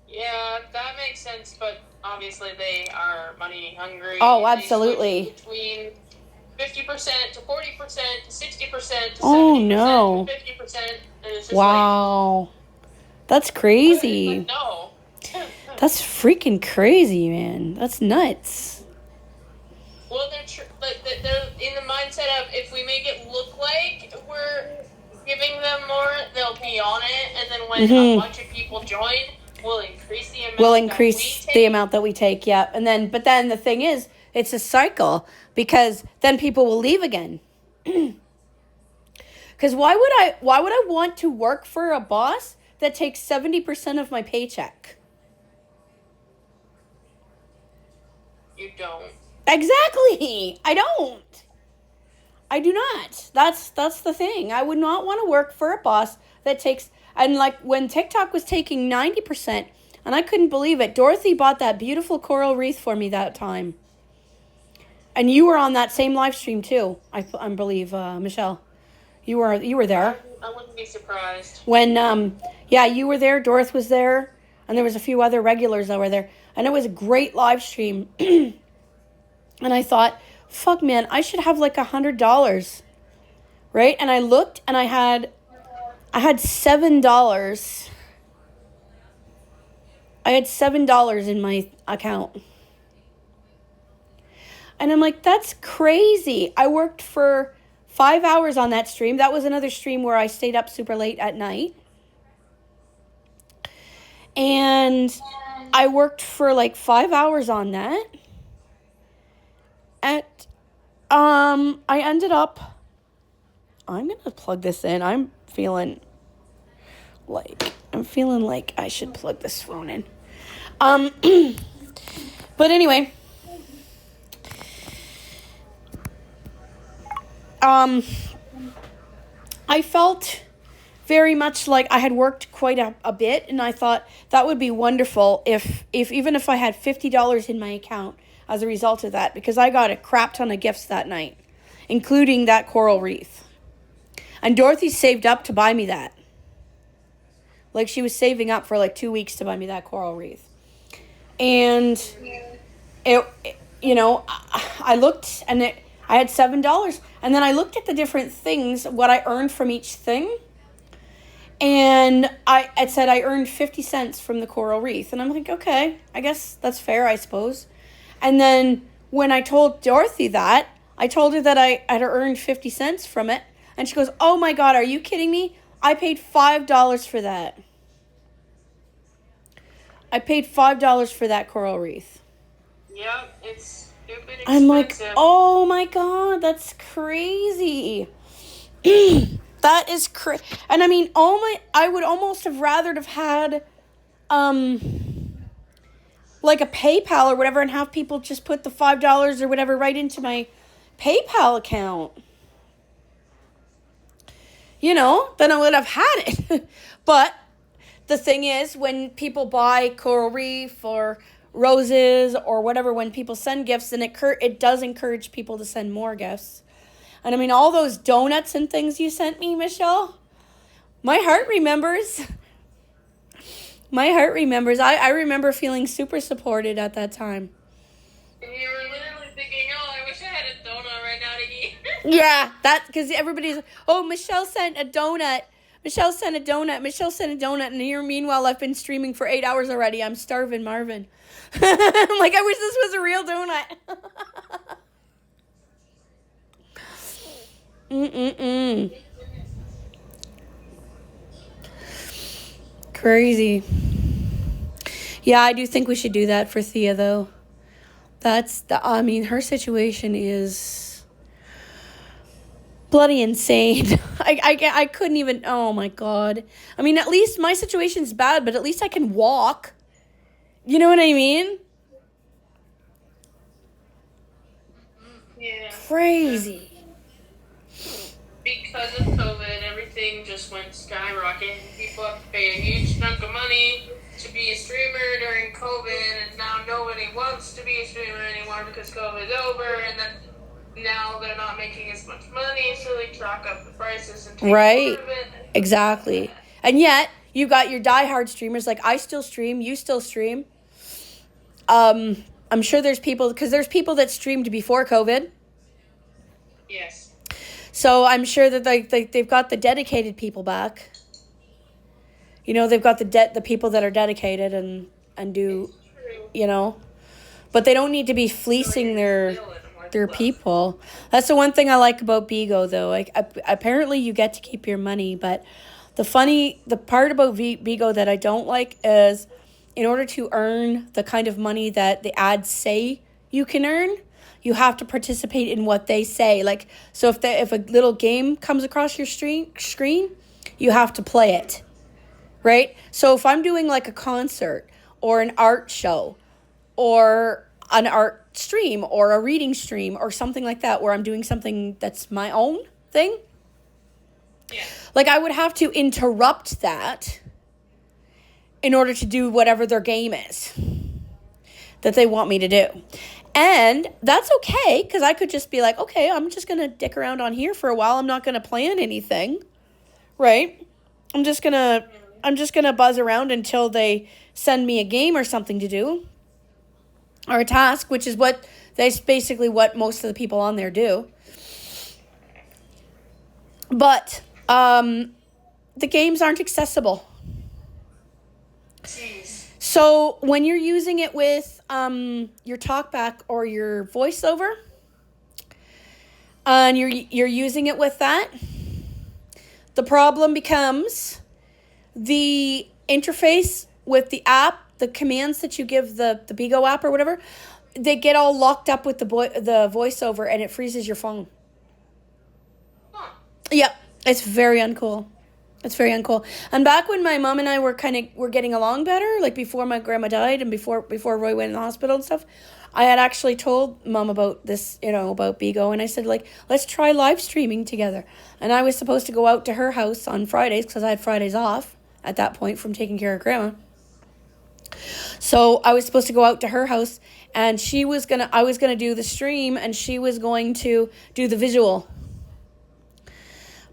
Yeah, that makes sense, but obviously they are money hungry. Oh, absolutely. Between 50% to 40% to 60% to 70% Oh, no. to 50%. And it's just Wow. That's crazy. like, no. That's freaking crazy, man. That's nuts. Well, they're in the mindset of, if we make it look like we're giving them more, they'll be on it, and then when a bunch of people join, we'll increase the amount that we take. Yeah. But then the thing is, it's a cycle, because then people will leave again. Because why would I want to work for a boss that takes 70% of my paycheck? You don't. Exactly. I don't. I do not. That's the thing. I would not want to work for a boss that takes, and like when TikTok was taking 90%, and I couldn't believe it. Dorothy bought that beautiful coral wreath for me that time. And you were on that same live stream too, I believe, Michelle. You were there. I wouldn't be surprised. When you were there, Dorothy was there, and there was a few other regulars that were there. And it was a great live stream. And I thought, fuck, man, I should have like $100 right? And I looked and I had $7. I had $7 in my account. And I'm like, that's crazy. I worked for 5 hours on that stream. That was another stream where I stayed up super late at night. And I worked for like 5 hours on that. I ended up, I'm going to plug this in. I'm feeling like I should plug this phone in. But anyway, I felt very much like I had worked quite a bit, and I thought that would be wonderful if even if I had $50 in my account as a result of that, because I got a crap ton of gifts that night, including that coral wreath. And Dorothy saved up to buy me that. Like, she was saving up for like 2 weeks to buy me that coral wreath. And I looked and I had $7, and then I looked at the different things, what I earned from each thing. And it said I earned 50 cents from the coral wreath. And I'm like, okay, I guess that's fair, I suppose. And then when I told Dorothy that, I told her that I had earned 50 cents from it. And she goes, oh my God, are you kidding me? I paid $5 for that. I paid $5 for that coral wreath. Yep, it's stupid expensive. I'm like, oh my God, that's crazy. That is crazy. And I mean, I would almost have rathered have had, like a PayPal or whatever, and have people just put the $5 or whatever right into my PayPal account. Then I would have had it. But the thing is, when people buy coral reef or roses or whatever, when people send gifts, then it does encourage people to send more gifts. And I mean, all those donuts and things you sent me, Michelle, my heart remembers. My heart remembers. I remember feeling super supported at that time. And you were literally thinking, oh, I wish I had a donut right now to eat. Yeah, because everybody's, oh, Michelle sent a donut. Michelle sent a donut. Michelle sent a donut. And here, meanwhile, I've been streaming for 8 hours already. I'm starving, Marvin. I'm like, I wish this was a real donut. Crazy. Yeah, I do think we should do that for Thea, though. Her situation is bloody insane. I couldn't even, oh my God. I mean, at least my situation's bad, but at least I can walk. You know what I mean? Yeah. Crazy. Because of COVID, everything just went skyrocketing. People have to pay a huge chunk of money to be a streamer during COVID, and now nobody wants to be a streamer anymore because COVID's over, and then now they're not making as much money, so they track up the prices and take Right. more of it. Exactly. And yet, you got your diehard streamers, like I still stream, you still stream. I'm sure there's people, because there's people that streamed before COVID. Yes. So I'm sure that they've got the dedicated people back. They've got the people that are dedicated and do, but they don't need to be fleecing their people. That's the one thing I like about Bigo, though. Like, apparently you get to keep your money, but the part about Bigo that I don't like is, in order to earn the kind of money that the ads say you can earn, you have to participate in what they say. Like, so if a little game comes across your screen, you have to play it, right? So if I'm doing like a concert or an art show or an art stream or a reading stream or something like that, where I'm doing something that's my own thing, like I would have to interrupt that in order to do whatever their game is that they want me to do. And that's okay, because I could just be like, okay, I'm just going to dick around on here for a while. I'm not going to plan anything, right? I'm just going to buzz around until they send me a game or something to do, or a task, which is that's basically what most of the people on there do. But the games aren't accessible. So when you're using it with your TalkBack or your VoiceOver, and you're using it with that, the problem becomes the interface with the app, the commands that you give the Bigo app or whatever, they get all locked up with the VoiceOver, and it freezes your phone. Yep, it's very uncool. It's very uncool. And back when my mom and I were getting along better, like before my grandma died and before Roy went in the hospital and stuff, I had actually told Mom about this, about Bigo, and I said, like, let's try live streaming together. And I was supposed to go out to her house on Fridays because I had Fridays off at that point from taking care of Grandma. So I was supposed to go out to her house, and I was gonna do the stream, and she was going to do the visual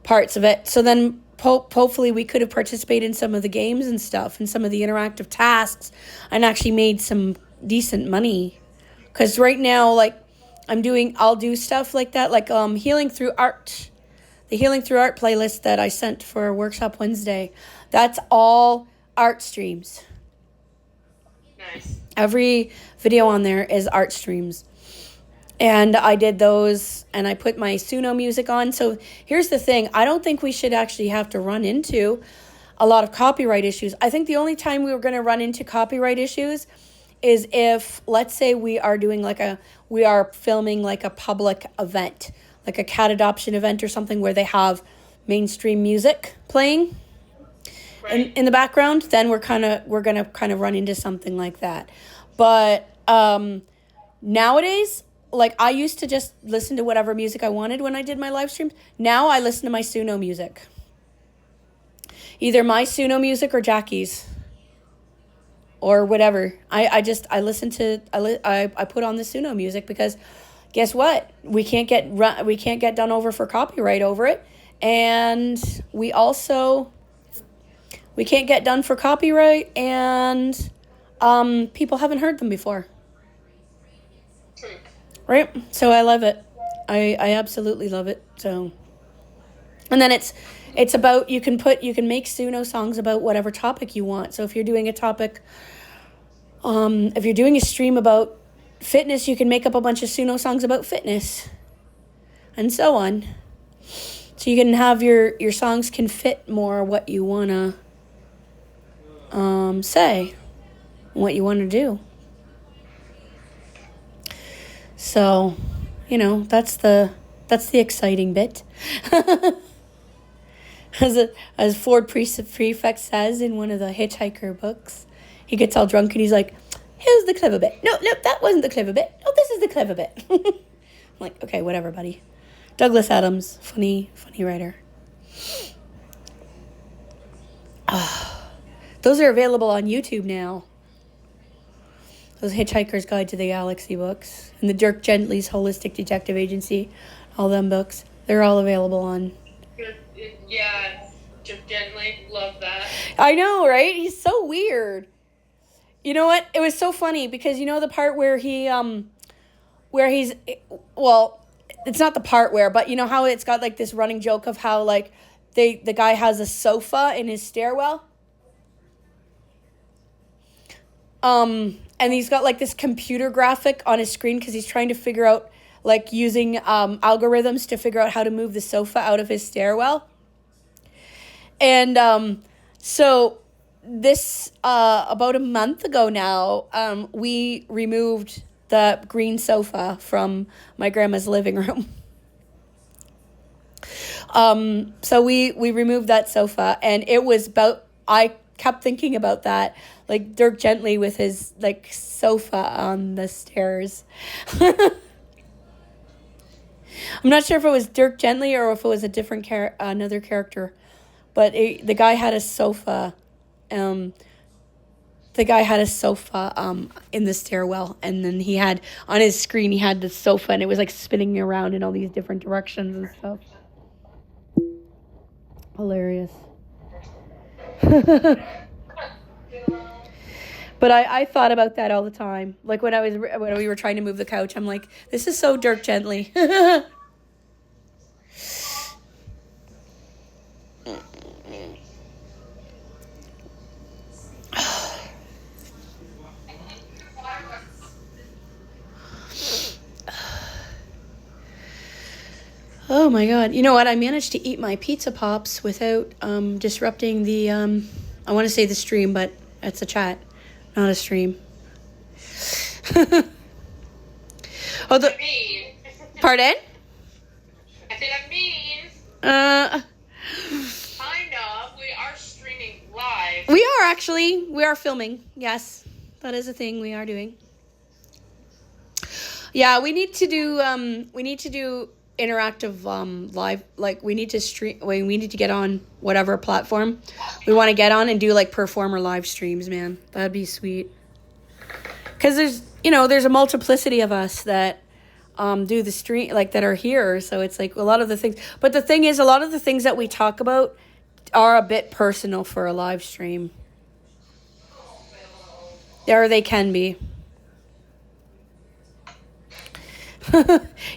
parts of it. So then hopefully we could have participated in some of the games and stuff and some of the interactive tasks and actually made some decent money. Because right now, like, I'll do stuff like that, like Healing Through Art. The Healing Through Art playlist that I sent for Workshop Wednesday, that's all art streams. Nice. Every video on there is art streams. And I did those, and I put my Suno music on. So here's the thing. I don't think we should actually have to run into a lot of copyright issues. I think the only time we were going to run into copyright issues is if, let's say, we are filming like a public event, like a cat adoption event or something where they have mainstream music playing in the background. Then we're gonna kind of run into something like that. But nowadays, like, I used to just listen to whatever music I wanted when I did my live streams. Now I listen to my Suno music. Either my Suno music or Jackie's. Or whatever. I put on the Suno music because guess what? We can't get done over for copyright over it. And we can't get done for copyright, and people haven't heard them before. Right? So I love it. I absolutely love it. So, and then it's about, you can make Suno songs about whatever topic you want. So if you're doing a topic, if you're doing a stream about fitness, you can make up a bunch of Suno songs about fitness, and so on. So you can have your songs can fit more what you wanna say, what you want to do. So, that's the exciting bit. As Ford Prefect says in one of the Hitchhiker books, he gets all drunk and he's like, "Here's the clever bit. No, that wasn't the clever bit. No, this is the clever bit." I'm like, okay, whatever, buddy. Douglas Adams, funny writer. Those are available on YouTube now. Those Hitchhiker's Guide to the Galaxy books and the Dirk Gently's Holistic Detective Agency, all them books, they're all available on. Yeah, Dirk Gently, love that. I know, right? He's so weird. You know what? It was so funny because the part where it's not the part where, but how it's got like this running joke of how like the guy has a sofa in his stairwell. And he's got like this computer graphic on his screen because he's trying to figure out, like, using algorithms to figure out how to move the sofa out of his stairwell. And so this about a month ago now, we removed the green sofa from my grandma's living room. So we removed that sofa, and it was I kept thinking about that, like Dirk Gently with his like sofa on the stairs. I'm not sure if it was Dirk Gently or if it was a different another character, but the guy had a sofa. In the stairwell, and then he had on his screen he had the sofa, and it was like spinning around in all these different directions and stuff. Hilarious. But I thought about that all the time. Like when we were trying to move the couch, I'm like, this is so Dirk Gently. Oh my god. You know what? I managed to eat my pizza pops without disrupting the I want to say the stream, but it's a chat, not a stream. Oh, the Mean. pardon? I think that means Uh, kind of. We are streaming live. we are actually. We are filming. Yes, that is a thing we are doing. Yeah, we need to do. We need to do interactive live. Like we need to stream. We need to get on whatever platform we want to get on and do like performer live streams. Man, that'd be sweet. Because there's a multiplicity of us that do the stream, like that are here. So it's like a lot of the things. But the thing is, a lot of the things that we talk about are a bit personal for a live stream. Or they can be.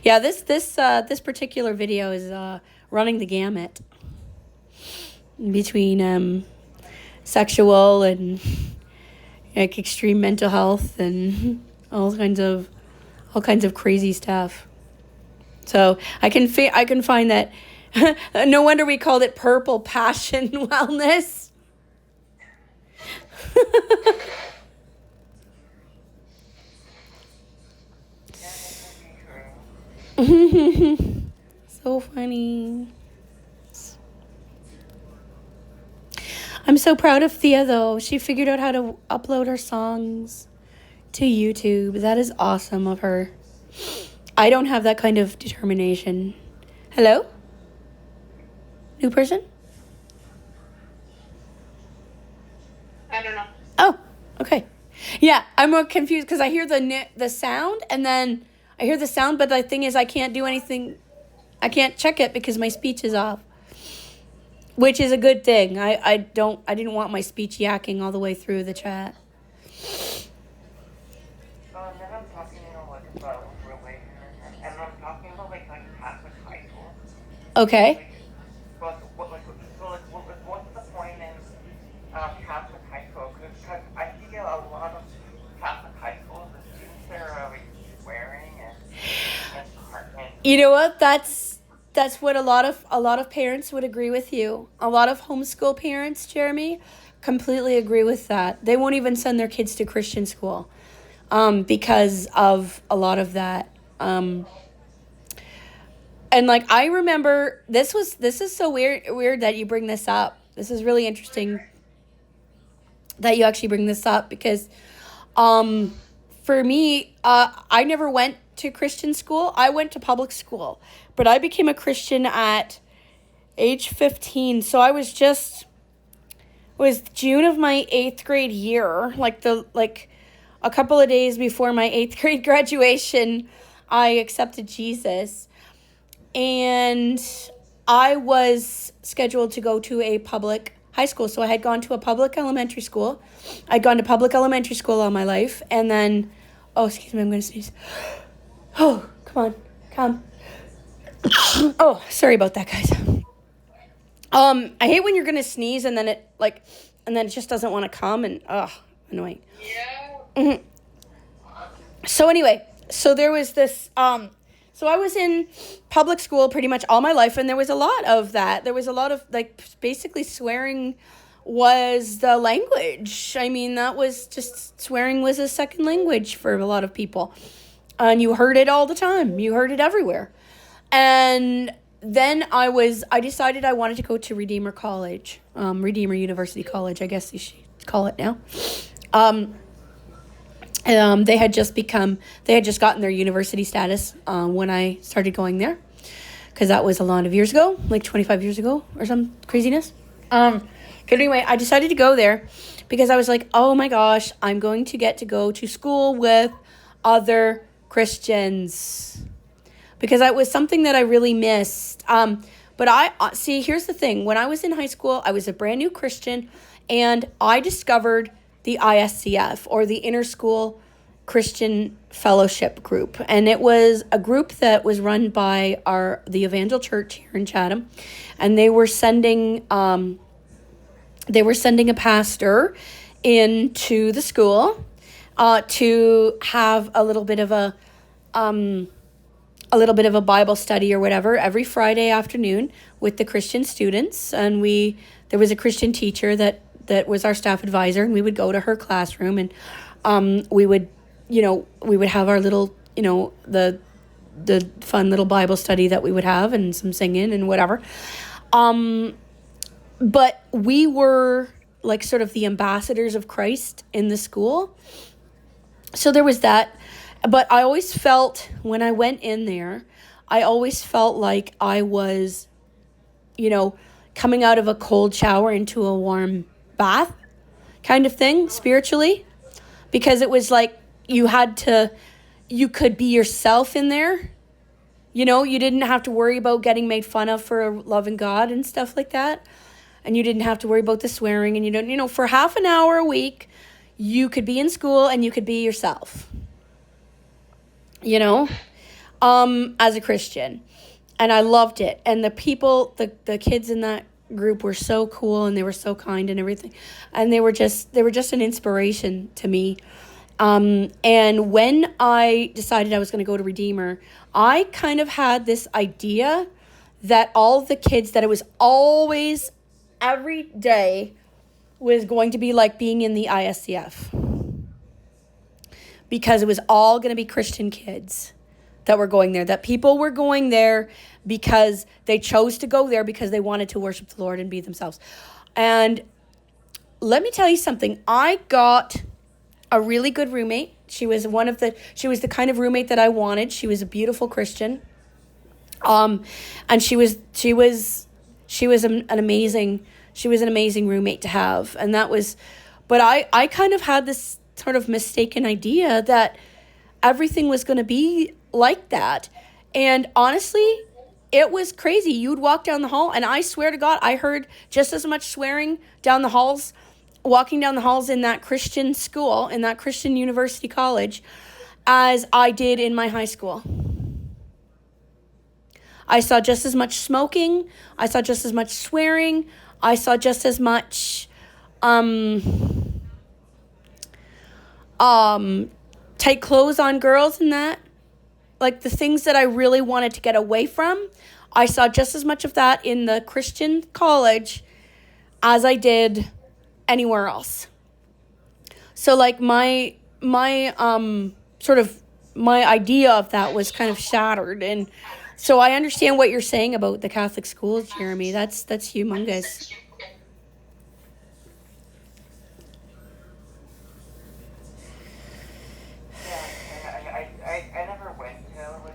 Yeah, this particular video is running the gamut between sexual and like extreme mental health and all kinds of crazy stuff. So I can find that. No wonder we called it Purple Passion Wellness. So funny. I'm so proud of Thea though. She figured out how to upload her songs to YouTube. That is awesome of her. I don't have that kind of determination. Hello? New person? I don't know. Oh, okay. Yeah, I'm more confused because I hear the sound and then I hear the sound, but the thing is I can't do anything. I can't check it because my speech is off. Which is a good thing. I didn't want my speech yakking all the way through the chat. And then I'm talking, about religion, and I'm talking about like Catholic high school. Okay. What's the point in Catholic high school? Because I see a lot of Catholic high schools, the students are like swearing and you know what? That's what a lot of parents would agree with you. A lot of homeschool parents, Jeremy, completely agree with that. They won't even send their kids to Christian school because of a lot of that. And like I remember this is so weird that you bring this up. This is really interesting that you actually bring this up because for me, I never went to Christian school. I went to public school, but I became a Christian at age 15. So I was June of my 8th grade year, like a couple of days before my 8th grade graduation, I accepted Jesus. And I was scheduled to go to a public high school. So I had gone to a public elementary school. I'd gone to public elementary school all my life. And then, oh, excuse me, I'm going to sneeze. Oh, come on. Oh, sorry about that, guys. I hate when you're going to sneeze and then it just doesn't want to come and, annoying. Yeah. Mm-hmm. So anyway, so there was this, so I was in public school pretty much all my life, and there was a lot of that. There was a lot of, basically swearing was the language. I mean, swearing was a second language for a lot of people. And you heard it all the time. You heard it everywhere. And then I decided I wanted to go to Redeemer College, Redeemer University College, I guess you should call it now. They had just gotten their university status when I started going there, because that was a lot of years ago, like 25 years ago or some craziness. But anyway, I decided to go there because I was like, oh my gosh, I'm going to get to go to school with other Christians, because it was something that I really missed. But here's the thing. When I was in high school, I was a brand new Christian, and I discovered the ISCF, or the Interschool Christian Fellowship Group. And it was a group that was run by the Evangel Church here in Chatham. And they were sending a pastor into the school to have a little bit of a a little bit of a Bible study or whatever every Friday afternoon with the Christian students. And there was a Christian teacher that was our staff advisor, and we would go to her classroom, and we would have our little, the fun little Bible study that we would have, and some singing and whatever. But we were like sort of the ambassadors of Christ in the school. So there was that. But I always felt, when I went in there, I always felt like I was, coming out of a cold shower into a warm bath kind of thing, spiritually. Because it was like you could be yourself in there. You didn't have to worry about getting made fun of for loving God and stuff like that. And you didn't have to worry about the swearing. And you don't, for half an hour a week, you could be in school and you could be yourself. As a Christian. And I loved it. And the people, the kids in that group were so cool, and they were so kind and everything. And they were just an inspiration to me. And when I decided I was going to go to Redeemer, I kind of had this idea that all the kids, that it was always, every day, was going to be like being in the ISCF. Because it was all going to be Christian kids that were going there. That people were going there because they chose to go there because they wanted to worship the Lord and be themselves. And let me tell you something. I got a really good roommate. She was the kind of roommate that I wanted. She was a beautiful Christian. And she was an amazing roommate to have. And that was, but I kind of had this sort of mistaken idea that everything was going to be like that. And honestly, it was crazy. You'd walk down the hall, and I swear to God, I heard just as much swearing down the halls, walking down the halls in that Christian school, in that Christian university college, as I did in my high school. I saw just as much smoking. I saw just as much swearing. I saw just as much tight clothes on girls and that. Like the things that I really wanted to get away from, I saw just as much of that in the Christian college as I did anywhere else. So like my sort of my idea of that was kind of shattered. And so I understand what you're saying about the Catholic schools, Jeremy. That's humongous. I never went to a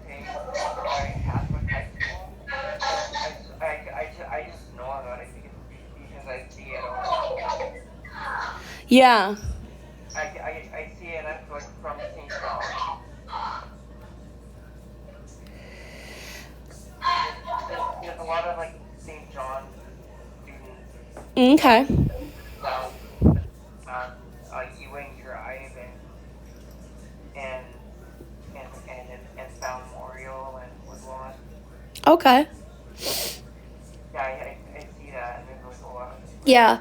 Catholic high school. I just know about it because I see it all. Yeah. I see it like from St. John. There's a lot of like St. John students. Okay. Ewing Drive and Sound Memorial and Woodlawn. Okay. Yeah, I see that, and there's a lot of. Yeah.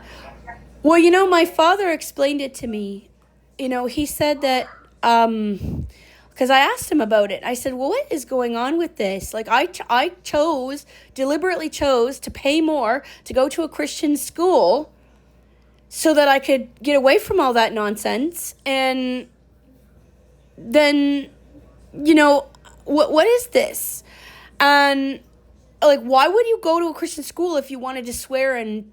Well, my father explained it to me. He said that, because I asked him about it. I said, well, what is going on with this? Like, I deliberately chose to pay more to go to a Christian school so that I could get away from all that nonsense. And then, what is this? And, like, why would you go to a Christian school if you wanted to swear and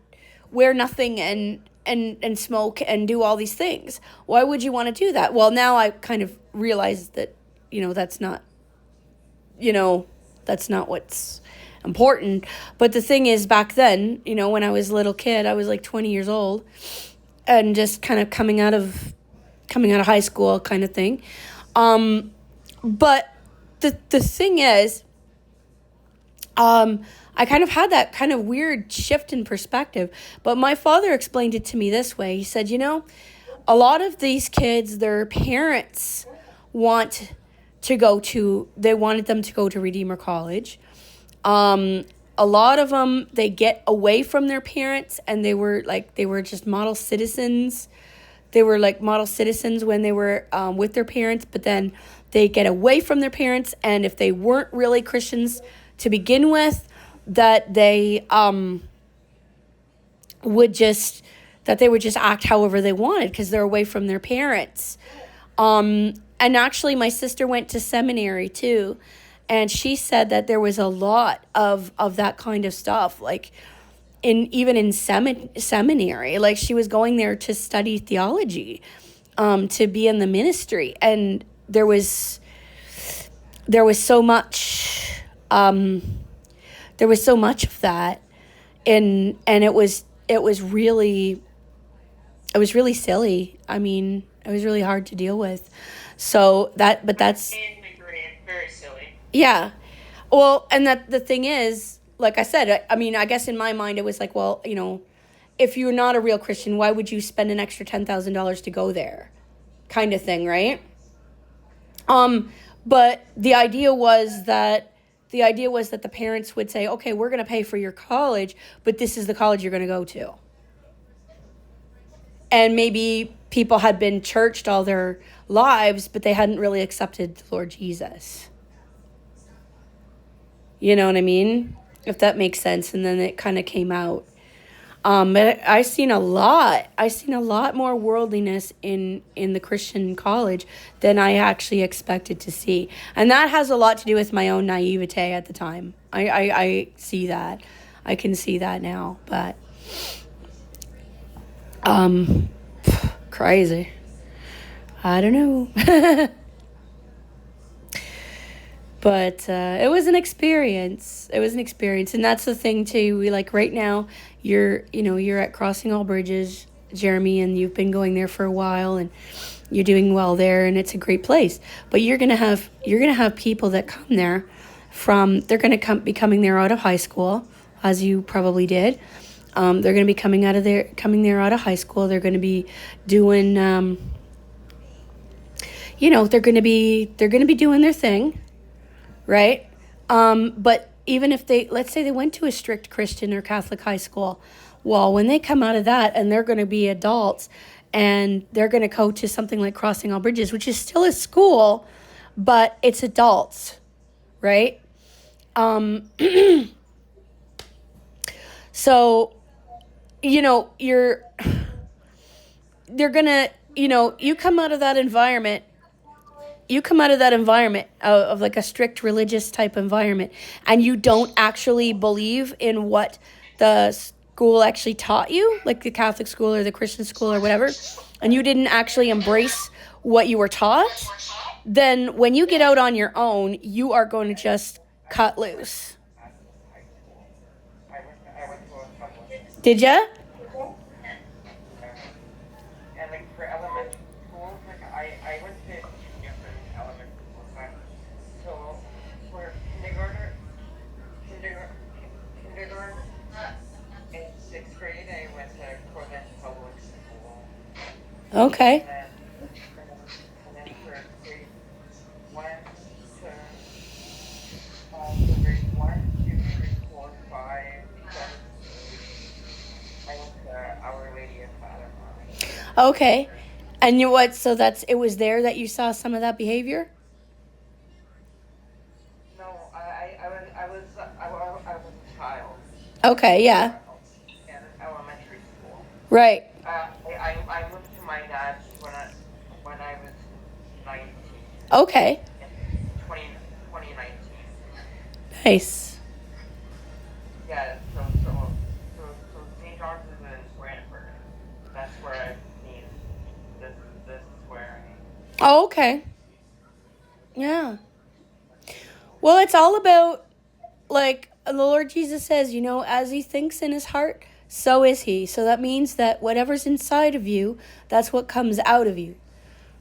wear nothing and smoke and do all these things? Why would you want to do that? Well, now I kind of realize that, that's not what's important. But the thing is, back then, when I was a little kid, I was like 20 years old and just kind of coming out of high school kind of thing. But the thing is, I kind of had that kind of weird shift in perspective. But my father explained it to me this way. He said, a lot of these kids, their parents wanted them to go to Redeemer College. A lot of them, they get away from their parents, and they were just model citizens. They were like model citizens when they were with their parents, but then they get away from their parents, and if they weren't really Christians to begin with, that they would just act however they wanted because they're away from their parents. And actually, my sister went to seminary too, and she said that there was a lot of that kind of stuff, like even in seminary. Like, she was going there to study theology, to be in the ministry, and there was so much of that, and it was really silly. I mean, it was really hard to deal with. So that's very silly. Yeah. Well, and the thing is, like I said, I mean, I guess in my mind it was like, well, you know, if you're not a real Christian, why would you spend an extra $10,000 to go there? Kind of thing, right? But the idea was that the parents would say, okay, we're going to pay for your college, but this is the college you're going to go to. And maybe people had been churched all their lives, but they hadn't really accepted the Lord Jesus. You know what I mean? If that makes sense. And then it kind of came out. But I seen a lot more worldliness in the Christian college than I actually expected to see. And that has a lot to do with my own naivete at the time. I see that. I can see that now. But crazy. I don't know. But it was an experience. And that's the thing too. We, like, right now, you're at Crossing All Bridges, Jeremy, and you've been going there for a while, and you're doing well there, and it's a great place. But you're gonna have people that come there they're gonna be coming there out of high school, as you probably did. They're gonna be coming there out of high school. They're gonna be doing, they're gonna be doing their thing. Right? But even if let's say they went to a strict Christian or Catholic high school, well, when they come out of that and they're going to be adults and they're going to go to something like Crossing All Bridges, which is still a school, but it's adults, right? So, they're going to, you come out of that environment. You come out of that environment of like a strict religious type environment, and you don't actually believe in what the school actually taught you, like the Catholic school or the Christian school or whatever, and you didn't actually embrace what you were taught, then when you get out on your own, you are going to just cut loose. Did ya? And like for elementary school, like I went to different elementary schools. So for kindergarten in 6th grade, I went to Corvette Public School. Okay. And then for grade 1 to grade 1, 2, 3, 4, 5, 7, I went to Our Lady of Fatima. Okay. And so it was there that you saw some of that behavior? No, I was a child. Okay, yeah. In elementary school. Right. I moved to my dad's when I was 19. Okay. In 2019. Nice. Yeah, so St. John's is in Brantford. That's where I've seen this swearing. Oh, okay. Yeah. Well, it's all about, like, the Lord Jesus says, as he thinks in his heart, so is he. So that means that whatever's inside of you, that's what comes out of you,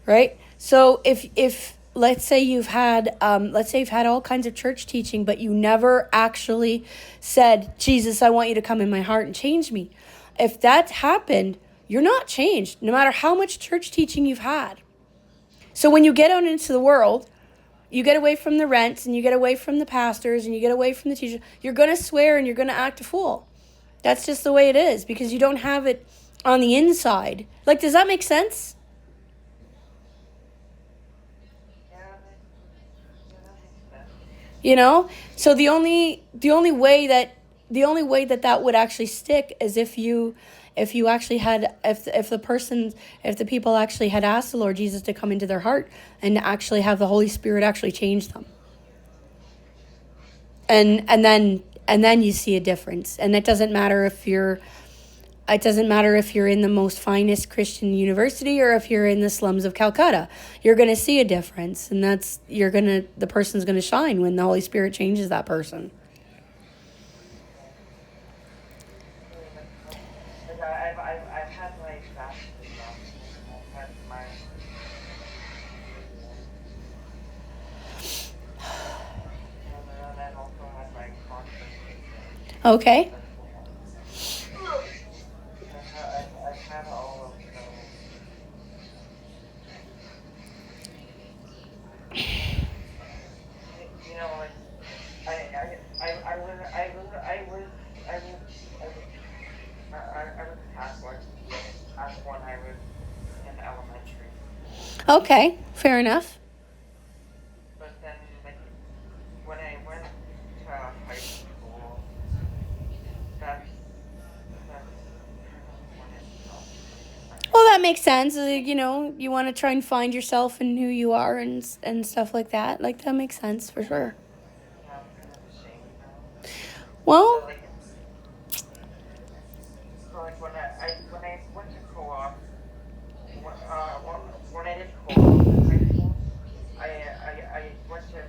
right? So if let's say you've had all kinds of church teaching, but you never actually said, Jesus, I want you to come in my heart and change me. If that happened, you're not changed, no matter how much church teaching you've had. So when you get out into the world, you get away from the rents and you get away from the pastors and you get away from the teachers, you're going to swear and you're going to act a fool. That's just the way it is because you don't have it on the inside. Like, does that make sense? You know? So the only way that that would actually stick is if the people actually had asked the Lord Jesus to come into their heart and actually have the Holy Spirit actually change them. And then you see a difference. And it doesn't matter if you're in the most finest Christian university or if you're in the slums of Calcutta. You're going to see a difference, and the person's going to shine when the Holy Spirit changes that person. I've had my baptism. I've had my. And I've also had my confirmation. Okay. I've had all of those. You know, like I was Catholic when I was in elementary. Okay, fair enough. But then, like, when I went to high school, that's when it stopped. Well, that makes sense. You know, you want to try and find yourself and who you are and stuff like that. Like, that makes sense for sure. Yeah, I'm kind of ashamed now. Well, When I went to co-op, when I did co-op in high school, I went to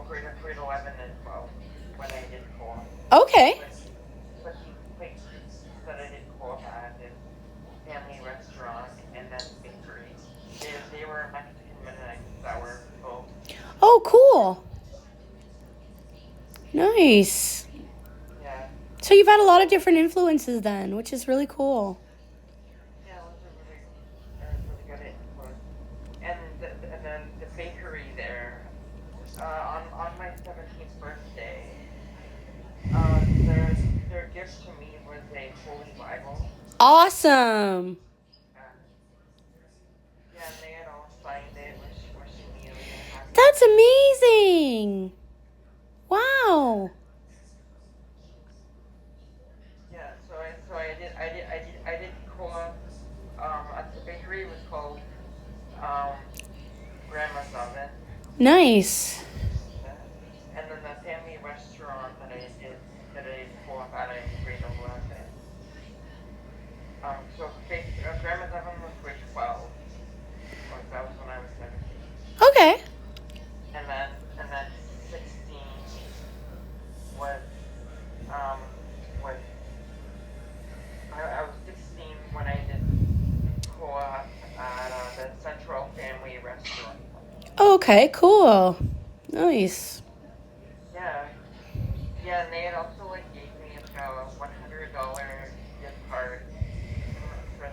grade 11 and 12 when I did co-op. okay. But the places that I did co-op at is Family Restaurant and then Bakery. They were Mexican Mennonites that were both. Oh, cool. Nice. Yeah. So you've had a lot of different influences then, which is really cool. Yeah, it was a really good influence. And then the bakery there, on my 17th birthday, their gift to me was a Holy Bible. Awesome. Yeah, and they had all signed it, wishing me a happy. That's amazing. Wow. Yeah, so I did co-op at the bakery. It was called Grandma's Oven. Nice. And then the family restaurant that I did co-op at in grade 11. So Grandma's Oven was grade 12. That was when I was 17. Okay. And then 16 was I was 16 when I did co-op at the Central Family Restaurant. Okay, cool. Nice. Yeah, and they had also gave me a $100 gift card for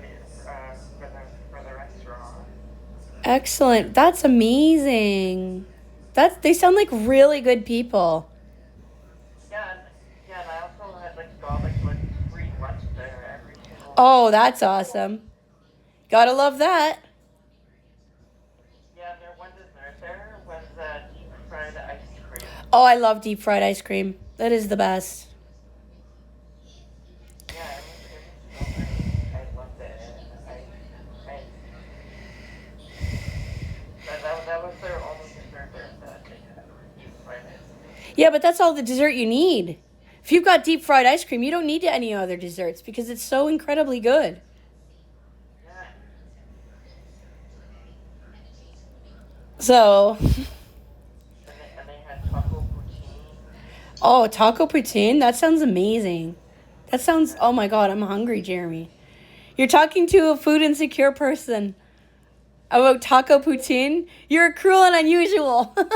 the restaurant. Excellent. That's amazing. They sound like really good people. Yeah, and I also had got free lunch there every single. Oh, that's awesome. Gotta love that. Yeah, there was dessert there was deep fried ice cream. Oh, I love deep fried ice cream. That is the best. Yeah, it was so nice. I loved it. That was their only dessert there that they had. Deep fried ice cream. Yeah, but that's all the dessert you need. If you've got deep fried ice cream, you don't need any other desserts because it's so incredibly good. Yeah. So. And they had taco poutine. Oh, taco poutine? That sounds amazing. That sounds, oh my God, I'm hungry, Jeremy. You're talking to a food insecure person about taco poutine? You're cruel and unusual. And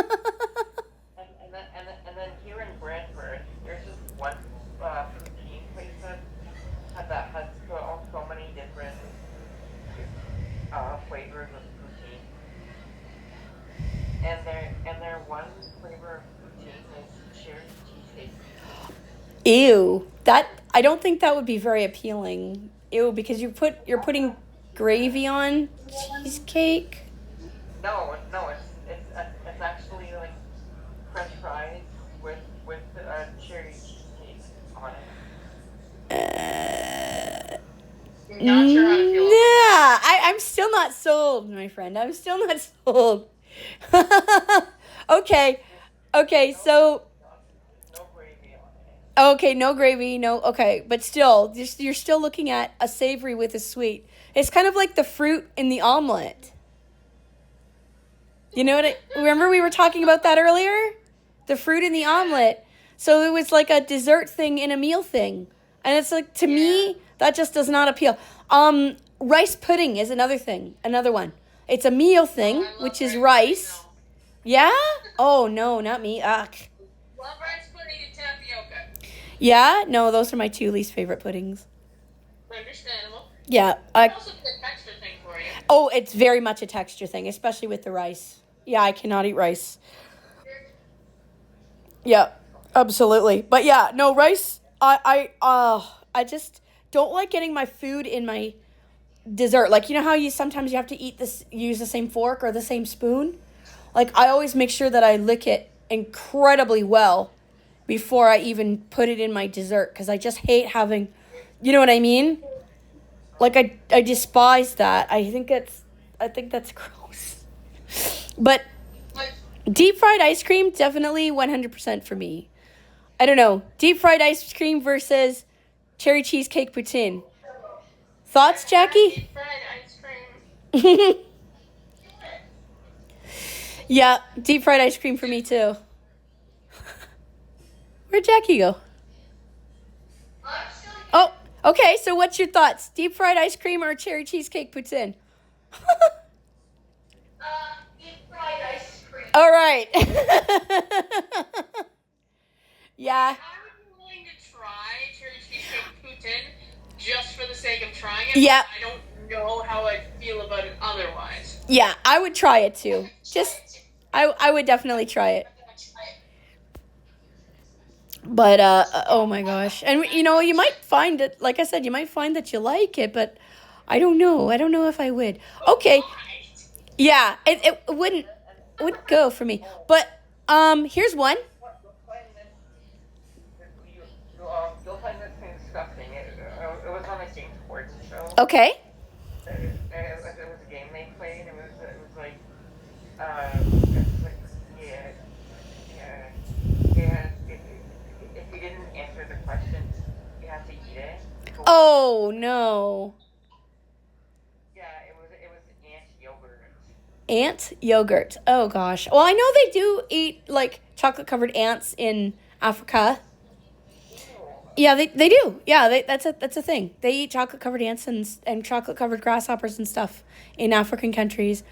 then here in Brantford, there's just one poutine place that has so many different flavors of poutine. And their one flavor of poutine is cherry cheesecake. Ew. I don't think that would be very appealing. Ew, because you're putting gravy on cheesecake. No, it's actually French fries with cherry cheesecake on it. Not sure how to feel about Yeah, I'm still not sold, my friend. I'm still not sold. Okay, so No gravy on it. okay, no gravy, no. Okay, but still, you're still looking at a savory with a sweet. It's kind of like the fruit in the omelet. You know what? Remember we were talking about that earlier? The fruit in the omelet. So it was like a dessert thing in a meal thing. And it's like, to me, that just does not appeal. Rice pudding is another thing, another one. It's a meal thing, which is rice. Yeah? Oh, no, not me. Ugh. Love rice pudding and tapioca. Yeah? No, those are my two least favorite puddings. Understandable. Yeah. It's also the texture thing for you. Oh, it's very much a texture thing, especially with the rice. Yeah, I cannot eat rice. Yeah, absolutely. But yeah, no, rice, I just don't like getting my food in my dessert. Like, you know how sometimes you have to use the same fork or the same spoon? Like, I always make sure that I lick it incredibly well before I even put it in my dessert, because I just hate having, you know what I mean? Like, I despise that. I think that's gross. But deep fried ice cream, definitely 100% for me. I don't know. Deep fried ice cream versus cherry cheesecake poutine. Thoughts, Jackie? Deep fried ice cream. Yeah, deep fried ice cream for me too. Where'd Jackie go? Oh, okay. So what's your thoughts? Deep fried ice cream or cherry cheesecake poutine? Deep fried ice cream. All right. Yeah. I would be willing to try cherry cheesecake poutine just for the sake of trying it. Yeah. I don't know how I'd feel about it otherwise. Yeah, I would try it too. I would definitely try it. But, oh my gosh. And, you know, you might find it, like I said, you might find that you like it, but I don't know. I don't know if I would. Okay. Yeah, it wouldn't go for me. But, here's one. You'll find this thing disgusting. It was on a James Corden show. Okay. It was a game they played. It was like, if you didn't answer the question, you have to eat it. Oh, no. Yeah, it was ant yogurt. Ant yogurt. Oh, gosh. Well, I know they do eat, like, chocolate-covered ants in Africa. Yeah, they do. Yeah, that's a thing. They eat chocolate-covered ants and chocolate-covered grasshoppers and stuff in African countries.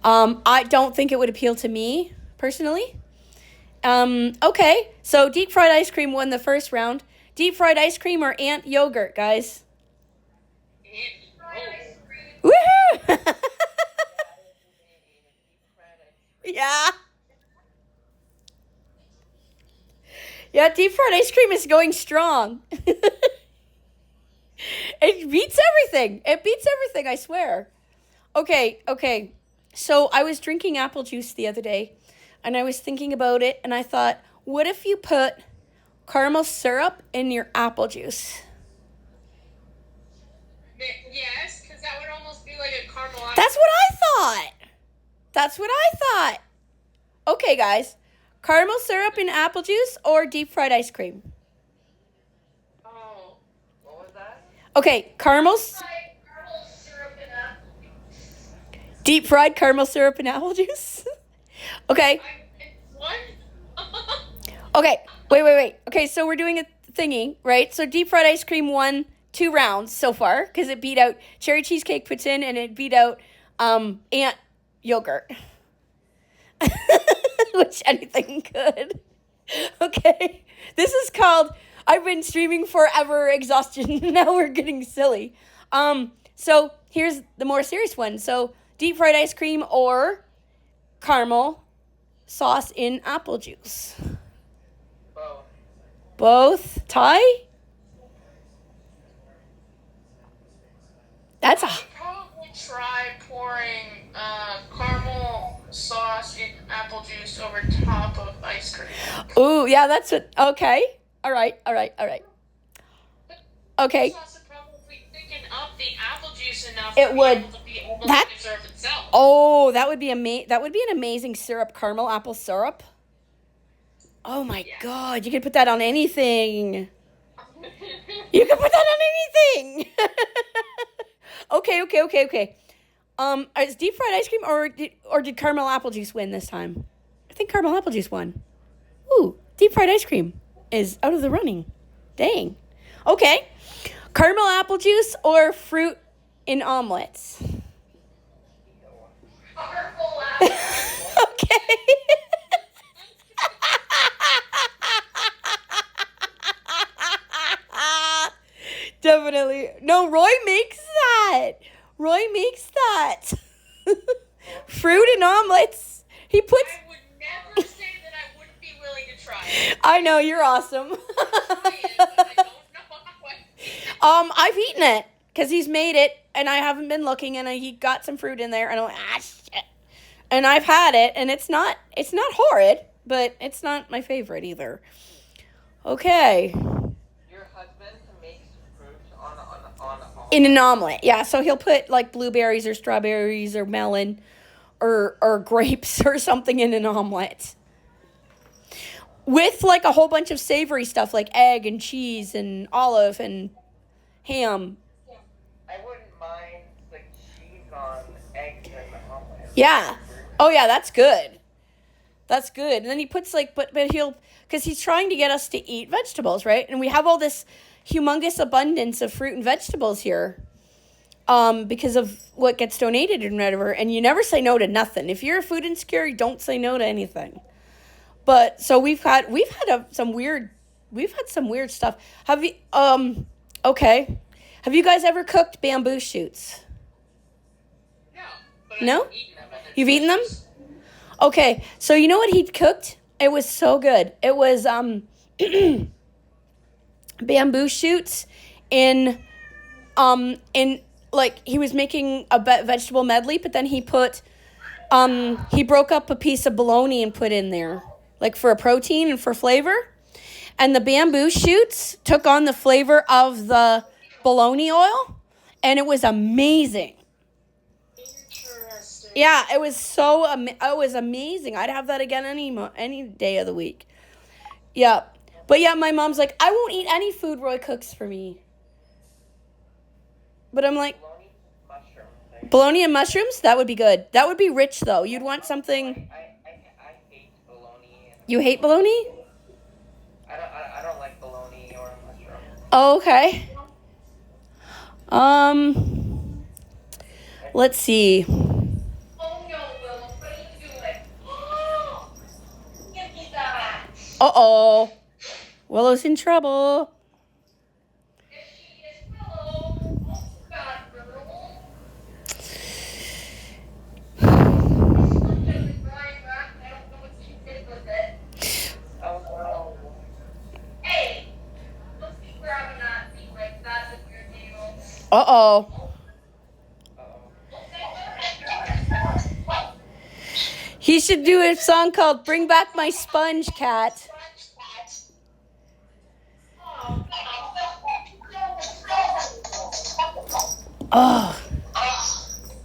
I don't think it would appeal to me, personally. Okay, so deep fried ice cream won the first round. Deep fried ice cream or ant yogurt, guys? Woohoo! Yeah. Yeah, deep fried ice cream is going strong. It beats everything. It beats everything, I swear. Okay. So I was drinking apple juice the other day, and I was thinking about it, and I thought, what if you put caramel syrup in your apple juice? Yes, because that would almost be like a caramel. That's what I thought. Okay, guys. Caramel syrup in apple juice or deep fried ice cream? Oh. What was that? Okay, Caramel syrup and apple juice. deep fried caramel syrup and apple juice? Okay. What? Okay, wait. Okay, so we're doing a thingy, right? So deep fried ice cream won 2 rounds so far because it beat out cherry cheesecake poutine and it beat out ant yogurt. Which anything could. Okay, this is called I've been streaming forever exhaustion. Now we're getting silly. So here's the more serious one. So deep fried ice cream or caramel sauce in apple juice. Both? Ty? That's a... I'd probably try pouring caramel sauce in apple apple juice over top of ice cream. Ooh, yeah, that's it. Okay. All right. Okay. It's also probably thicken up the apple juice enough It to would. be able to That. serve itself. Oh, that would be That would be an amazing syrup, caramel apple syrup. Oh my God, you could put that on anything. You can put that on anything. Okay. Is deep fried ice cream or did caramel apple juice win this time? I think caramel apple juice won. Ooh, deep fried ice cream is out of the running. Dang. Okay. Caramel apple juice or fruit in omelets? Okay. Definitely. No, Roy makes that. Fruit and omelets. He puts. I would never say that I wouldn't be willing to try it. I know, you're awesome. I've eaten it because he's made it and I haven't been looking and he got some fruit in there and I'm like, shit. And I've had it and it's not horrid, but it's not my favorite either. Okay. Your husband makes fruit on In an omelet, yeah. So he'll put like blueberries or strawberries or melon or grapes or something in an omelet. With like a whole bunch of savory stuff like egg and cheese and olive and ham. I wouldn't mind like cheese on eggs in the omelet. Yeah. Oh yeah, that's good. That's good. And then he puts like, but because he's trying to get us to eat vegetables, right? And we have all this humongous abundance of fruit and vegetables here. Because of what gets donated and whatever. And you never say no to nothing. If you're food insecure, you don't say no to anything. But so we've had some weird stuff. Have you okay. Have you guys ever cooked bamboo shoots? No. But No? I've eaten them. You've eaten them? Okay. So you know what he cooked? It was so good. It was bamboo shoots in like he was making a vegetable medley, but then he put he broke up a piece of bologna and put in there, like for a protein and for flavor. And the bamboo shoots took on the flavor of the bologna oil, and it was amazing. Interesting. Yeah, it was it was amazing. I'd have that again any day of the week. Yeah. But yeah, my mom's like, I won't eat any food Roy cooks for me. But I'm like, bologna and mushrooms? That would be good. That would be rich, though. You'd want something. I hate bologna. You hate bologna? I don't like bologna or mushroom. Oh, okay. Let's see. Oh no, Willow, what are you doing? Oh, give me that. Uh-oh. Willow's in trouble. Yes, she is, Willow. Oh, God, Willow. I don't know what she did with it. Oh no. Hey, don't be grabbing that thing like that with your nails. Uh-oh. He should do a song called Bring Back My Sponge Cat. Oh.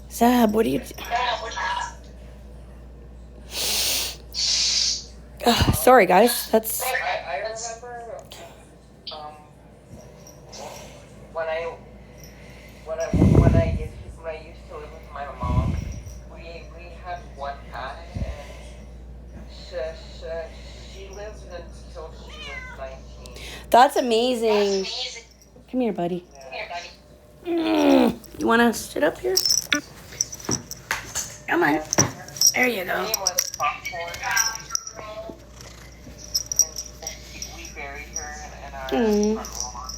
Zab, what are you sorry, guys. That's... I remember when I used to live with my mom, we had one cat and she lived until she was 19. That's amazing. Come here, buddy. You want to sit up here? Come on. There you go. Her name was Popcorn. And we buried her in our front lawn.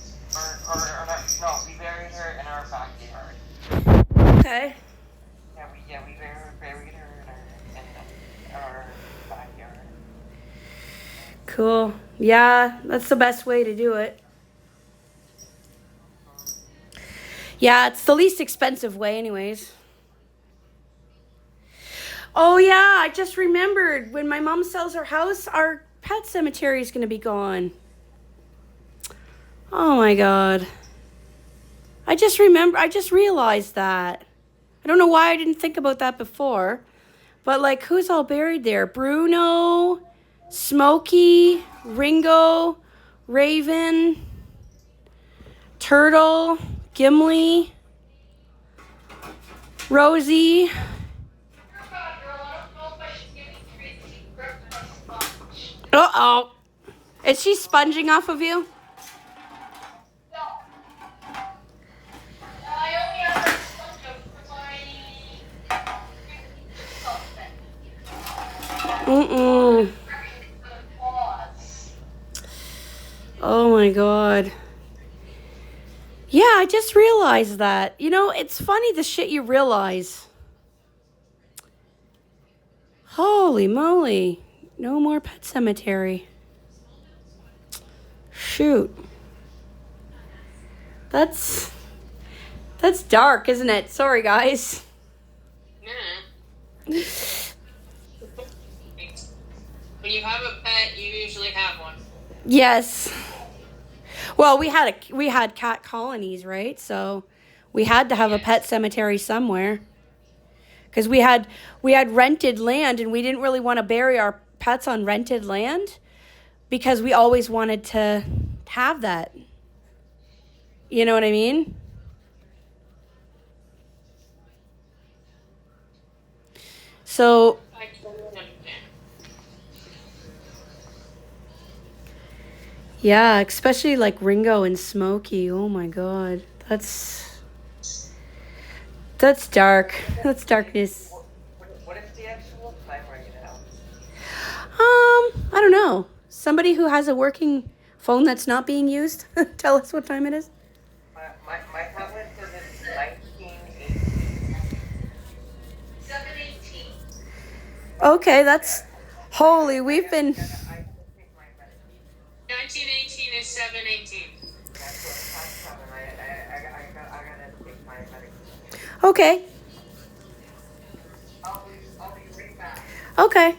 No, we buried her in our backyard. Okay. Yeah, we buried her in our backyard. Cool. Yeah, that's the best way to do it. Yeah, it's the least expensive way anyways. Oh yeah, I just remembered. When my mom sells her house, our pet cemetery is going to be gone. Oh my God. I just realized that. I don't know why I didn't think about that before. But like, who's all buried there? Bruno, Smokey, Ringo, Raven, Turtle, Gimli, Rosie. Uh-oh. Is she sponging off of you? Mm-mm. Oh my God. Yeah, I just realized that. You know, it's funny the shit you realize. Holy moly. No more pet cemetery. Shoot. That's dark, isn't it? Sorry, guys. Yeah. When you have a pet, you usually have one. Yes. Well, we had cat colonies, right? So we had to have a pet cemetery somewhere. Because we had rented land, and we didn't really want to bury our pets on rented land because we always wanted to have that. You know what I mean? So I totally understand. yeah, especially like Ringo and Smokey. Oh my God, that's dark. That's darkness. What is the actual time right now? I don't know. Somebody who has a working phone that's not being used. Tell us what time it is. My tablet says it's 1918. 7:18. Okay, that's holy. We've been. 1918 is 7:18. That's what past 7. I gotta take my medication. Okay. I'll be right back. Okay.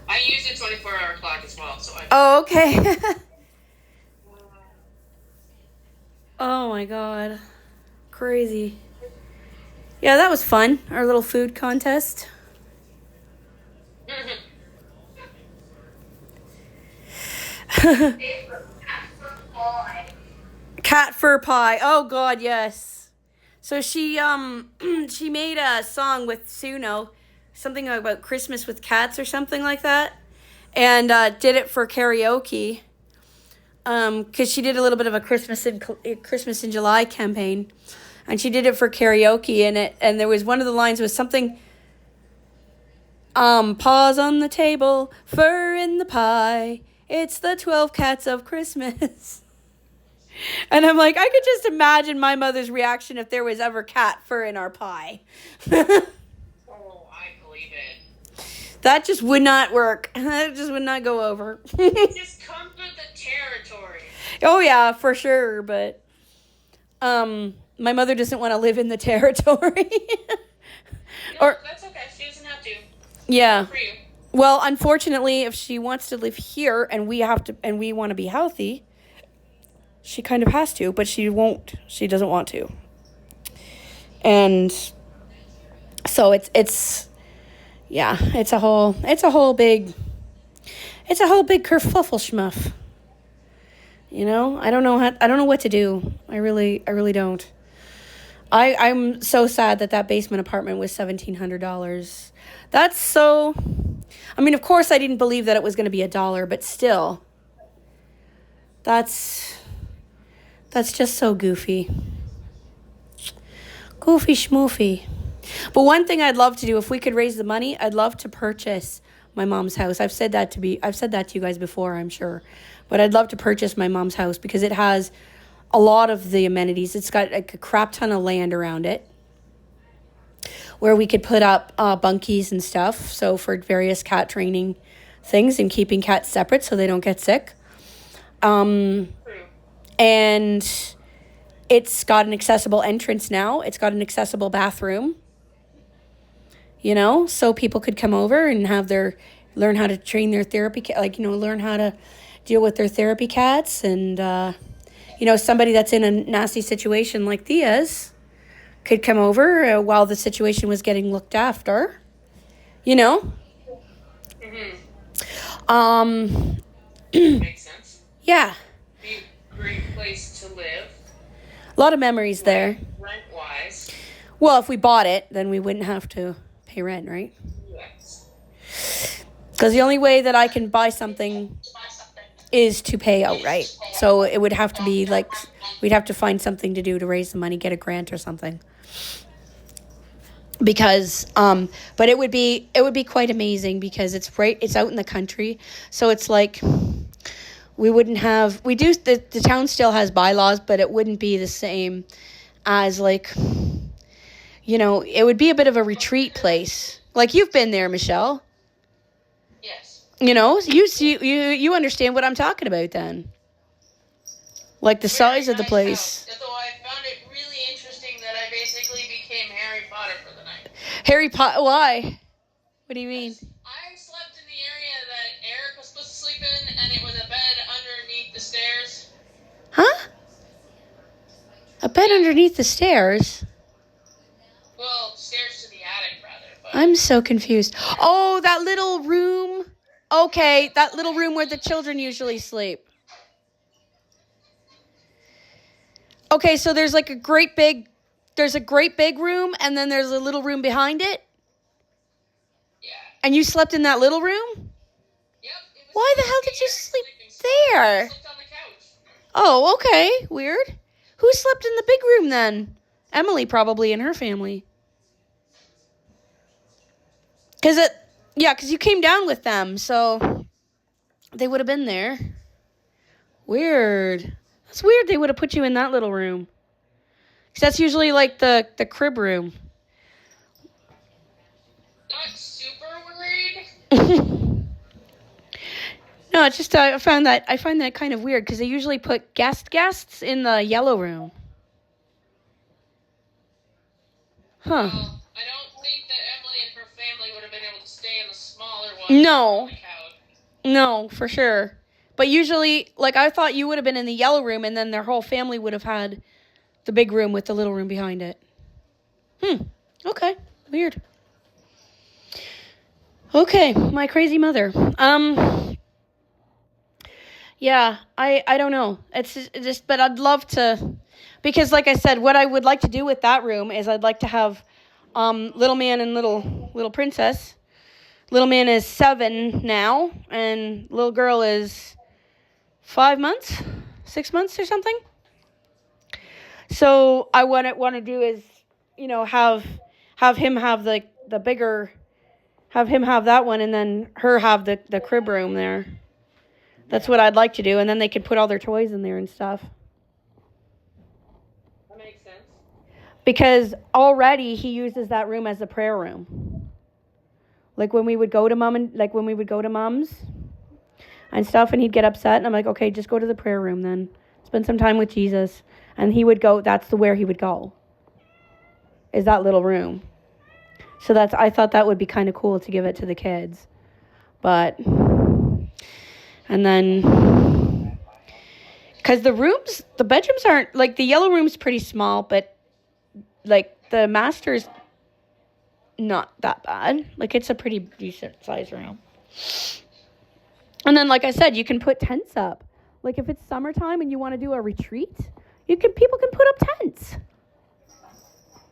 I use a 24-hour clock as well, so I. Oh, okay. Oh my God. Crazy. Yeah, that was fun. Our little food contest. Cat fur pie. Oh God, yes. So she she made a song with Suno, something about Christmas with cats or something like that, and did it for karaoke. Because she did a little bit of a Christmas in July campaign, and she did it for karaoke, and there was one of the lines was something. Paws on the table, fur in the pie. It's the 12 cats of Christmas. And I'm like, I could just imagine my mother's reaction if there was ever cat fur in our pie. Oh, I believe it. That just would not work. That just would not go over. It just comes with the territory. Oh yeah, for sure. But my mother doesn't want to live in the territory. No, that's okay. She doesn't have to. Yeah. For you. Well, unfortunately, if she wants to live here and we want to be healthy, she kind of has to, but she won't. She doesn't want to. And so it's a whole big kerfuffle schmuff. You know, I don't know what to do. I really don't. I'm so sad that basement apartment was $1,700. That's so. I mean, of course, I didn't believe that it was going to be $1, but still, that's just so goofy. Goofy schmoofy. But one thing I'd love to do, if we could raise the money, I'd love to purchase my mom's house. I've said that to you guys before, I'm sure. But I'd love to purchase my mom's house because it has a lot of the amenities. It's got like a crap ton of land around it where we could put up bunkies and stuff. So for various cat training things and keeping cats separate so they don't get sick. And it's got an accessible entrance now. It's got an accessible bathroom. you know, so people could come over and learn how to train their therapy, learn how to deal with their therapy cats. And, somebody that's in a nasty situation like Thea's could come over while the situation was getting looked after, Makes sense. Yeah. Be a great place to live. A lot of memories there. Rent-wise. Well, if we bought it, then we wouldn't have to pay rent, right? Yes. Because the only way that I can buy something is to pay outright. So it would have to be we'd have to find something to do to raise the money, get a grant or something. Because, but it would be quite amazing because it's out in the country. So it's like, the town still has bylaws, but it wouldn't be the same as it would be a bit of a retreat place. Like you've been there, Michelle. Yes. You understand what I'm talking about then. Like the size of the place. Although I found it really interesting that I basically became Harry Potter for the night. Harry Potter? Why? What do you mean? I slept in the area that Eric was supposed to sleep in, and it was a bed underneath the stairs. Huh? A bed underneath the stairs? Well, stairs to the attic, rather. But I'm so confused. Oh, that little room. Okay, that little room where the children usually sleep. Okay, so there's a great big room, and then there's a little room behind it? Yeah. And you slept in that little room? Yep. Why the hell did you sleep there? I slept on the couch. Oh, okay. Weird. Who slept in the big room then? Emily probably and her family. Because you came down with them, so they would have been there. Weird. That's weird they would have put you in that little room. Because that's usually like the crib room. Not super worried. No, it's just I find that kind of weird because they usually put guests in the yellow room. Huh. Well, I don't think that Emily and her family would have been able to stay in the smaller one. No. No, for sure. But usually, I thought you would have been in the yellow room and then their whole family would have had the big room with the little room behind it. Okay. Weird. Okay, my crazy mother. Yeah, I don't know. It's just, but I'd love to, because like I said, what I would like to do with that room is I'd like to have little man and little princess. Little man is 7 now, and little girl is 5 months, 6 months or something. So I want to do is, have him have the bigger, have him have that one, and then her have the crib room there. That's what I'd like to do, and then they could put all their toys in there and stuff. That makes sense. Because already he uses that room as a prayer room. When we would go to mom's and stuff, and he'd get upset, and I'm like, okay, just go to the prayer room then. Spend some time with Jesus. And he would go, that's where he would go. Is that little room. So I thought that would be kind of cool to give it to the kids. But, and then, because the bedrooms aren't, the yellow room's pretty small, but, the master's not that bad. It's a pretty decent size room. And then, like I said, you can put tents up. If it's summertime and you want to do a retreat, people can put up tents.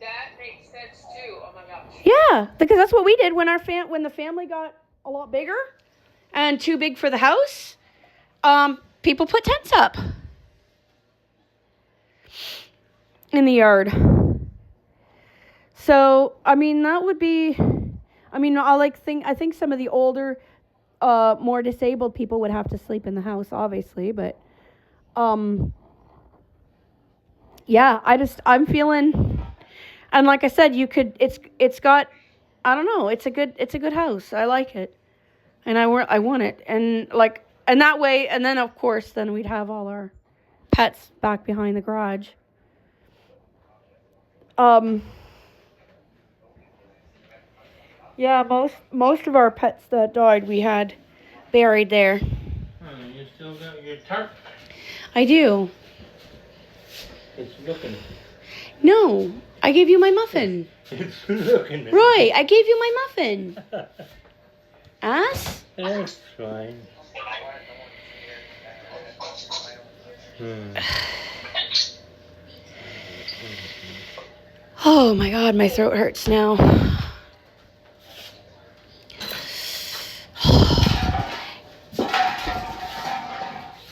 That makes sense too. Oh my gosh. Yeah, because that's what we did when the family got a lot bigger and too big for the house. People put tents up in the yard. So, that would be, I think some of the older, more disabled people would have to sleep in the house, obviously, but, yeah, I'm feeling, and like I said, it's got, I don't know, it's a good house. I like it, and I want it, and that way, and then of course, then we'd have all our pets back behind the garage. Yeah, most of our pets that died we had buried there. Oh, you still got your tarp? I do. It's looking. No, I gave you my muffin. It's looking. Roy, I gave you my muffin. Ass? That's fine. Oh my god, my throat hurts now.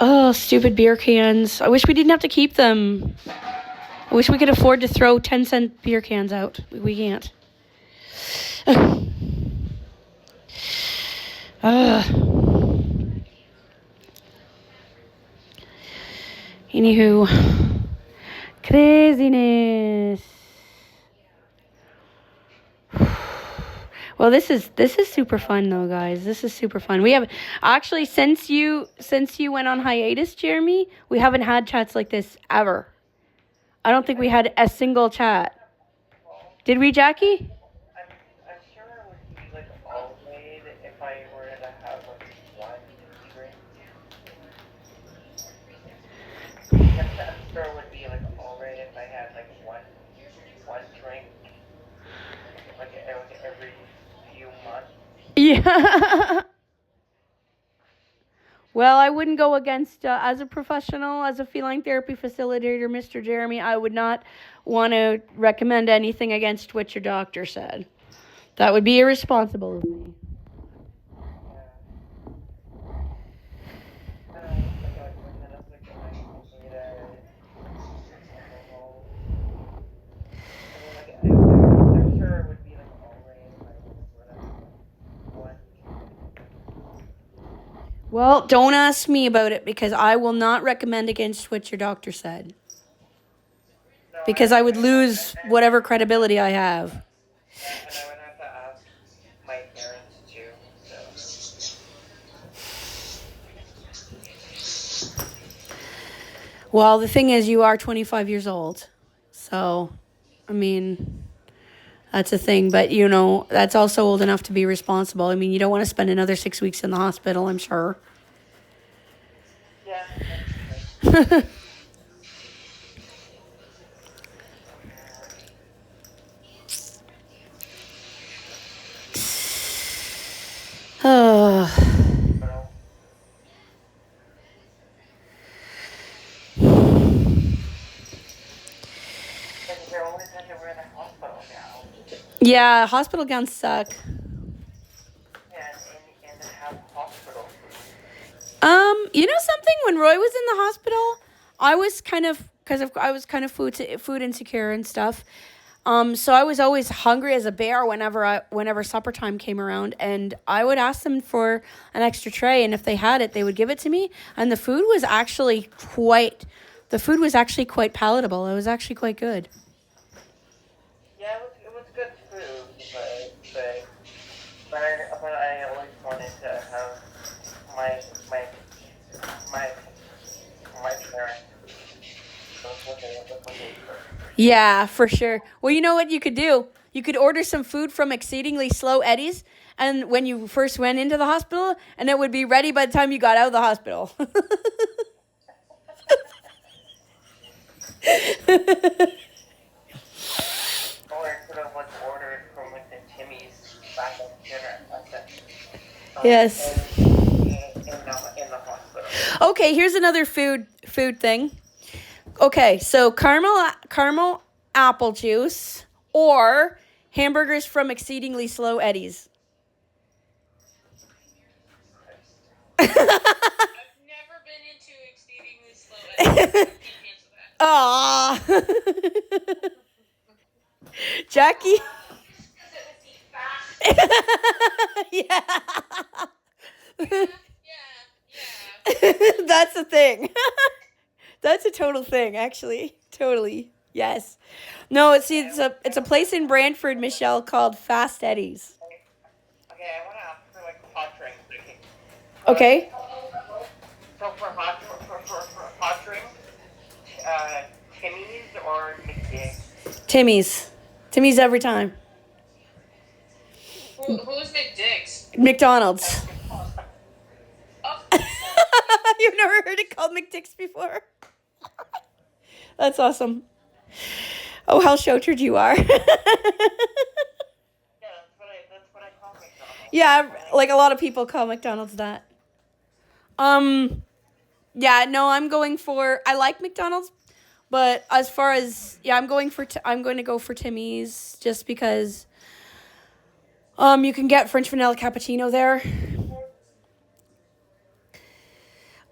Oh, stupid beer cans. I wish we didn't have to keep them. I wish we could afford to throw 10-cent beer cans out. We can't. Anywho, craziness. Well, this is super fun though, guys. This is super fun. We have actually since you went on hiatus, Jeremy, we haven't had chats like this ever. I don't think we had a single chat. Did we, Jackie? I'm sure it would be like all made if I were to have like one drink. I'm sure it would be like all right if I had like one drink like every few months. Yeah. Well, I wouldn't go against, as a professional, as a feline therapy facilitator, Mr. Jeremy, I would not want to recommend anything against what your doctor said. That would be irresponsible of me. I'm sure it would be like all right if I were to have one. Well, don't ask me about it because I will not recommend against what your doctor said. Because I would lose whatever credibility I have. And I would have to ask my parents too, so. Well, the thing is, you are 25 years old. So, I mean, that's a thing. But, you know, that's also old enough to be responsible. I mean, you don't want to spend another 6 weeks in the hospital, I'm sure. Yeah. Oh. Yeah, hospital gowns suck. Yeah, and have hospital food. You know something? When Roy was in the hospital, I was kind of, I was kind of food insecure and stuff. So I was always hungry as a bear whenever supper time came around, and I would ask them for an extra tray, and if they had it, they would give it to me. And the food was actually quite palatable. It was actually quite good. Yeah, it was good food, but I always wanted to have my parents. Yeah, for sure. Well, you know what you could do? You could order some food from Exceedingly Slow Eddie's, and when you first went into the hospital, and it would be ready by the time you got out of the hospital. Or I could have ordered from the Timmy's back at dinner. Yes. In the hospital. Okay, here's another food thing. Okay, so caramel apple juice or hamburgers from Exceedingly Slow Eddie's. I've never been into Exceedingly Slow Eddie's. Aww. Jackie? Yeah. That's a thing. That's a total thing, actually. Totally. Yes. No, it's a place in Brantford, Michelle, called Fast Eddie's. Okay, I want to ask for hot drinks. Okay. So for hot drinks, Timmy's or McDonald's? Timmy's every time. Who's McDick's? McDonald's. Oh, You've never heard it called McDick's before? That's awesome. Oh, how sheltered you are. Yeah, that's what I call McDonald's. Yeah, like a lot of people call McDonald's that. Yeah, no, I like McDonald's, but as far as, yeah, I'm going to go for Timmy's just because, you can get French vanilla cappuccino there.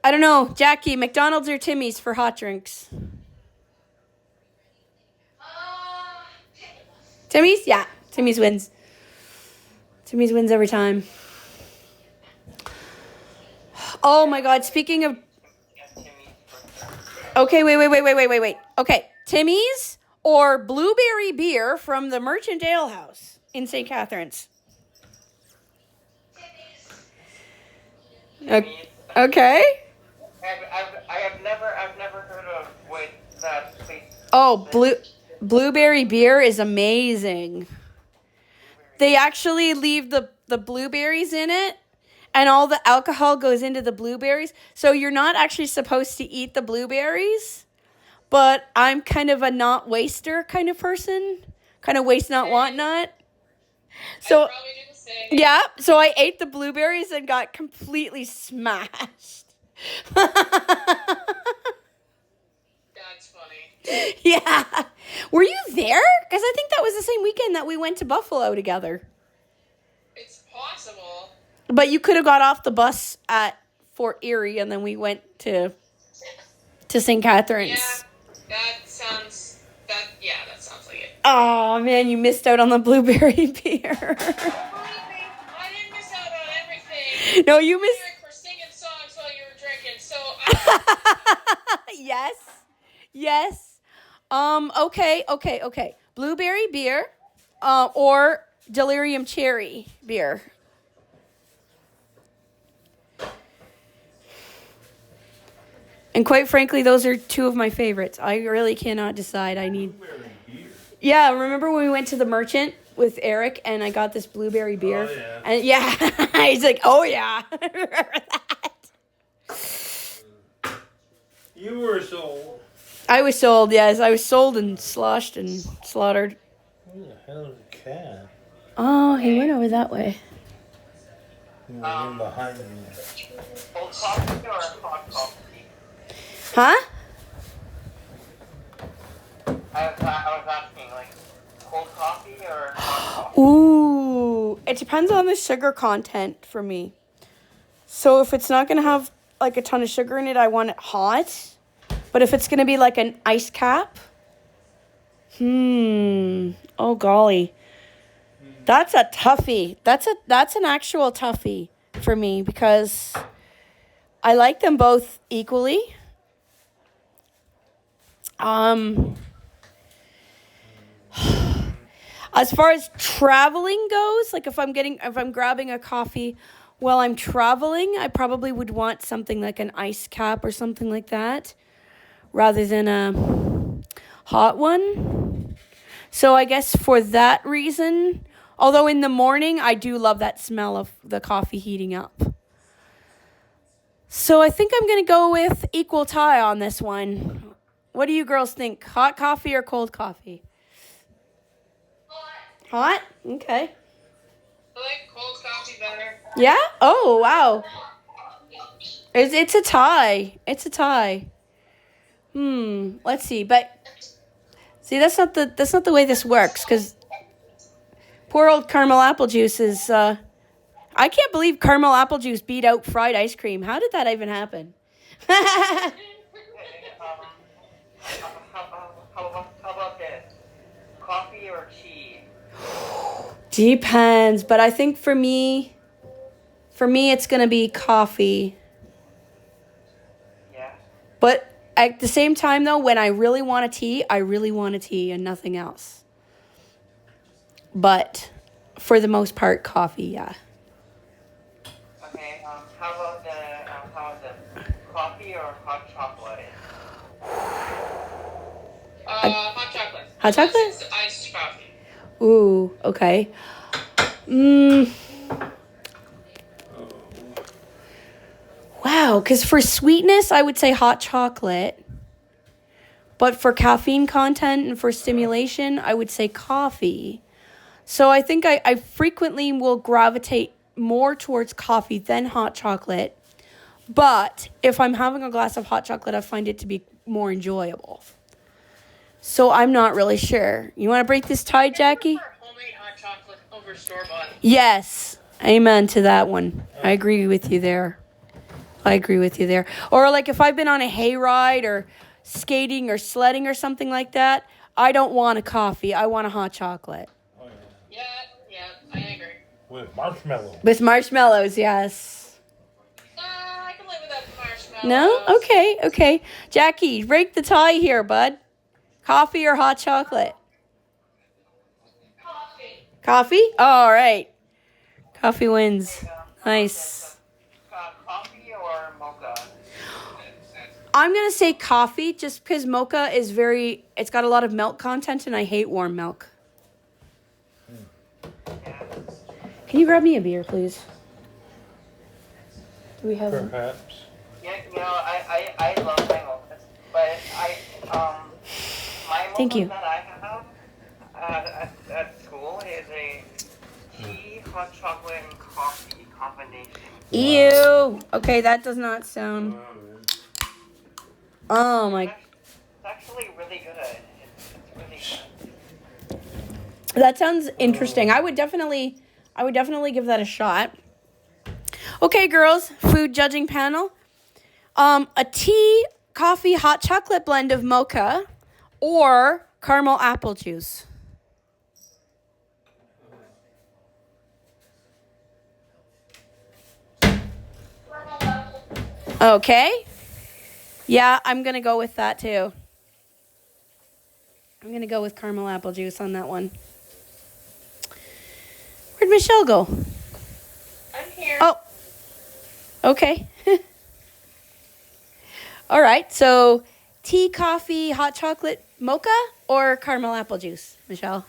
I don't know, Jackie, McDonald's or Timmy's for hot drinks? Timmy's? Yeah, Timmy's wins. Timmy's wins every time. Oh my God, speaking of... Okay, wait. Okay, Timmy's or blueberry beer from the Merchant Ale House in St. Catharines? Okay. I've never heard of what that place. Oh, blueberry beer is amazing. They actually leave the blueberries in it, and all the alcohol goes into the blueberries. So you're not actually supposed to eat the blueberries, but I'm kind of a not waster kind of person. Kind of waste not, want not. So, yeah, so I ate the blueberries and got completely smashed. that's funny. Yeah. Were you there? Because I think that was the same weekend that we went to Buffalo together. It's possible. But you could have got off the bus at Fort Erie and then we went to St. Catharines. Yeah, that sounds like it. Oh, man, you missed out on the blueberry beer. I didn't miss out on everything. No, you missed... We're singing songs while you were drinking, so Yes. Okay. Blueberry beer, or delirium cherry beer. And quite frankly, those are two of my favorites. I really cannot decide. Yeah, remember when we went to the Merchant with Eric and I got this blueberry beer? Oh, yeah. And yeah, he's like, oh yeah. Remember that? You were sold. I was sold, yes. I was sold and sloshed and slaughtered. Who the hell is the cat? Oh, he went over that way. He was in behind me. Cold coffee or hot coffee? Huh? I was asking, like, cold coffee or hot coffee? Ooh, it depends on the sugar content for me. So if it's not going to have like a ton of sugar in it, I want it hot. But if it's going to be like an ice cap, oh golly. That's a toughie. That's an actual toughie for me because I like them both equally. As far as traveling goes, like if I'm grabbing a coffee while I'm traveling, I probably would want something like an ice cap or something like that rather than a hot one. So I guess for that reason, although in the morning I do love that smell of the coffee heating up. So I think I'm going to go with equal tie on this one. What do you girls think? Hot coffee or cold coffee? Hot? Okay. I like cold coffee better. Yeah? Oh, wow. It's a tie. It's a tie. Let's see. But see, that's not the way this works cuz poor old caramel apple juice is I can't believe caramel apple juice beat out fried ice cream. How did that even happen? How about this? Coffee or cheese? Depends, but I think for me it's going to be coffee. Yeah. But at the same time though, when I really want a tea, I really want a tea and nothing else. But for the most part, coffee, yeah. Okay, how about the coffee or hot chocolate? Hot chocolate. Hot chocolate? It's iced coffee. Ooh, okay. Wow, because for sweetness, I would say hot chocolate. But for caffeine content and for stimulation, I would say coffee. So I think I frequently will gravitate more towards coffee than hot chocolate. But if I'm having a glass of hot chocolate, I find it to be more enjoyable. So I'm not really sure. You want to break this tie, Jackie? I prefer homemade hot chocolate over store-bought. Yes. Amen to that one. I agree with you there. Or like if I've been on a hayride or skating or sledding or something like that, I don't want a coffee. I want a hot chocolate. Yeah, I agree. With marshmallows. With marshmallows, yes. I can live without the marshmallows. No? Okay. Jackie, break the tie here, bud. Coffee or hot chocolate? Coffee? All right. Coffee wins. Nice. Coffee or mocha? I'm going to say coffee just because mocha is it's got a lot of milk content and I hate warm milk. Can you grab me a beer, please? Do we have one? Perhaps. Yeah, I love my mochas, but my Thank you. mocha that I have at school is a tea, hot chocolate, and coffee combination. Ew. Okay, that does not sound... Oh, my... It's actually really good. It's really good. That sounds interesting. I would definitely give that a shot. Okay, girls, food judging panel. A tea, coffee, hot chocolate blend of mocha or caramel apple juice. Okay. Yeah, I'm going to go with that too. I'm going to go with caramel apple juice on that one. Where'd Michelle go? I'm here. Oh. Okay. All right. So, tea, coffee, hot chocolate, mocha, or caramel apple juice, Michelle?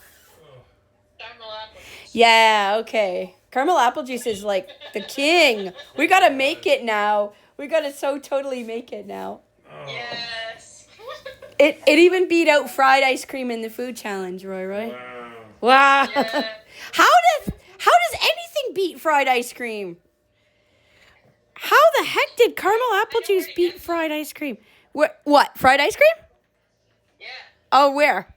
Caramel apple juice. Yeah, okay. Caramel apple juice is like the king. We got to make it now. We got to so totally make it now. Yes. It even beat out fried ice cream in the food challenge, Roy. Wow. Yeah. How does anything beat fried ice cream? How the heck did caramel apple juice beat fried ice cream? What? Fried ice cream? Yeah. Oh, where?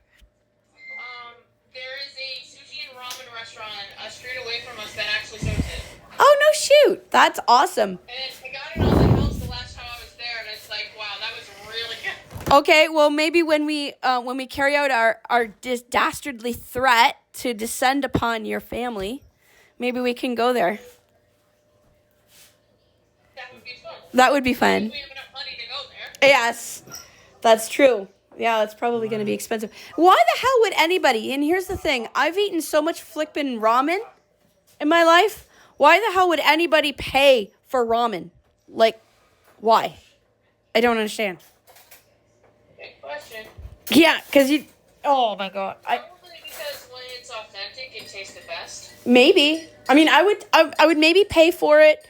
There is a sushi and ramen restaurant a street away from us that actually serves it. Oh, no shoot. That's awesome. And I got it on the house the last time I was there, and it's like, wow, that was really good. Okay, well, maybe when we carry out our dastardly threat to descend upon your family, maybe we can go there. That would be fun. That would be fun. We have enough money to go there. Yes, that's true. Yeah, it's probably going to be expensive. Why the hell would anybody, and here's the thing, I've eaten so much flippin' ramen in my life. Why the hell would anybody pay for ramen? Like, why? I don't understand. Big question. Yeah, because oh my God. Probably because when it's authentic, it tastes the best. Maybe. I mean, I would maybe pay for it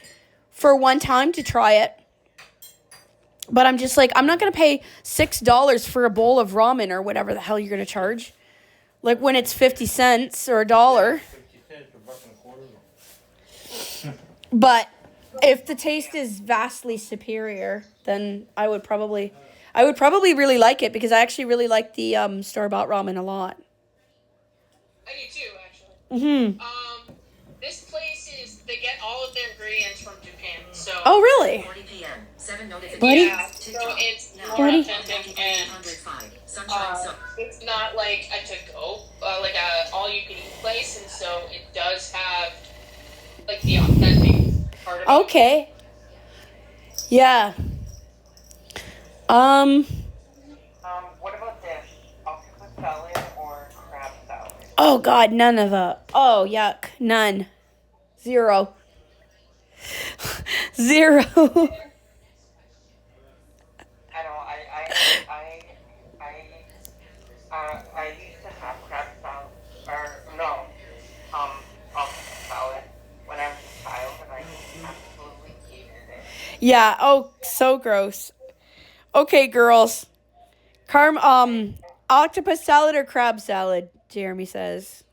for one time to try it. But I'm just like, I'm not going to pay $6 for a bowl of ramen or whatever the hell you're going to charge. Like when it's 50 cents or $1. 50 cents or $1.25. But if the taste is vastly superior, then I would probably really like it because I actually really like the store-bought ramen a lot. I do too, actually. This place they get all of their ingredients from Japan. So. Oh, really? 40 p.m. 7 notifications. Buddy? Yeah, so it's more Buddy? authentic and it's not like I took like a all-you-can-eat place, and so it does have like the authentic part of it. Okay. Yeah. What about this? Octopus salad or crab salad? Oh, God, none of it. Oh, yuck. None. 0. 0. I don't. I used to have crab salad, or no, octopus Yeah. Oh, so gross. Okay, girls. Octopus salad or crab salad? Jeremy says.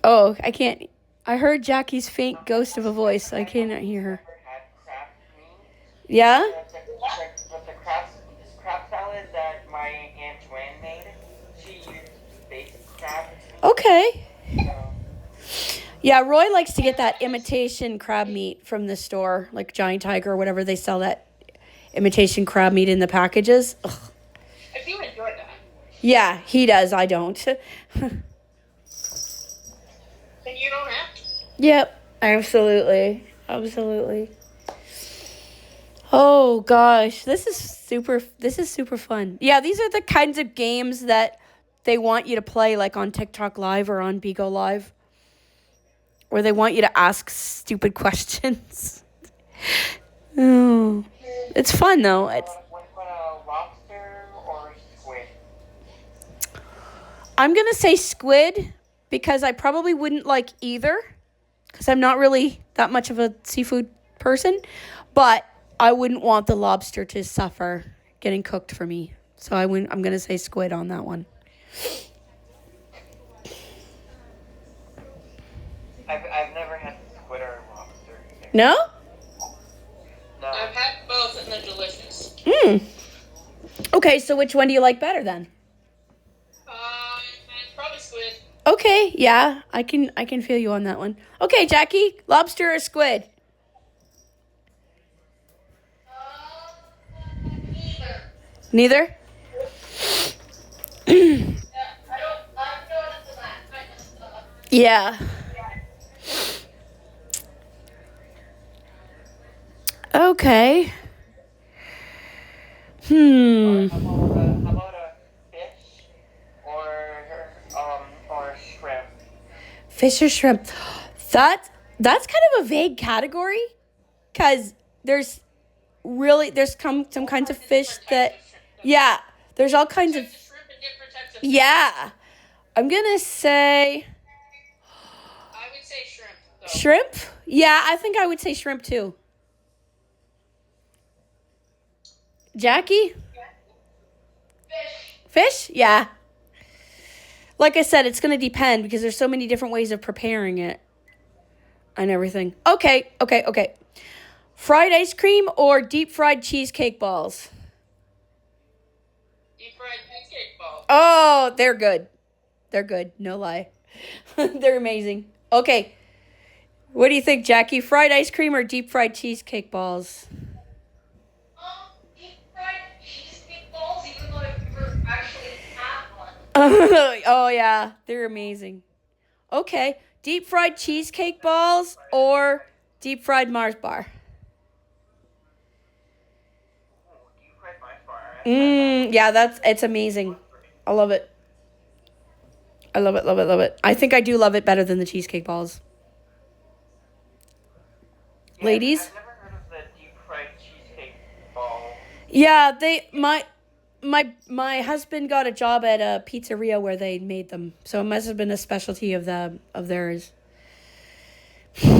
Oh, I can't. I heard Jackie's faint ghost of a voice. I cannot hear her. Never had crab meat. Yeah? But the crab salad that my Aunt Joanne made, she used baked crab. Okay. So, Yeah, Roy likes to get that imitation crab meat from the store, like Giant Tiger or whatever. They sell that imitation crab meat in the packages. Ugh. If you enjoy that, Yeah, he does. I don't. then you don't have to. Yep, absolutely. Absolutely. Oh gosh, this is super fun. Yeah, these are the kinds of games that they want you to play like on TikTok Live or on Bigo Live, where they want you to ask stupid questions. Oh, it's fun though. It's what about a lobster or squid? I'm going to say squid because I probably wouldn't like either because I'm not really that much of a seafood person, but I wouldn't want the lobster to suffer getting cooked for me. So I'm going to say squid on that one. I've never had squid or lobster. No? No. I've had both and they're delicious. Okay, so which one do you like better then? Probably squid. Okay, yeah, I can feel you on that one. Okay, Jackie, lobster or squid? Neither. Neither? I'm not into that kind of stuff. Yeah. Okay. How about a fish or shrimp? Fish or shrimp? That's kind of a vague category, cause there's some kinds of fish that, yeah, there's all kinds of, Shrimp and different types of yeah. I'm gonna say I would say shrimp, though. shrimp. Yeah, I think I would say shrimp too. Jackie? Fish? Yeah. Like I said, it's going to depend because there's so many different ways of preparing it and everything. Okay. Fried ice cream or deep fried cheesecake balls? Deep fried cheesecake balls. Oh, they're good. They're good. No lie. They're amazing. Okay. What do you think, Jackie? Fried ice cream or deep fried cheesecake balls? Deep fried cheesecake balls, even though I've never actually had one. Oh, yeah. They're amazing. Okay. Deep fried cheesecake balls or deep fried Mars bar? Deep fried Mars bar. Yeah, it's amazing. I love it. I love it. I think I do love it better than the cheesecake balls. Yeah, Ladies? I've never heard of the deep fried cheesecake ball. Yeah, my husband got a job at a pizzeria where they made them. So it must have been a specialty of theirs. But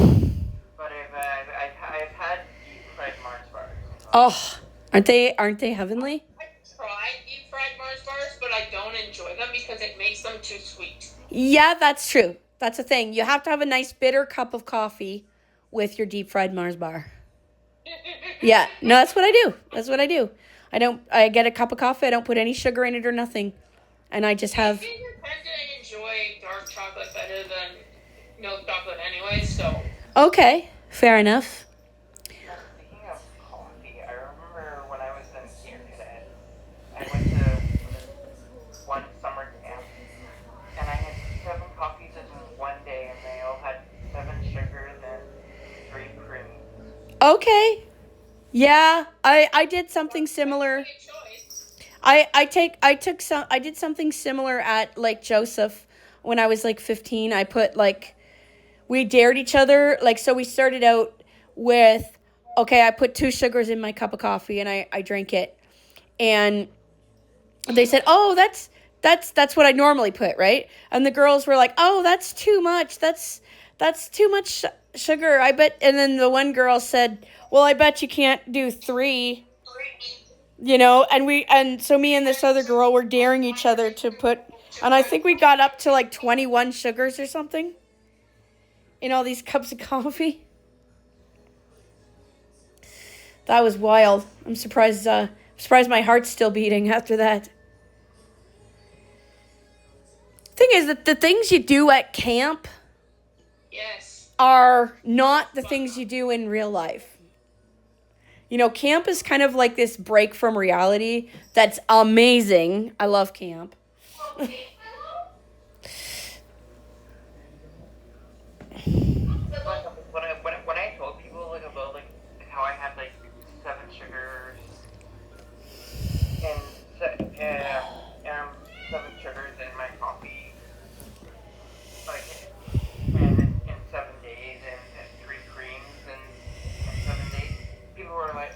I've had deep fried Mars bars. Oh, aren't they heavenly? I tried deep fried Mars bars, but I don't enjoy them because it makes them too sweet. Yeah, that's true. That's the thing. You have to have a nice bitter cup of coffee with your deep fried Mars bar. Yeah, no, that's what I do. I get a cup of coffee, I don't put any sugar in it or nothing. And I just have, I enjoy dark chocolate better than milk chocolate anyway, so. okay, fair enough. Speaking of coffee, I remember when I was in Canada, I went to one summer camp, and I had 7 coffees in one day, and they all had 7 sugars and 3 creams. Okay. Yeah, I did something similar. Good choice. I did something similar at Lake Joseph when I was like 15. I put we dared each other, so we started out with, okay, I put 2 sugars in my cup of coffee and I drank it. And they said, "Oh, that's what I normally put, right? And the girls were like, "Oh, that's too much. That's too much sugar." I bet. And then the one girl said, "Well, I bet you can't do 3." You know, and so me and this other girl were daring each other to put, and I think we got up to like 21 sugars or something in all these cups of coffee. That was wild. I'm surprised my heart's still beating after that. Thing is that the things you do at camp Yes. are not the things you do in real life. You know, camp is kind of like this break from reality that's amazing. I love camp. When I told people like about like how I had like 7 sugars and 7 sugars in my coffee, like in 7 days and 3 creams in 7 days, people were like,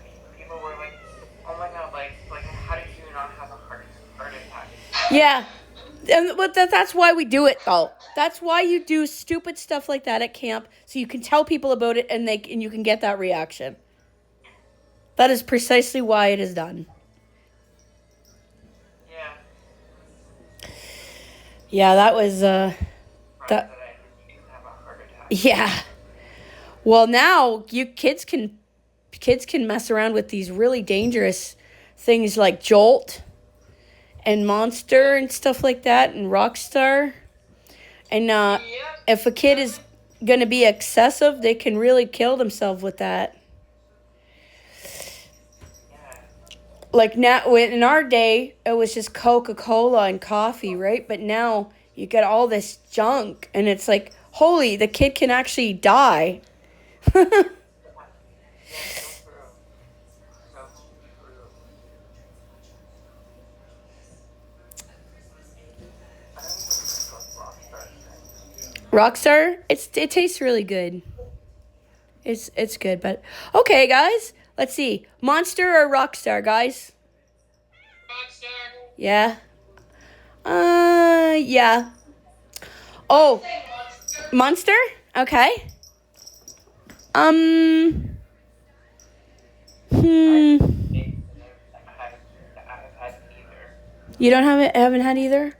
oh my god, like how did you not have a heart attack? Yeah. But that's why we do it, though. That's why you do stupid stuff like that at camp, so you can tell people about it and you can get that reaction. That is precisely why it is done. Yeah. Yeah, that was Yeah. Well, now you kids can mess around with these really dangerous things like Jolt and Monster and stuff like that, and Rockstar. And if a kid is going to be excessive, they can really kill themselves with that. Like now, in our day, it was just Coca-Cola and coffee, right? But now you get all this junk, and it's like, holy, the kid can actually die. Rockstar, it tastes really good. It's good, but okay, guys. Let's see, Monster or Rockstar, guys. Rockstar. Yeah. Yeah. Oh, Monster. Okay. You don't haven't had either?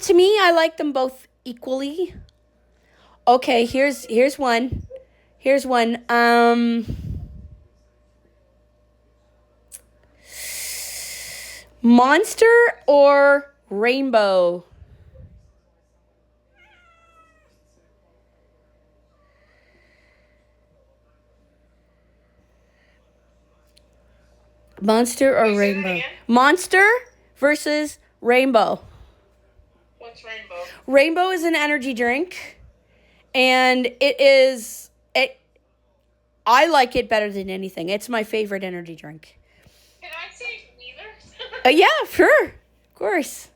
To me, I like them both equally. Okay, here's one. Here's one. Monster or Rainbow? Monster or Rainbow? Monster versus Rainbow. What's Rainbow? Rainbow is an energy drink, and I like it better than anything. It's my favorite energy drink. Can I say neither? Yeah, sure. Of course.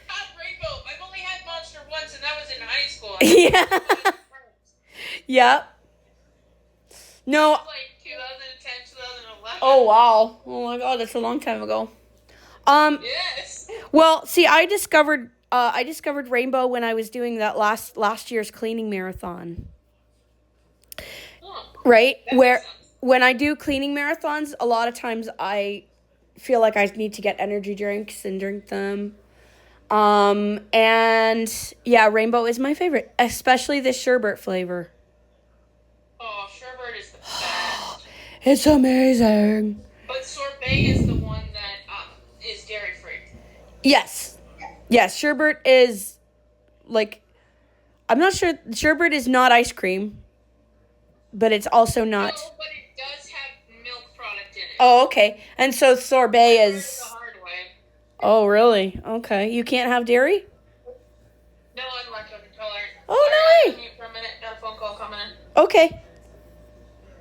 Not Rainbow. I've only had Monster once, and that was in high school. Yeah. Yeah. No. Like 2010, 2011. Oh, wow. Oh, my God. That's a long time ago. Yes. Well, see, I discovered Rainbow when I was doing that last year's cleaning marathon. Right? When I do cleaning marathons, a lot of times I feel like I need to get energy drinks and drink them. And yeah, Rainbow is my favorite, especially the sherbet flavor. Oh, sherbet is the best. It's amazing. But sorbet is the one that is dairy free. Yes. Yes, sherbet is like, I'm not sure, sherbet is not ice cream, but it's also not. No, but it does have milk product in it. Oh, okay. And so sorbet I learned is. the hard way. Oh, really? Okay. You can't have dairy? No, I'm lactose intolerant. Oh, no way. Mute for a minute. Got a phone call coming in. Okay.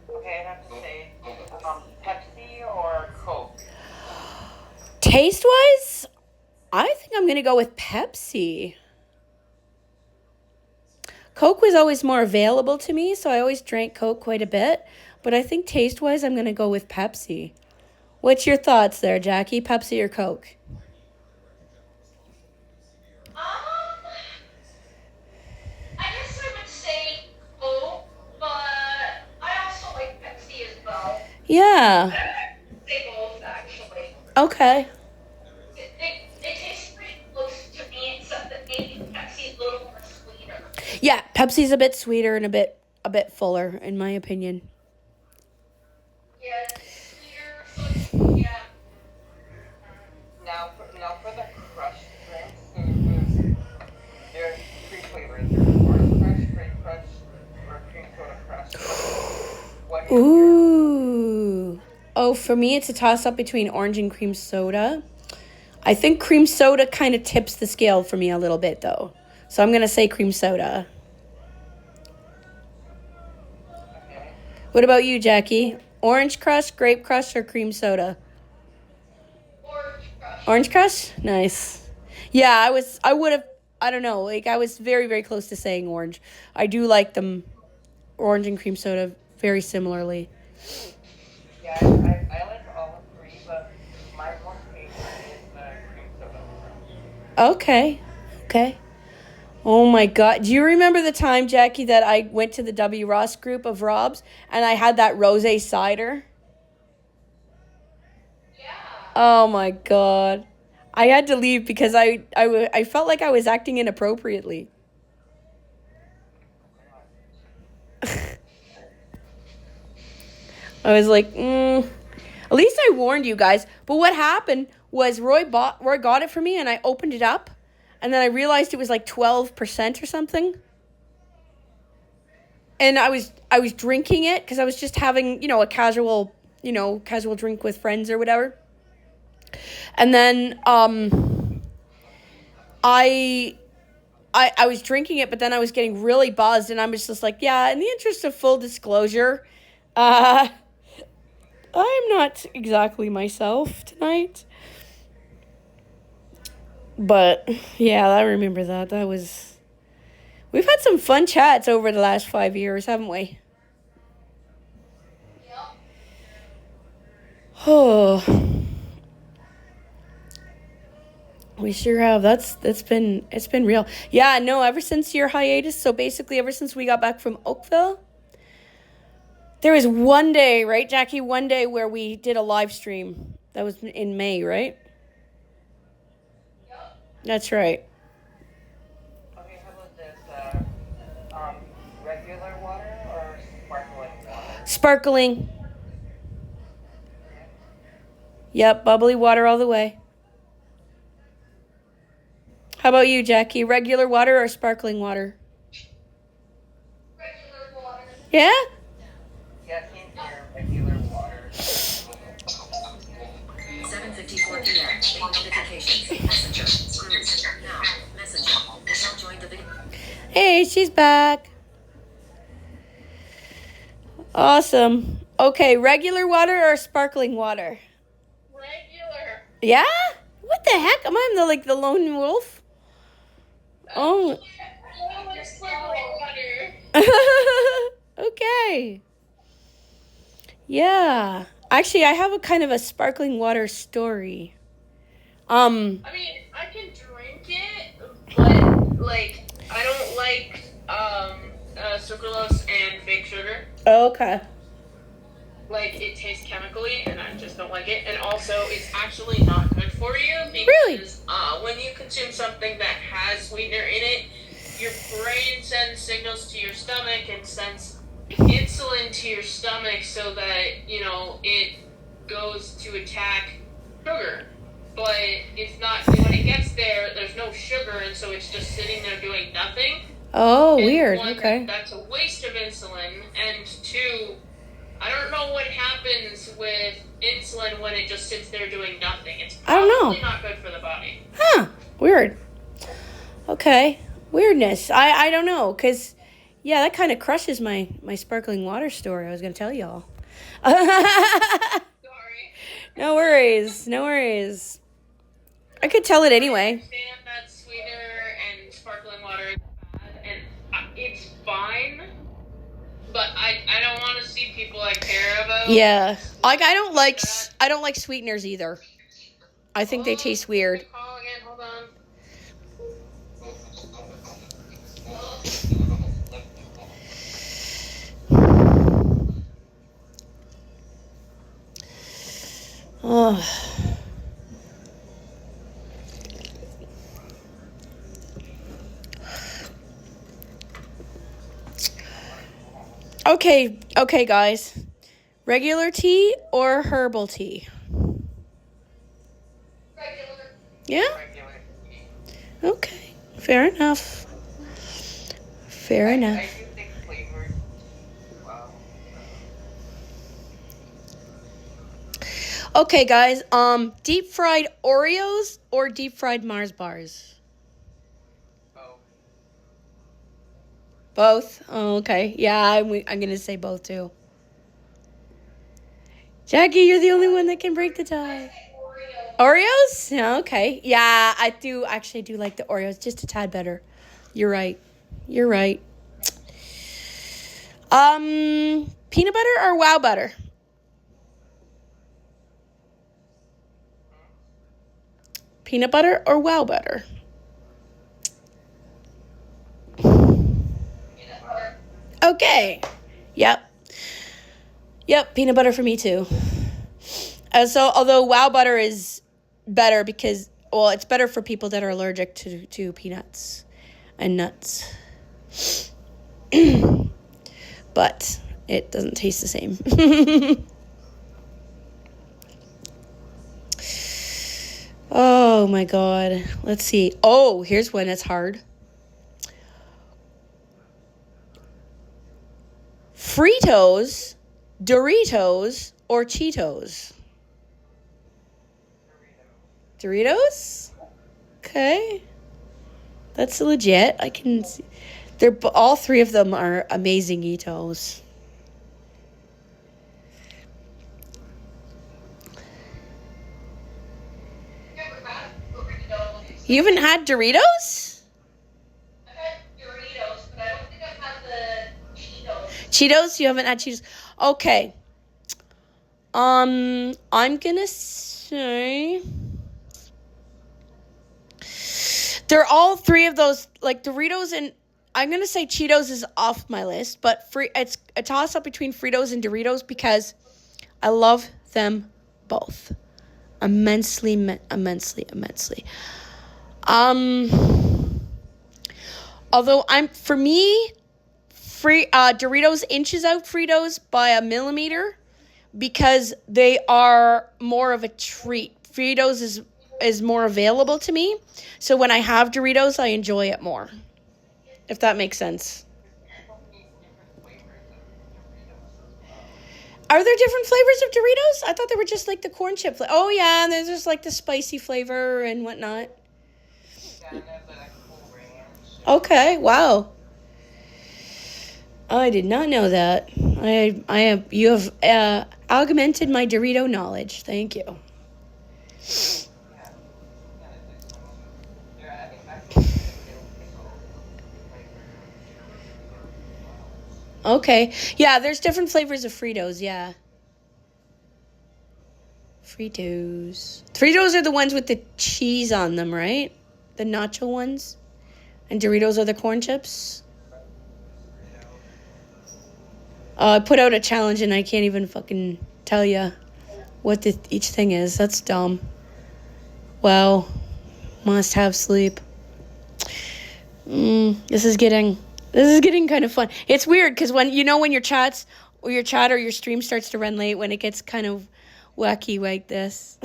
Okay, I'd have to say Pepsi or Coke. Taste-wise, I think I'm going to go with Pepsi. Coke was always more available to me, so I always drank Coke quite a bit. But I think taste-wise, I'm going to go with Pepsi. What's your thoughts there, Jackie? Pepsi or Coke? I guess I would say Coke, but I also like Pepsi as well. Yeah. Say both, actually. Okay. It tastes pretty close to me, except that maybe Pepsi's a little more sweeter. Yeah, Pepsi's a bit sweeter and a bit fuller, in my opinion. Yeah, it's sweeter, so yeah. Now for the crushed drinks, there's 3 flavors. There's orange crush, grape crush, or cream soda crush. What is Ooh. Oh, for me, it's a toss-up between orange and cream soda. I think cream soda kind of tips the scale for me a little bit, though. So I'm going to say cream soda. Okay. What about you, Jackie? Orange crush, grape crush, or cream soda? Orange crush. Orange crush? Nice. Yeah, I would have, I don't know, like I was very, very close to saying orange. I do like them, orange and cream soda, very similarly. Yeah, I like all 3, but my one favorite is the cream soda crush. Okay. Oh my God. Do you remember the time, Jackie, that I went to the W. Ross group of Rob's and I had that rosé cider? Yeah. Oh my God. I had to leave because I felt like I was acting inappropriately. I was like, at least I warned you guys. But what happened was Roy got it for me and I opened it up. And then I realized it was like 12% or something. And I was drinking it because I was just having, a casual drink with friends or whatever. And then I was drinking it, but then I was getting really buzzed, and I was just like, yeah, in the interest of full disclosure, I'm not exactly myself tonight. But, yeah, I remember that. We've had some fun chats over the last 5 years, haven't we? Yep. Oh. We sure have. It's been real. Yeah, no, ever since your hiatus, so basically ever since we got back from Oakville, there was one day, right, Jackie? One day where we did a live stream. That was in May, right? Yep. That's right. Okay, how about this? Regular water or sparkling water? Sparkling. Yep, bubbly water all the way. How about you, Jackie? Regular water or sparkling water? Regular water. Yeah? Yeah, same here. Regular water. 7:54 p.m. 8 notifications. Messenger. Screws. Now. Messenger. Michelle joined the video. Hey, she's back. Awesome. Okay, regular water or sparkling water? Regular. Yeah? What the heck? Am I the lone wolf? Oh. I like sparkling water. Okay. Yeah. Actually, I have a kind of a sparkling water story. I mean, I can drink it, but like I don't like sucralose and fake sugar. Okay. Like it tastes chemically, and I just don't like it. And also, it's actually not good for you because Really? When you consume something that has sweetener in it, your brain sends signals to your stomach and sends insulin to your stomach so that it goes to attack sugar. But it's not, when it gets there, there's no sugar, and so it's just sitting there doing nothing. Oh, And weird. one, Okay. that's a waste of insulin, and 2, I don't know what happens with insulin when it just sits there doing nothing. It's I don't know. probably not good for the body. Huh. Weird. Okay. Weirdness. I don't know, because, yeah, that kind of crushes my sparkling water story I was going to tell y'all. Sorry. No worries. I could tell it I anyway. understand that sweetener and sparkling water is bad, and it's fine, but I don't want to see people I care about Yeah. Like I don't like sweeteners either. I think they taste weird. Call again. Hold on. Okay, guys. Regular tea or herbal tea? Regular. Yeah? Regular. Okay. Fair enough. Fair enough. I do think flavored. Wow. Okay, guys. Deep fried Oreos or deep fried Mars bars? Oh. Both? Oh, okay. Yeah, I'm gonna say both too. Jackie, you're the only one that can break the tie. Oreos? Yeah, okay. Yeah, I do like the Oreos just a tad better. You're right. Peanut butter or Wow butter? Peanut butter or Wow butter? Okay. Yep, peanut butter for me too. So, although Wow butter is better because, well, it's better for people that are allergic to peanuts and nuts. But it doesn't taste the same. Oh my God. Let's see. Oh, here's one that's hard. Fritos, Doritos, or Cheetos? Doritos? Okay. That's legit. I can see. All three of them are amazing Eatos. You haven't had Doritos? I've had Doritos, but I don't think I've had the Cheetos. Cheetos? You haven't had Cheetos? Okay. I'm gonna say they're all three of those, like Doritos, and I'm gonna say Cheetos is off my list, but it's a toss up between Fritos and Doritos because I love them both immensely. Although Doritos inches out Fritos by a millimeter because they are more of a treat. Fritos is more available to me, so when I have Doritos, I enjoy it more. If that makes sense. Are there different flavors of Doritos? I thought they were just like the corn chip flavor. Oh yeah, and there's just like the spicy flavor and whatnot. Okay, wow. I did not know that. You have augmented my Dorito knowledge. Thank you. Okay. Yeah, there's different flavors of Fritos, yeah. Fritos. Fritos are the ones with the cheese on them, right? The nacho ones? And Doritos are the corn chips? I put out a challenge and I can't even fucking tell you what each thing is. That's dumb. Wow. Must have sleep. This is getting kind of fun. It's weird because when your chat or your stream starts to run late, when it gets kind of wacky like this.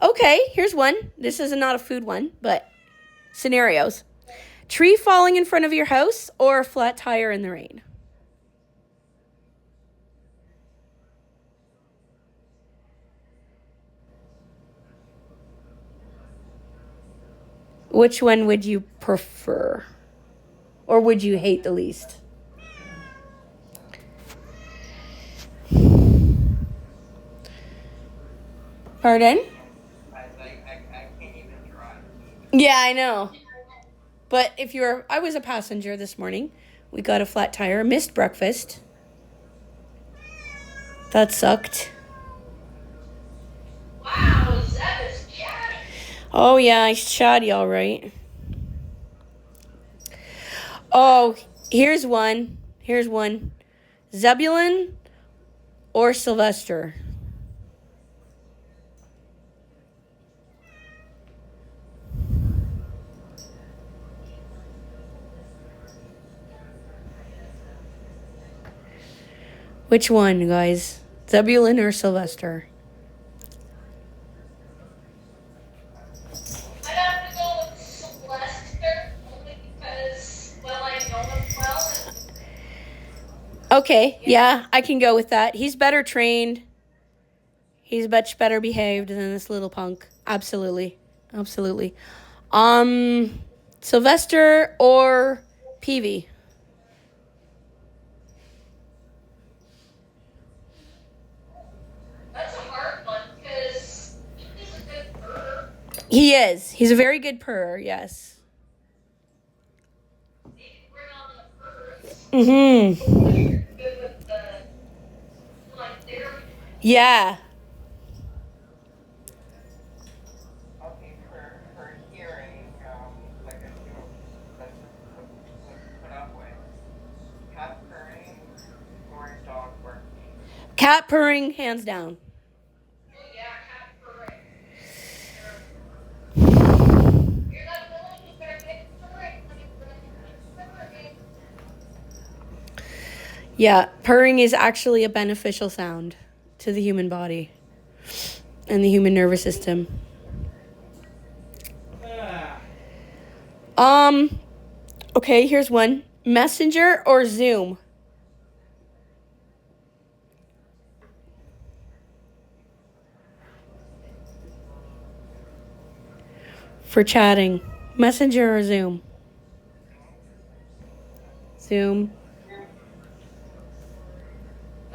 Okay, here's one. This is not a food one, but scenarios. Tree falling in front of your house or a flat tire in the rain? Which one would you prefer? Or would you hate the least? Pardon? I can't even drive. Yeah, I know. But I was a passenger this morning We got a flat tire. Missed breakfast. That sucked. Wow, Zeb is chatty. Oh, yeah, he's chatty, all right. Oh, here's one. Zebulon or Sylvester? Which one, guys? Zebulon or Sylvester? I'd have to go with Sylvester only because, well, I know him well. Okay, yeah, I can go with that. He's better trained. He's much better behaved than this little punk. Absolutely. Sylvester or Peavy? That's a hard one because he's a good bird. He is. He's a very good purrer, yes. He can bring on the birds. Mm-hmm. You're good with the, like, therapy. Yeah. Okay, for hearing, like I do, let's put up with cat purring or dog barking. Cat purring, hands down. Oh yeah, cat purring. You're not willing to start getting purring when you're purring. Yeah, purring is actually a beneficial sound to the human body and the human nervous system. Okay, here's one. Messenger or Zoom? For chatting. Messenger or Zoom? Zoom.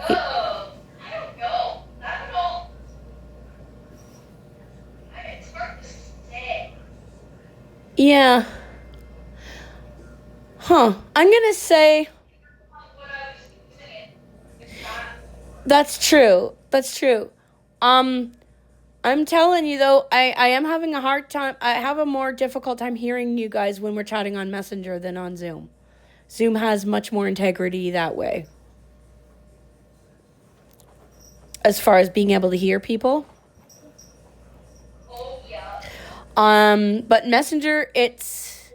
Oh, I don't know. I don't know. It's hard to say. Yeah. Huh. I'm going to say What I was saying. It's not. that's true. I'm telling you though, I am having a hard time. I have a more difficult time hearing you guys when we're chatting on Messenger than on Zoom. Zoom has much more integrity that way. As far as being able to hear people. Oh, yeah. But Messenger, it's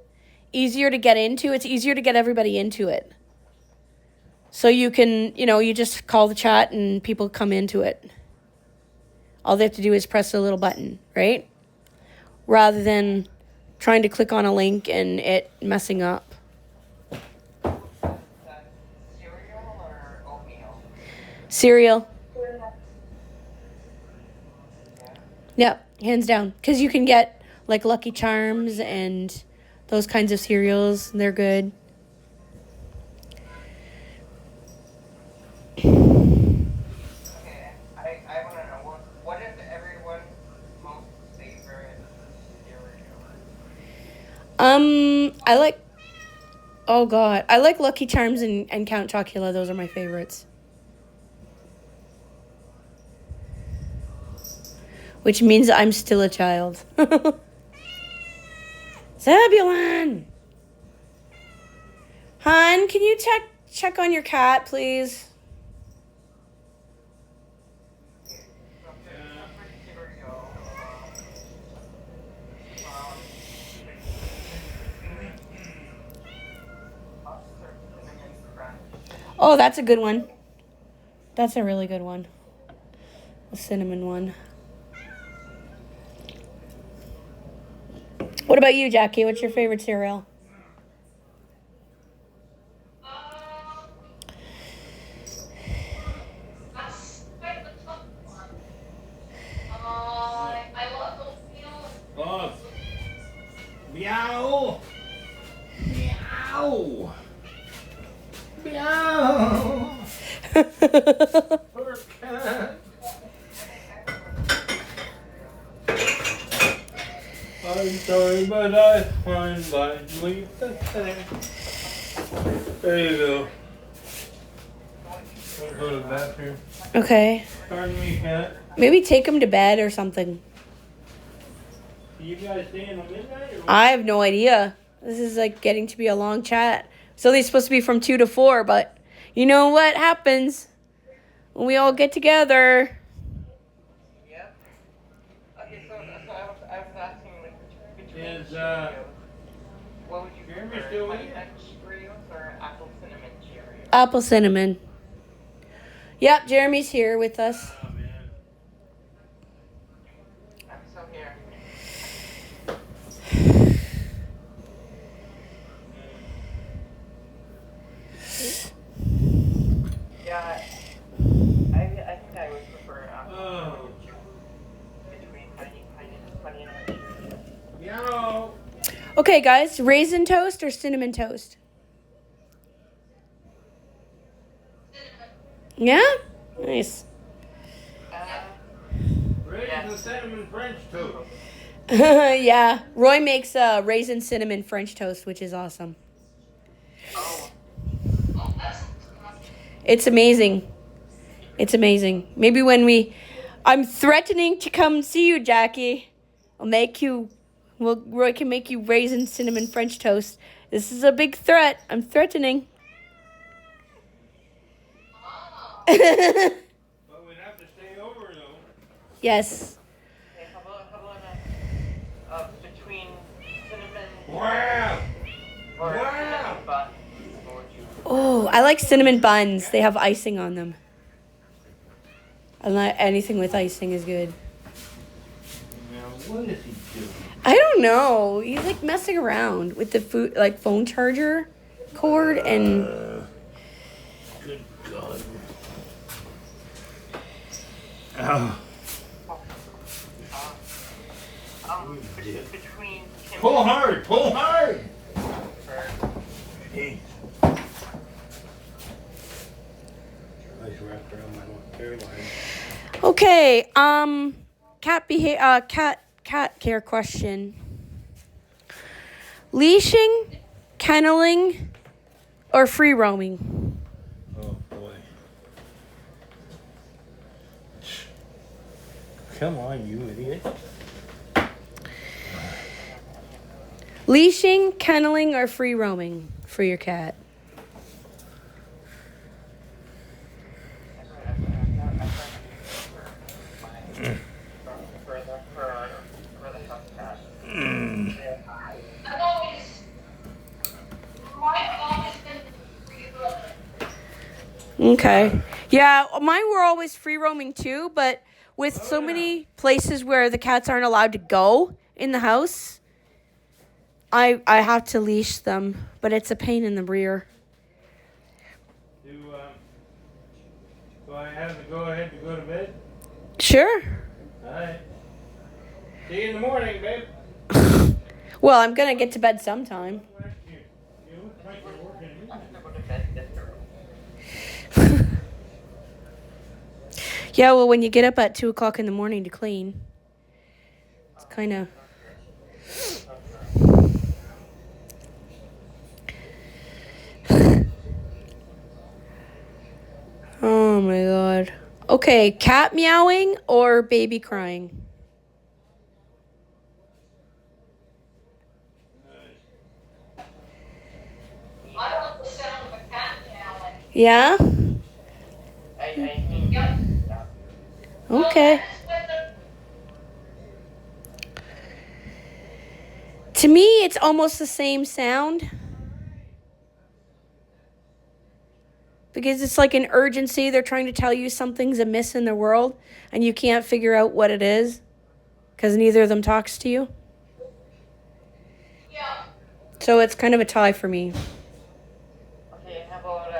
easier to get into. It's easier to get everybody into it. So you can, you just call the chat and people come into it. All they have to do is press a little button, right? Rather than trying to click on a link and it messing up. Is that cereal or oatmeal? Cereal. Yeah. Yep, hands down. Because you can get like Lucky Charms and those kinds of cereals. They're good. Okay, I want to know, what is everyone's most favorite cereal? I like, oh God, I like Lucky Charms and Count Chocula. Those are my favorites. Which means I'm still a child. Zebulon! Hon, can you check on your cat, please? Oh, that's a good one. That's a really good one. The cinnamon one. What about you, Jackie? What's your favorite cereal? That's quite the tough one. I love oatmeal. Oh. Meow. Meow. Meow. Poor cat. I'm sorry, but I find my sleep pathetic. There you go. I'll go to the bathroom. Okay. Pardon me, Cat. Maybe take him to bed or something. Do you guys stay until midnight? Or what? I have no idea. This is like getting to be a long chat. It's only supposed to be from 2 to 4, but you know what happens when we all get together. Yep. Okay, so I was asking, like, between Is, Cheerios, what would you Jeremy prefer, still with Honey you? Nut Cheerios or Apple Cinnamon Cheerios? Apple cinnamon. Yep, Jeremy's here with us. Oh, man. I'm so here. Yeah, I think I would prefer Apple Oh. between Honey Nut Cheerios. Yellow. Okay, guys, raisin toast or cinnamon toast? Yeah? Nice. Raisin cinnamon French toast. Yeah, Roy makes raisin cinnamon French toast, which is awesome. It's amazing. It's amazing. Maybe when I'm threatening to come see you, Jackie. Roy can make you raisin cinnamon French toast. This is a big threat. I'm threatening. But we'd have to stay over, though. Yes. Okay, how about between cinnamon Wow. or Wow. cinnamon buns? What would you prefer? Oh, I like cinnamon buns. They have icing on them. I like anything with icing is good. Now, what is he doing? I don't know. He's like messing around with the food, like phone charger cord and. Good God. Oh. Between Pull hard. Pull hard. Jeez. Nice wrapped around my hairline. Okay. Cat care question. Leashing, kenneling, or free roaming? Oh boy. Come on, you idiot. Leashing, kenneling, or free roaming for your cat? for the house cat. I've always, I've always been free roaming. Okay. Yeah, mine were always free roaming too, but with so many places where the cats aren't allowed to go in the house, I have to leash them, but it's a pain in the rear. Do I have to go ahead to go to bed? Sure. Alright. See you in the morning, babe. Well, I'm going to get to bed sometime. You look like you're working. I'm gonna go to bed yesterday. Yeah, well, when you get up at 2 o'clock in the morning to clean, it's kind of... Oh my god. Okay, cat meowing or baby crying? I don't like the sound of a cat meowing. Yeah? I think Yep. Okay. To me, it's almost the same sound. Because it's like an urgency. They're trying to tell you something's amiss in the world, and you can't figure out what it is because neither of them talks to you. Yeah. So it's kind of a tie for me. Okay, how about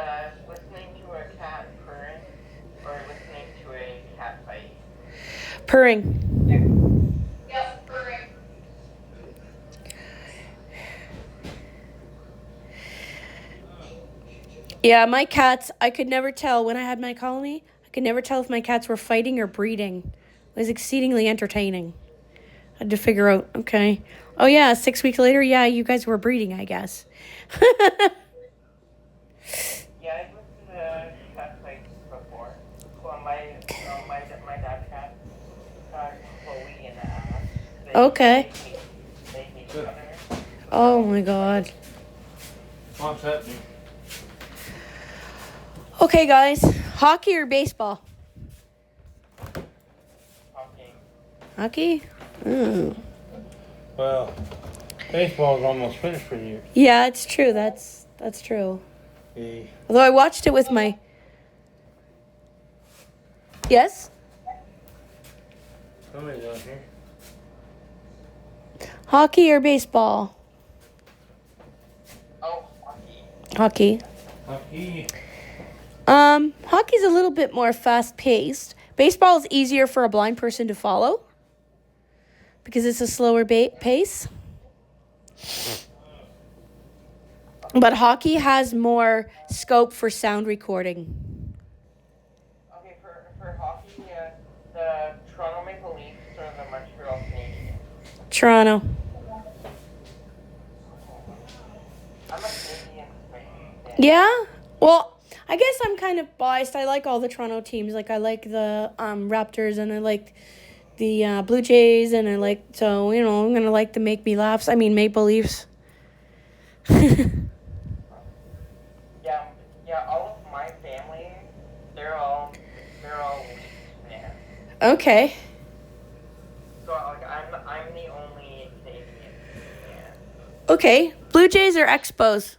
listening to a cat purring or listening to a cat fight? Purring. Yep, correct. Yeah, my cats, I could never tell when I had my colony. I could never tell if my cats were fighting or breeding. It was exceedingly entertaining. I had to figure out, okay. Oh, yeah, 6 weeks later, yeah, you guys were breeding, I guess. Okay. They hate each other. Oh my god. What's happening? Okay, guys. Hockey or baseball? Talking. Hockey? Mm. Well, baseball's almost finished for you. Yeah, it's true. That's true. The Although I watched it with my... Yes? somebody's out here. Hockey or baseball? Oh, hockey. Hockey. Hockey. Hockey's a little bit more fast-paced. Baseball is easier for a blind person to follow because it's a slower pace. But hockey has more scope for sound recording. Okay, for hockey, the Toronto Maple Leafs or the Montreal Canadiens. Toronto. I'm a Canadian fan. Yeah? Well, I guess I'm kind of biased. I like all the Toronto teams. Like, I like the Raptors, and I like the Blue Jays, and I like, so, you know, I'm going to like the Maple Leafs. Yeah, all of my family, they're all Leafs fans. Okay. So like I'm the only Canadian fan. Okay. Blue Jays or Expos?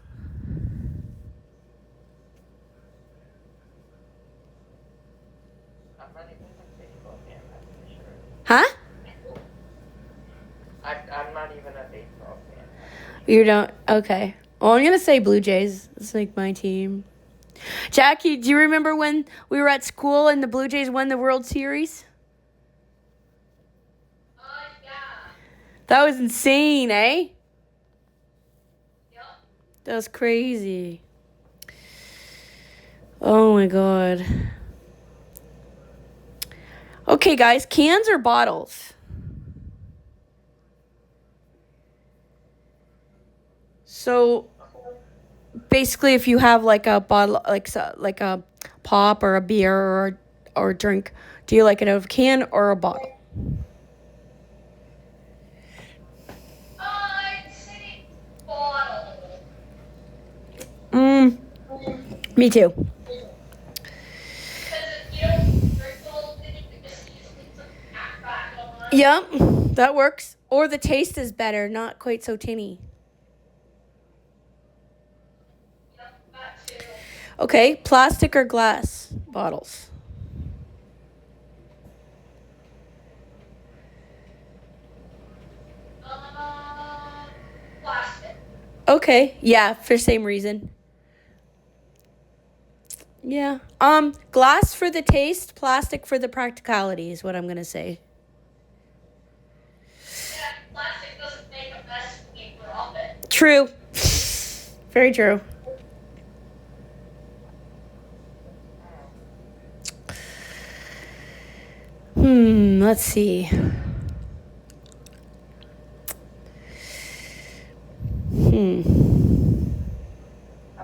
I'm not even a baseball fan, that's for sure. Huh? I'm not even a baseball fan. You don't? Okay. Well, I'm going to say Blue Jays. It's like my team. Jackie, do you remember when we were at school and the Blue Jays won the World Series? Yeah. That was insane, eh? Yep. That was crazy. Oh my god. Okay, guys, cans or bottles? So basically, if you have like a bottle, like a pop or a beer or a drink, do you like it out of a can or a bottle? I'd say bottle. Me too. Because you don't drink the whole thing, you can just easily put the cap back on. Yep, that works. Or the taste is better, not quite so tinny. Yep, that too. Okay, plastic or glass bottles? Plastic. Okay, yeah, for same reason. Yeah. Glass for the taste, plastic for the practicality is what I'm gonna say. Yeah, plastic doesn't make a mess when you drop it. True. Very true. Let's see. How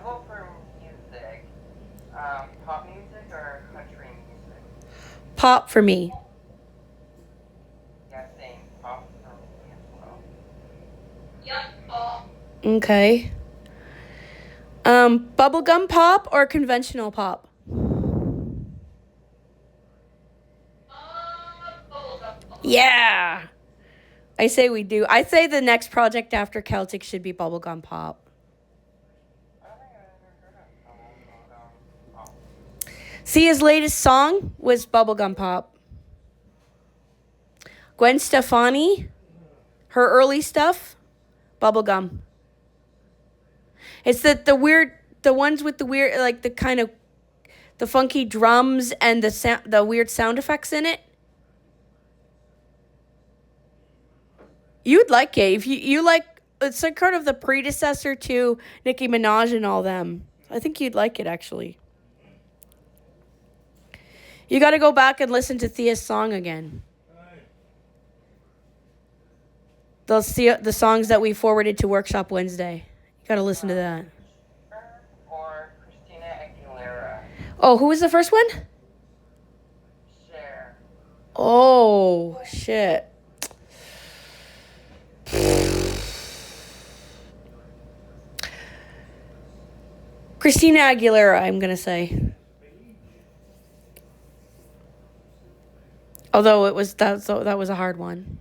about for music? Pop music or country music? Pop for me. Yeah, same. Pop for me as well. Yep. Okay. Bubblegum pop or conventional pop? Bubblegum. Yeah. I say we do. I say the next project after Celtic should be bubblegum pop. I don't think I've ever heard of pop. See, his latest song was bubblegum pop. Gwen Stefani, her early stuff, bubblegum. It's the ones with the weird, like the kind of, the funky drums and the weird sound effects in it. You'd like it if you like. It's like kind of the predecessor to Nicki Minaj and all them. I think you'd like it actually. You got to go back and listen to Thea's song again. They'll see the songs that we forwarded to Workshop Wednesday. You got to listen to that. Or Christina Aguilera. Oh, who was the first one? Cher. Oh, shit. Christina Aguilera, I'm going to say. Although that was a hard one.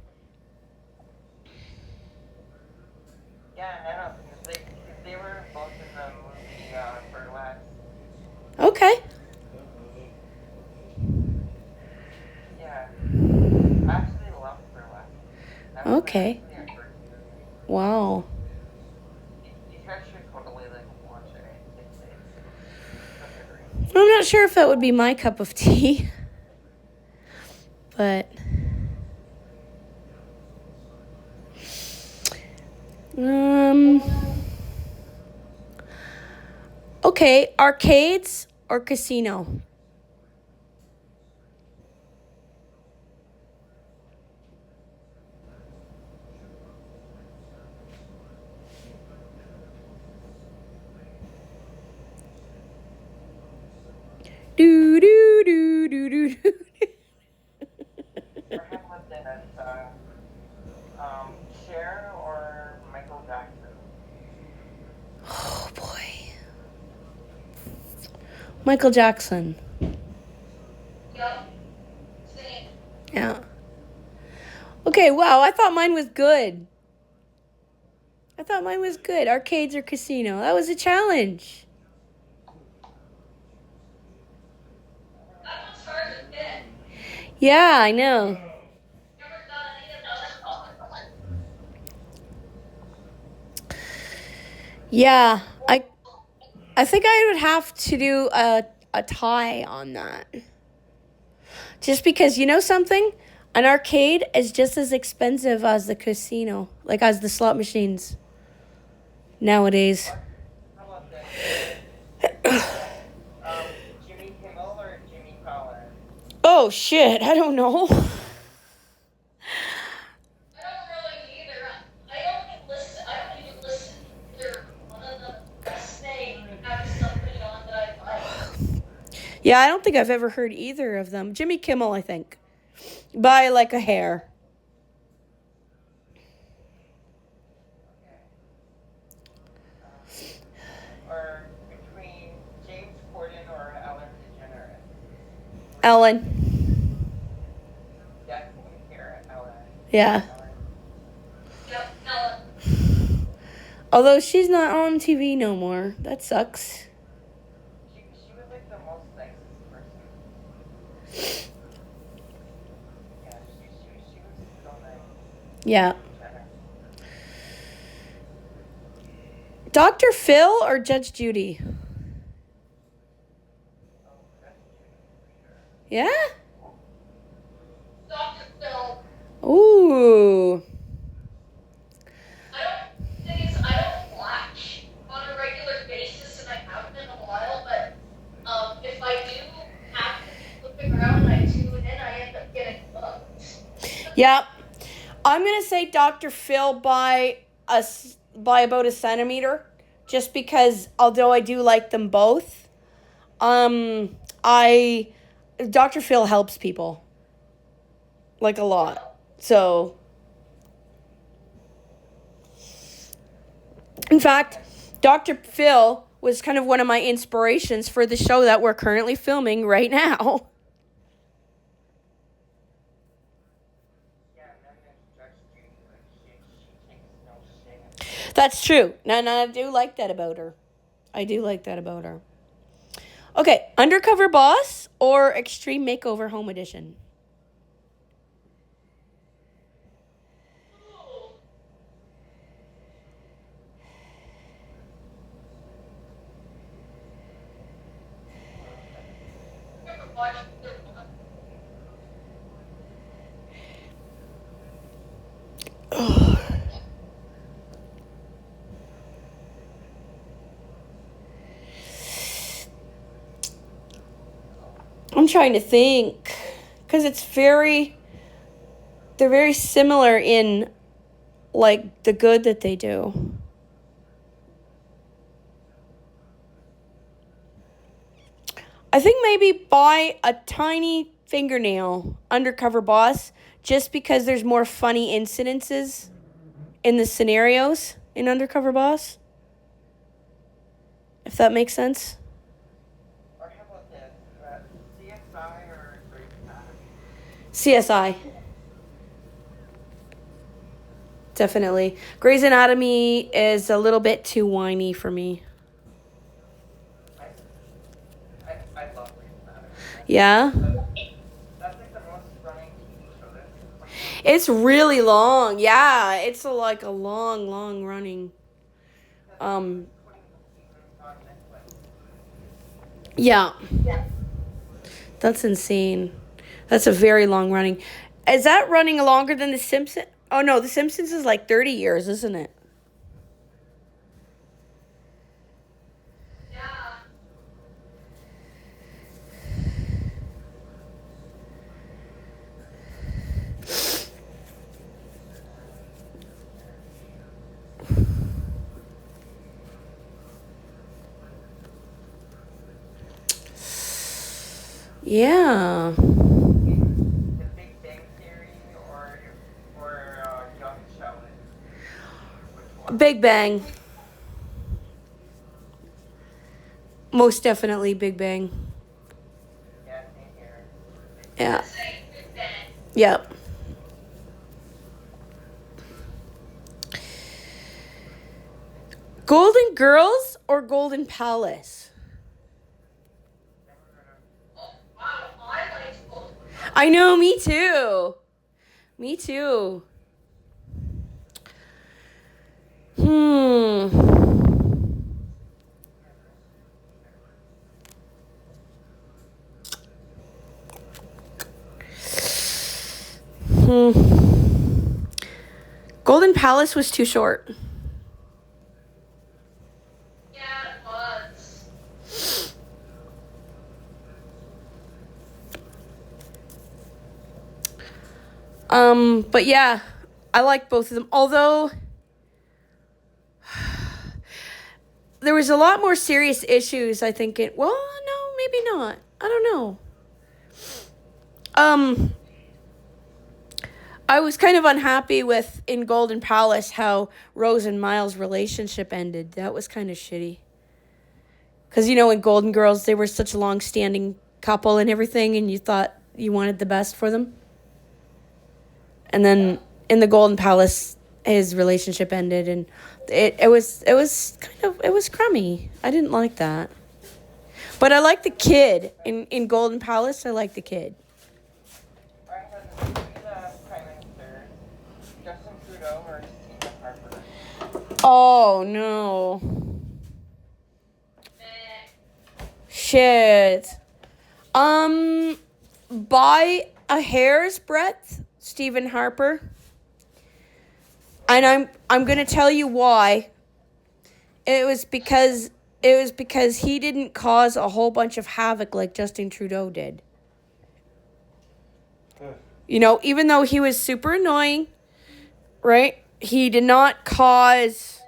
Yeah, I know, because they were both in the movie Burlesque. Okay. Yeah. I actually love Burlesque. That was Okay. actually our first movie. Wow. You guys should totally watch it. It's such a great. I'm not sure if that would be my cup of tea. But okay, arcades or casino? Do do do do do do. For him with it, Cher or Michael Jackson. Oh boy. Michael Jackson. Yep. Same. Yeah. Okay, wow, I thought mine was good. Arcades or casino. That was a challenge. That one's hard to get. Yeah, I know. Never done any of those. Yeah, I think I would have to do a tie on that. Just because, you know something? An arcade is just as expensive as the casino, like as the slot machines nowadays. How about this? Jimmy Kimmel or Jimmy Fallon? Oh, shit, I don't know. I don't really either. I don't even listen to either one of them. Unless they have somebody on that I like. Yeah, I don't think I've ever heard either of them. Jimmy Kimmel, I think. By like a hair. Or between James Corden or Ellen DeGeneres? Ellen. Definitely here, Ellen. Yeah. Yep, Ellen. Although she's not on TV no more. That sucks. She was like the most nicest person. Yeah, she was so nice. Yeah. Jenner. Dr. Phil or Judge Judy? Oh, that's true, for sure. Yeah? Dr. Phil. Ooh. I don't watch on a regular basis, and I haven't in a while, but if I do happen to flip around and I tune in, I end up getting hooked. Yeah. I'm going to say Dr. Phil by about a centimeter, just because although I do like them both, Dr. Phil helps people like a lot. So in fact, Dr. Phil was kind of one of my inspirations for the show that we're currently filming right now. Yeah, and then there's Judge Judy, like she takes no shit. That's true. And I do like that about her. Okay, Undercover Boss or Extreme Makeover Home Edition? Never watched either one. I'm trying to think, because they're very similar in like the good that they do. I think maybe buy a tiny fingernail, Undercover Boss, just because there's more funny incidences in the scenarios in Undercover Boss. if that makes sense. Or how about this? CSI or Grey's Anatomy? CSI. Definitely. Grey's Anatomy is a little bit too whiny for me. I love Grey's Anatomy. Yeah? That's like the most running TV show. It's really long. Yeah, it's like a long running. Yeah. That's insane. That's a very long running. Is that running longer than The Simpsons? Oh no, The Simpsons is like 30 years, isn't it? Yeah. The Big Bang Theory or Young Sheldon? Which one? Big Bang. Most definitely Big Bang. Yeah, same here. Yeah. Yep. Golden Girls or Golden Palace? I know, me too. Me too. Golden Palace was too short. Yeah, it was. But yeah, I like both of them. Although there was a lot more serious issues, I think well, no, maybe not. I don't know. I was kind of unhappy with in Golden Palace how Rose and Miles' relationship ended. That was kind of shitty. Because, in Golden Girls, they were such a long-standing couple and everything, and you thought you wanted the best for them. And then in the Golden Palace, his relationship ended, and it was crummy. I didn't like that. But I like the kid. In Golden Palace, I like the kid. Justin Trudeau or Stephen Harper? Oh, no. Shit. By a hair's breadth, Stephen Harper. And I'm going to tell you why. It was because he didn't cause a whole bunch of havoc like Justin Trudeau did. Even though he was super annoying, right? He did not cause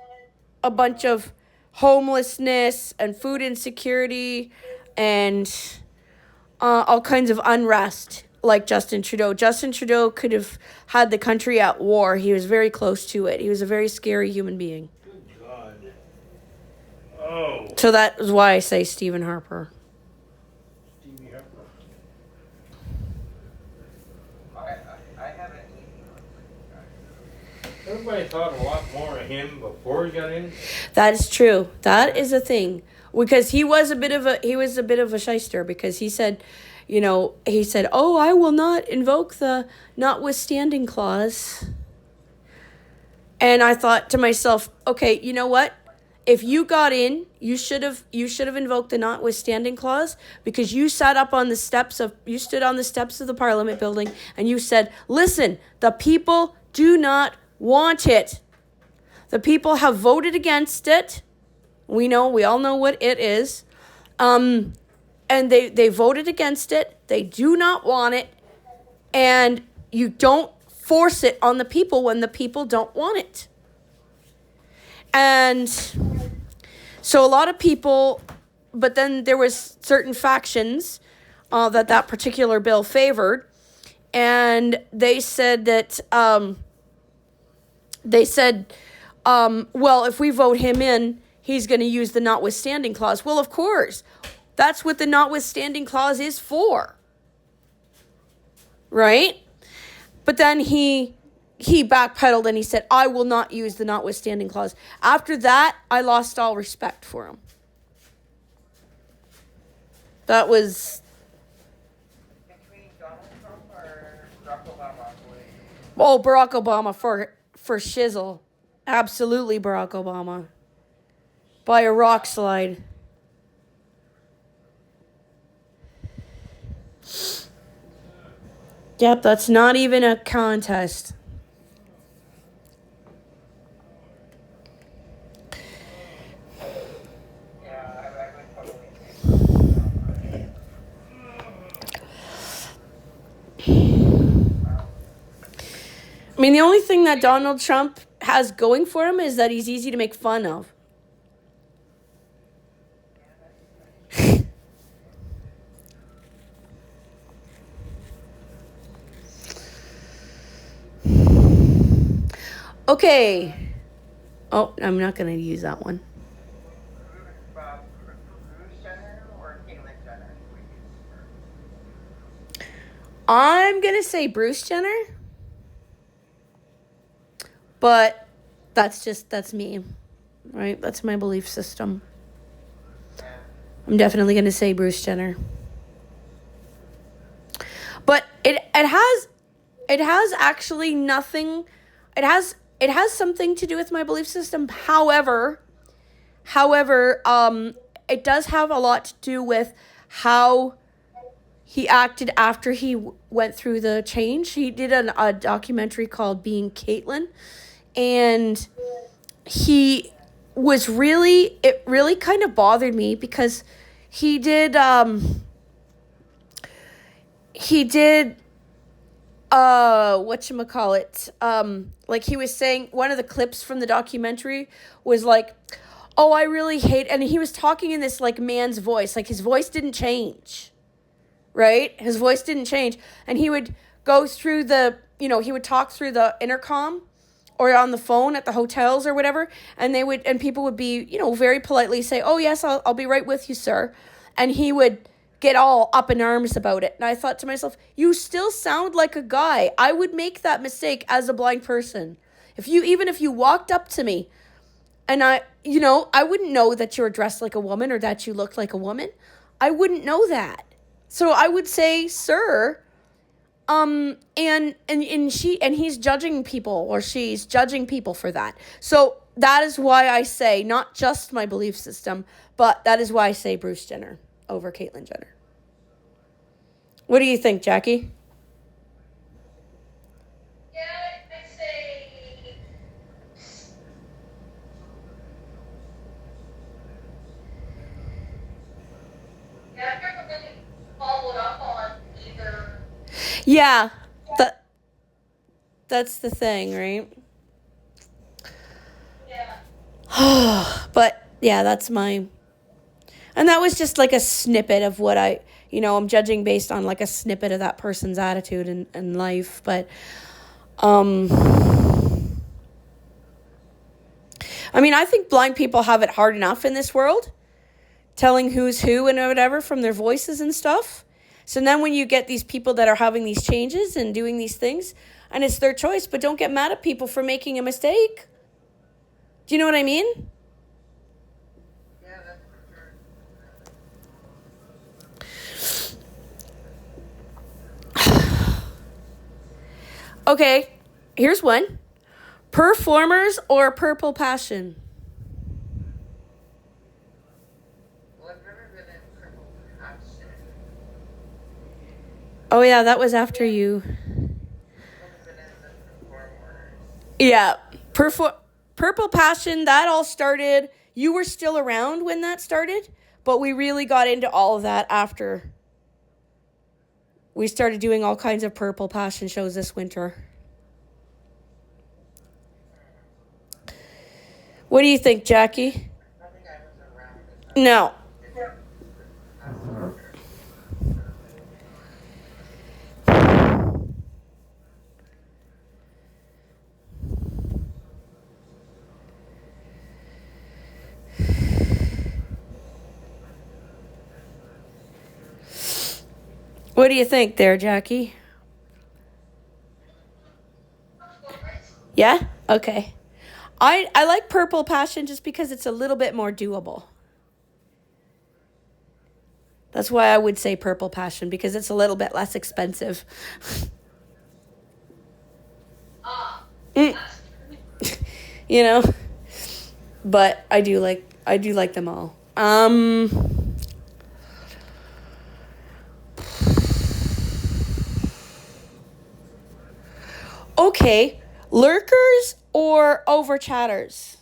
a bunch of homelessness and food insecurity and all kinds of unrest like Justin Trudeau. Justin Trudeau could have had the country at war. He was very close to it. He was a very scary human being. Good God. Oh. So that is why I say Stephen Harper. Stevie Harper. I haven't Everybody thought a lot more of him before he got in. That is true. That is a thing. Because he was a bit of a shyster because he said, "Oh, I will not invoke the notwithstanding clause." And I thought to myself, okay, you know what? If you got in, you should have invoked the notwithstanding clause because you stood on the steps of the Parliament building and you said, "Listen, the people do not want it. The people have voted against it. We all know what it is. And they voted against it. They do not want it. And you don't force it on the people when the people don't want it." And so a lot of people, but then there was certain factions that particular bill favored. And they said that, well, if we vote him in, he's going to use the notwithstanding clause. Well, of course, that's what the notwithstanding clause is for. Right? But then he backpedaled and he said, I will not use the notwithstanding clause. After that, I lost all respect for him. That was... Between Donald Trump or Barack Obama? Oh, Barack Obama for shizzle. Absolutely Barack Obama. By a rock slide. Yep, that's not even a contest. Yeah, I would totally I mean, the only thing that Donald Trump has going for him is that he's easy to make fun of. Okay. Oh, I'm not going to use that one. Bruce Jenner or Caitlyn Jenner? I'm going to say Bruce Jenner. But that's me. Right? That's my belief system. I'm definitely going to say Bruce Jenner. But it has actually nothing. It has something to do with my belief system. However, it does have a lot to do with how he acted after he went through the change. He did a documentary called Being Caitlyn, and it really kind of bothered me because he did whatchamacallit, like he was saying, one of the clips from the documentary was like, oh, I really hate, and he was talking in this like man's voice, like his voice didn't change, right? His voice didn't change, and he would go through he would talk through the intercom or on the phone at the hotels or whatever, and people would be, very politely say, oh yes, I'll be right with you, sir, and he would get all up in arms about it. And I thought to myself, you still sound like a guy. I would make that mistake as a blind person. Even if you walked up to me and I wouldn't know that you were dressed like a woman or that you looked like a woman. I wouldn't know that. So I would say, sir, and he's judging people, or she's judging people for that. So that is why I say, not just my belief system, but that is why I say Bruce Jenner over Caitlyn Jenner. What do you think, Jackie? Yeah, I'd say. Yeah, I've never really followed up on either. Yeah, that's the thing, right? Yeah. But yeah, that's and that was just like a snippet of what I'm judging based on like a snippet of that person's attitude in life. But, I mean, I think blind people have it hard enough in this world, telling who's who and whatever from their voices and stuff. So then when you get these people that are having these changes and doing these things, and it's their choice, but don't get mad at people for making a mistake. Do you know what I mean? Yeah, that's for sure. Okay, here's one. Performers or Purple Passion? Well, I've never been in Purple Passion. Oh yeah, that was after you. I've been in the Performers. Yeah, Purple Passion, that all started, you were still around when that started, but we really got into all of that after we started doing all kinds of Purple Passion shows this winter. What do you think, Jackie? I think I was around. No. What do you think there, Jackie? Yeah? Okay. I like Purple Passion just because it's a little bit more doable. That's why I would say Purple Passion, because it's a little bit less expensive. You know? But I do like them all. Okay, lurkers or over chatters?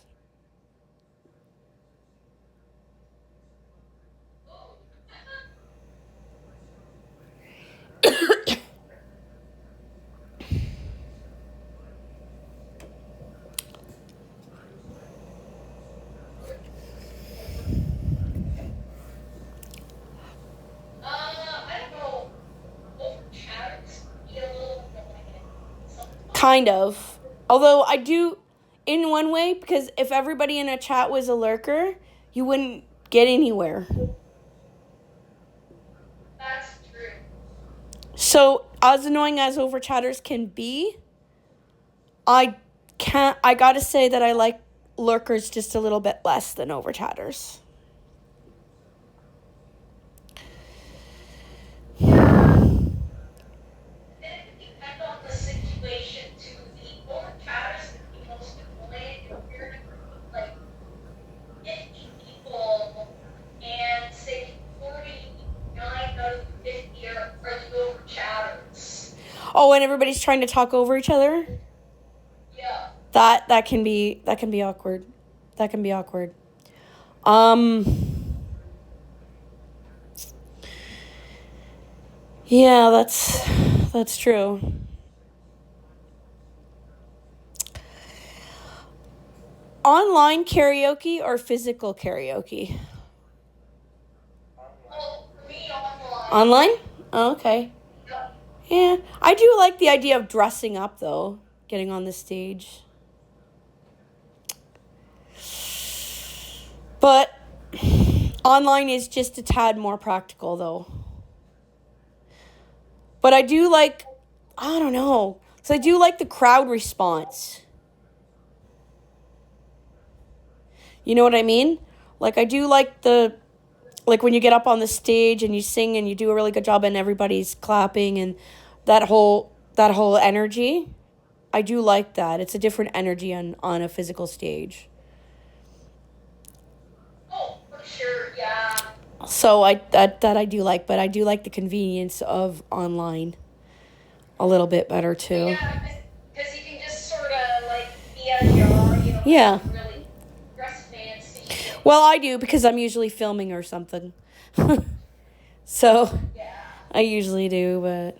Kind of. Although I do, in one way, because if everybody in a chat was a lurker, you wouldn't get anywhere. That's true. So, as annoying as over chatters can be, I gotta say that I like lurkers just a little bit less than over chatters. Oh, and everybody's trying to talk over each other? Yeah. That can be awkward. That can be awkward. Yeah, that's true. Online karaoke or physical karaoke? Well, for me, online. Online? Oh, okay. Yeah, I do like the idea of dressing up, though, getting on the stage. But online is just a tad more practical, though. But I do like, I don't know, so I do like the crowd response. You know what I mean? Like, I do like like when you get up on the stage and you sing and you do a really good job and everybody's clapping and that whole energy. I do like that. It's a different energy on a physical stage. Oh, for sure, yeah. So that I do like, but I do like the convenience of online a little bit better too. Yeah, because you can just sort of like be at your own, you know. Yeah. Really dress fancy. Well, I do because I'm usually filming or something. So Yeah. I usually do, but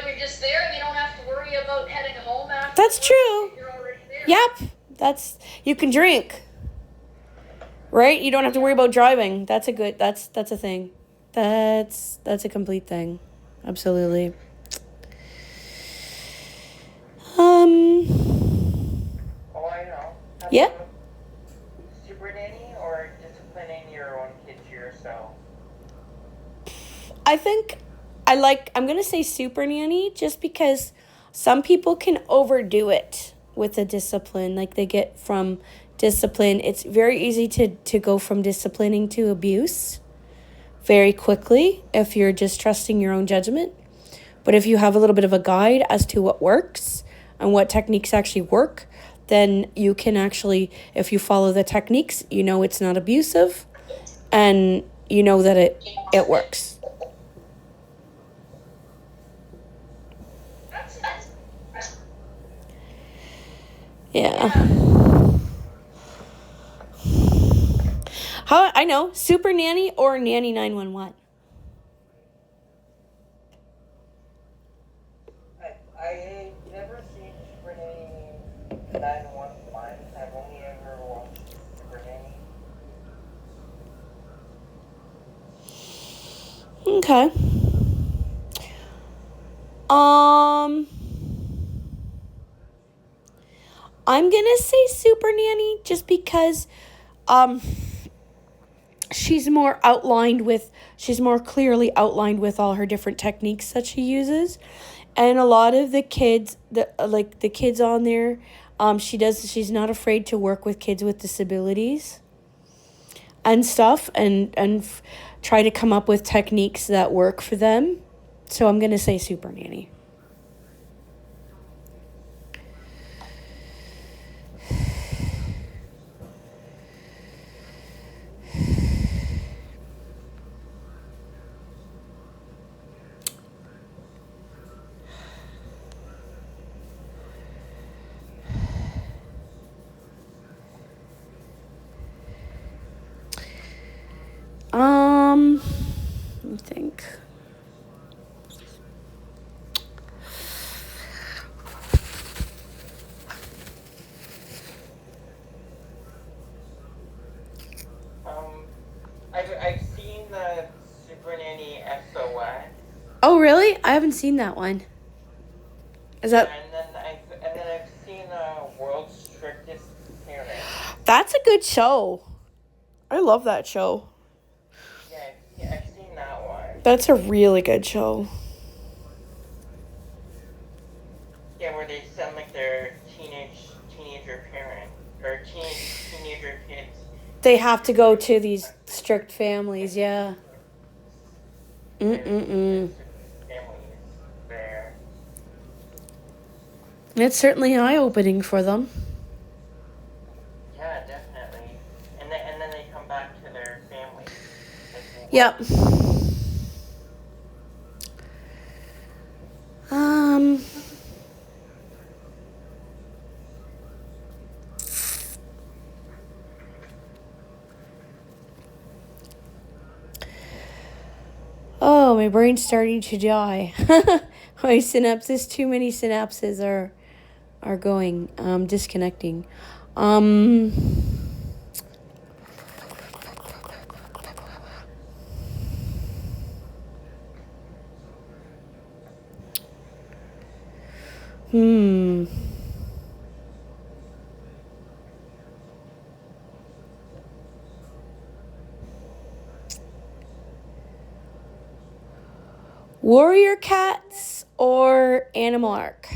You're just there and you don't have to worry about heading home after. that's true. You're already there. Yep. You can drink. Right? You don't have to worry about driving. That's a thing. That's a complete thing. Absolutely. Oh, I know. Yeah. Super nanny or disciplining your own kids yourself? I think I'm going to say super nanny just because some people can overdo it with the discipline. Like they get from discipline. It's very easy to go from disciplining to abuse very quickly if you're just trusting your own judgment. But if you have a little bit of a guide as to what works and what techniques actually work, then you can actually, if you follow the techniques, you know it's not abusive and you know that it works. Yeah. How I know, Super Nanny or Nanny 911? I've never seen Super Nanny 911. I've only ever watched Super Nanny. Okay. I'm gonna say Super Nanny just because she's more clearly outlined with all her different techniques that she uses. And a lot of the kids, the kids on there, she's not afraid to work with kids with disabilities and stuff, and try to come up with techniques that work for them. So I'm going to say Super Nanny. Let me think. I've seen the Super Nanny SOS. Oh, really? I haven't seen that one. Is that? And then I've seen World's Strictest Parent. That's a good show. I love that show. Yeah, I've seen that one. That's a really good show. Yeah, where they send like their teenager parent or teenager kids. They have to go to these strict families, yeah. Families there. It's certainly eye-opening for them. Yeah, definitely. And then they come back to their family. Yep. Oh, my brain's starting to die. My synapses, too many synapses are going, disconnecting. Warrior Cats or Animal Ark?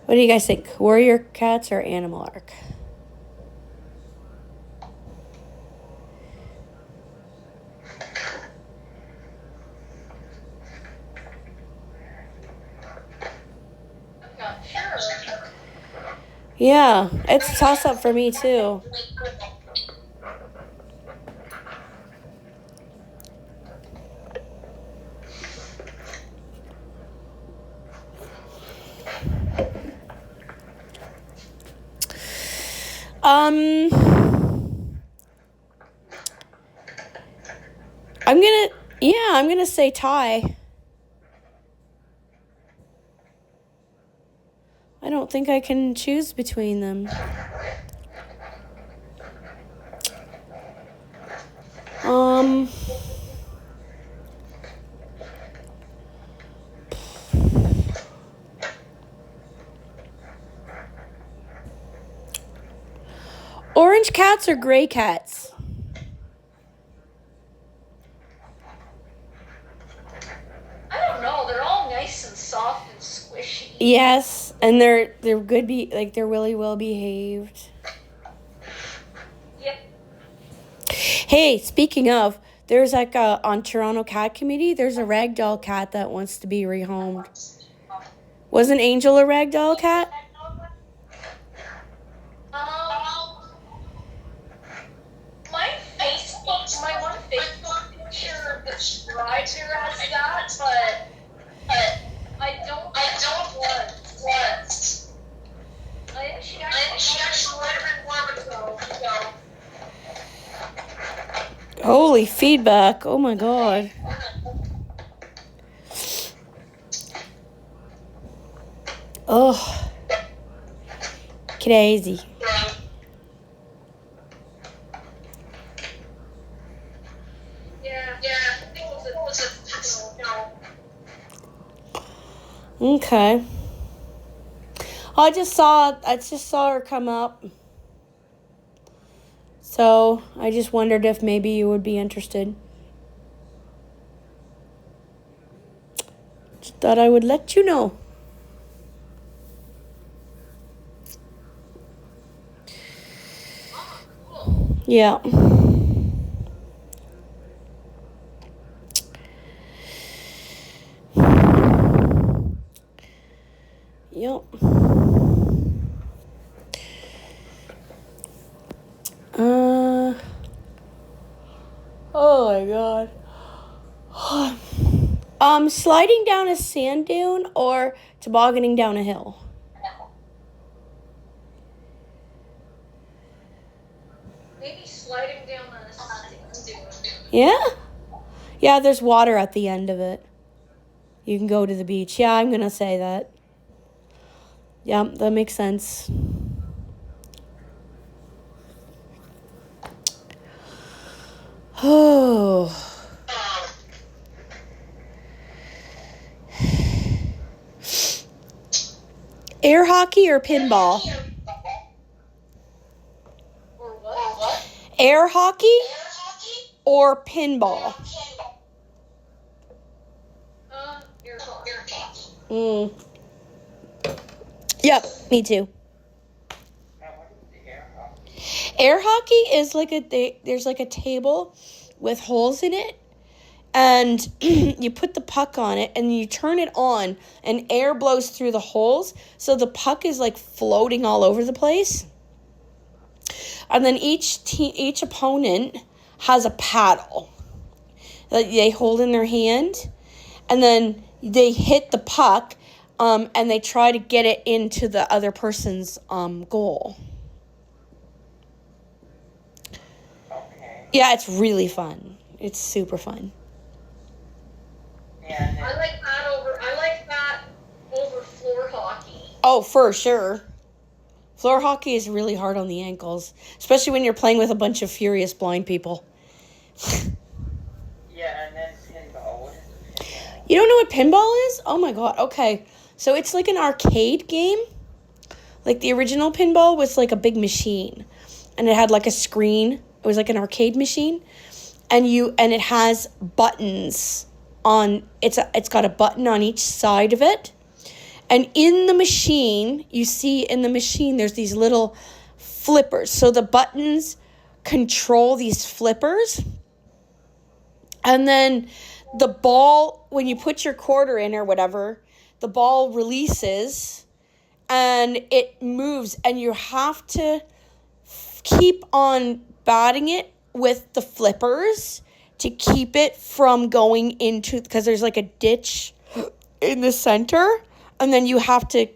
What do you guys think? Warrior Cats or Animal Ark? Not sure. Yeah, it's a toss-up for me too. I'm gonna say tie. I don't think I can choose between them. Orange cats or gray cats? I don't know. They're all nice and soft and squishy. Yes, and they're good. They're really well behaved. Yep. Hey, speaking of, there's like on Toronto Cat Committee, there's a ragdoll cat that wants to be rehomed. Wasn't Angel a ragdoll cat? My one Facebook picture describes her as that, but I don't want. I think she actually might have been one ago. Holy feedback! Oh my god. Oh, crazy. Yeah. I think it was Okay. I just saw her come up. So I just wondered if maybe you would be interested. Just thought I would let you know. Yeah. Yep. Oh my god. Sliding down a sand dune or tobogganing down a hill? Maybe sliding down a sand dune. Yeah? Yeah, there's water at the end of it. You can go to the beach. Yeah, I'm gonna say that. Yeah, that makes sense. Oh. Air hockey or pinball? Or what? Air hockey or pinball? Air hockey. Yep, me too. Air hockey is like there's like a table with holes in it, and you put the puck on it and you turn it on and air blows through the holes, so the puck is like floating all over the place. And then each opponent has a paddle that they hold in their hand, and then they hit the puck and they try to get it into the other person's goal. Okay. Yeah, it's really fun. It's super fun. Yeah. I like that over floor hockey. Oh, for sure. Floor hockey is really hard on the ankles, especially when you're playing with a bunch of furious blind people. Yeah, and then pinball. What is pinball? You don't know what pinball is? Oh my god. Okay. So it's like an arcade game. Like the original pinball was like a big machine, and it had like a screen. It was like an arcade machine, and it has buttons on it's got a button on each side of it. And in the machine, there's these little flippers. So the buttons control these flippers. And then the ball, when you put your quarter in or whatever, the ball releases and it moves. And you have to keep on batting it with the flippers to keep it from going into, because there's like a ditch in the center. And then you have to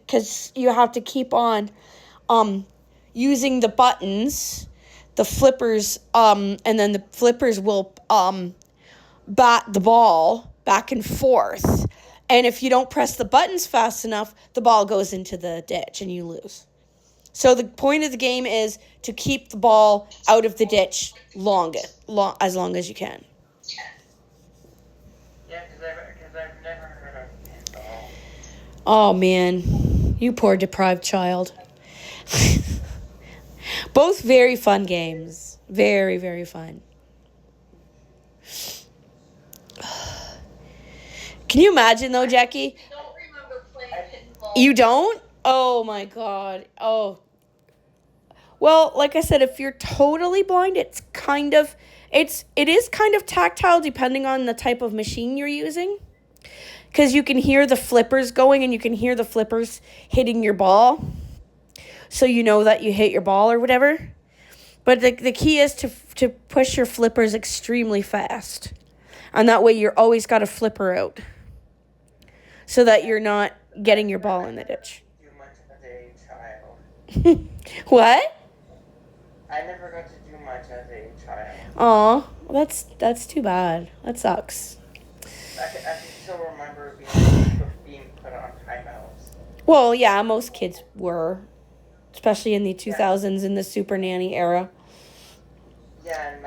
keep on using the buttons, the flippers, and then the flippers will bat the ball back and forth. And if you don't press the buttons fast enough, the ball goes into the ditch and you lose. So the point of the game is to keep the ball out of the ditch as long as you can. Yeah, because I've never heard of pinball. Oh, man. You poor deprived child. Both very fun games. Very, very fun. Can you imagine, though, Jackie? I don't remember playing pinball. You don't? Oh, my God. Oh. Well, like I said, if you're totally blind, it is kind of tactile depending on the type of machine you're using. Because you can hear the flippers going and you can hear the flippers hitting your ball. So you know that you hit your ball or whatever. But the key is to push your flippers extremely fast. And that way you're always got a flipper out. So that you're not getting your ball in the ditch. Too much as a child. What? I never got to do much as a child. Aw, well, that's too bad. That sucks. I can still remember being put on timeouts. Well, yeah, most kids were, especially in the 2000s in the super nanny era. Yeah, and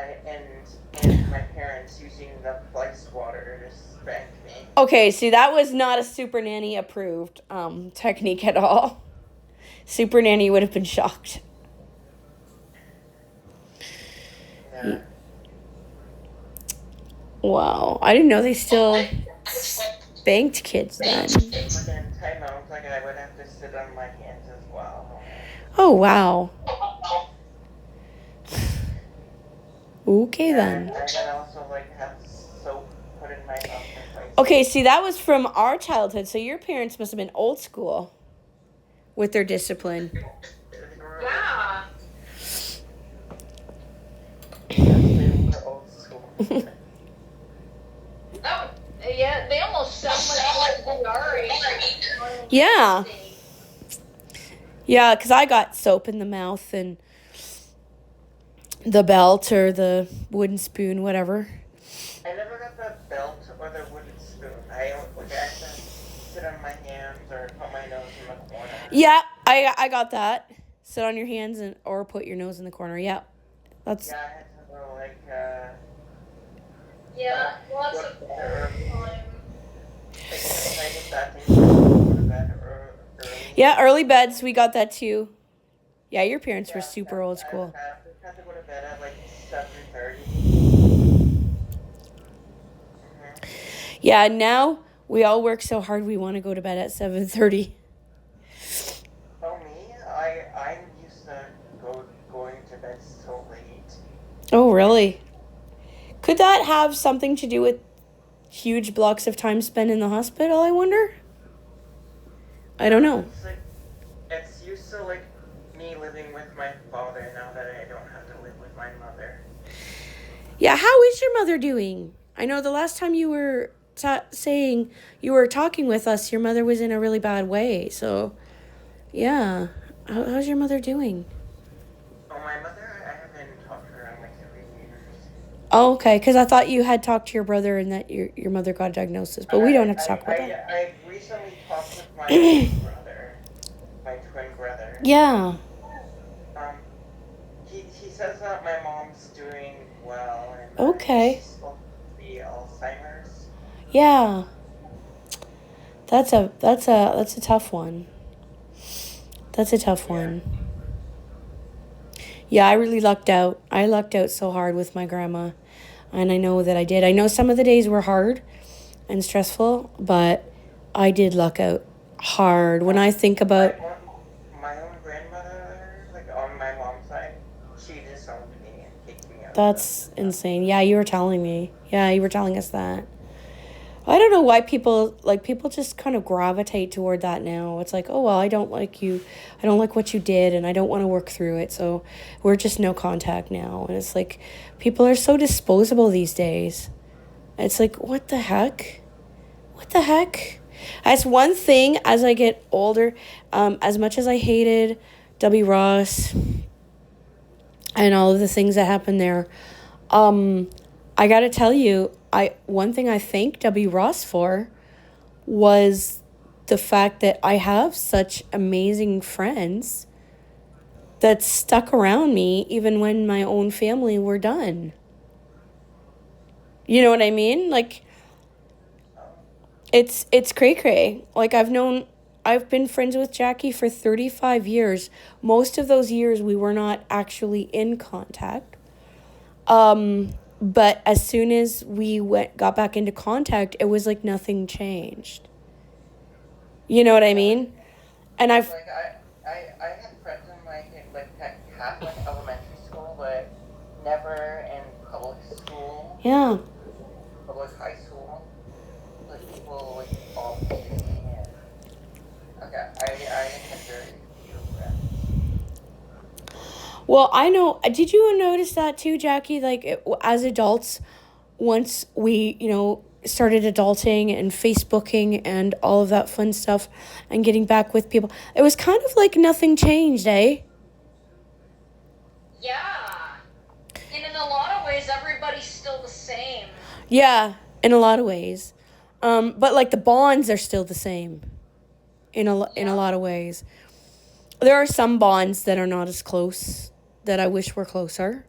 my parents using the ice water to spank me. Okay, see, that was not a super nanny approved technique at all. Super nanny would have been shocked. Yeah. Wow, I didn't know they still spanked kids then. Like in timeouts, like I would have to sit on my hands as well. Oh, wow. Okay, then. And then also like have soap put in my mouth and like. Okay, see, that was from our childhood, so your parents must have been old school with their discipline. Yeah. They were old school. Oh, yeah, they almost sound like they are age. Yeah. Yeah, because I got soap in the mouth and the belt or the wooden spoon, whatever. I never got the belt or the wooden spoon. I had to sit on my hands or put my nose in the corner. Yeah, I got that. Sit on your hands and or put your nose in the corner. Yeah, that's. Yeah, I had to go like. Yeah, lots of Like, time. I did that thing go to bed early. Yeah, early beds. We got that too. Yeah, your parents were super old school. I had to go to bed at like 7:30. Yeah, now we all work so hard we want to go to bed at 7:30. Oh me? I'm used to going to bed so late. Oh, really? Could that have something to do with huge blocks of time spent in the hospital, I wonder? I don't know. It's used to like me living with my father now that I don't have to live with my mother. Yeah, how is your mother doing? I know the last time you were saying you were talking with us, your mother was in a really bad way. So, yeah. How's your mother doing? Oh, my mother, I haven't talked to her in like 3 years. Oh, okay, because I thought you had talked to your brother and that your mother got a diagnosis, but we don't have to talk about that. I recently talked with my brother, my twin brother. Yeah. He says that my mom's doing well and Okay. she's supposed to be Alzheimer's. Yeah. That's a tough one. That's a tough one. Yeah, I really lucked out. I lucked out so hard with my grandma. And I know that I did. I know some of the days were hard and stressful, but I did luck out hard. When I think about... My own grandmother, like on my mom's side, she disowned me and kicked me out. That's insane. Yeah, you were telling me. Yeah, you were telling us that. I don't know why people just kind of gravitate toward that now. It's like, oh, well, I don't like you. I don't like what you did, and I don't want to work through it. So we're just no contact now. And it's like, people are so disposable these days. It's like, what the heck? What the heck? That's one thing as I get older, as much as I hated W. Ross and all of the things that happened there, I got to tell you, one thing I thank W. Ross for was the fact that I have such amazing friends that stuck around me even when my own family were done. You know what I mean? Like, it's cray-cray. Like, I've been friends with Jackie for 35 years. Most of those years we were not actually in contact. But as soon as we got back into contact, it was like nothing changed. You know what I mean? And I've... Like, I had friends in like Catholic elementary school, but never in public school. Yeah. Public high school. Like, people, like, all hated me and... Okay, I had very few friends. Well, I know. Did you notice that too, Jackie? Like, as adults, once we, started adulting and Facebooking and all of that fun stuff and getting back with people, it was kind of like nothing changed, eh? Yeah. And in a lot of ways, everybody's still the same. Yeah, in a lot of ways. But, like, the bonds are still the same. in a lot of ways. There are some bonds that are not as close that I wish were closer.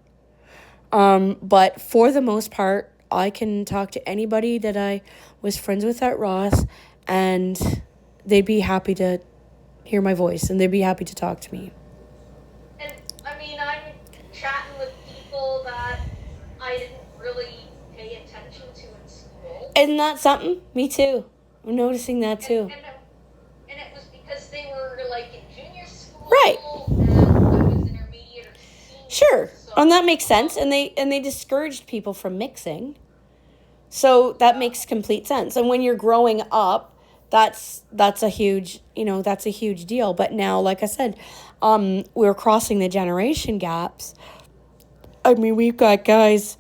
But for the most part, I can talk to anybody that I was friends with at Ross, and they'd be happy to hear my voice, and they'd be happy to talk to me. And I mean, I'm chatting with people that I didn't really pay attention to in school. Isn't that something? Me too. I'm noticing that too. And it was because they were like in junior school. Right. And I was intermediate or senior. Sure. So, And that makes sense. And they discouraged people from mixing. So that makes complete sense. And when you're growing up, that's a huge, that's a huge deal. But now, like I said, we're crossing the generation gaps. I mean, we've got guys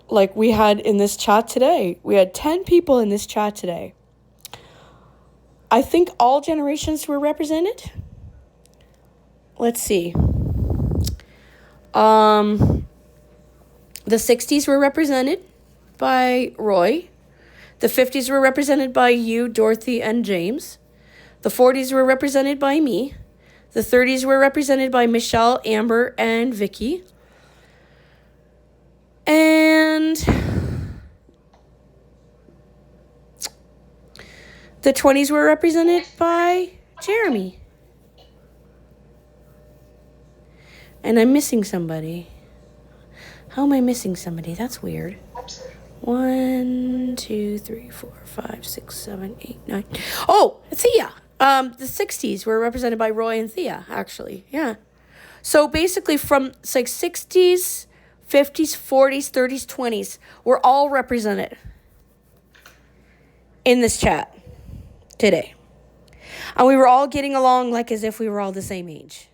like we had in this chat today. We had 10 people in this chat today. I think all generations were represented. Let's see. The 60s were represented by Roy. The 50s were represented by you, Dorothy, and James. The 40s were represented by me. The 30s were represented by Michelle, Amber, and Vicky. And the 20s were represented by Jeremy. And I'm missing somebody. How am I missing somebody? That's weird. 1, 2, 3, 4, 5, 6, 7, 8, 9. Oh, Thea. The 60s were represented by Roy and Thea, actually. Yeah. So basically from 60s, 50s, 40s, 30s, 20s, we're all represented in this chat today. And we were all getting along like as if we were all the same age.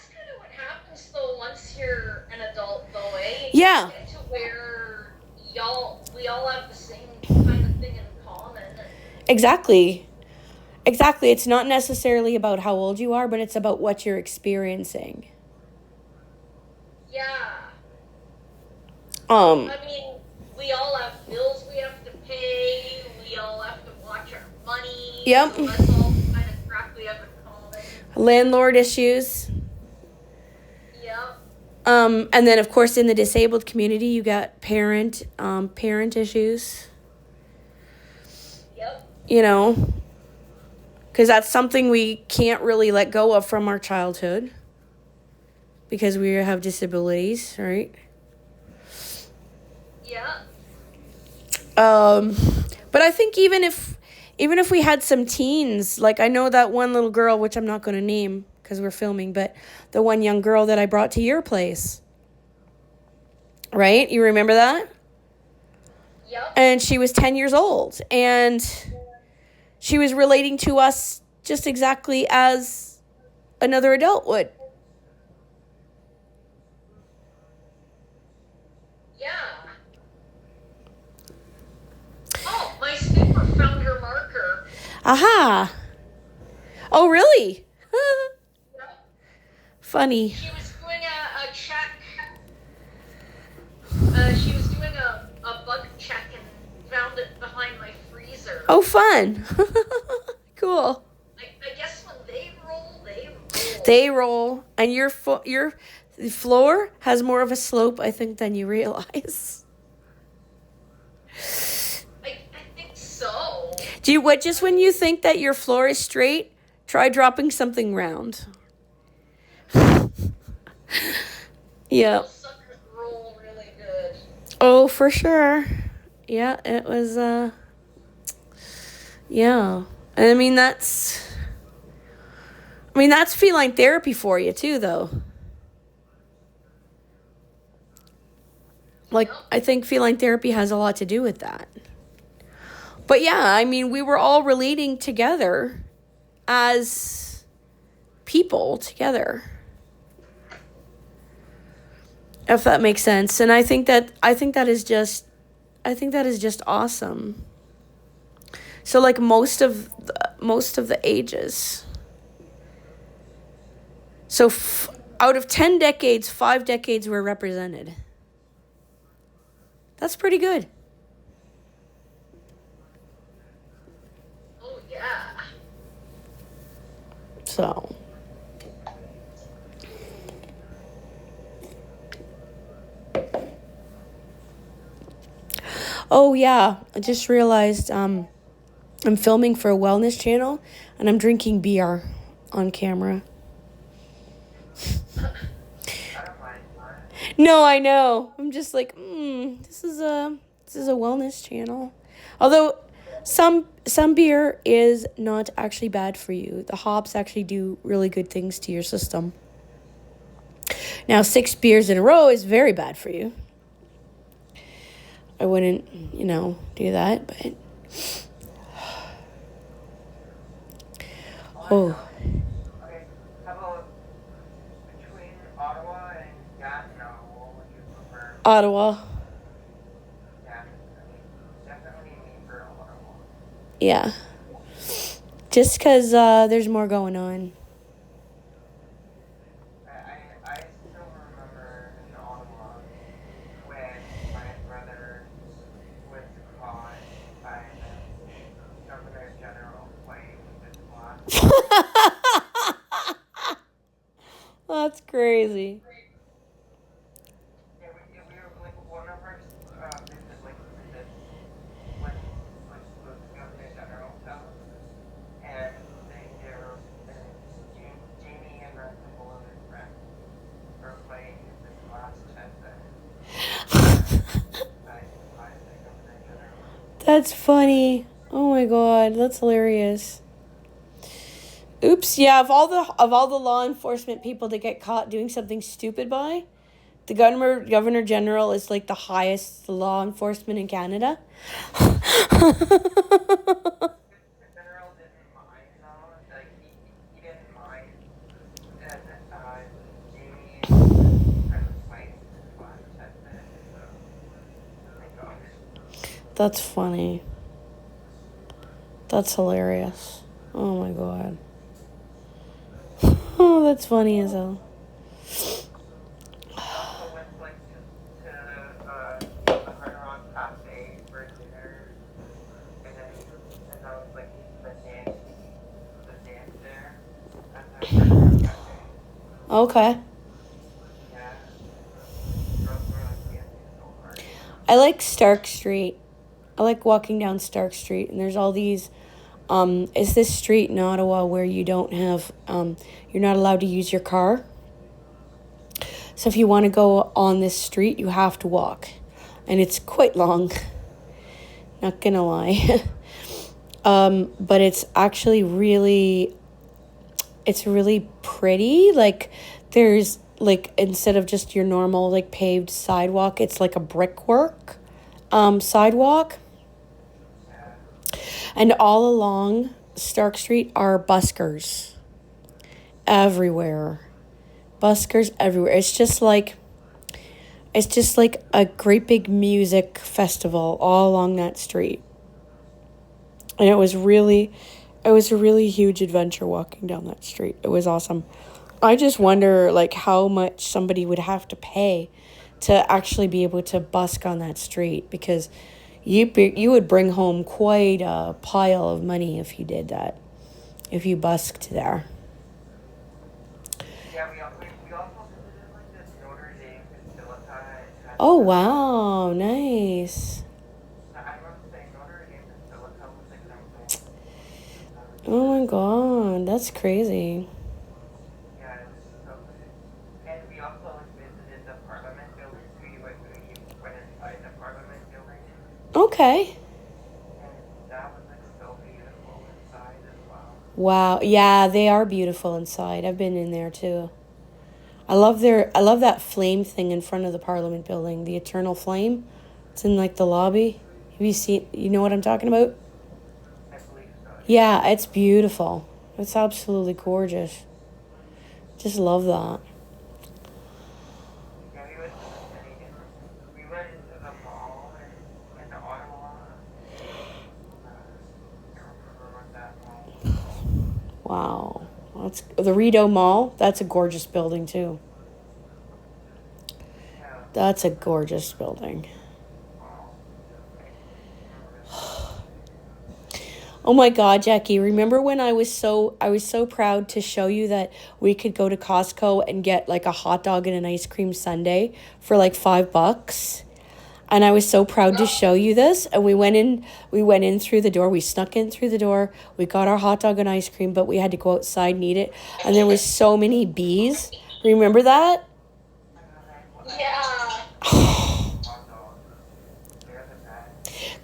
that's kind of what happens though once you're an adult though, eh? Yeah. You get to where we all have the same kind of thing in common. Exactly. It's not necessarily about how old you are, but it's about what you're experiencing. Yeah. I I mean, we all have bills we have to pay. We all have to watch our money. Yep. So that's all the kind of crap we have in common. landlord issues. Yeah. And then of course in the disabled community you got parent issues. Yep. You know, because that's something we can't really let go of from our childhood because we have disabilities, right? Yeah. But I think even if we had some teens, like I know that one little girl, which I'm not going to name because we're filming, but the one young girl that I brought to your place, right? You remember that? Yep. And she was 10 years old, and she was relating to us just exactly as another adult would. Yeah. Oh, my skipper found her marker. Aha. Oh, really? Yep. Funny. She was doing a check. She was doing a bug check and found it behind my freezer. Oh, fun. Cool. I guess when they roll, they roll. They roll, and your floor has more of a slope, I think, than you realize. I think so. Just when you think that your floor is straight, try dropping something round. Yeah. Those suckers roll really good. Oh, for sure. Yeah, it was, yeah. I mean, that's feline therapy for you, too, though. Like, Yep. I think feline therapy has a lot to do with that. But yeah, I mean, we were all relating together as people together. If that makes sense. And I think that is just awesome. So like most of the ages. So out of 10 decades, 5 decades were represented. That's pretty good. Oh So. Oh yeah, I just realized I'm filming for a wellness channel and I'm drinking beer on camera. No, I know. I'm just like, this is a wellness channel. Although some beer is not actually bad for you. The hops actually do really good things to your system. Now, 6 beers in a row is very bad for you. I wouldn't, do that, but oh. Okay, how about between Ottawa and Gatineau, what would you prefer? Ottawa. Yeah, definitely me for Ottawa. Yeah. Just because there's more going on. I still remember in Ottawa when my brother was caught by the Governor General playing with his glass. That's crazy. Yeah, we were like one of our visits was the Governor General's house, and they were Jamie and a couple of his friends were playing this glass chess by the Governor General. That's funny. Oh my god, that's hilarious. Oops, yeah, of all the law enforcement people that get caught doing something stupid by, the Governor General is like the highest law enforcement in Canada. The general didn't mind though, like he didn't mind that Jamie kind of playing this glass chess so thank God. That's funny. That's hilarious. Oh my god. Oh, that's funny as hell. We also went like to the Hard Rock Cafe for dinner, and that was like the dance there at the Hard Rock Cafe. Okay. Yeah, girls were like dancing so hard. I like Stark Street. I like walking down Stark Street, and there's all these. It's this street in Ottawa where you don't have, you're not allowed to use your car. So if you want to go on this street, you have to walk. And it's quite long. Not gonna lie. But it's actually really pretty. Like, there's, like, instead of just your normal, like, paved sidewalk, it's like a brickwork, sidewalk. And all along Stark Street are buskers everywhere. Buskers everywhere. It's just like a great big music festival all along that street. And it was a really huge adventure walking down that street. It was awesome. I just wonder like how much somebody would have to pay to actually be able to busk on that street, because you would bring home quite a pile of money if you did that, if you busked there. Yeah, we also visited like this Notre Dame Basilica. Oh, wow, nice. I remember saying Notre Dame Basilica was like something. Oh my god, that's crazy. Yeah, it was so good. And we also like visited the Parliament building. We went inside the Parliament building. Okay. And that was like so beautiful inside as well. Wow, yeah, they are beautiful inside. I've been in there too. I love that flame thing in front of the Parliament building, the eternal flame. It's in like the lobby. Have you seen, you know what I'm talking about? I believe so. Yeah, it's beautiful. It's absolutely gorgeous. Just love that. Yeah, we went to many different. We went into the mall in Ottawa. I don't remember what that mall was. Wow. That's the Rideau Mall. That's a gorgeous building too. Yeah. That's a gorgeous building. Oh my God, Jackie, remember when I was so proud to show you that we could go to Costco and get like a hot dog and an ice cream sundae for like $5? And I was so proud to show you this. And we went in through the door. We snuck in through the door. We got our hot dog and ice cream, but we had to go outside and eat it. And there was so many bees. Remember that? Yeah.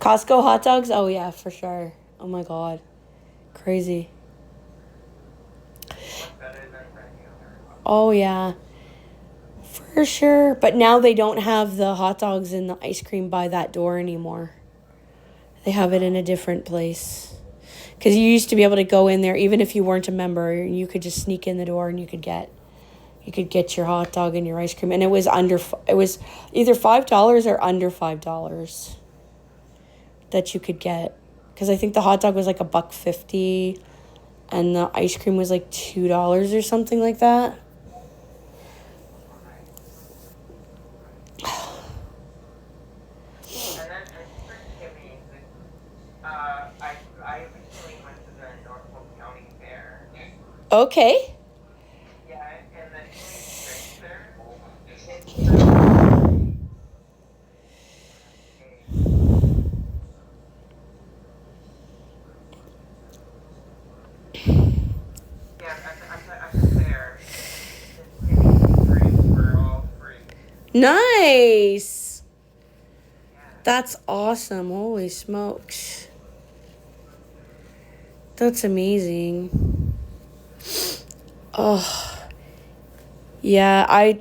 Costco hot dogs? Oh yeah, for sure. Oh my God. Crazy. Oh yeah. For sure. But now they don't have the hot dogs and the ice cream by that door anymore. They have it in a different place. Because you used to be able to go in there, even if you weren't a member, you could just sneak in the door and you could get your hot dog and your ice cream. And it was either $5 or under $5 that you could get. Because I think the hot dog was like $1.50 and the ice cream was like $2 or something like that. I recently went to the Norfolk County Fair. Okay. Yeah, and the drinks there. At the fair, the drinks were all free. Nice. That's awesome. Holy smokes. That's amazing. Oh. Yeah, I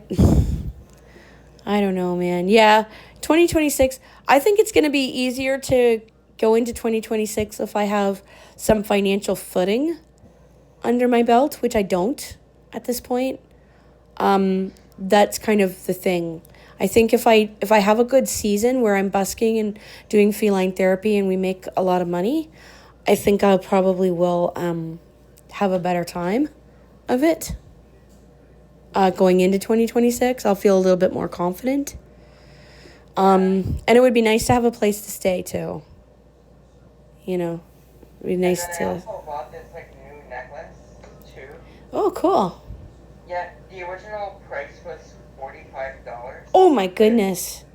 don't know, man. Yeah, 2026. I think it's going to be easier to go into 2026 if I have some financial footing under my belt, which I don't at this point. That's kind of the thing. I think if I have a good season where I'm busking and doing feline therapy and we make a lot of money, I think I probably will have a better time of it. Going into 2026, I'll feel a little bit more confident. And it would be nice to have a place to stay too. You know, it'd be nice I to. also bought this new necklace too. Oh, cool. Yeah, the original price was $45. Oh my goodness.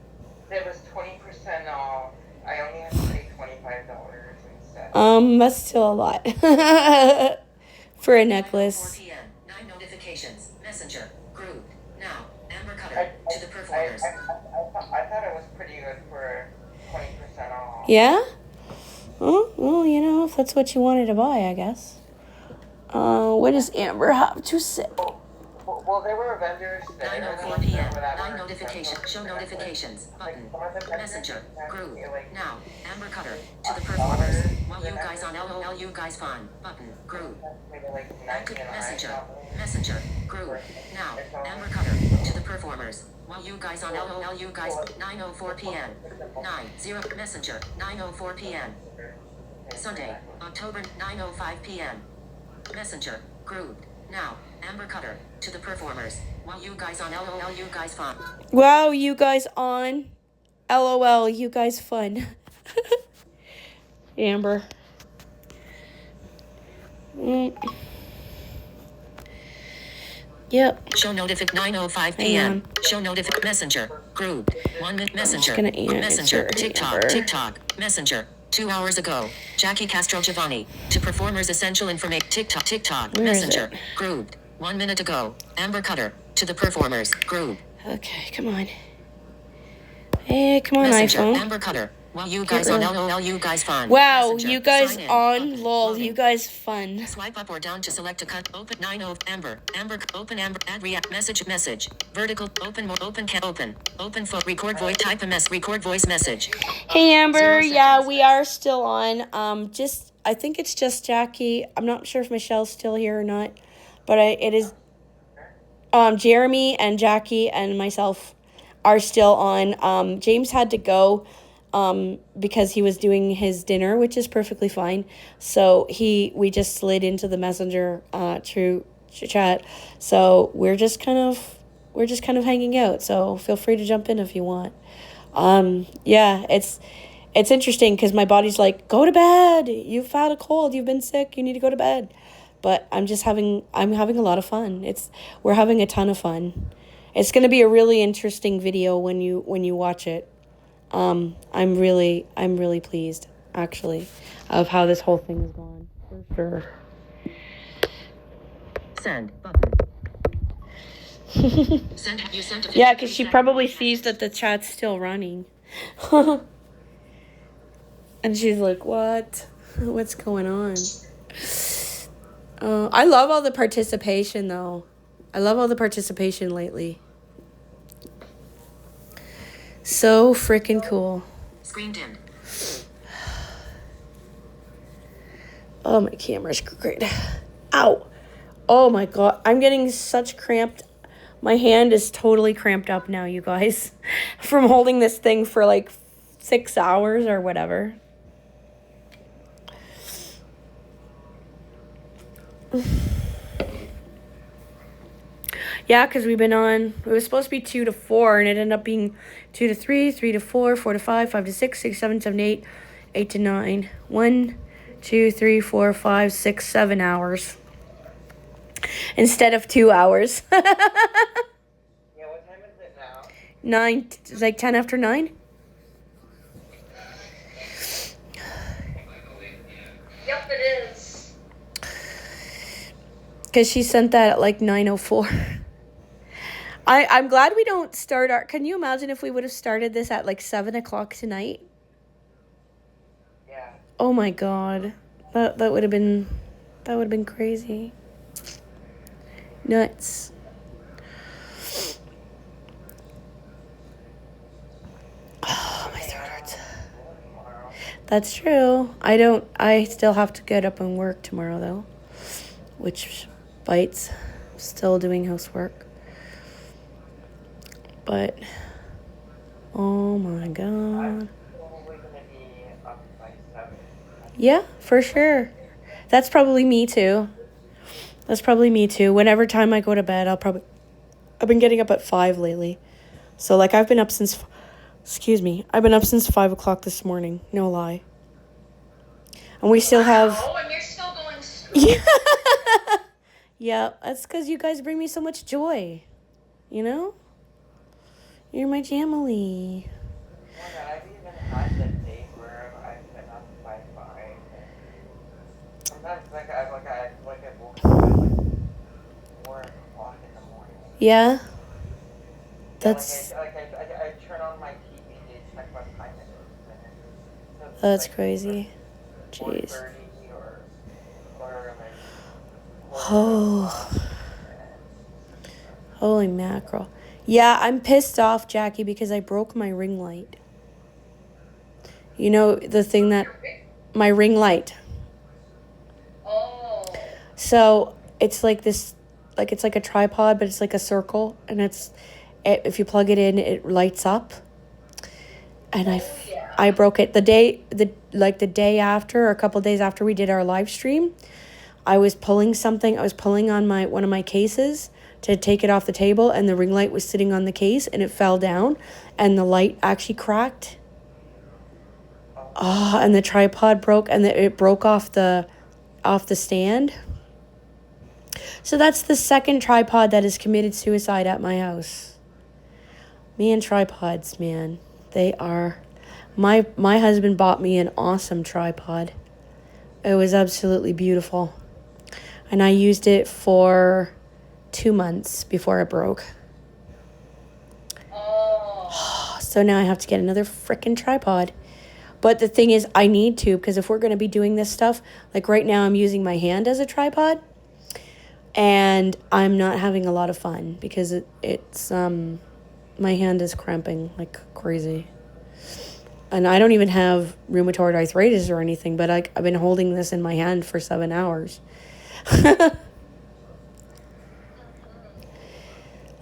It was 20% off. I only had to pay $25 instead. That's still a lot for a 4 necklace. p.m. 9 notifications. Messenger. Group. Now. Amber Cutter. To the performers. I thought it was pretty good for 20% off. Yeah? Oh, well, you know, if that's what you wanted to buy, I guess. What does Amber have to say? Well, there were vendors there. 9:04 p.m. 9 notifications. Show notifications. Button. Messenger. Group. Now. Amber Cutter. To the performers. While you guys on LOL, you guys fun. Button. Group. Active Messenger. Messenger. Group. Now. Amber Cutter. To the performers. While you guys on LOL, you guys. 9:04 p.m. 9:0 Messenger. 9:04 p.m. Sunday, October. 9:05 p.m. Messenger. Group. Now. Amber Cutter. To the performers. While you guys on LOL, you guys fun. Wow, you guys on LOL, you guys fun. Amber. Yep. Show notific 9:05 p.m. Show notific Messenger. Group. 1 minute Messenger. gonna answer Messenger. TikTok. Amber. TikTok. Messenger. 2 hours ago. Jackie Castro Giovanni. To performers essential information. TikTok. TikTok. Where is Messenger. it? Group. 1 minute ago. Amber Cutter. To the performers. Group. Okay, come on. Hey, come on, Messenger. iPhone. Amber Cutter. While you guys on LOL, you guys fun. Wow, Messenger. you guys Sign in. on Button. LOL, Loading. you guys fun. Swipe up or down to select a cut. Open 90 Amber. Amber. Open Amber. Add react. Message. Vertical. Open more. Open can open. Open phone. Record voice. Type a mess. Record voice message. Hey Amber, 0 yeah, seconds. we are still on. I think it's just Jackie. I'm not sure if Michelle's still here or not, but it is. Jeremy and Jackie and myself are still on. James had to go because he was doing his dinner, which is perfectly fine. So we just slid into the Messenger through chat. So we're just kind of hanging out. So feel free to jump in if you want. Yeah, it's interesting because my body's like, go to bed. You've had a cold. You've been sick. You need to go to bed. But I'm having a lot of fun. We're having a ton of fun. It's going to be a really interesting video when you watch it. I'm really pleased, actually, of how this whole thing has gone, for sure. Send button. Send. You sent a Yeah, because she probably sees that the chat's still running. And she's like, what? What's going on? I love all the participation, though. I love all the participation lately. So freaking cool. Screen dimmed. Oh, my camera's great. Ow. Oh, my God. I'm getting such cramped. My hand is totally cramped up now, you guys. From holding this thing for like 6 hours or whatever. Yeah, because we've been on, it was supposed to be 2 to 4, and it ended up being 2 to 3, 3 to 4, 4 to 5, 5 to 6, 6, 7, 7 to 8, 8 to 9. 1, 2, 3, 4, 5, 6, 7 hours. Instead of 2 hours. Yeah, what time is it now? 9, it's like 10 after 9? Yep, it is. Because she sent that at like 9:04. I'm glad we don't start our... Can you imagine if we would have started this at like 7 o'clock tonight? Yeah. Oh my God. That would have been... That would have been crazy. Nuts. Oh, my throat hurts. That's true. I still have to get up and work tomorrow, though. Which bites. Still doing housework. But, oh my God. I'm probably going to be up by 7. Yeah, for sure. That's probably me too. Whenever time I go to bed, I've been getting up at 5 lately. So like I've been up since 5 o'clock this morning. No lie. And we still have... Oh, and you're still going strong. Yeah, that's because you guys bring me so much joy. You know? You're my jamily. Oh my God, I've even had the days where I've been up by 5. Sometimes I've woken up at like 4 o'clock in the morning. Yeah? That's... I turn on my TV to check what time it is. And so it's That's like crazy. 4:30 Jeez. or like... Oh. Holy mackerel. Yeah, I'm pissed off, Jackie, because I broke my ring light. You know, the thing that... My ring light. Oh. So, it's like this... Like, it's like a tripod, but it's like a circle. And if you plug it in, it lights up. And I broke it the day after, or a couple days after we did our live stream. I was pulling on one of my cases to take it off the table, and the ring light was sitting on the case, and it fell down, and the light actually cracked. Oh, and the tripod broke, and it broke off the stand. So that's the second tripod that has committed suicide at my house. Me and tripods, man. They are... My husband bought me an awesome tripod. It was absolutely beautiful. And I used it for 2 months before it broke. Oh. So now I have to get another freaking tripod. But the thing is, I need to, because if we're going to be doing this stuff, like right now I'm using my hand as a tripod. And I'm not having a lot of fun because it's my hand is cramping like crazy. And I don't even have rheumatoid arthritis or anything, but I've been holding this in my hand for 7 hours.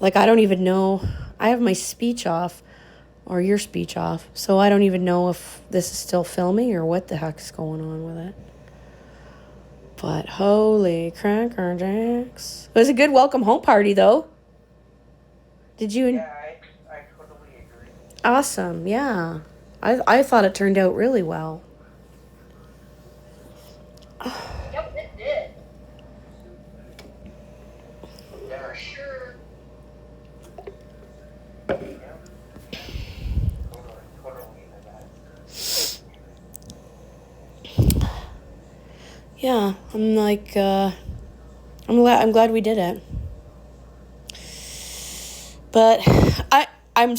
Like, I don't even know. I have my speech off, or your speech off, so I don't even know if this is still filming or what the heck's going on with it. But holy cracker jacks. It was a good welcome home party, though. Did you... Yeah, I totally agree. Awesome, yeah. I thought it turned out really well. Yep, it did. For sure. Yeah, I'm like, I'm glad we did it. But I'm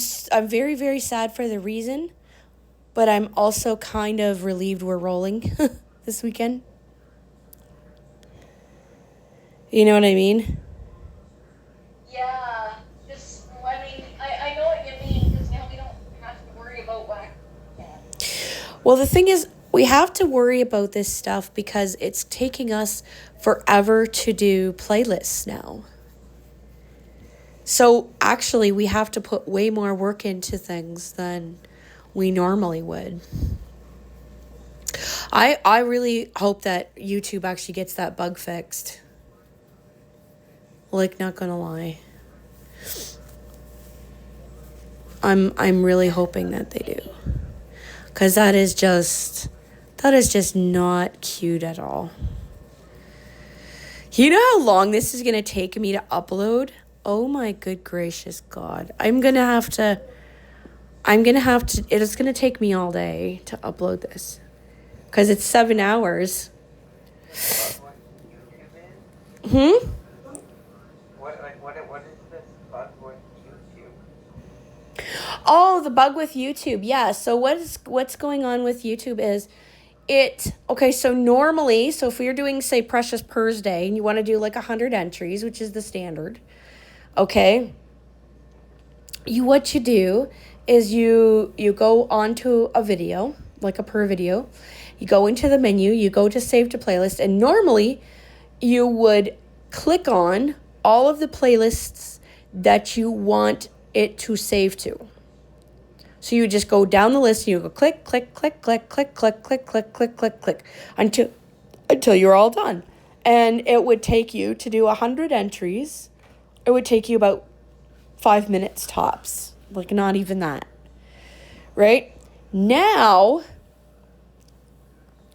very, very sad for the reason, but I'm also kind of relieved we're rolling this weekend. You know what I mean? Yeah, just, I mean, I know what you mean, because now we don't have to worry about whack. Well, the thing is, we have to worry about this stuff because it's taking us forever to do playlists now. So actually, we have to put way more work into things than we normally would. I really hope that YouTube actually gets that bug fixed. Like, not gonna lie. I'm really hoping that they do. 'Cause that is just not cute at all. You know how long this is gonna take me to upload? Oh my good gracious God. I'm gonna have to, it's gonna take me all day to upload this. 'Cause it's 7 hours. What is this bug with YouTube? Oh, the bug with YouTube. Yeah. So what's going on with YouTube is so normally, so if you're doing, say, Precious Purrs Day and you want to do like 100 entries, which is the standard, okay, what you do is you go onto a video, like a per video, you go into the menu, you go to save to playlist, and normally you would click on all of the playlists that you want it to save to. So you just go down the list and you go click, click, click, click, click, click, click, click, click, click, click, until you're all done. And it would take you to do 100 entries. It would take you about 5 minutes tops. Like, not even that. Right? Now,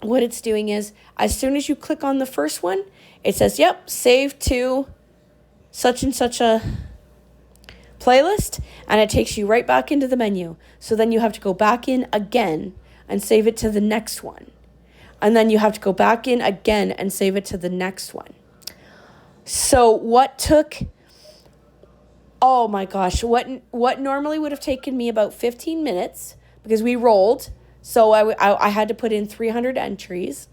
what it's doing is, as soon as you click on the first one, it says, yep, save to such and such a playlist, and it takes you right back into the menu. So then you have to go back in again and save it to the next one. And then you have to go back in again and save it to the next one. So what took, oh my gosh, what normally would have taken me about 15 minutes, because we rolled, so I had to put in 300 entries.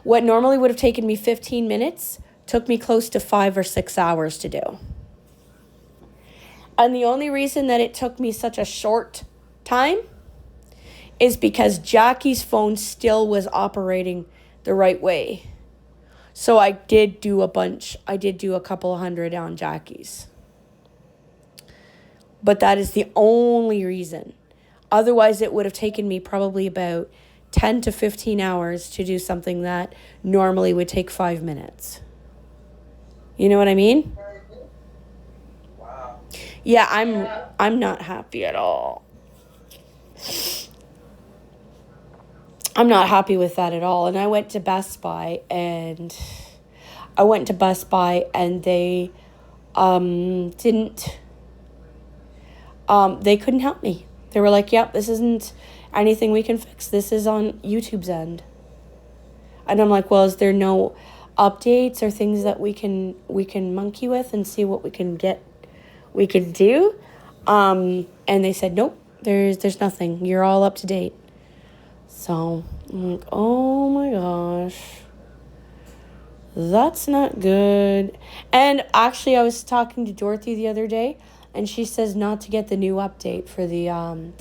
What normally would have taken me 15 minutes took me close to 5 or 6 hours to do. And the only reason that it took me such a short time is because Jackie's phone still was operating the right way. So I did do a couple hundred on Jackie's. But that is the only reason. Otherwise, it would have taken me probably about 10 to 15 hours to do something that normally would take 5 minutes. You know what I mean? Wow. Yeah, I'm not happy at all. I'm not happy with that at all. And I went to Best Buy and they they couldn't help me. They were like, yep, this isn't anything we can fix. This is on YouTube's end. And I'm like, well, is there no updates or things that we can monkey with and see what we can do? And they said, nope, there's nothing. You're all up to date. So I'm like, oh my gosh, that's not good. And actually, I was talking to Dorothy the other day, and she says not to get the new update for the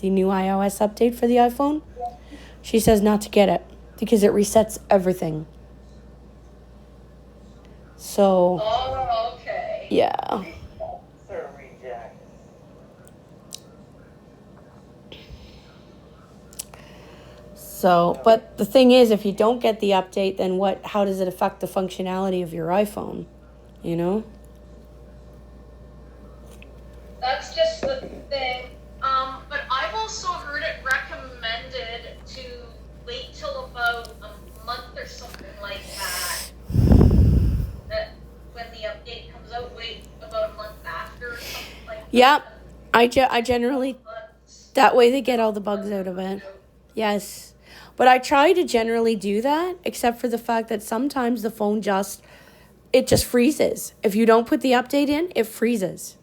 new iOS update for the iPhone. She says not to get it because it resets everything. So, Oh, okay. yeah. Sir reject. So, but the thing is, if you don't get the update, then how does it affect the functionality of your iPhone? You know? That's just the thing. But I've also Yep. I generally, that way they get all the bugs out of it. Yes. But I try to generally do that, except for the fact that sometimes the phone just freezes. If you don't put the update in, it freezes.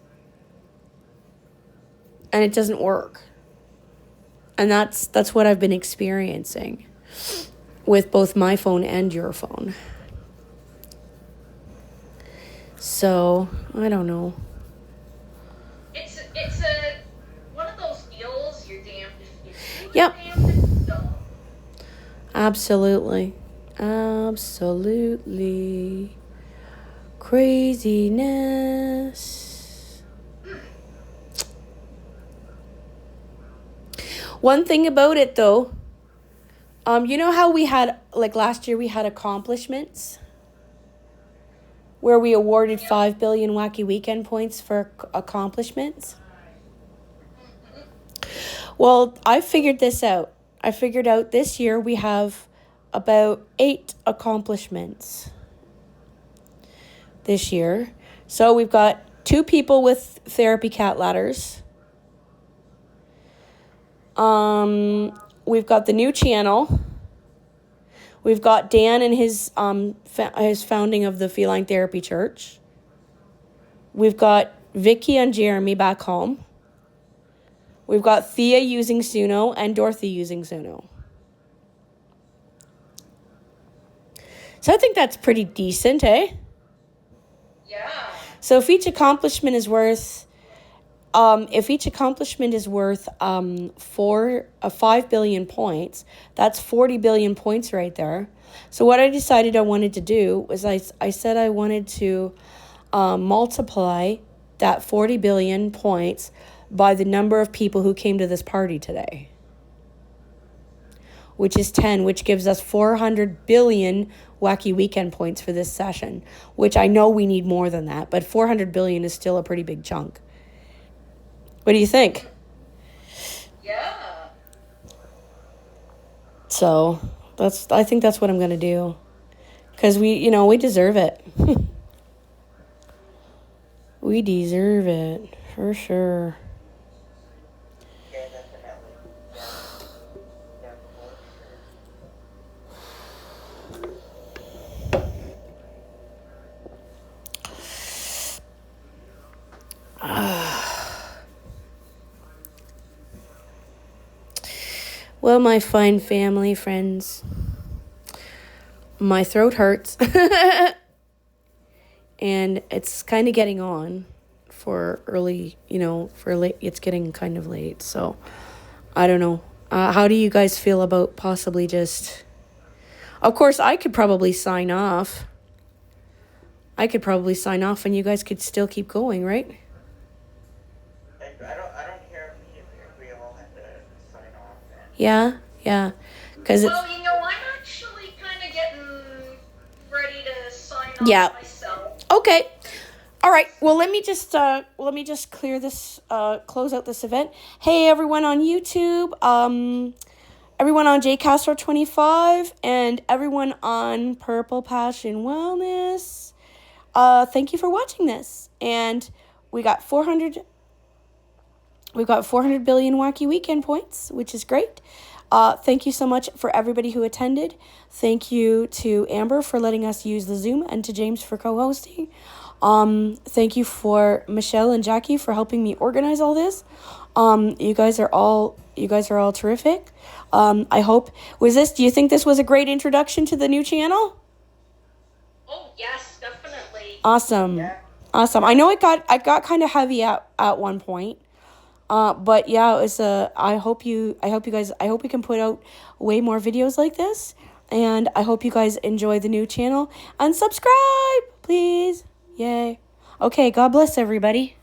And it doesn't work. And that's what I've been experiencing with both my phone and your phone. So, I don't know. It's a one of those deals. You're damned if you do, Yep. damned if you don't. Absolutely. Absolutely. Craziness. One thing about it though, you know how we had, like last year we had accomplishments? Where we awarded 5 billion Wacky Weekend points for accomplishments? Well, I figured this out. I figured out this year we have about 8 accomplishments this year. So we've got 2 people with therapy cat ladders. We've got the new channel. We've got Dan and his founding of the Feline Therapy Church. We've got Vicky and Jeremy back home. We've got Thea using Suno and Dorothy using Suno. So I think that's pretty decent, eh? Yeah. So if each accomplishment is worth 5 billion points, that's 40 billion points right there. So what I decided I wanted to do was I said I wanted to multiply that 40 billion points by the number of people who came to this party today, which is 10, which gives us 400 billion Wacky Weekend points for this session, which I know we need more than that, but 400 billion is still a pretty big chunk. What do you think? Yeah. So I think that's what I'm gonna do, because we deserve it. We deserve it for sure. Yeah, definitely. Yeah, Well, my fine family, friends, my throat hurts. And it's kind of getting on for early, for late. It's getting kind of late. So I don't know. How do you guys feel about possibly just... Of course, I could probably sign off. And you guys could still keep going, right? I don't care if we all have to sign off. Yeah. Because Well, I'm actually kind of getting ready to sign off myself. Okay. All right. Well, let me just clear this, close out this event. Hey, everyone on YouTube, everyone on JCastro25, and everyone on Purple Passion Wellness. Thank you for watching this. And we got 400 billion Wacky Weekend points, which is great. Thank you so much for everybody who attended. Thank you to Amber for letting us use the Zoom, and to James for co-hosting. Thank you for Michelle and Jackie for helping me organize all this. You guys are all terrific. Do you think this was a great introduction to the new channel? Oh yes, definitely. Awesome. Yeah. Awesome. I know it got kind of heavy at one point. But yeah, it was I hope we can put out way more videos like this, and I hope you guys enjoy the new channel and subscribe, please. Yay. Okay, God bless everybody.